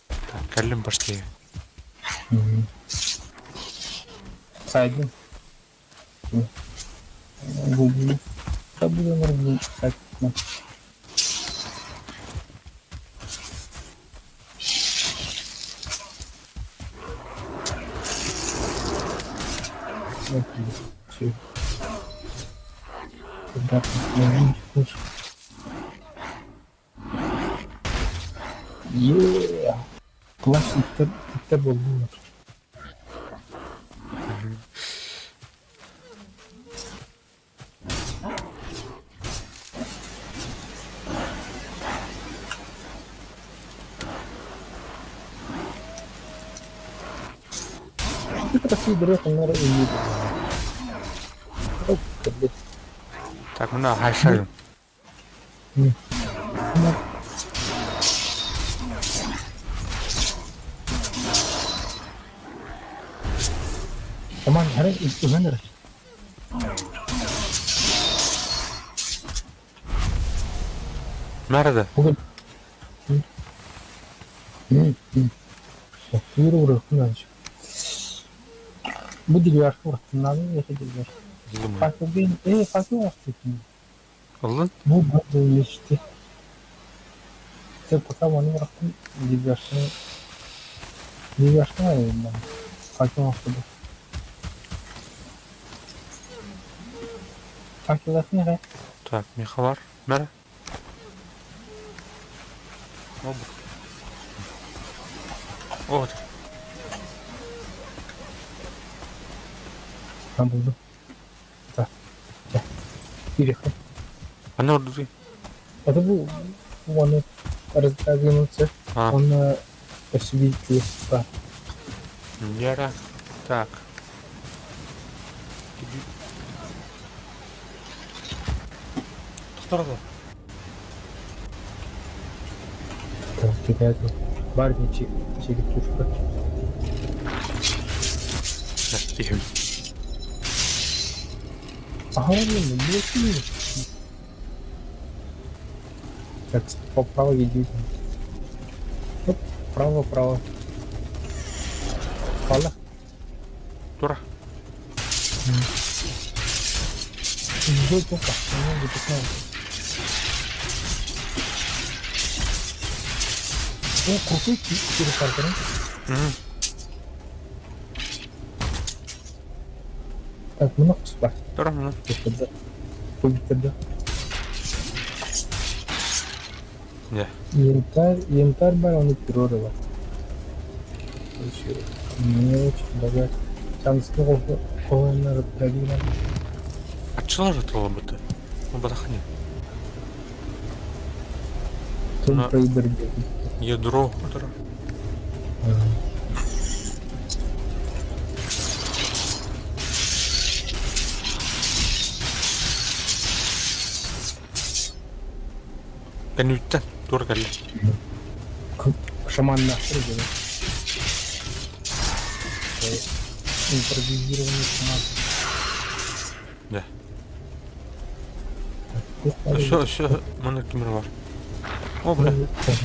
Так, келем başlıyor. Saydım. Bu tabi bu saydım. Şey. Bak, yani çıkmış. Yeah. Clash itte buldum. Bir tarafı duruyor, onlara uyuyor. Çok kırdı. Так, bunu haşlayalım. Ama aman her uyanır. Nerede? Bugün bak yürü kullanacak. Bu dili arka vaktinden yapacaklar. Yıldım ya. Farklı farklı vakti. Aldın? Bu böyle işte. Tek bakalım onu bıraktım. Dili arka var elimden. Farklı vakti. Farklı vakti ne? Так, Миха var. Nerede? O bu. O. Ben buldum. Da. Gel. Bir yakın. Hani orada duruyor? Adı bu onu arada yanılsa Ha. onu SB plus var. Yara. Так. To'xta. Tamam gidelim. Var bir çekip dur. Nasıl? Aha ne yapıyorsun? Так, право ведите. Оп, право. Пала. Дура. Иди тупо. Не записал. О, крутой кик перепаркером. Hı. Так, много спать. Dura mı lan? Bitirdi. Ne? Янтарь бар, он и природа бар. Не очень богат. Там сколько колоннары пробили. Açılar atılır bu da. Bu badakı ne? Тут На- проиграли. Ядро. Дура. Ben üstten. Dur gel. Шаман нахер делает. Импровизированный шаман. Ne? Тут Şu bana kimler var? O bu ne?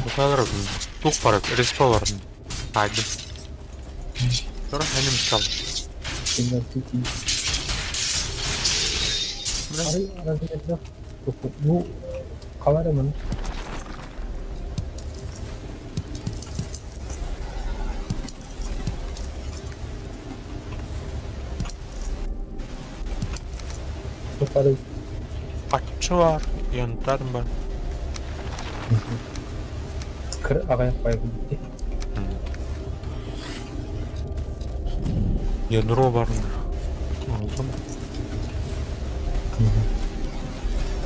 Bu kadar olsun. Çok para. Respa var. Haydi. Sonra henüz kaldı. Bu kameraman. Bu para Açı var. Yantarım ben. kır ağaya koyup gitti. Ядро var. болдым.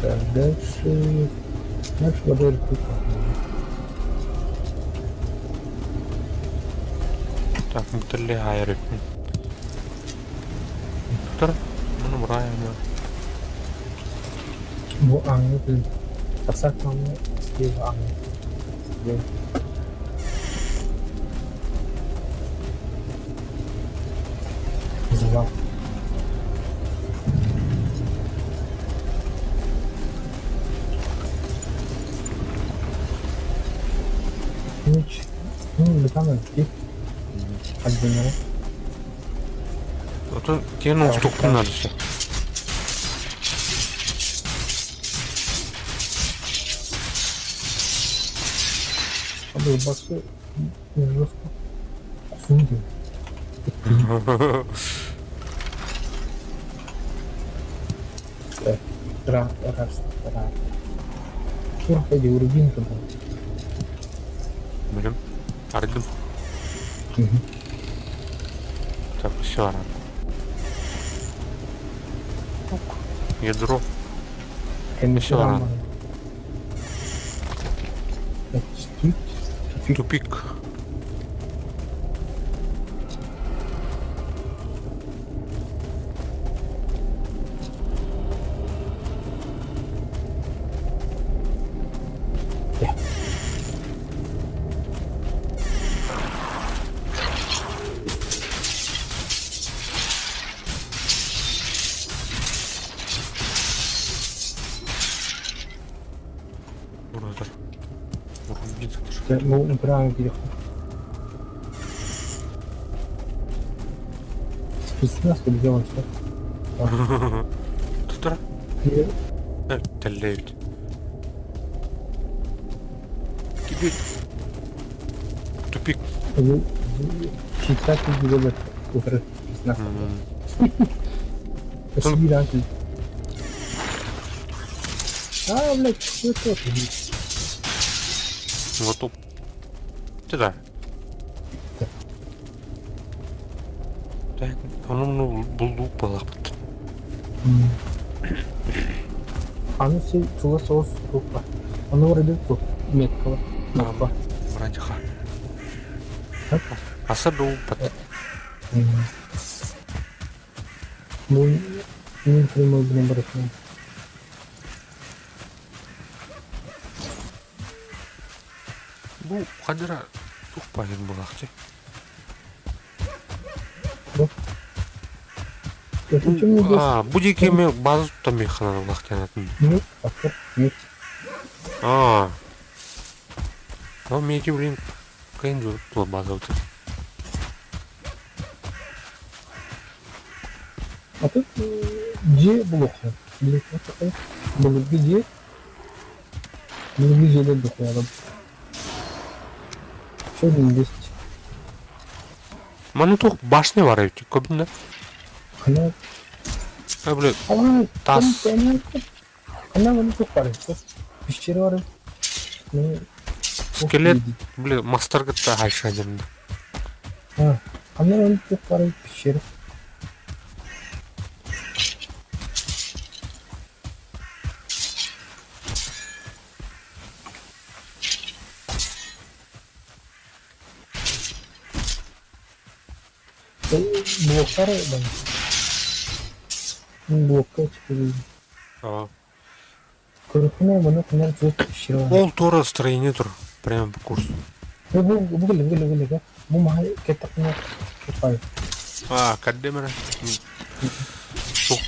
Так, дальше... Дальше модель купа. Так, бутылли айрып. Тур. Муну мурайма. Bu angı değil. Tasak angı değil angı. Değil. Güzel. Hiç. Bakalım ki. Hadi dinleyelim. Ото кен устуктун алысы. Abi bası Rıfkı kusun diyor. Rahat, rahat, rahat. Kurang aja urugin tuh. Билем. Ардым. Так, все рано. Ядро. Kendi Şey var ama. ha. Тупик. Buradır. Vurun Bu kurang gitu. Спустилась, что делать, что? Tuttura. Evet, telleevit. Gibi. Tupik. Читать не делать. Уже 16. Спасибо, Анки. Блядь, что это? Готов. Туда. Onun bulduk balık. Аны все туда соус тупо. Оно вроде тут метка. Метка. Вроде ха. Так? Асаду пат. Ну, не прямой блин бросил. Bu kadar çok bayın balıkçı. Это что мне здесь? Bu dikeme bazı tutamıyor kanalım balıkçı. Нет, паспорт, нет. Но мне блин, кэнджу тула база вот. А тут где блоха? Блин, вот такой. Был где? Был где лежит рядом. Что здесь? Мана тух башня var evde. Köbünde. Она... Ha böyle Таз. таз. Она вон тут парень. Пещера var. Ну, Скелет. Böyle master gıtta aşağı cemde. она вон тут парень пещера. Блоктар ben. Blokka çıkıyor. Körüküne bana kadar çok pişiriyor. Ол тура строение тур. Прямо по курсу. Bu gel. Bu mahalle ketakına kepay. Каддемера. Тух.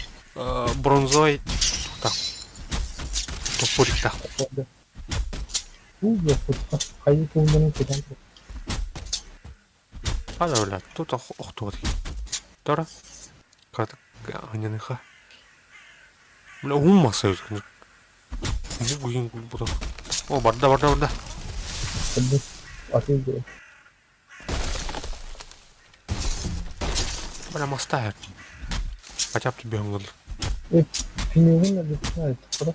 Бронзовый. Так. Топорик так. Bu yapıtta. Hayır kullanmanın ketan. Ада бля, тут охтур. Тора. Как анянха. Бля, уммаса өзгүн. Бugün bu da. O barda. Hadi atayım diyor. Bana mastahir. Acap gibi ongul. Pinyogun da bir tane tıkıra.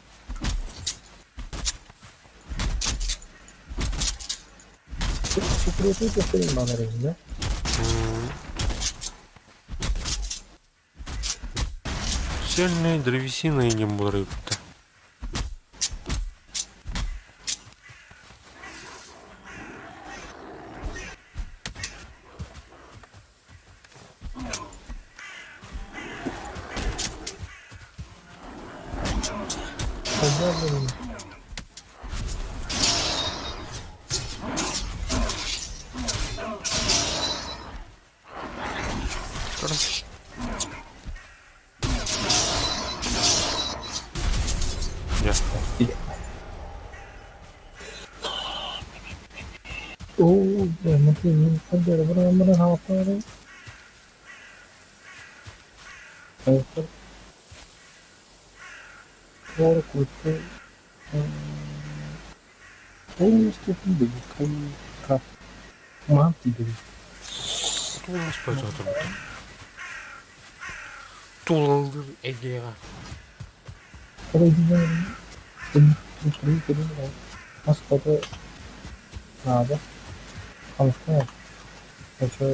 Sıkırıyı göstereyim bana renginde. Цельная древесина и не рыб-то. Пожалуй. Хорошо. Oo, mungkin ada benar-benar apa itu? Kalau kutu, полностью видели, как мати дали. Тулмас пойдет. Тулалдыр Эгеға. Kalau dia itu mas pada ada kamusnya, macam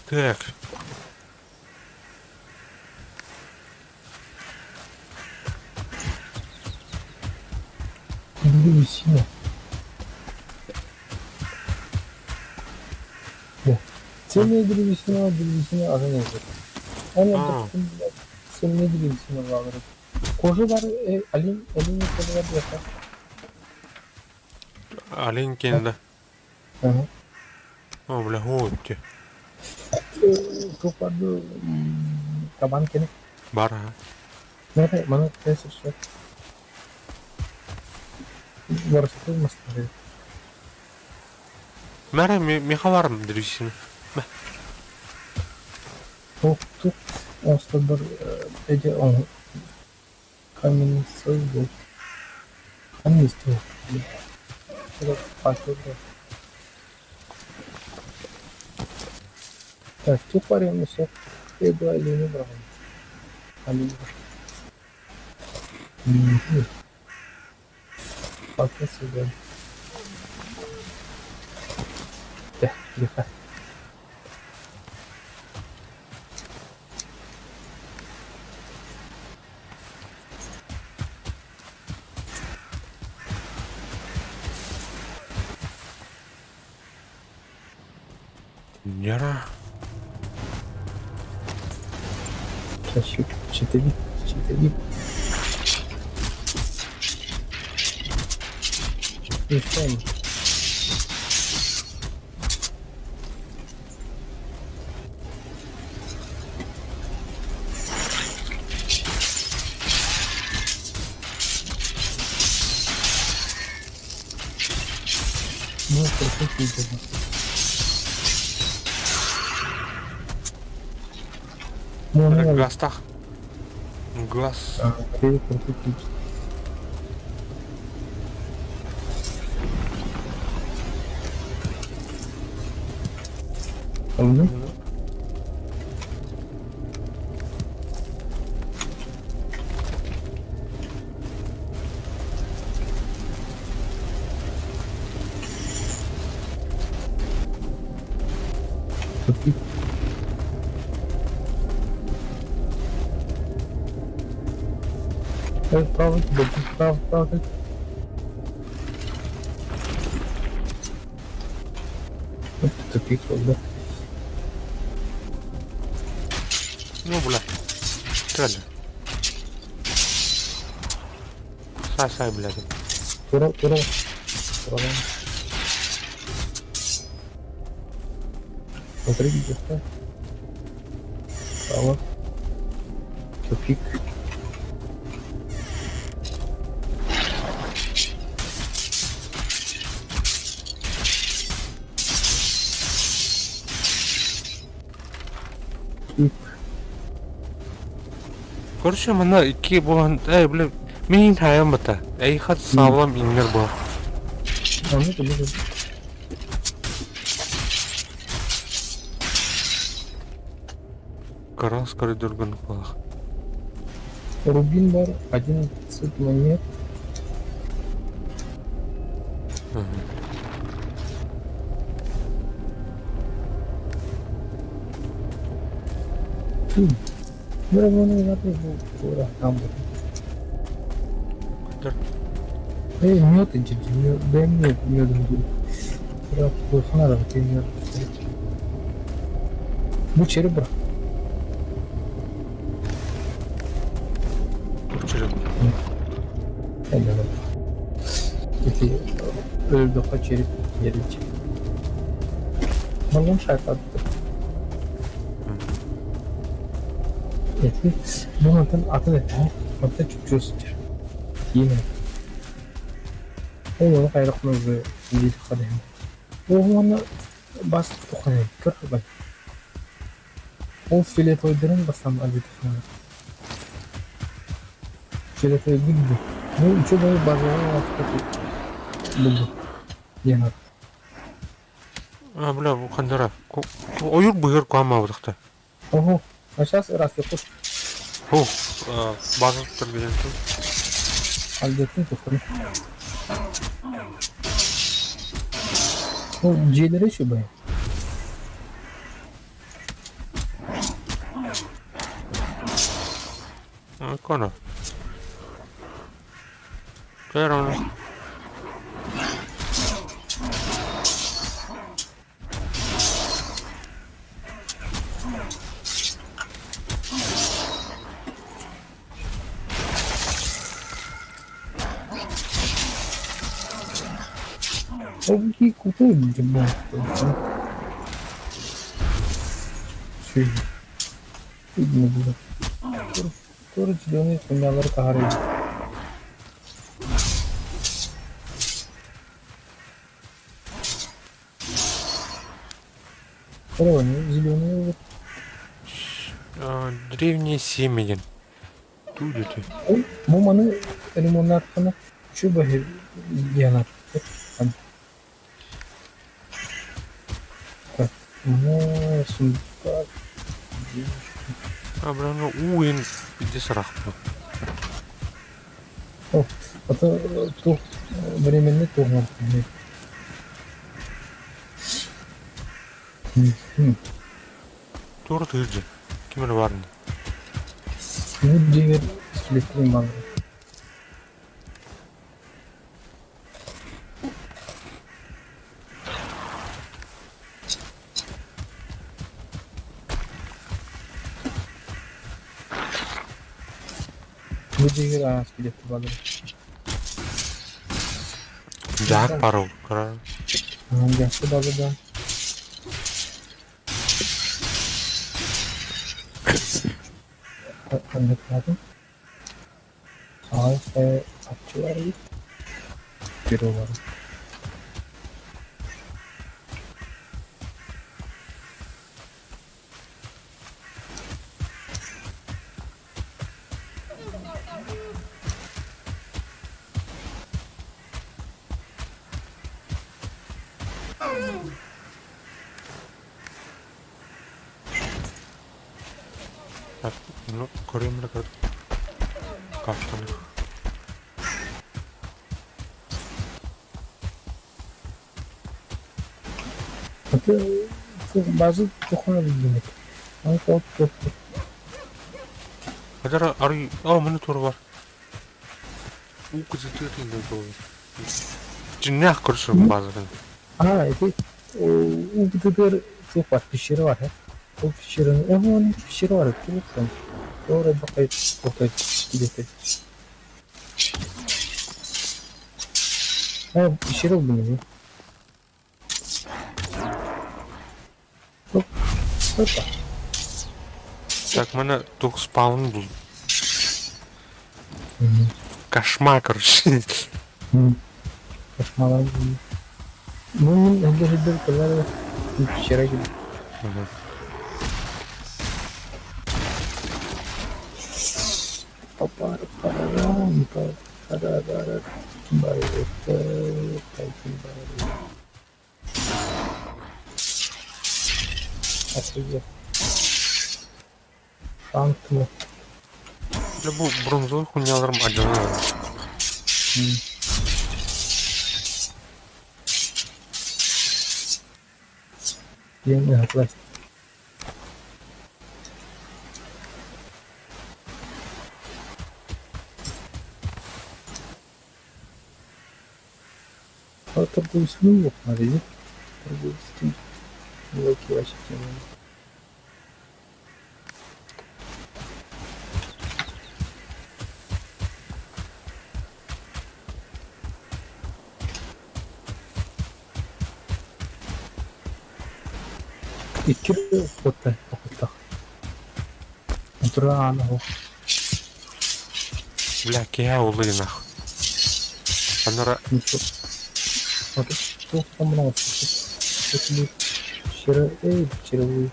Так. древесина. Да. Цельная древесина, а не знаю. Она цельная древесина var. Кожа var, elin kolu var ya. Олень кенді. Hı. О, бля, готти. Çok vardı taban kene. Бар, а? Nerede? Bana tesir şey. Varsa mısın? Мәрі, меха бар ма древесина? Çok aslında ece on kaminin sözü. Hani istiyor? Çok farklı. Так, тут парень еще и два или не брал. Али. Пока сюда. Да, легко. Яра. Чаще 4. И что? Ну, perfecto. Бля, газ так. Газ. Perfecto. Alındı. Perfecto. Evet, bravo. Bravo. Тупик oldu. Ну, бля. Стреляй. Сай, блядь. Тура. Тура. Смотри, где-то. Право. Тупик. Короче, мына iki болған, бля, мен тайым бата. Хат саулам ингер бол. Anladım. Карас коридорган кулах. Рубин бар 11 монет. Böyle bunu yapıyor bu uğra tam bu. Dur. Mute ince ben mute gibi. Bırak bu sana da bakayım. Bu çeri bırak. Uçurum. Ben de bak. İki öldü kaçırıp yerince. Balon şartladı. Eti bu hatın adı ne? Hatta çok çözücü. Yine. Onu kayraklarızı bir kadeh. O zaman basit tuhanı kır bak. O filetoyların basam acı tuhanı. Filetoy gibi. Bu üçü böyle bazıları vakti buldu. Yanar. Bula bu kandara. Oyur buyur kuama bıraktı. Oho. Aşağısı rastlı koş. Bazı tutturabilirim. Hallettin tuhanı. O ciğerleri şu böyle. Kono. Kaya onu. O bir kutu öldü bu. Şey. İbni bu. Doğru cilonu dünyaları kaharıyor. Böyle oynuyor. Zilonu Древние семьи. Тут это. bu manı limonlar kana şu bahir yanar. Ama sun Buranın uyn bir de saraq bu. ata tuh временный tuhma. Doğru tırcı. Kimin var mı? Bu diğer iskeletlerin var. Bu diğer iskeletler var. Jack Parov. Kara. Gerçi balıdan. Anlat lazım. Ağaç ve atçı var. Bir o var. Ну, koruyorum da kaptanı. Hatta bazı dokunabildiğini. Ama çok Kadar arı, monitor var. Bu kızı tırtıldı doğru. Cinnah kurşun bazen. ha itu o betul çok var pişiri var ya. O pişirinin onun pişiri var itu kan. Doğru bakay bakay gidiyor. Ha pişiri bunu. Çok çok. Так, mana 9 pound bul. Кошмар, короче. Saçmalar gibi. Bunun hedef kadar pişire gibi. Papar pararam pararar bayıttı kayıtın bayıttı. Asılca. Şant mı? Ya bu bronzolu kunyalarım acınıyor. Yeni yaklaştı. Торговый yok надо. Торговый блоки açık. İki foto foto. Otura ana o. Бля, кея улы нахуй. Анара Foto. Bu tamam olsun. Şimdi şere şere bu.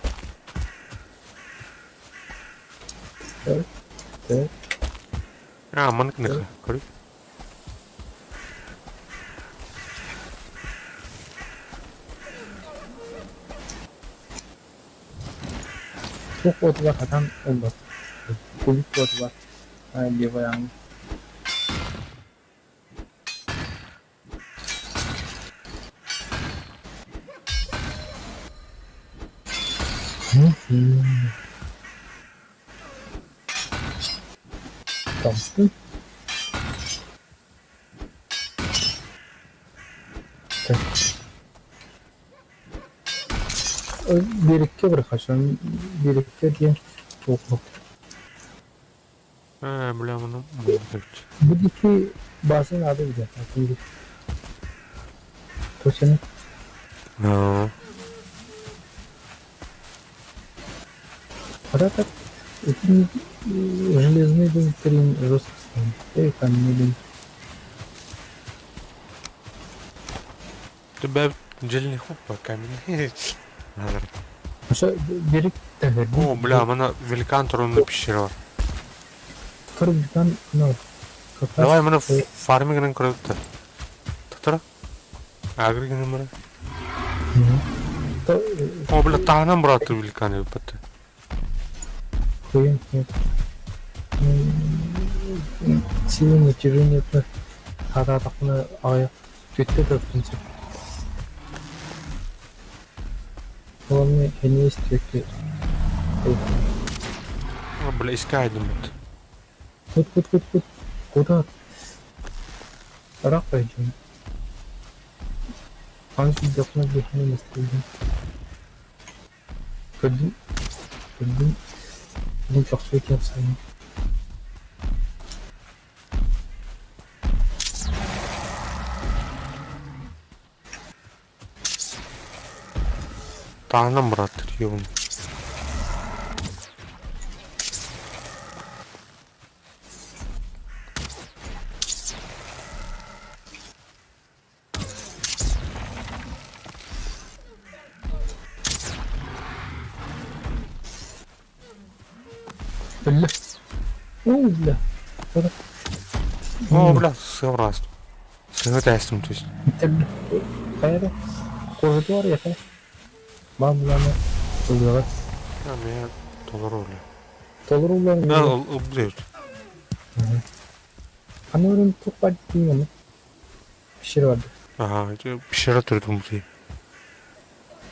Evet. Evet. манк нахуй. Көрү. Çok foto var zaten oldu. Komik foto var. Hani bir bayan. Tamam. Birlikte bırakacağım. Birlikte diye çok. Бля, муну. Buradaki bazen adı bir de. Şimdi Toşan'ın Fakat этим железный доктрин жесткостью. Это не блин. Тебя жильный хуп камень. Mesela birlik de О, бля, мана великан тронный пещера var. Kırmızıdan ne? Давай мана фармингнын көрөт. Татара. Агри генем бар. О, бля, тағынан бұраты великан өппетті. Koyun нет. Силы натяжения это харатакны аяк төтте да принцип. Главное не есть төтте. О, бля, искайдым бет. Кут. Куда? Рак пойдем. Hangi yapına geçmeyi istedim. Gördüm. Bunu çok sürekli yapsaydım. Тағынан бұраты, ебім. Öyle. Öyle. Sonra. О, бля, сığ раз. Сığ тәстім, то есть. Tabii. Kayada. Korudu var ya. Ben bulanı. Oluyorlar. Ya, мен доллар oluyor. Dolur ulan. Ha, o biliyor. Hani öyle çok var bilmiyorum mu? Bir şey vardı. Aha, pişire türdüm bu şey.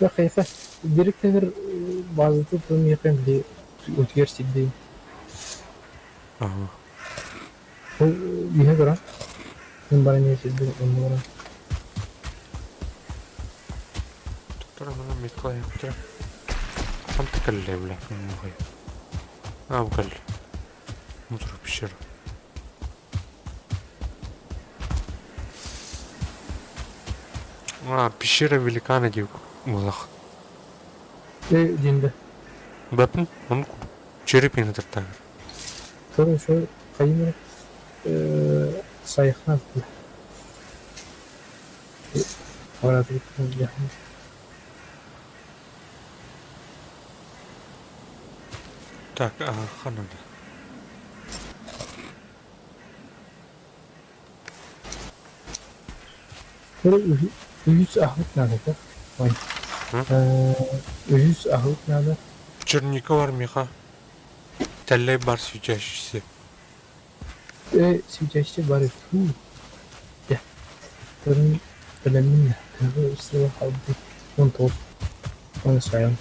Ya kayfa. Birlikteler bazı tutum yapayım diye. Özgürlük değil. Aha. O bir göre. Ben bana ne çizdim onlara. Тора мана меткала yaptı. Там тыкалли, бля, нахуй. А, букал. Мутор пещера. А, пещера великана gibi мулах. Dinde. Бәпін, оны череп ені тырттағыр. Sonra şöyle kayımı sayıklar. Orada bir yakın. Так, а, ханада. Böyle üyüz ahmet nerede? Vay. Üyüz ahmet nerede? Черника var миха. Тәлләй бар сүйчәшісі. Süceşte var. Ya. Törün önemli. Törün üstüne kaldı. Onu toz. Onu sayalım.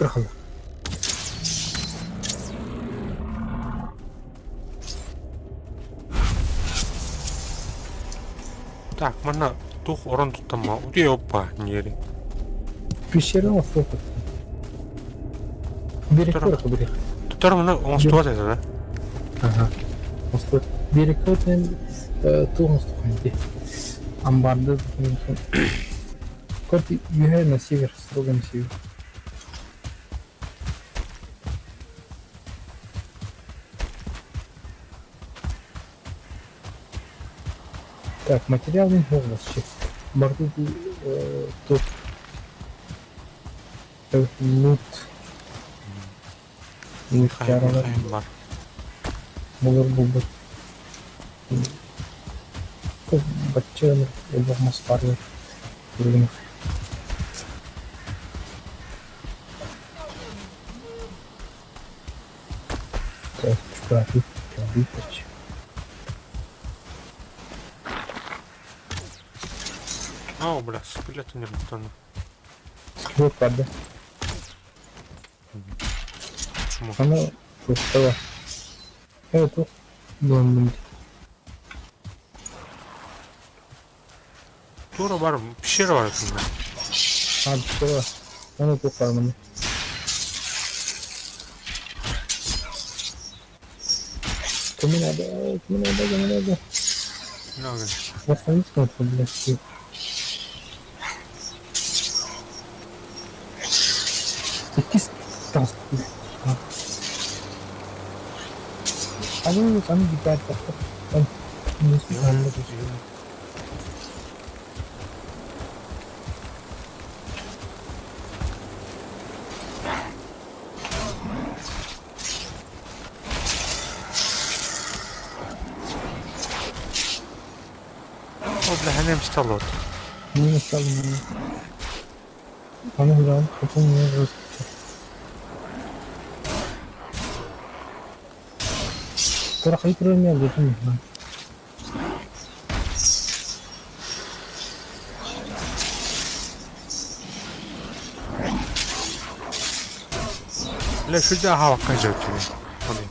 kırkılı. Так, mana tuh orang tutama. Udah apa nyeri? Bir şeyler olsa kırkılı. Biri Tamam. kırkılı biri. Tutar mana on stua da da. Ага. Просто бери кыркын туғымызды қойды. Амбарды Кот ехай на север, строго на север. Так, материальный область. Барды тут лут. Лут чаралар. Var. Булар булды. Көп баччалар, болмас барлар. Көргөн. Так, чукаты, чукаты. А, бля, скелеты не бутаны. Скилот vardı. Почему? Ama çok da var. Evet o. Döndüm. Tuğra var mı? Bir şey var aslında. Abi bir şey var. Onu koparmadım. Kimin adı? Kimin adı? Kimin adı? Ne oldu? Nasıl hiç kontrol. 8 tas. Aduh, kami juga tetap ini sudah O bля, hemen installat. ini misalnya kami bilang ketemu harus terakhir kerja gitu nih. Bля, şurada hava kaçıyor ki. Hadi.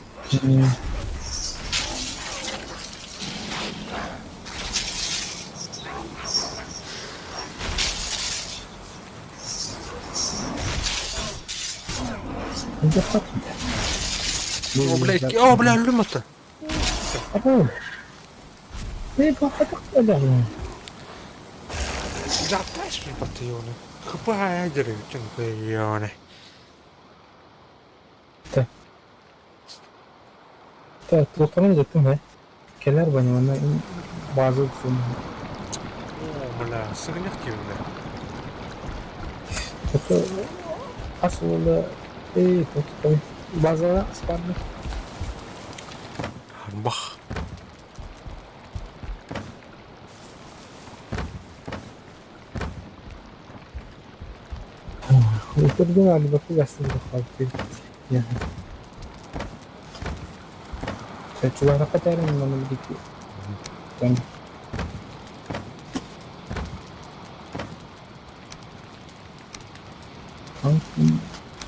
O bля, öldüm hatta. Apa? Ne bakacak adam? Zaptaş mı batıyor onu? Kapıya girin çünkü yani. Tak, tutulan zaten he. Keler banyak mana bazı semua. O bля, sıkıntı ki bля. Itu aslında tutulan bazı sparlı. Bak. Itu dia ada bakal gasing bakal ya. Saya coba apa cara memiliki dan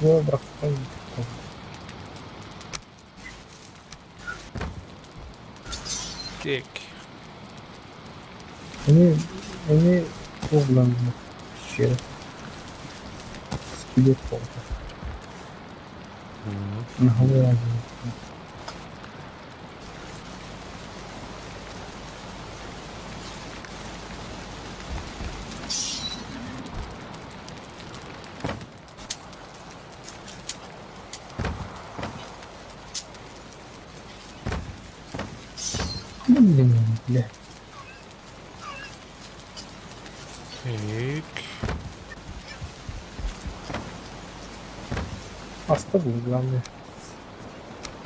gua berapa kali Tek. ini problem şey skill problem. Nah, lagi. Ne bileyim bile. Tek. Hasta bulgulandı.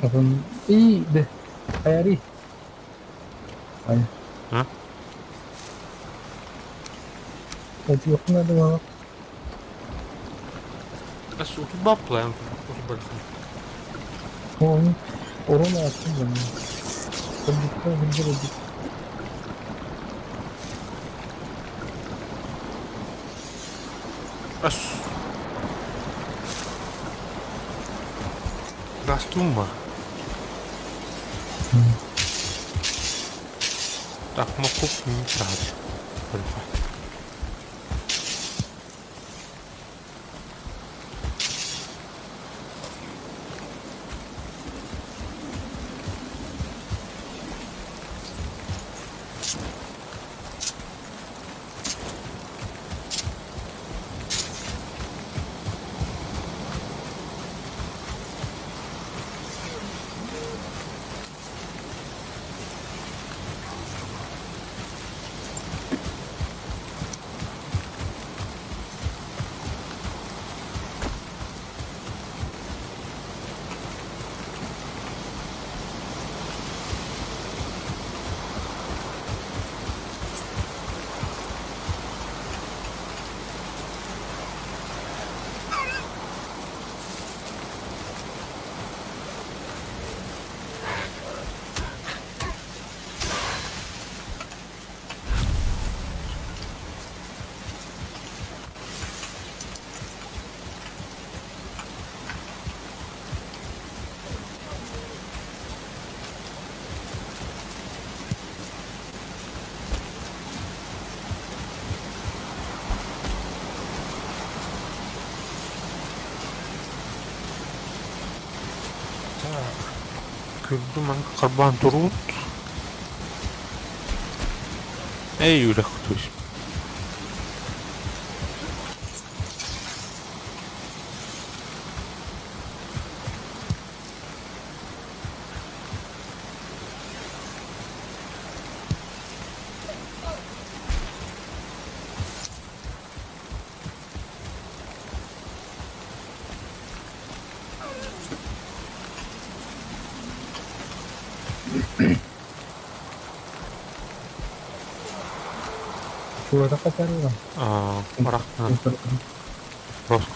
Bakın iyi de ayarı. Aynen. Ha? Hadi yok nerede bana? Bas otur bapla yani. Otur baksın. Onu orana açtım ben. Hadi hadi. Bas. костюм бар. Так, ну кухню не трать. Kürdüm ben karban turut. Ey yürek tutuş. Şurada kaçar mı? Bırak. Rost.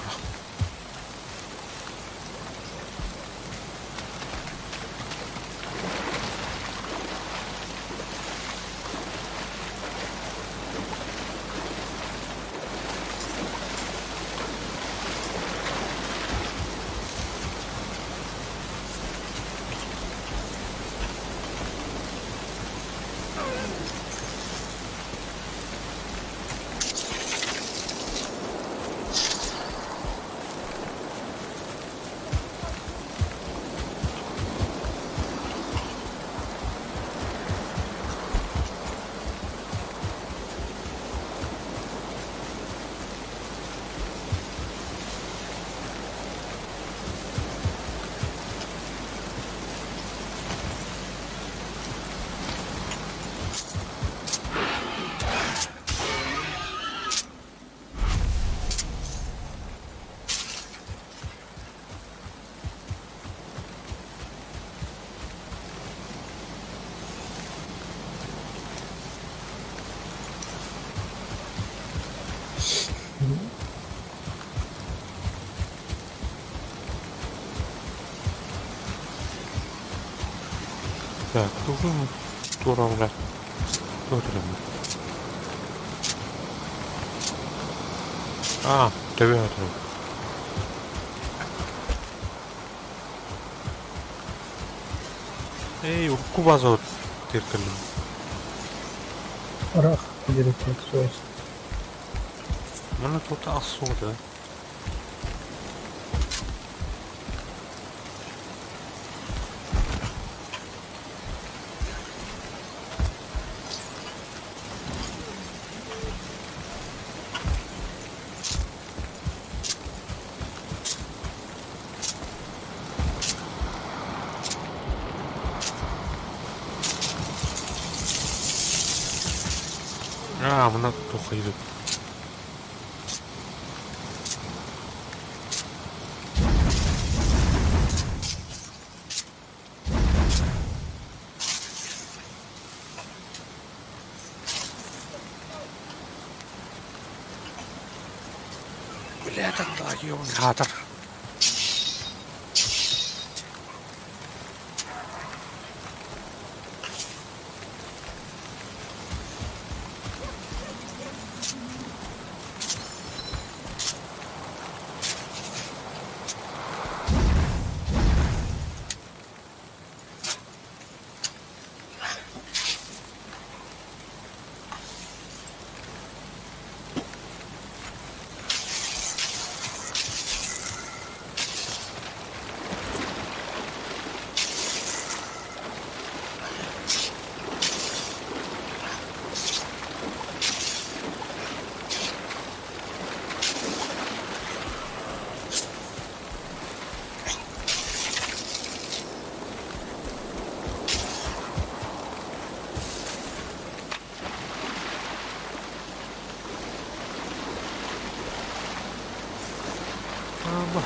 Так, durun. Duralım. Duralım. Tabii hatırladım. Ey, urku bazı terkelim. Arak direkt soğuk. Bana тут asıldı. Buna tokaydı. Bileten daha iyi oynadır. var.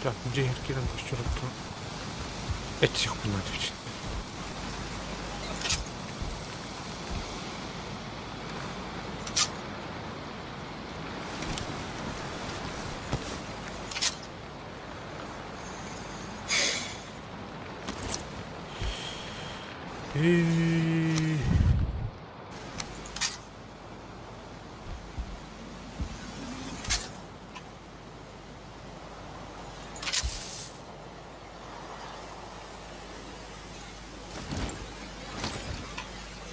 Так, где Еркиран пощурок-то? Этих надо. И...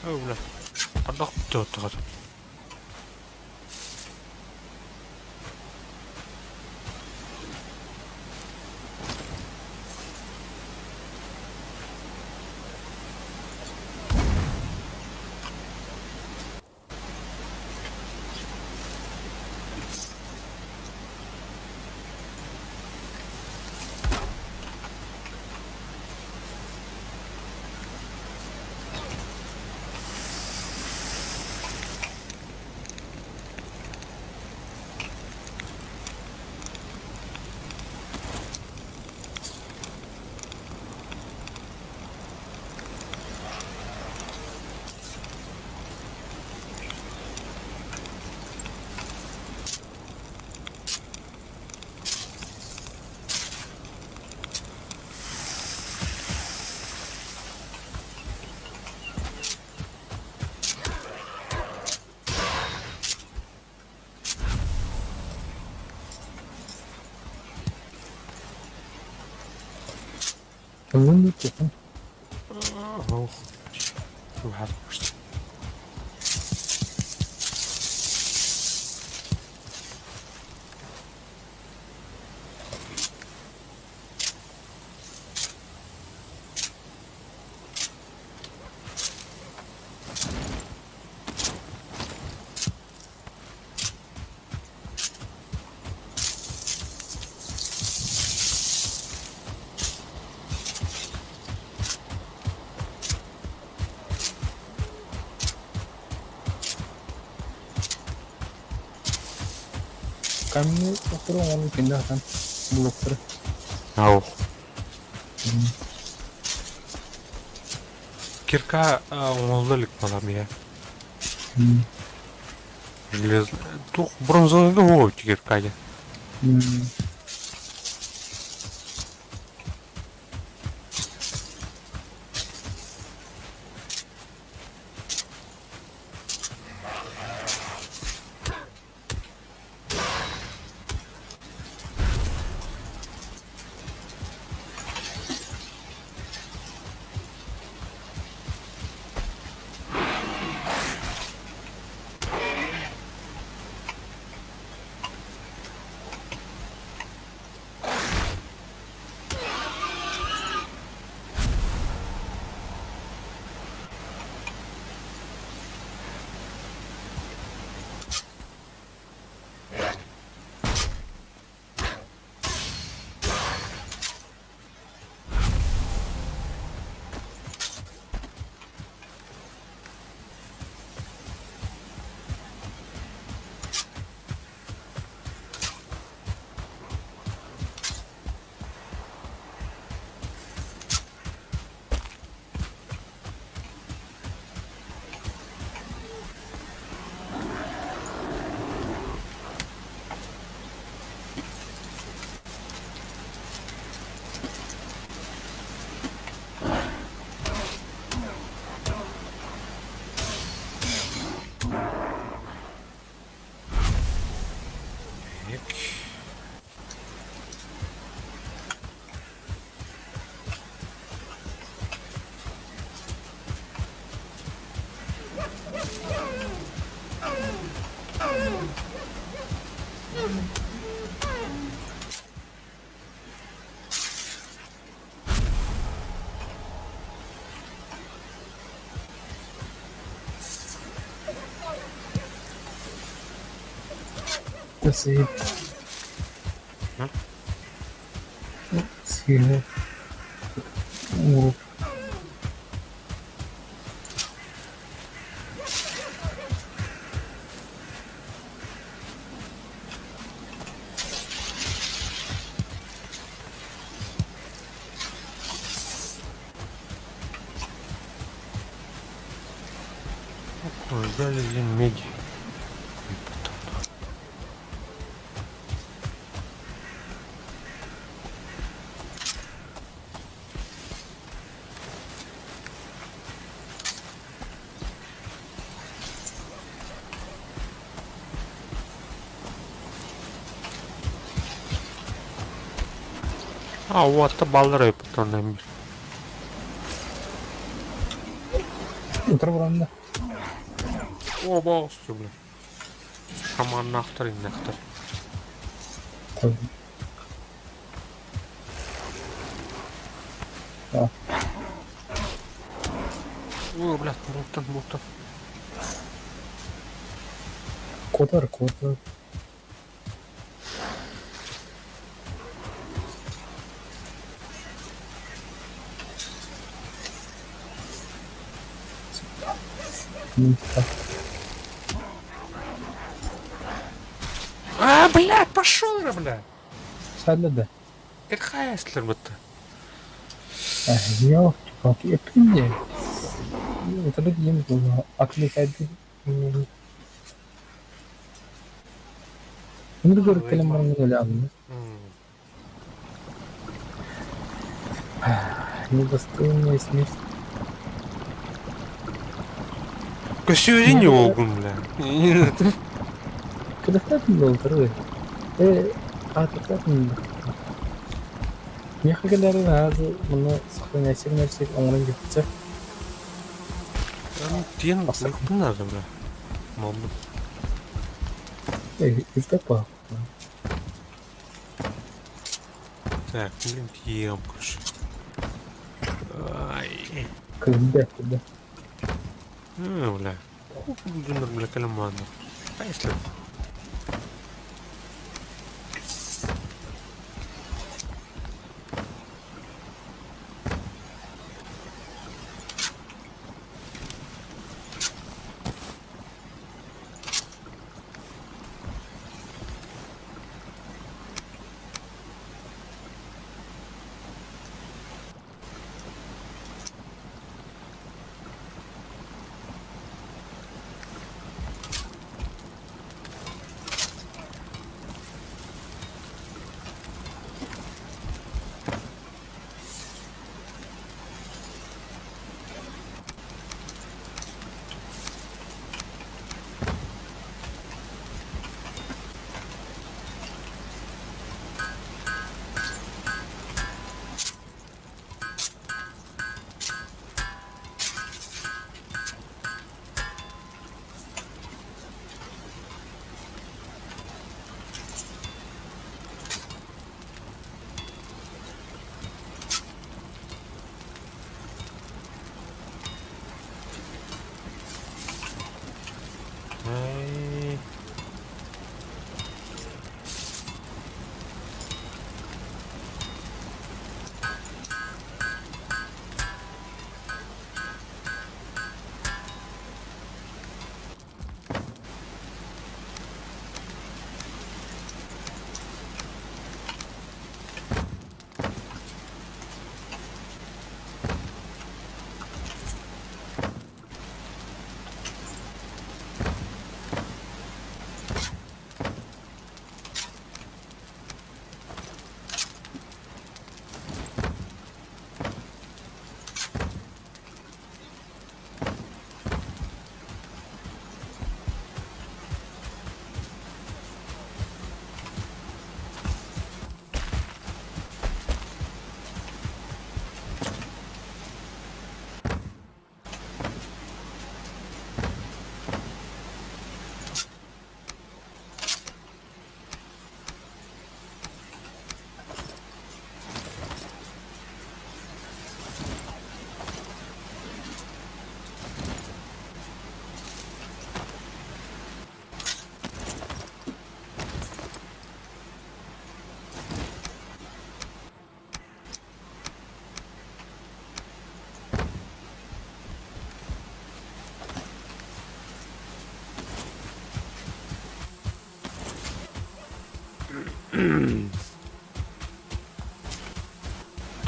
Öyle. Andak bitti otuğa. Bunun da tutun. Oh. Şu harmış. Kami okuro ngomong pindah kan. Bulog sir. Ау. Кирка оңолдолик балам я. Железный. Тух бронзовый, ну, кирка я. Sihir. Hı? Sihir. Vurup. Залезли меди. Вот da ballar yapıtandan bir. Otur buramda. Oba olsun bile. Şaman naktar innaktar. Tabii. Ha. Блядь, buluttan. Kotar. Блядь, пошел же, блядь. Sen de. Какая если бы-то? Yok. Bak yapayım diye. Oturup yiyeyim bunu. Aklı kaydı. Bunu görüp gelin bana öyle alın. Недостойная смерть. Көсөзүн огун, блядь. Кыдыктатын болтур. Атыктатын. Мехагелерин азы муну сохраняйсек нерсек оңрон кетсе. Тен булуттун азы, блядь. Мамын. Üstte bak. Так, блин, ем, короче. Ай. Kırdı. Бля. Жундар, бля, каламандар. А если?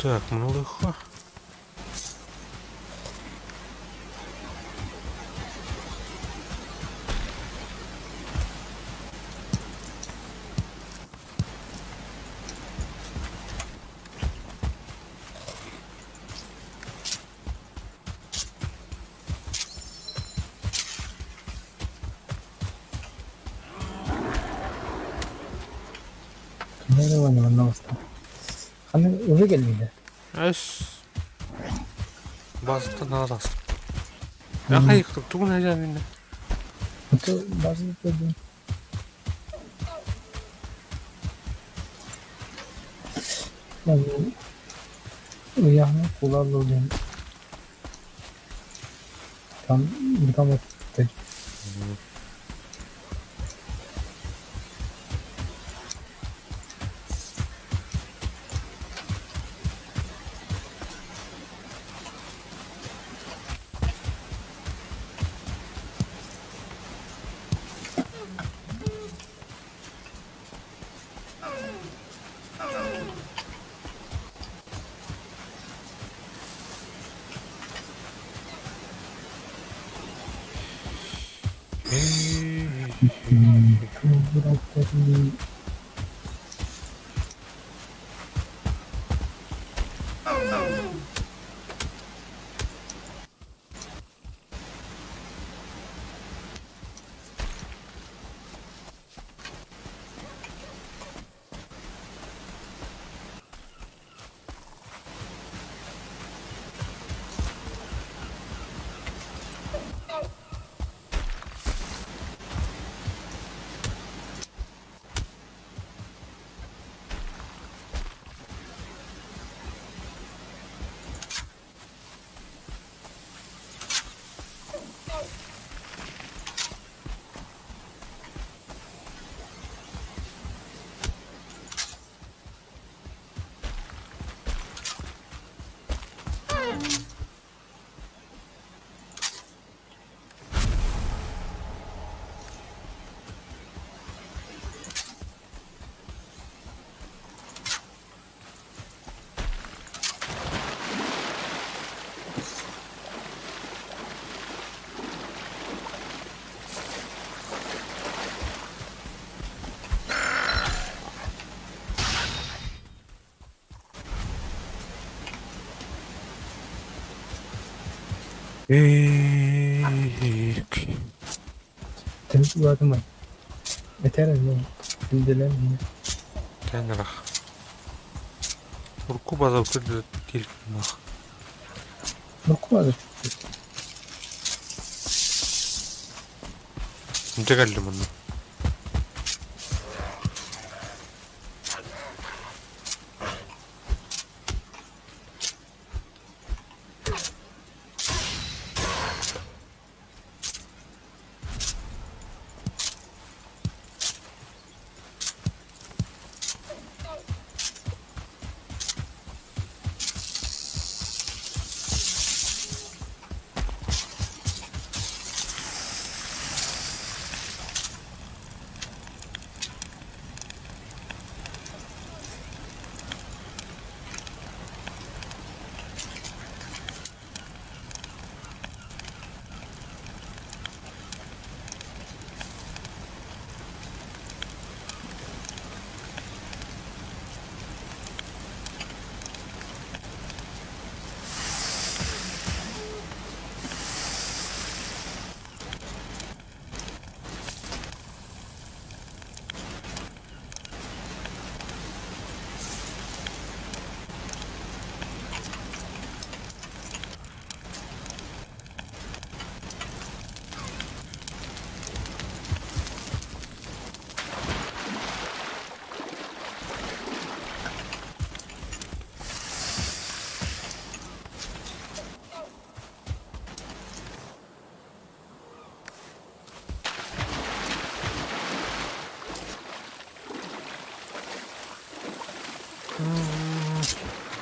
Так, малыха. Nereye oynaman lazım? Hani uzun gelmedi. Эс. Базықты назастым. Яқа иқтық туын әжәміне. Itu bazı dedi. Yani uyanı kullanılıyor. Tam bir etti. Bırakları temiz bir adım var. Yeter mi? Bildiler mi? Тәңірах. Урку база өткірді келіп. Okumadı. Нде кәлді мұны?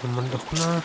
Mendokna.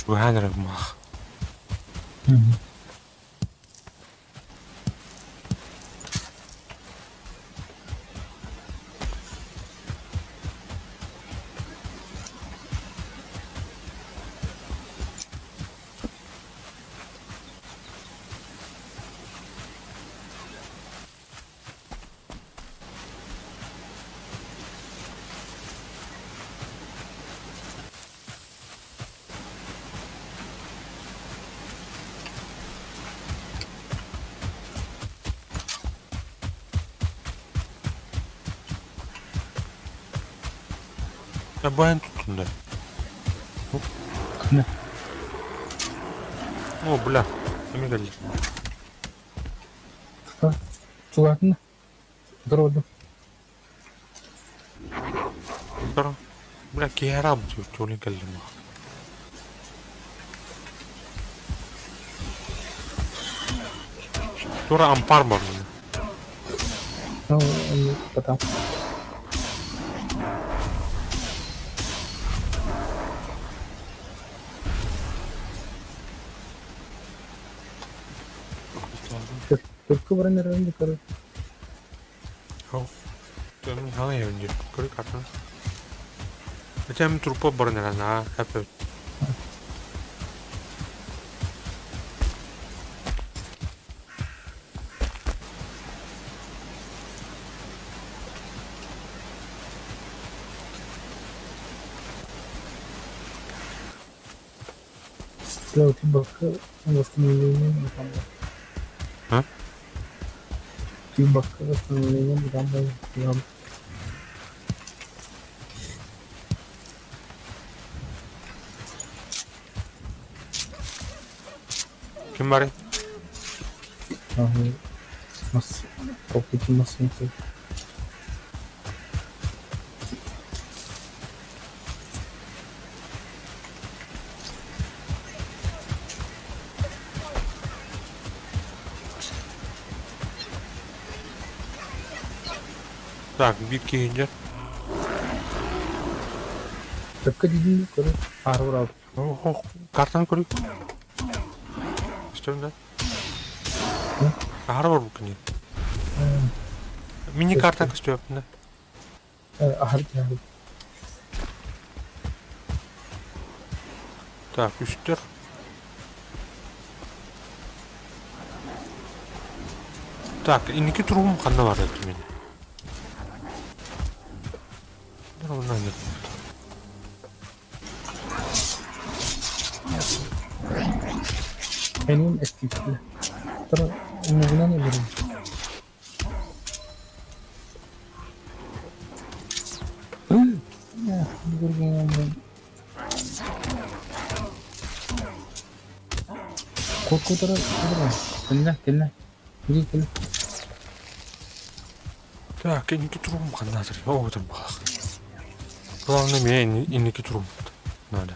Gühenir mah. Ya bu en tutun da. Ne? O bula. Emin geldi. Tuğatın. Dur oğlum. Sonra bula ki haram diyor. Çolun geldi mah. Sonra ampar var mı? No, बताओ. Türkü bana nereden çıkarır? Yok. Canım hangi önce? Kırık atın. Geçen turpa barın herhalde ha. Hep öyle. Слева бака восстановление бутамбай. Ha? Бака восстановление бутамбай. Kim var ya? Nasıl? Toplucu nasıl yapıyor? Tak, bir kıyınca. Tıpkı dediğim yukarı. Harvard aldı. Oh, kartan kırık. İstiyorum da. Harap var bu kıyın. Mini kartan istiyorum da. Harvard. Так, üstler. Так, инеки тургум кандай бар экен мен. Мындан нет. Benim eski fikri. Dur, umuruna ne vereyim? Ya, görgün Korkutara, gelin. Biri gelin. Так, инеки тургум кандай дыр. Оо, тэр баг. Главное мне инеки тургум. Надо.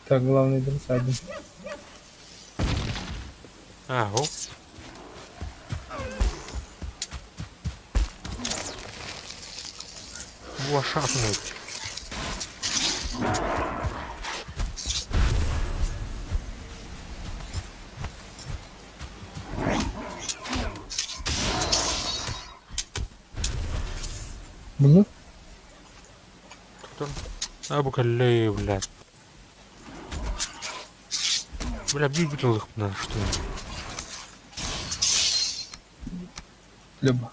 Так, главный дресс один. А, о. Bu aşağı atmıyor. Bunu? Tutun. Ha bu kalle блядь. Бля, büyük bir tılık bunlar işte. Люба.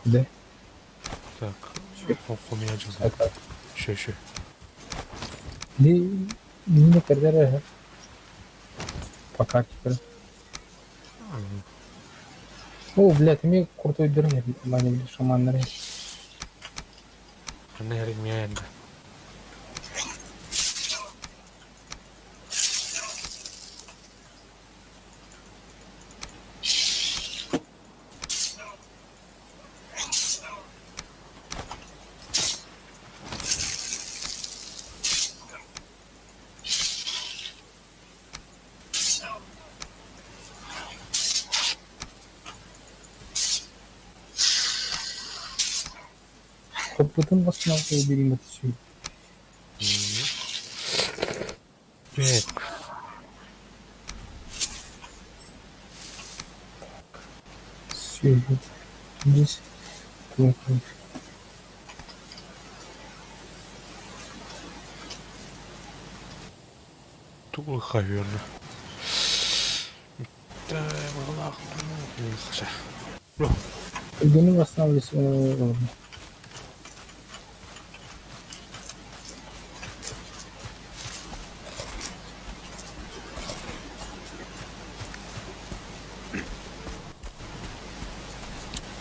Да? Так, okumayacağız. Это. Şey. Не कर दे रहा है. Пока теперь. О, блядь, мне крутой дыры, блядь, шаманları. Ne yerim ya yanda. Kapıdan basma bir matçı. Evet. Söyle. Biz tamam. Tuğla kayıyor. Vallahi kısa. Benim basma birisi oldu.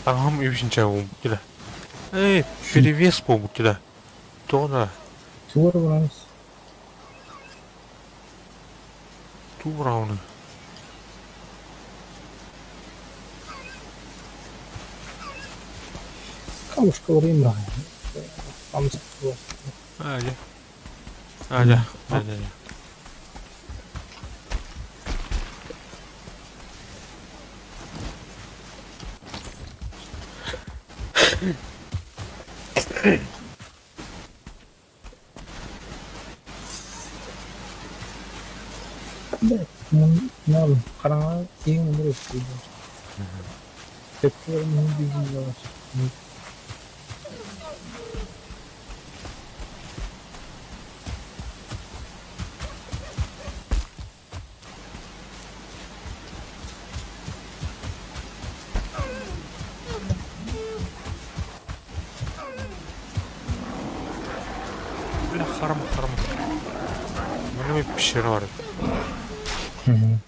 Ағам үйшінше болмық келі. Перевес болмық келі. Тоғына Tuvar varmış. ту рауны. Kamışka uğrayayım da. Kamışka uğrayayım. Hadi. Hadi. Hadi. Evet. Ne yapayım? Karanlığa iyi numara yapıyor. Tepkilerim bizim var. Бля, харма. Менің bir пещера var. Hı hı.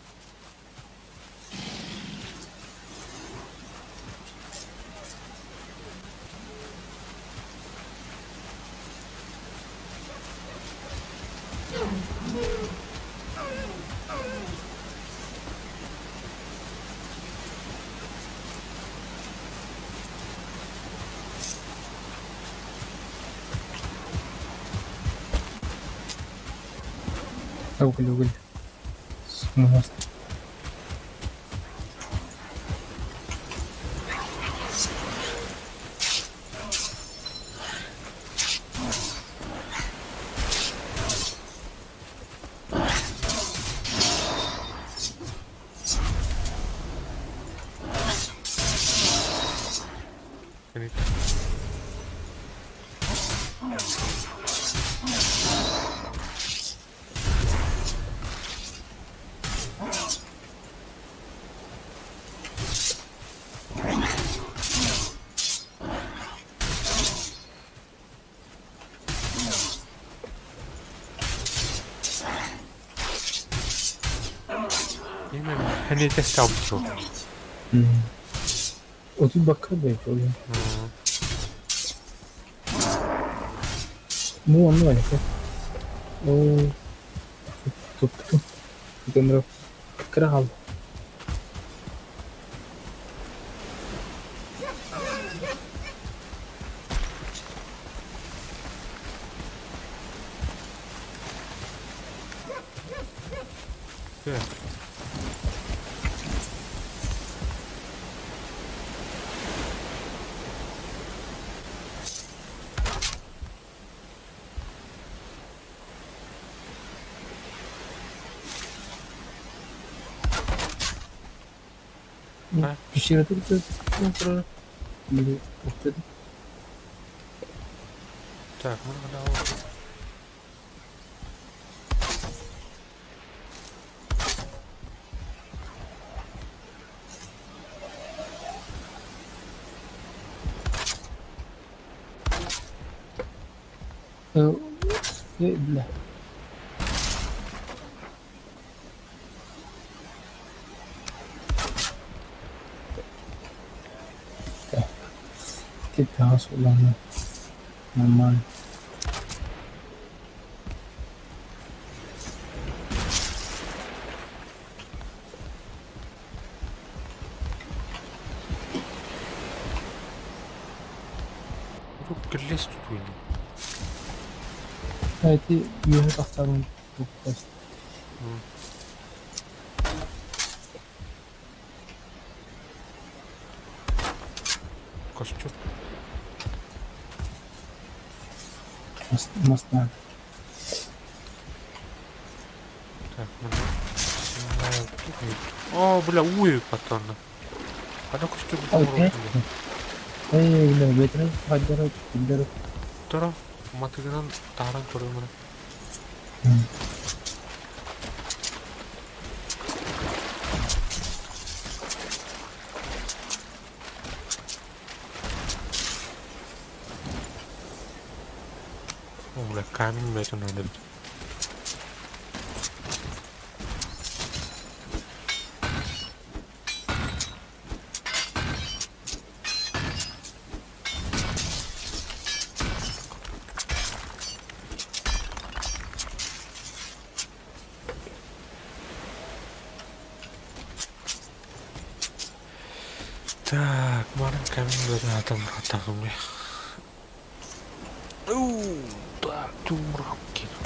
Öyle. Sıkılmaz. Yani yemin hani test yapıyor. 어디 bakar belki oluyor. 뭐 없는 거 아닐까? 오, 또, 이건으로 그래 가. Kaya. Bir şey yapıp da böyle ortada. Так, ну давай. Ve bile. Tip daha solanı. Normal. Çok grilles tutuyor. Evet, yeni tasarım çok basit. Костюм. Мастан. Так, снимаем. О, бля, уй, патроны. А ну костюм Окей. Эй, бля, ветры, хаддары, киддары. Тора, матыгынан таран көрөмүн. О, бля, камень мэчэн надо. Так, марын камень бөлі атам атағым бе. Так, тумрак келіп.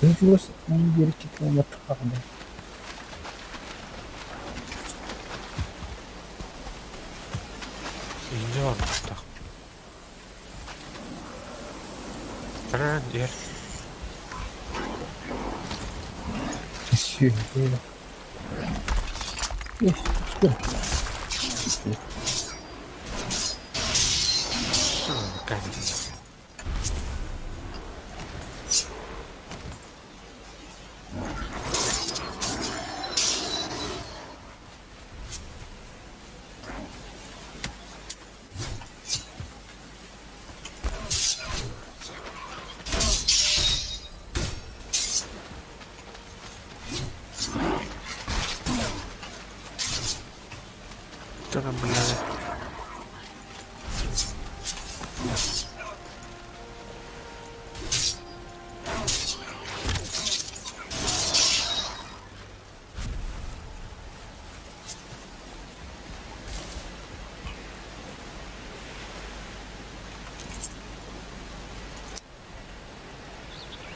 Выжилось, он беречит вам от хада. Инде бар так. Ран, дер. Все, было. Есть, что? Камень. Что там, блядь?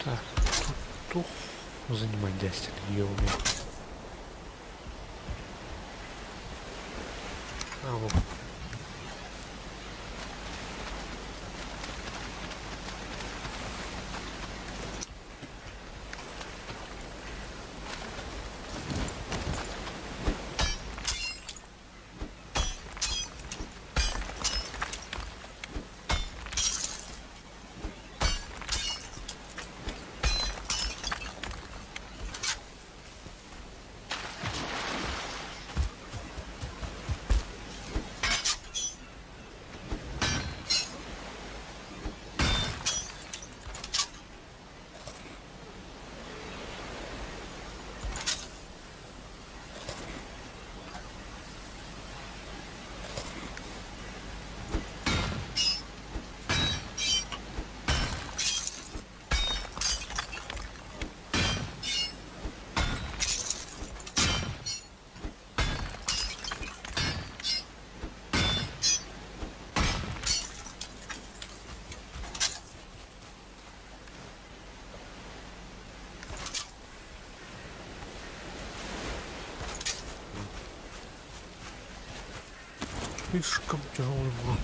Так, тут занимать 10 регионов. А, вот. Слишком тяжелый был.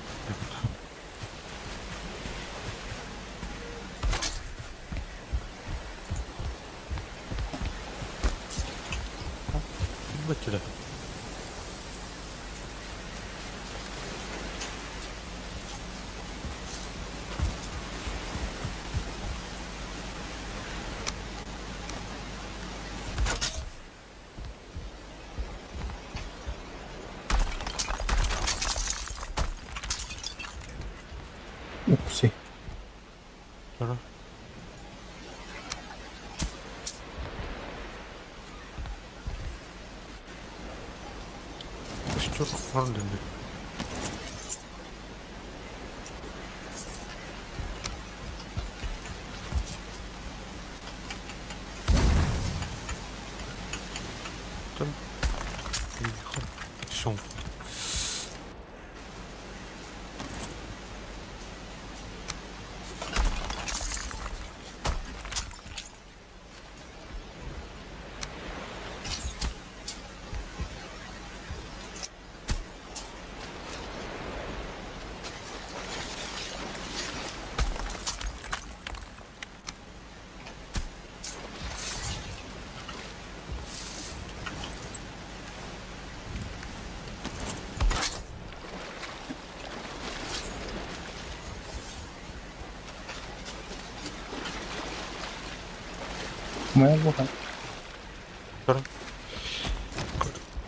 Вот сюда. Упси. Ага. Костюм оформленный. Там. Все. Kumaya bu kan.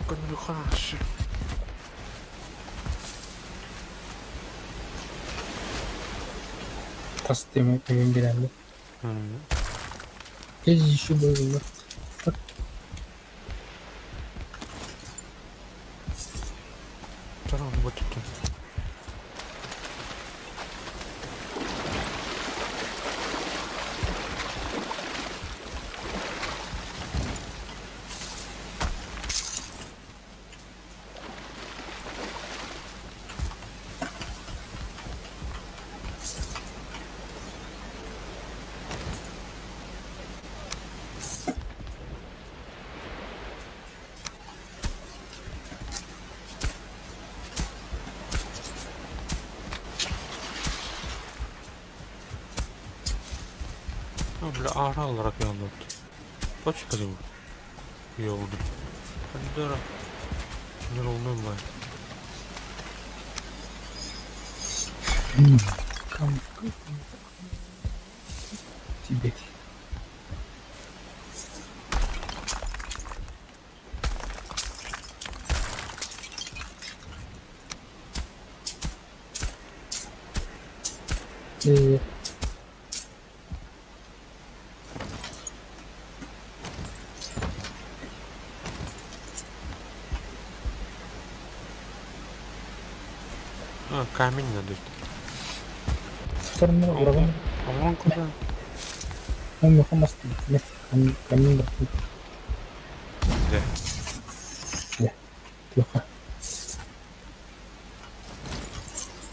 Kan yukarısı. Tas demek emin bilendi. Ez işi bölümde. Tamam bu tuttum. Böyle ara olarak yanladı. Kaç kere bu? İyi oldu. Hadi ara. Sinir oldum ben. Kam. Tibet. Ee, Ha, kamin nedir? tutarım mı? Bırakın. Aman kadar. Ben yapamaz değil. Ne? Kamin bırakın. De. Yok.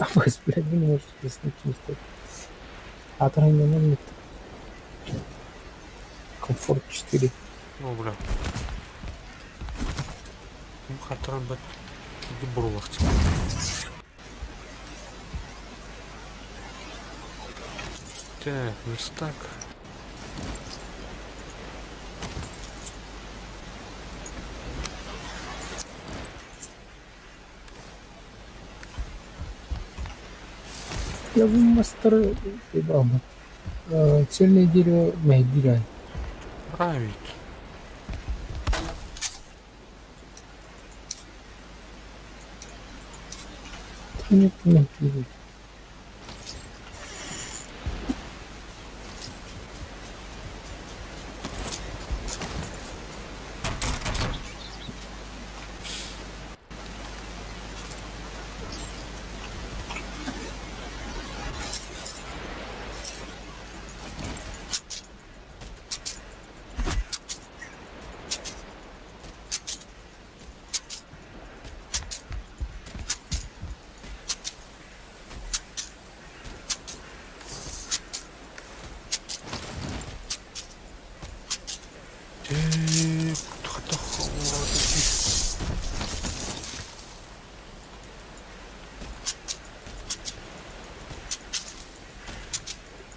Ama espri bir numara kesin kimse. Hatıran yanına mı? Comfort 4. Ну, бля. Ну, хатыран бәт. Иди бурулақчы. Так, верстак. Я бы мастер прибавил. Цельное дерево Мехдирай. Править. Нет, Мехдирай.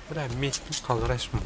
Бля, медь қалғырайсың.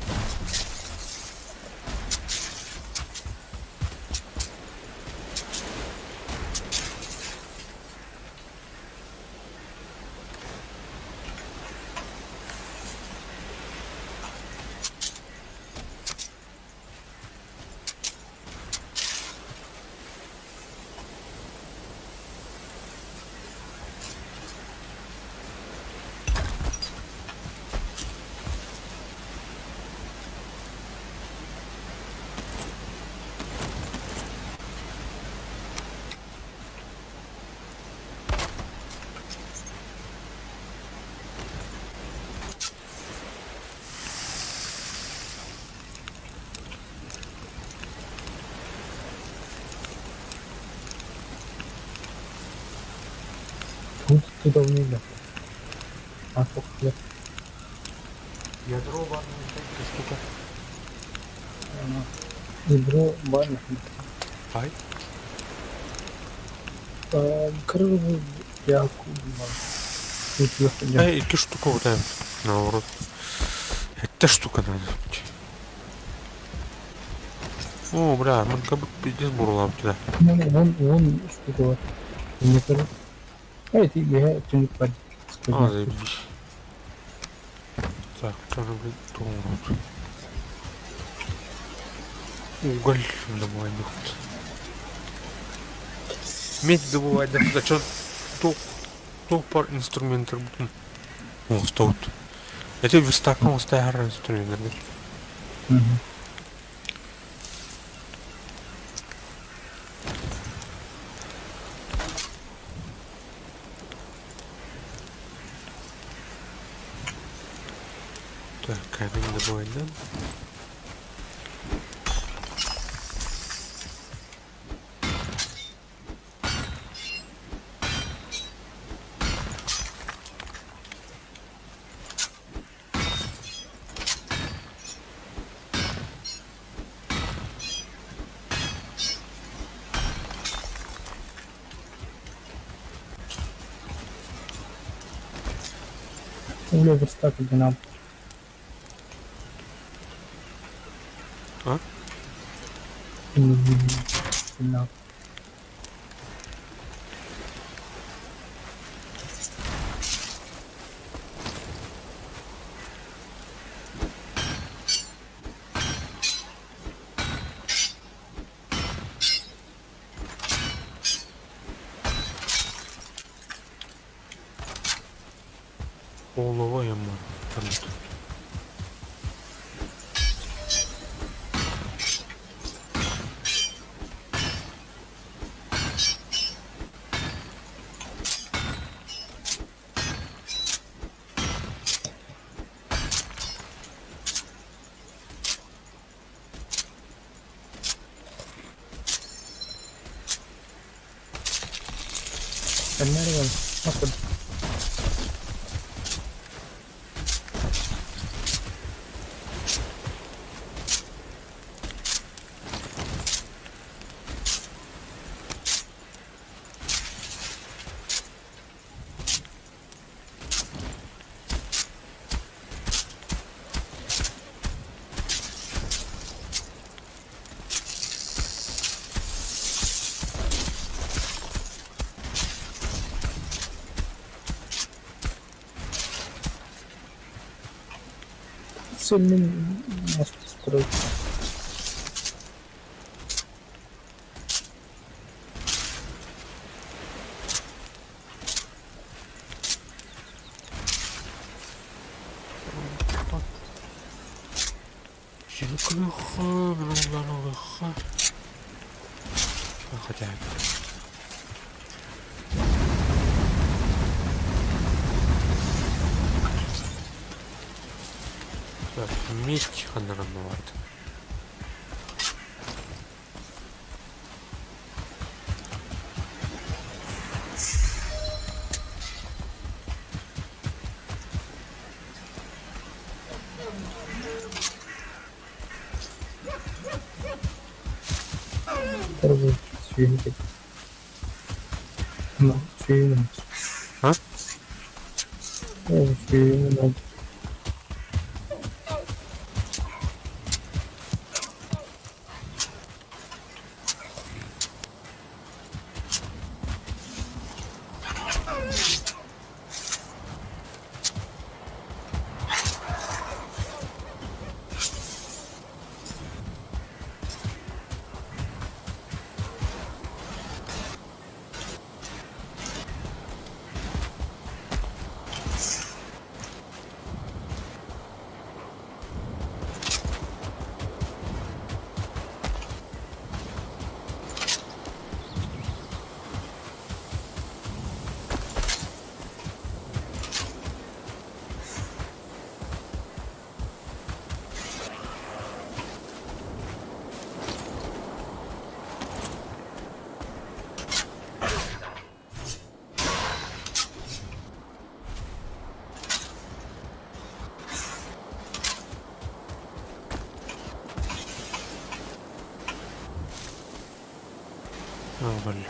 Тут давно. А сколько лет? Ядро ванной штука. Ядро баня. Ай. Короче, я куда. Тут я. Эй, iki штука вот это. Наоборот. Это штука надо быть. О, бля, мы как бы пиздец бурлап туда. Вон что-то вот. Не короче. Эти я что-нибудь под. А, заебись. Так, тоже, блин, тут. Уголь добывать. Медь добывать, да. Да что пар инструментер бүтін. Оңыстауыт. Это верстаком оңыстай инструментер. Так, камень добывать, да? Угле верстак одинам. А? Одинам. Олова яма. Nereden? Nasıl? Senin nasıl stроить? Жирклюха, гнуланулыха. Хотя так, медь ханарановат. Торговый свиньи. Ну, свиньи. А? Свиньи надо. Уголь.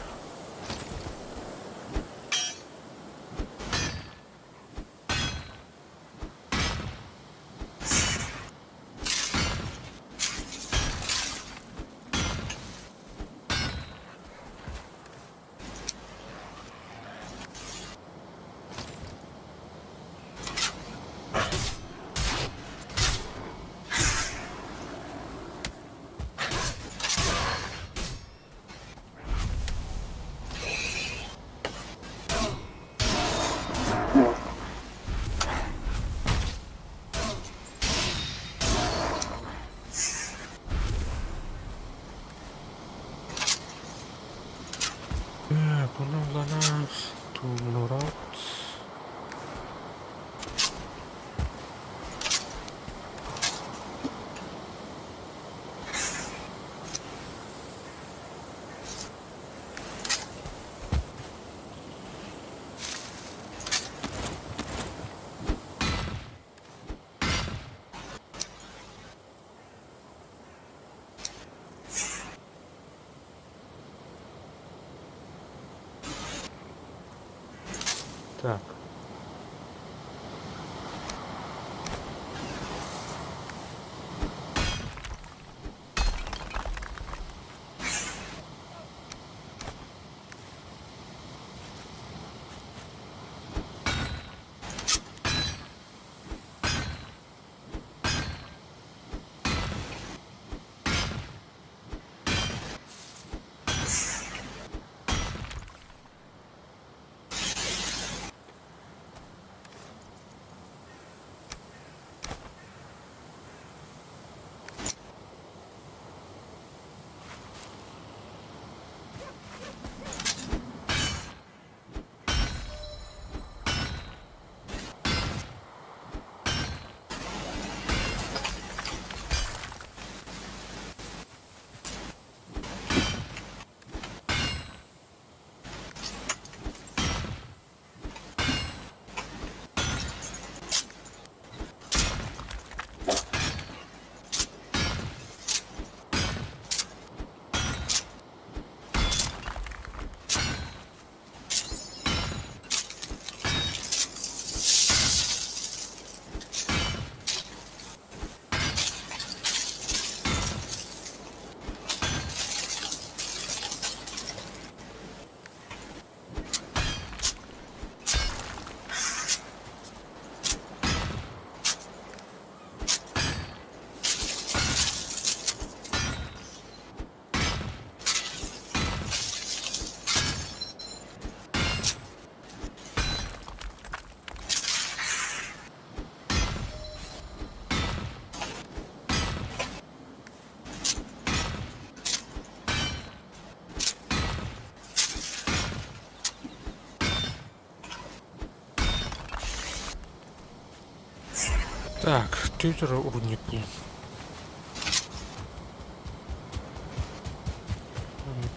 Так, тютер рудник.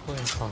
Плейфан.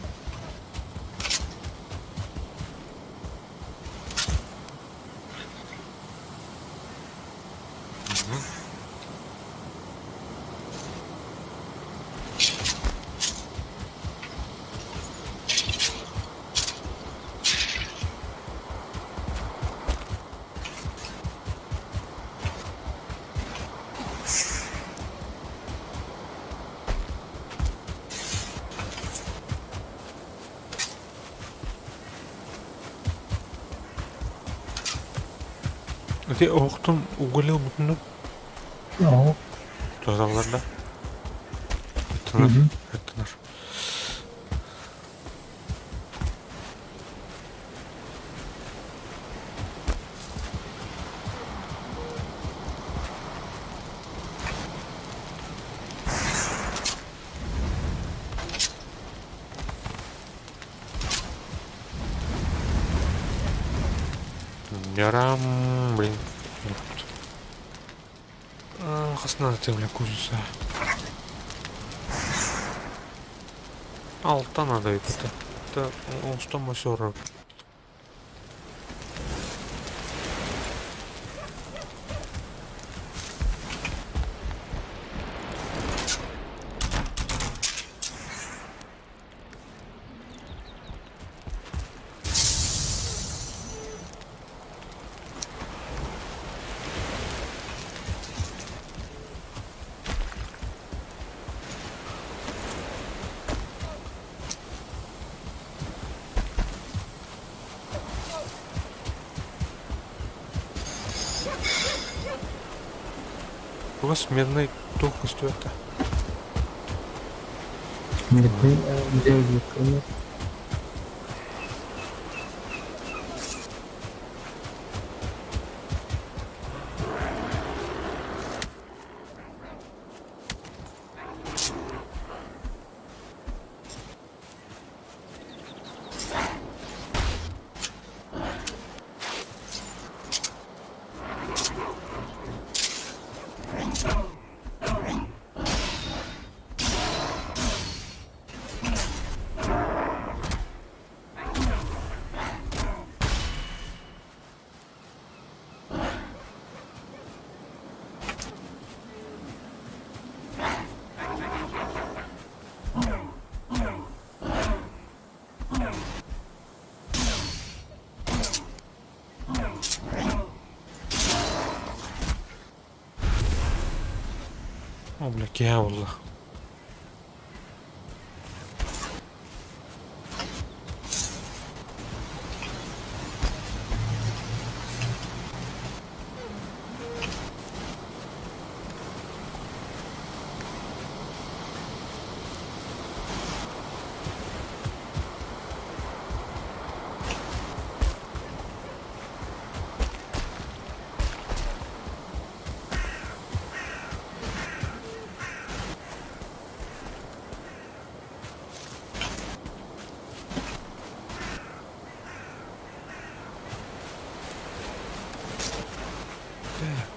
Öte oğuktun uğulu mutunu Ого. tozavlarda. Ettiler, Hı hı. ettiler. Ярам, блин. Қасына темле кузница. Алта надо это. Это он что масёр. У вас медный дух стоит. Медный, девять кроме. Облик я والله.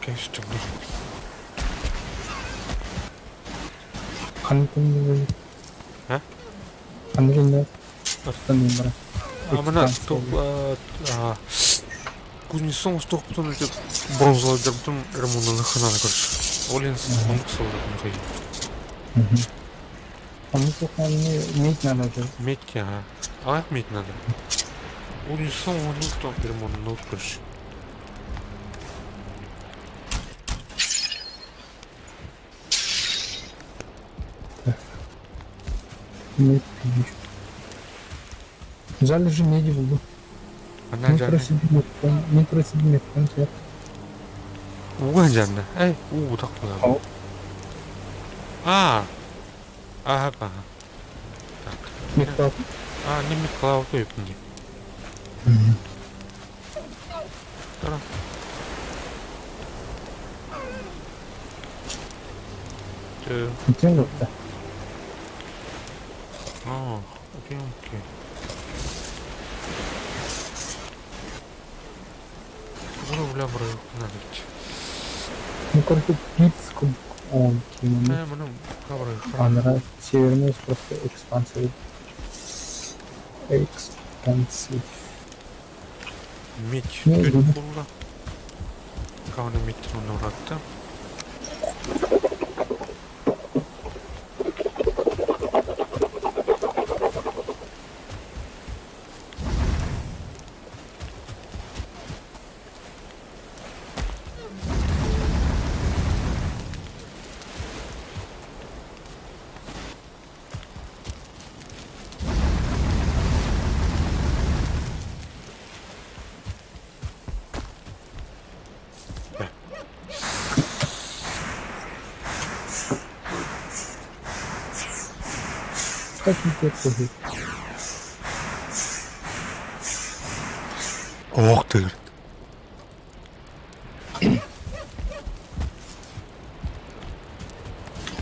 Конечно, Қан күнде А? Қан күнде Остан бар. мына кузнецом сток потом эти бронзовый дербтун ремонтный хана короче. Олин он ксылды. Аны соқаны мейт надо. Медь, ага. А медь надо. Кузнецом он там ремонтный короче. Мейт пилиш. Жаль же меди буду. Она жанна. Не красивый мейт. Уган жанна. Эй, так Ау. А. Ага. Так. Мейт пап. Не метлау то епни. Тара. Митен лопта. Окей. Бля, надо. короче, Питском он кинули. Bunu kavrayı. Анра северный просто экспансив. Экспансив. Mit Ne dönüp oldu? burada. Kavunu mittir onu uğrattı. Как не терпит. Oh tığır.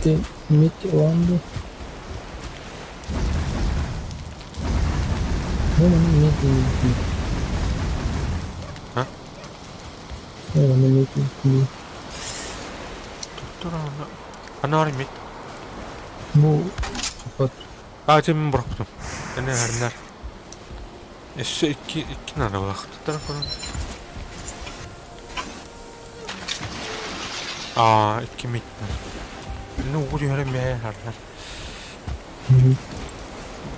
Ты меть ламбу. Ну, меть. Ha? Ну, меть. Dur ana. Ana arayayım mit. Bu kapat. Demin bıraktım. Ne her. Şu iki tane baktı tarafına. İki mit. Ne oluyor her meye her.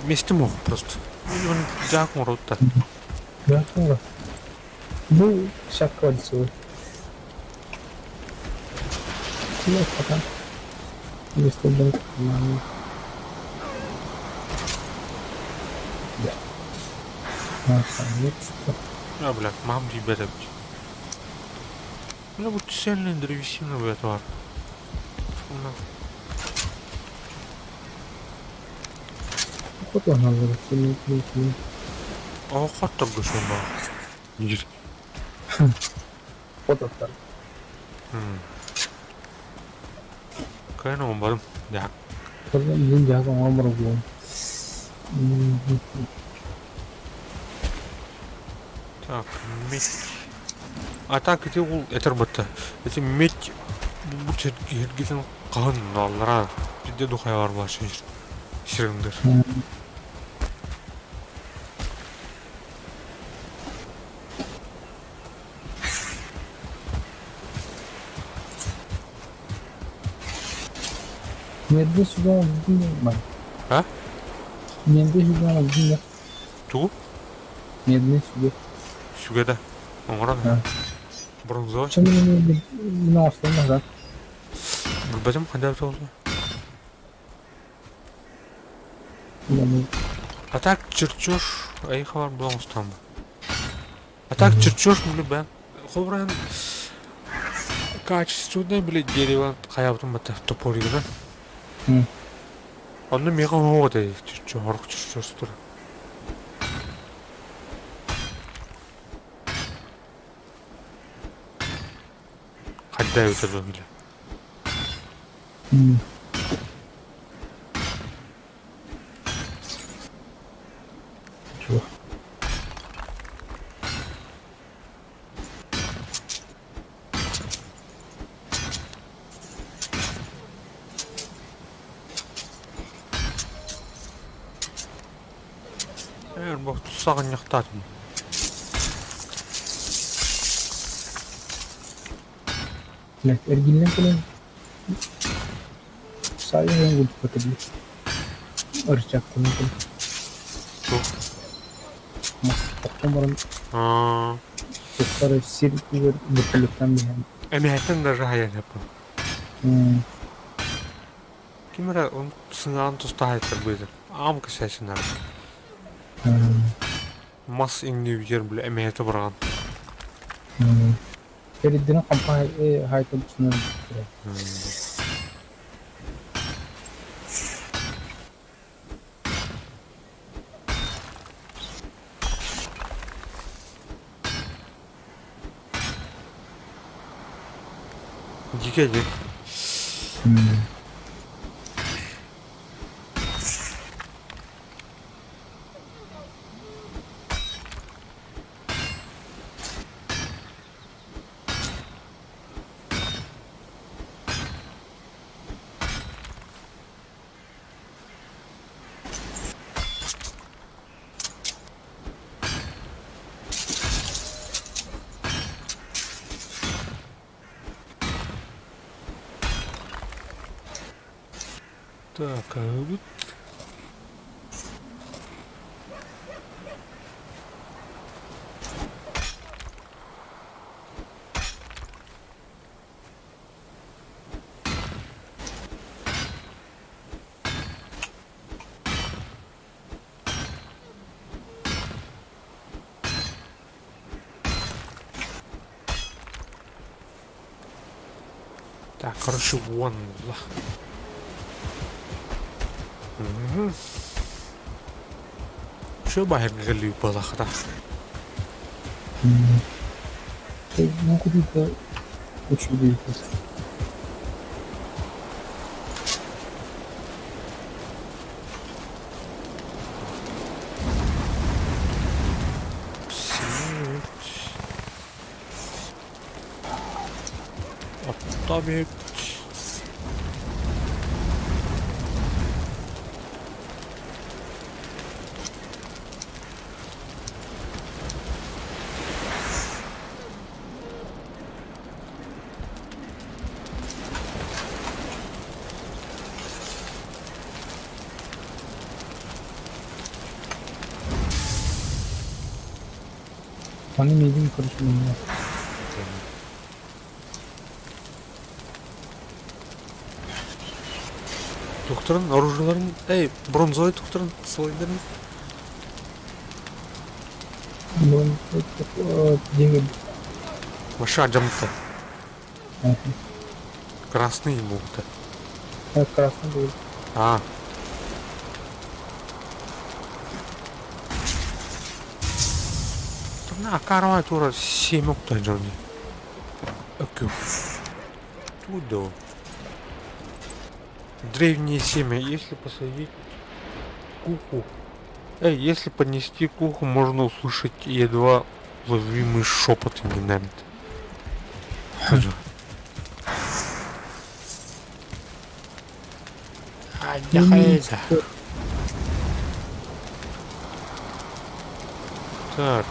Mistim o просто. Он жак мурутта. Да, да. Bu şapka acısı. Yok kadar. Gösterdim. Да. Наконец-то. Ya bırak mam gibi de. Ya bu senin древесина bu var. Şuna. Kod anlamları. Senin için. Hatta bu şuna. Yürü. Kod atar. Kaya ne varım? Ya. Tabii izin jaga mamar bu. Так, медь. Так, это ул этер бытты. Это медь bu çergiden kan nallara bir de duhay var başı şirindir. Nerede sudan aldın ben? Ha? Nerede sudan aldın ya? Tu? Nerede sudan? Şugada. Onlara Ha. da. Bronzovay. Şimdi bunu aslında da. Bilbedim hadi oldu. Yani Atak çırçır. Ay haber bulamazsam. Atak çırçır bunu ben. Хобран качестводан биле дерева каябдым бата топоригинен. Онда мега оода чүрчү хорох чүрчүстүр. Кадда өтөдө биле. Чего? Бак тусаган яктадым. Нет, эргилен кылын. Сайын гуд патыды. Орчак кылын. Чу. Томорун тестары сиркүгөр бөтөлүктөн бери. Эми айтан да жая yapın. Kimera он сынган туста айтыр быйды. Ам кысасынар. Мас иңнүү жер биле эмети барган. Переддин кампания хайтып сыныр. Дикеди. Так, а вот. Так, короче, вон. Что бахер галю балахта? Ну, куда-то очень удивительно. Tabii. Они медиа, короче, меня. Doktorun orucuların, bronzoi doktorun слайдерин. Ну, это деньги. Маша джамта. Красный ему-то. Красный был. А. На карма тура 7 октября. Окей. Туда. Древнее семя, если посадить куху. Если поднести куху, можно услышать едва уловимый шепот имминент. Так.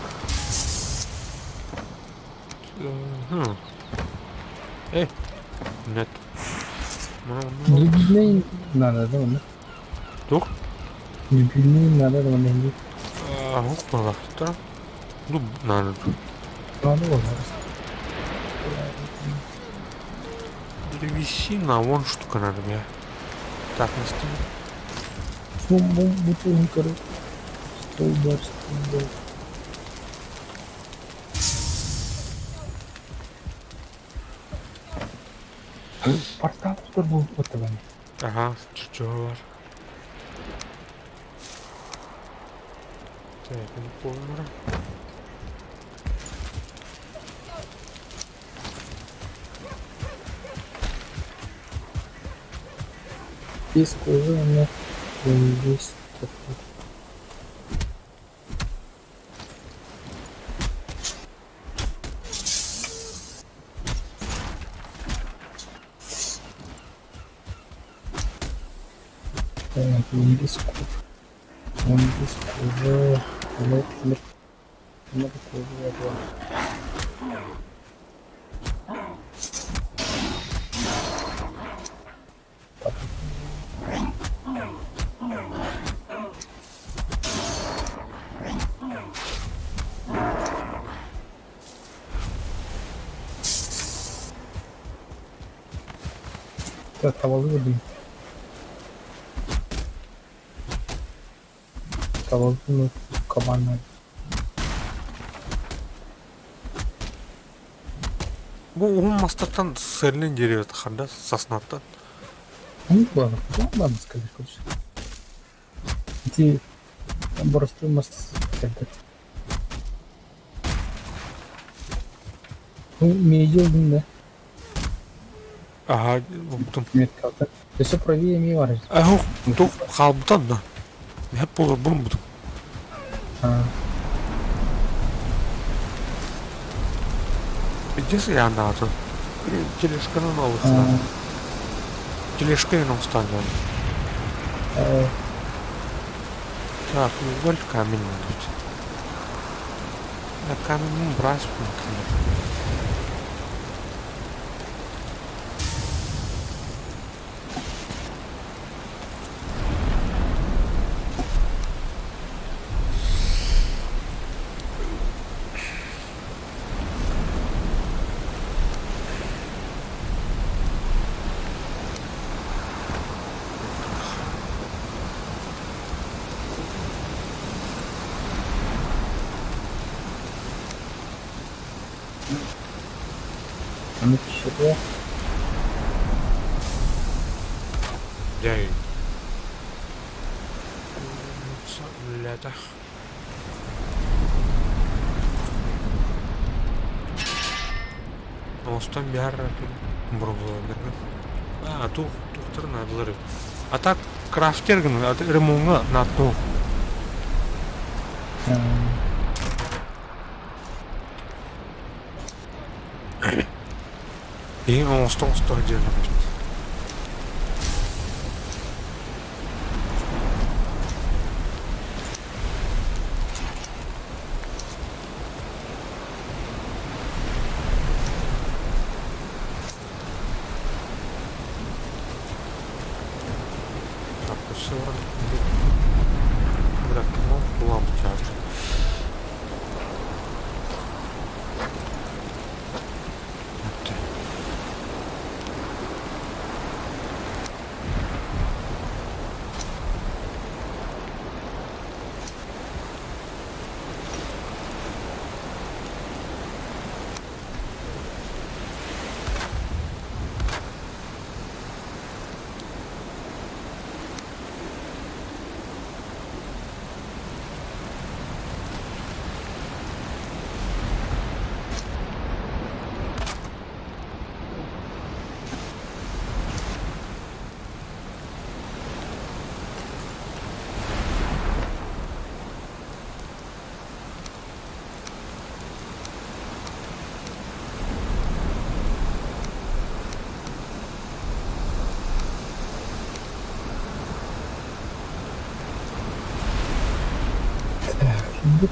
Нет. Дебильный надо, да, он? Тух? Дебильный надо, да, он? Гукпала. Ну, надо. Надо, он. Древесина, вон штука надо мне. Так, на стене. Бутылка, короче. Столбар. Портал был вот этого. Ага, чуть-чуть var. Так, не помню. Писк уже на здесь. Индийску. Уже много кожи. Так, tavalı Tavalı kabanlar. Bu olmazdan serinin geliyor tıkanda sasnattan. Ну, ладно, сказать, короче. Эти просто ну, медиа, да. Ага, buldum. Меткалта. Все правее ми var. Тух kalbutan da. Hep bunu buldum. Где я надо? Тележка на новый стан. Тележка и новый стан. Так, уголь камень надо. А камень брать пункт. Микшерге Жай. Лята. Остан бәрі бұрғыландырған. Туқтырын абылары. Атак крафтергін ремонға натту. Ең оңыстан жерін. Şimdi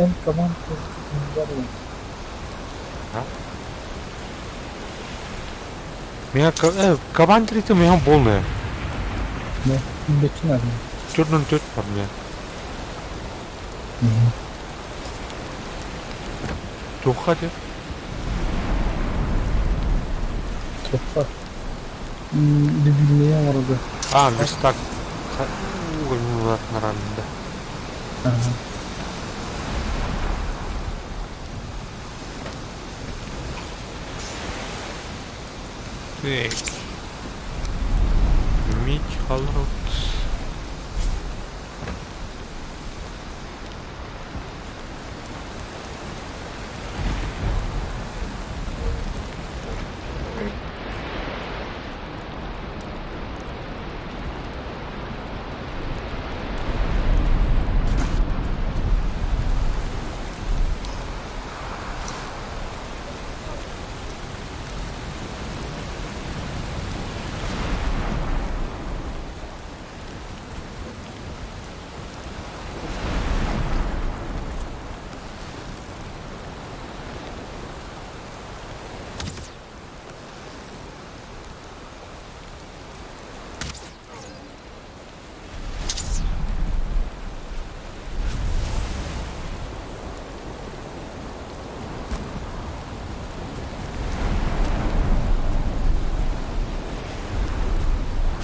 en kaban var ya. Мен кабан тірейті мен болмай. Ne? Bütün abi. Төртнен төрт бар мен. Тоққа деп. Toprak. Bir bilmeyen var orada. Листак. Ой, наранында. Aha. Так. Меч халрот.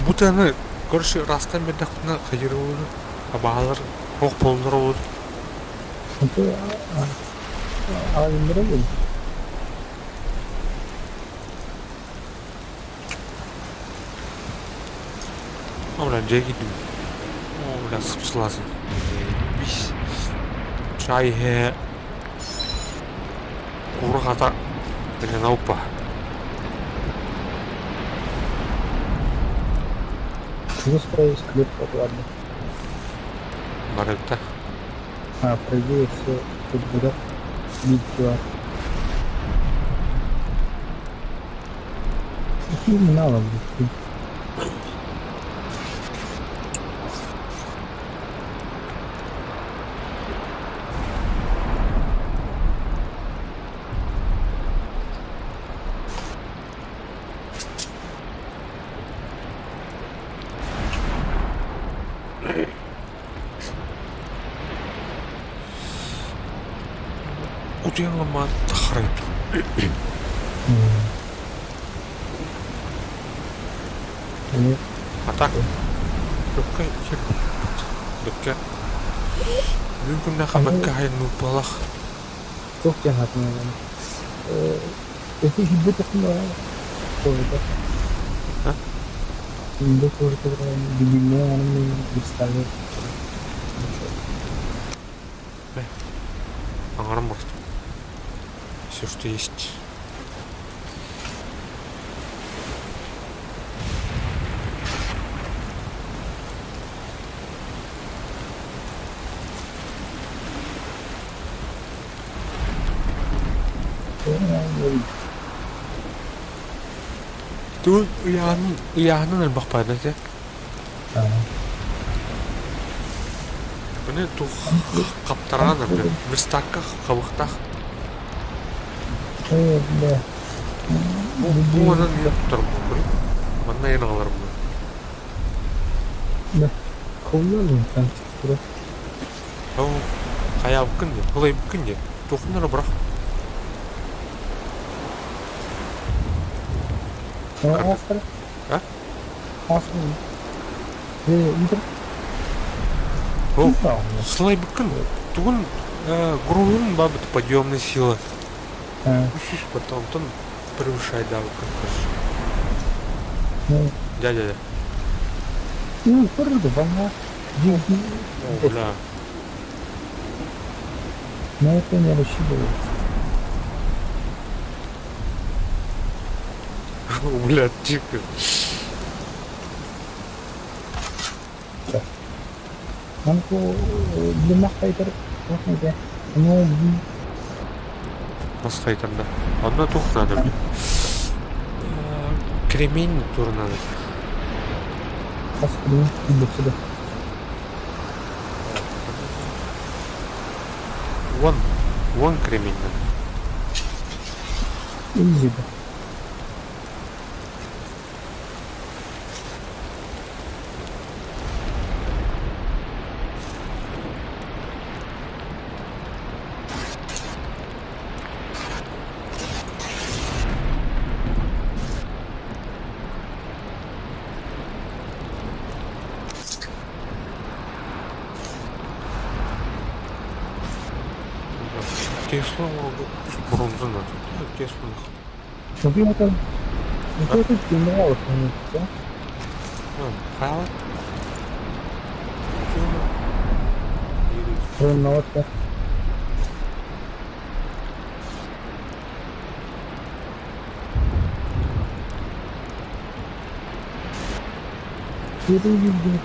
Бұтаны, көрші растан бәдіқпіні қайыры олды. Бағалар оқ болдыр олды. Çünkü alimlere mi? Оля, жеги ду. Оля, сыпсыласын. Биш. Чайhe. Курғата. Білен аупа. Чего справить склеп ладно. Баретта. По идее все тут будет видео. Не надо будет. Уделама тахрайт. Атак. Докка чек. Докка. Бүгін нақабатқа хайын ұпалақ. Çok yahatmıyor. Это хибет такое. А? Хибет тоже такое. Бибимно, они представляют. Аңғарым бар. Все, что есть. Тут ұяғынан өлбақпайды, те? Бұны тұқ қаптарған, бір стаққа қабықтақ. Да. Бұл онан не тұтырым бұл, Манна ен аларым бұл. Да. Қолынан контекстура. Ау, қая бүкін де, бұлай бүкін де, тоқынлары бірақ. Оскар? А? Оскар. Интер? Ол, слай бүкін, тұғын грунын бабыты подъемная сила. Ищешь потом, там превышай, да, бүкін. Дядя. Ну, пырды, волна. О, бля. На это не рассчитывается. Бля, тихо. Анку длина хайдер. Ну, Nasıl kayıtanda? Onda tuх надо, бля. Кремень тоже надо. посмотри, идет сюда. Вон кремень надо. Изи, да. Тесла бронза надо. Тесла. Смотри, это... Это генерал, да? Хава. Ренноватор. Переведи.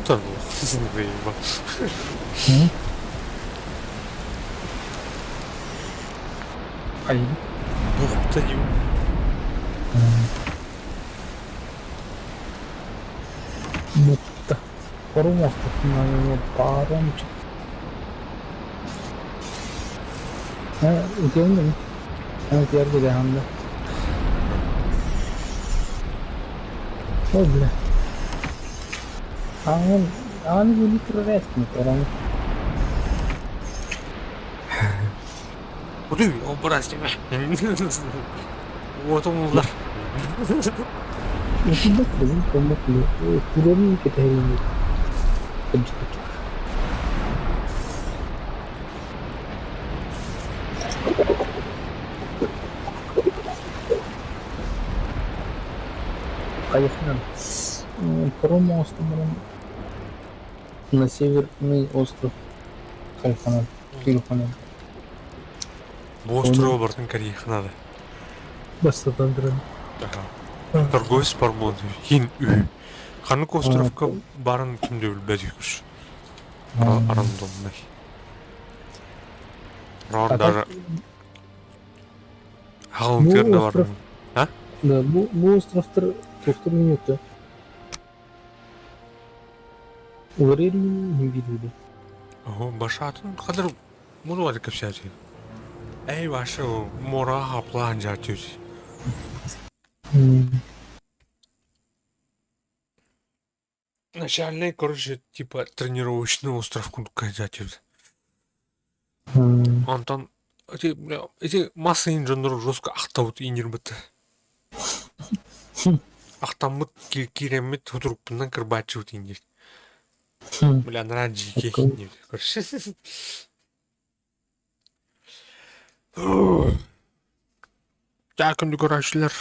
Там, заебал. Ай. Бухтаю. Mutta porumasta on parempi. Entienden? Entiendo dejando. Doble. Han ju lite rätt med dem. Ой, образ тебя. Вот он удар. Itu betul, kamu perlu. Kurang kita ini. Поехали. Второму острову на северный остров Кальфанат. Бұл острова бартын кореяға надо. Бастатандырын. Торговец бар болды. Ең үй. Ханук островка барын кимде билбедик уж. Рандомный. Ордары халынтер да бар. А? Да, bu островтар тоқтар минуты. Уверен не видели. Ого, башатын кадыр муну var кепсяти. Эй, ваша мора хаплан жатюс. Начальный, короче, типа тренировочный остров кунка жатюс. Антон эти масса инженер жестко ақтаут инербіті. Ақтамыт керемет худуруппынан кырбачы өт инер. Бля, нрад жике инер. Жақынды көрашылар.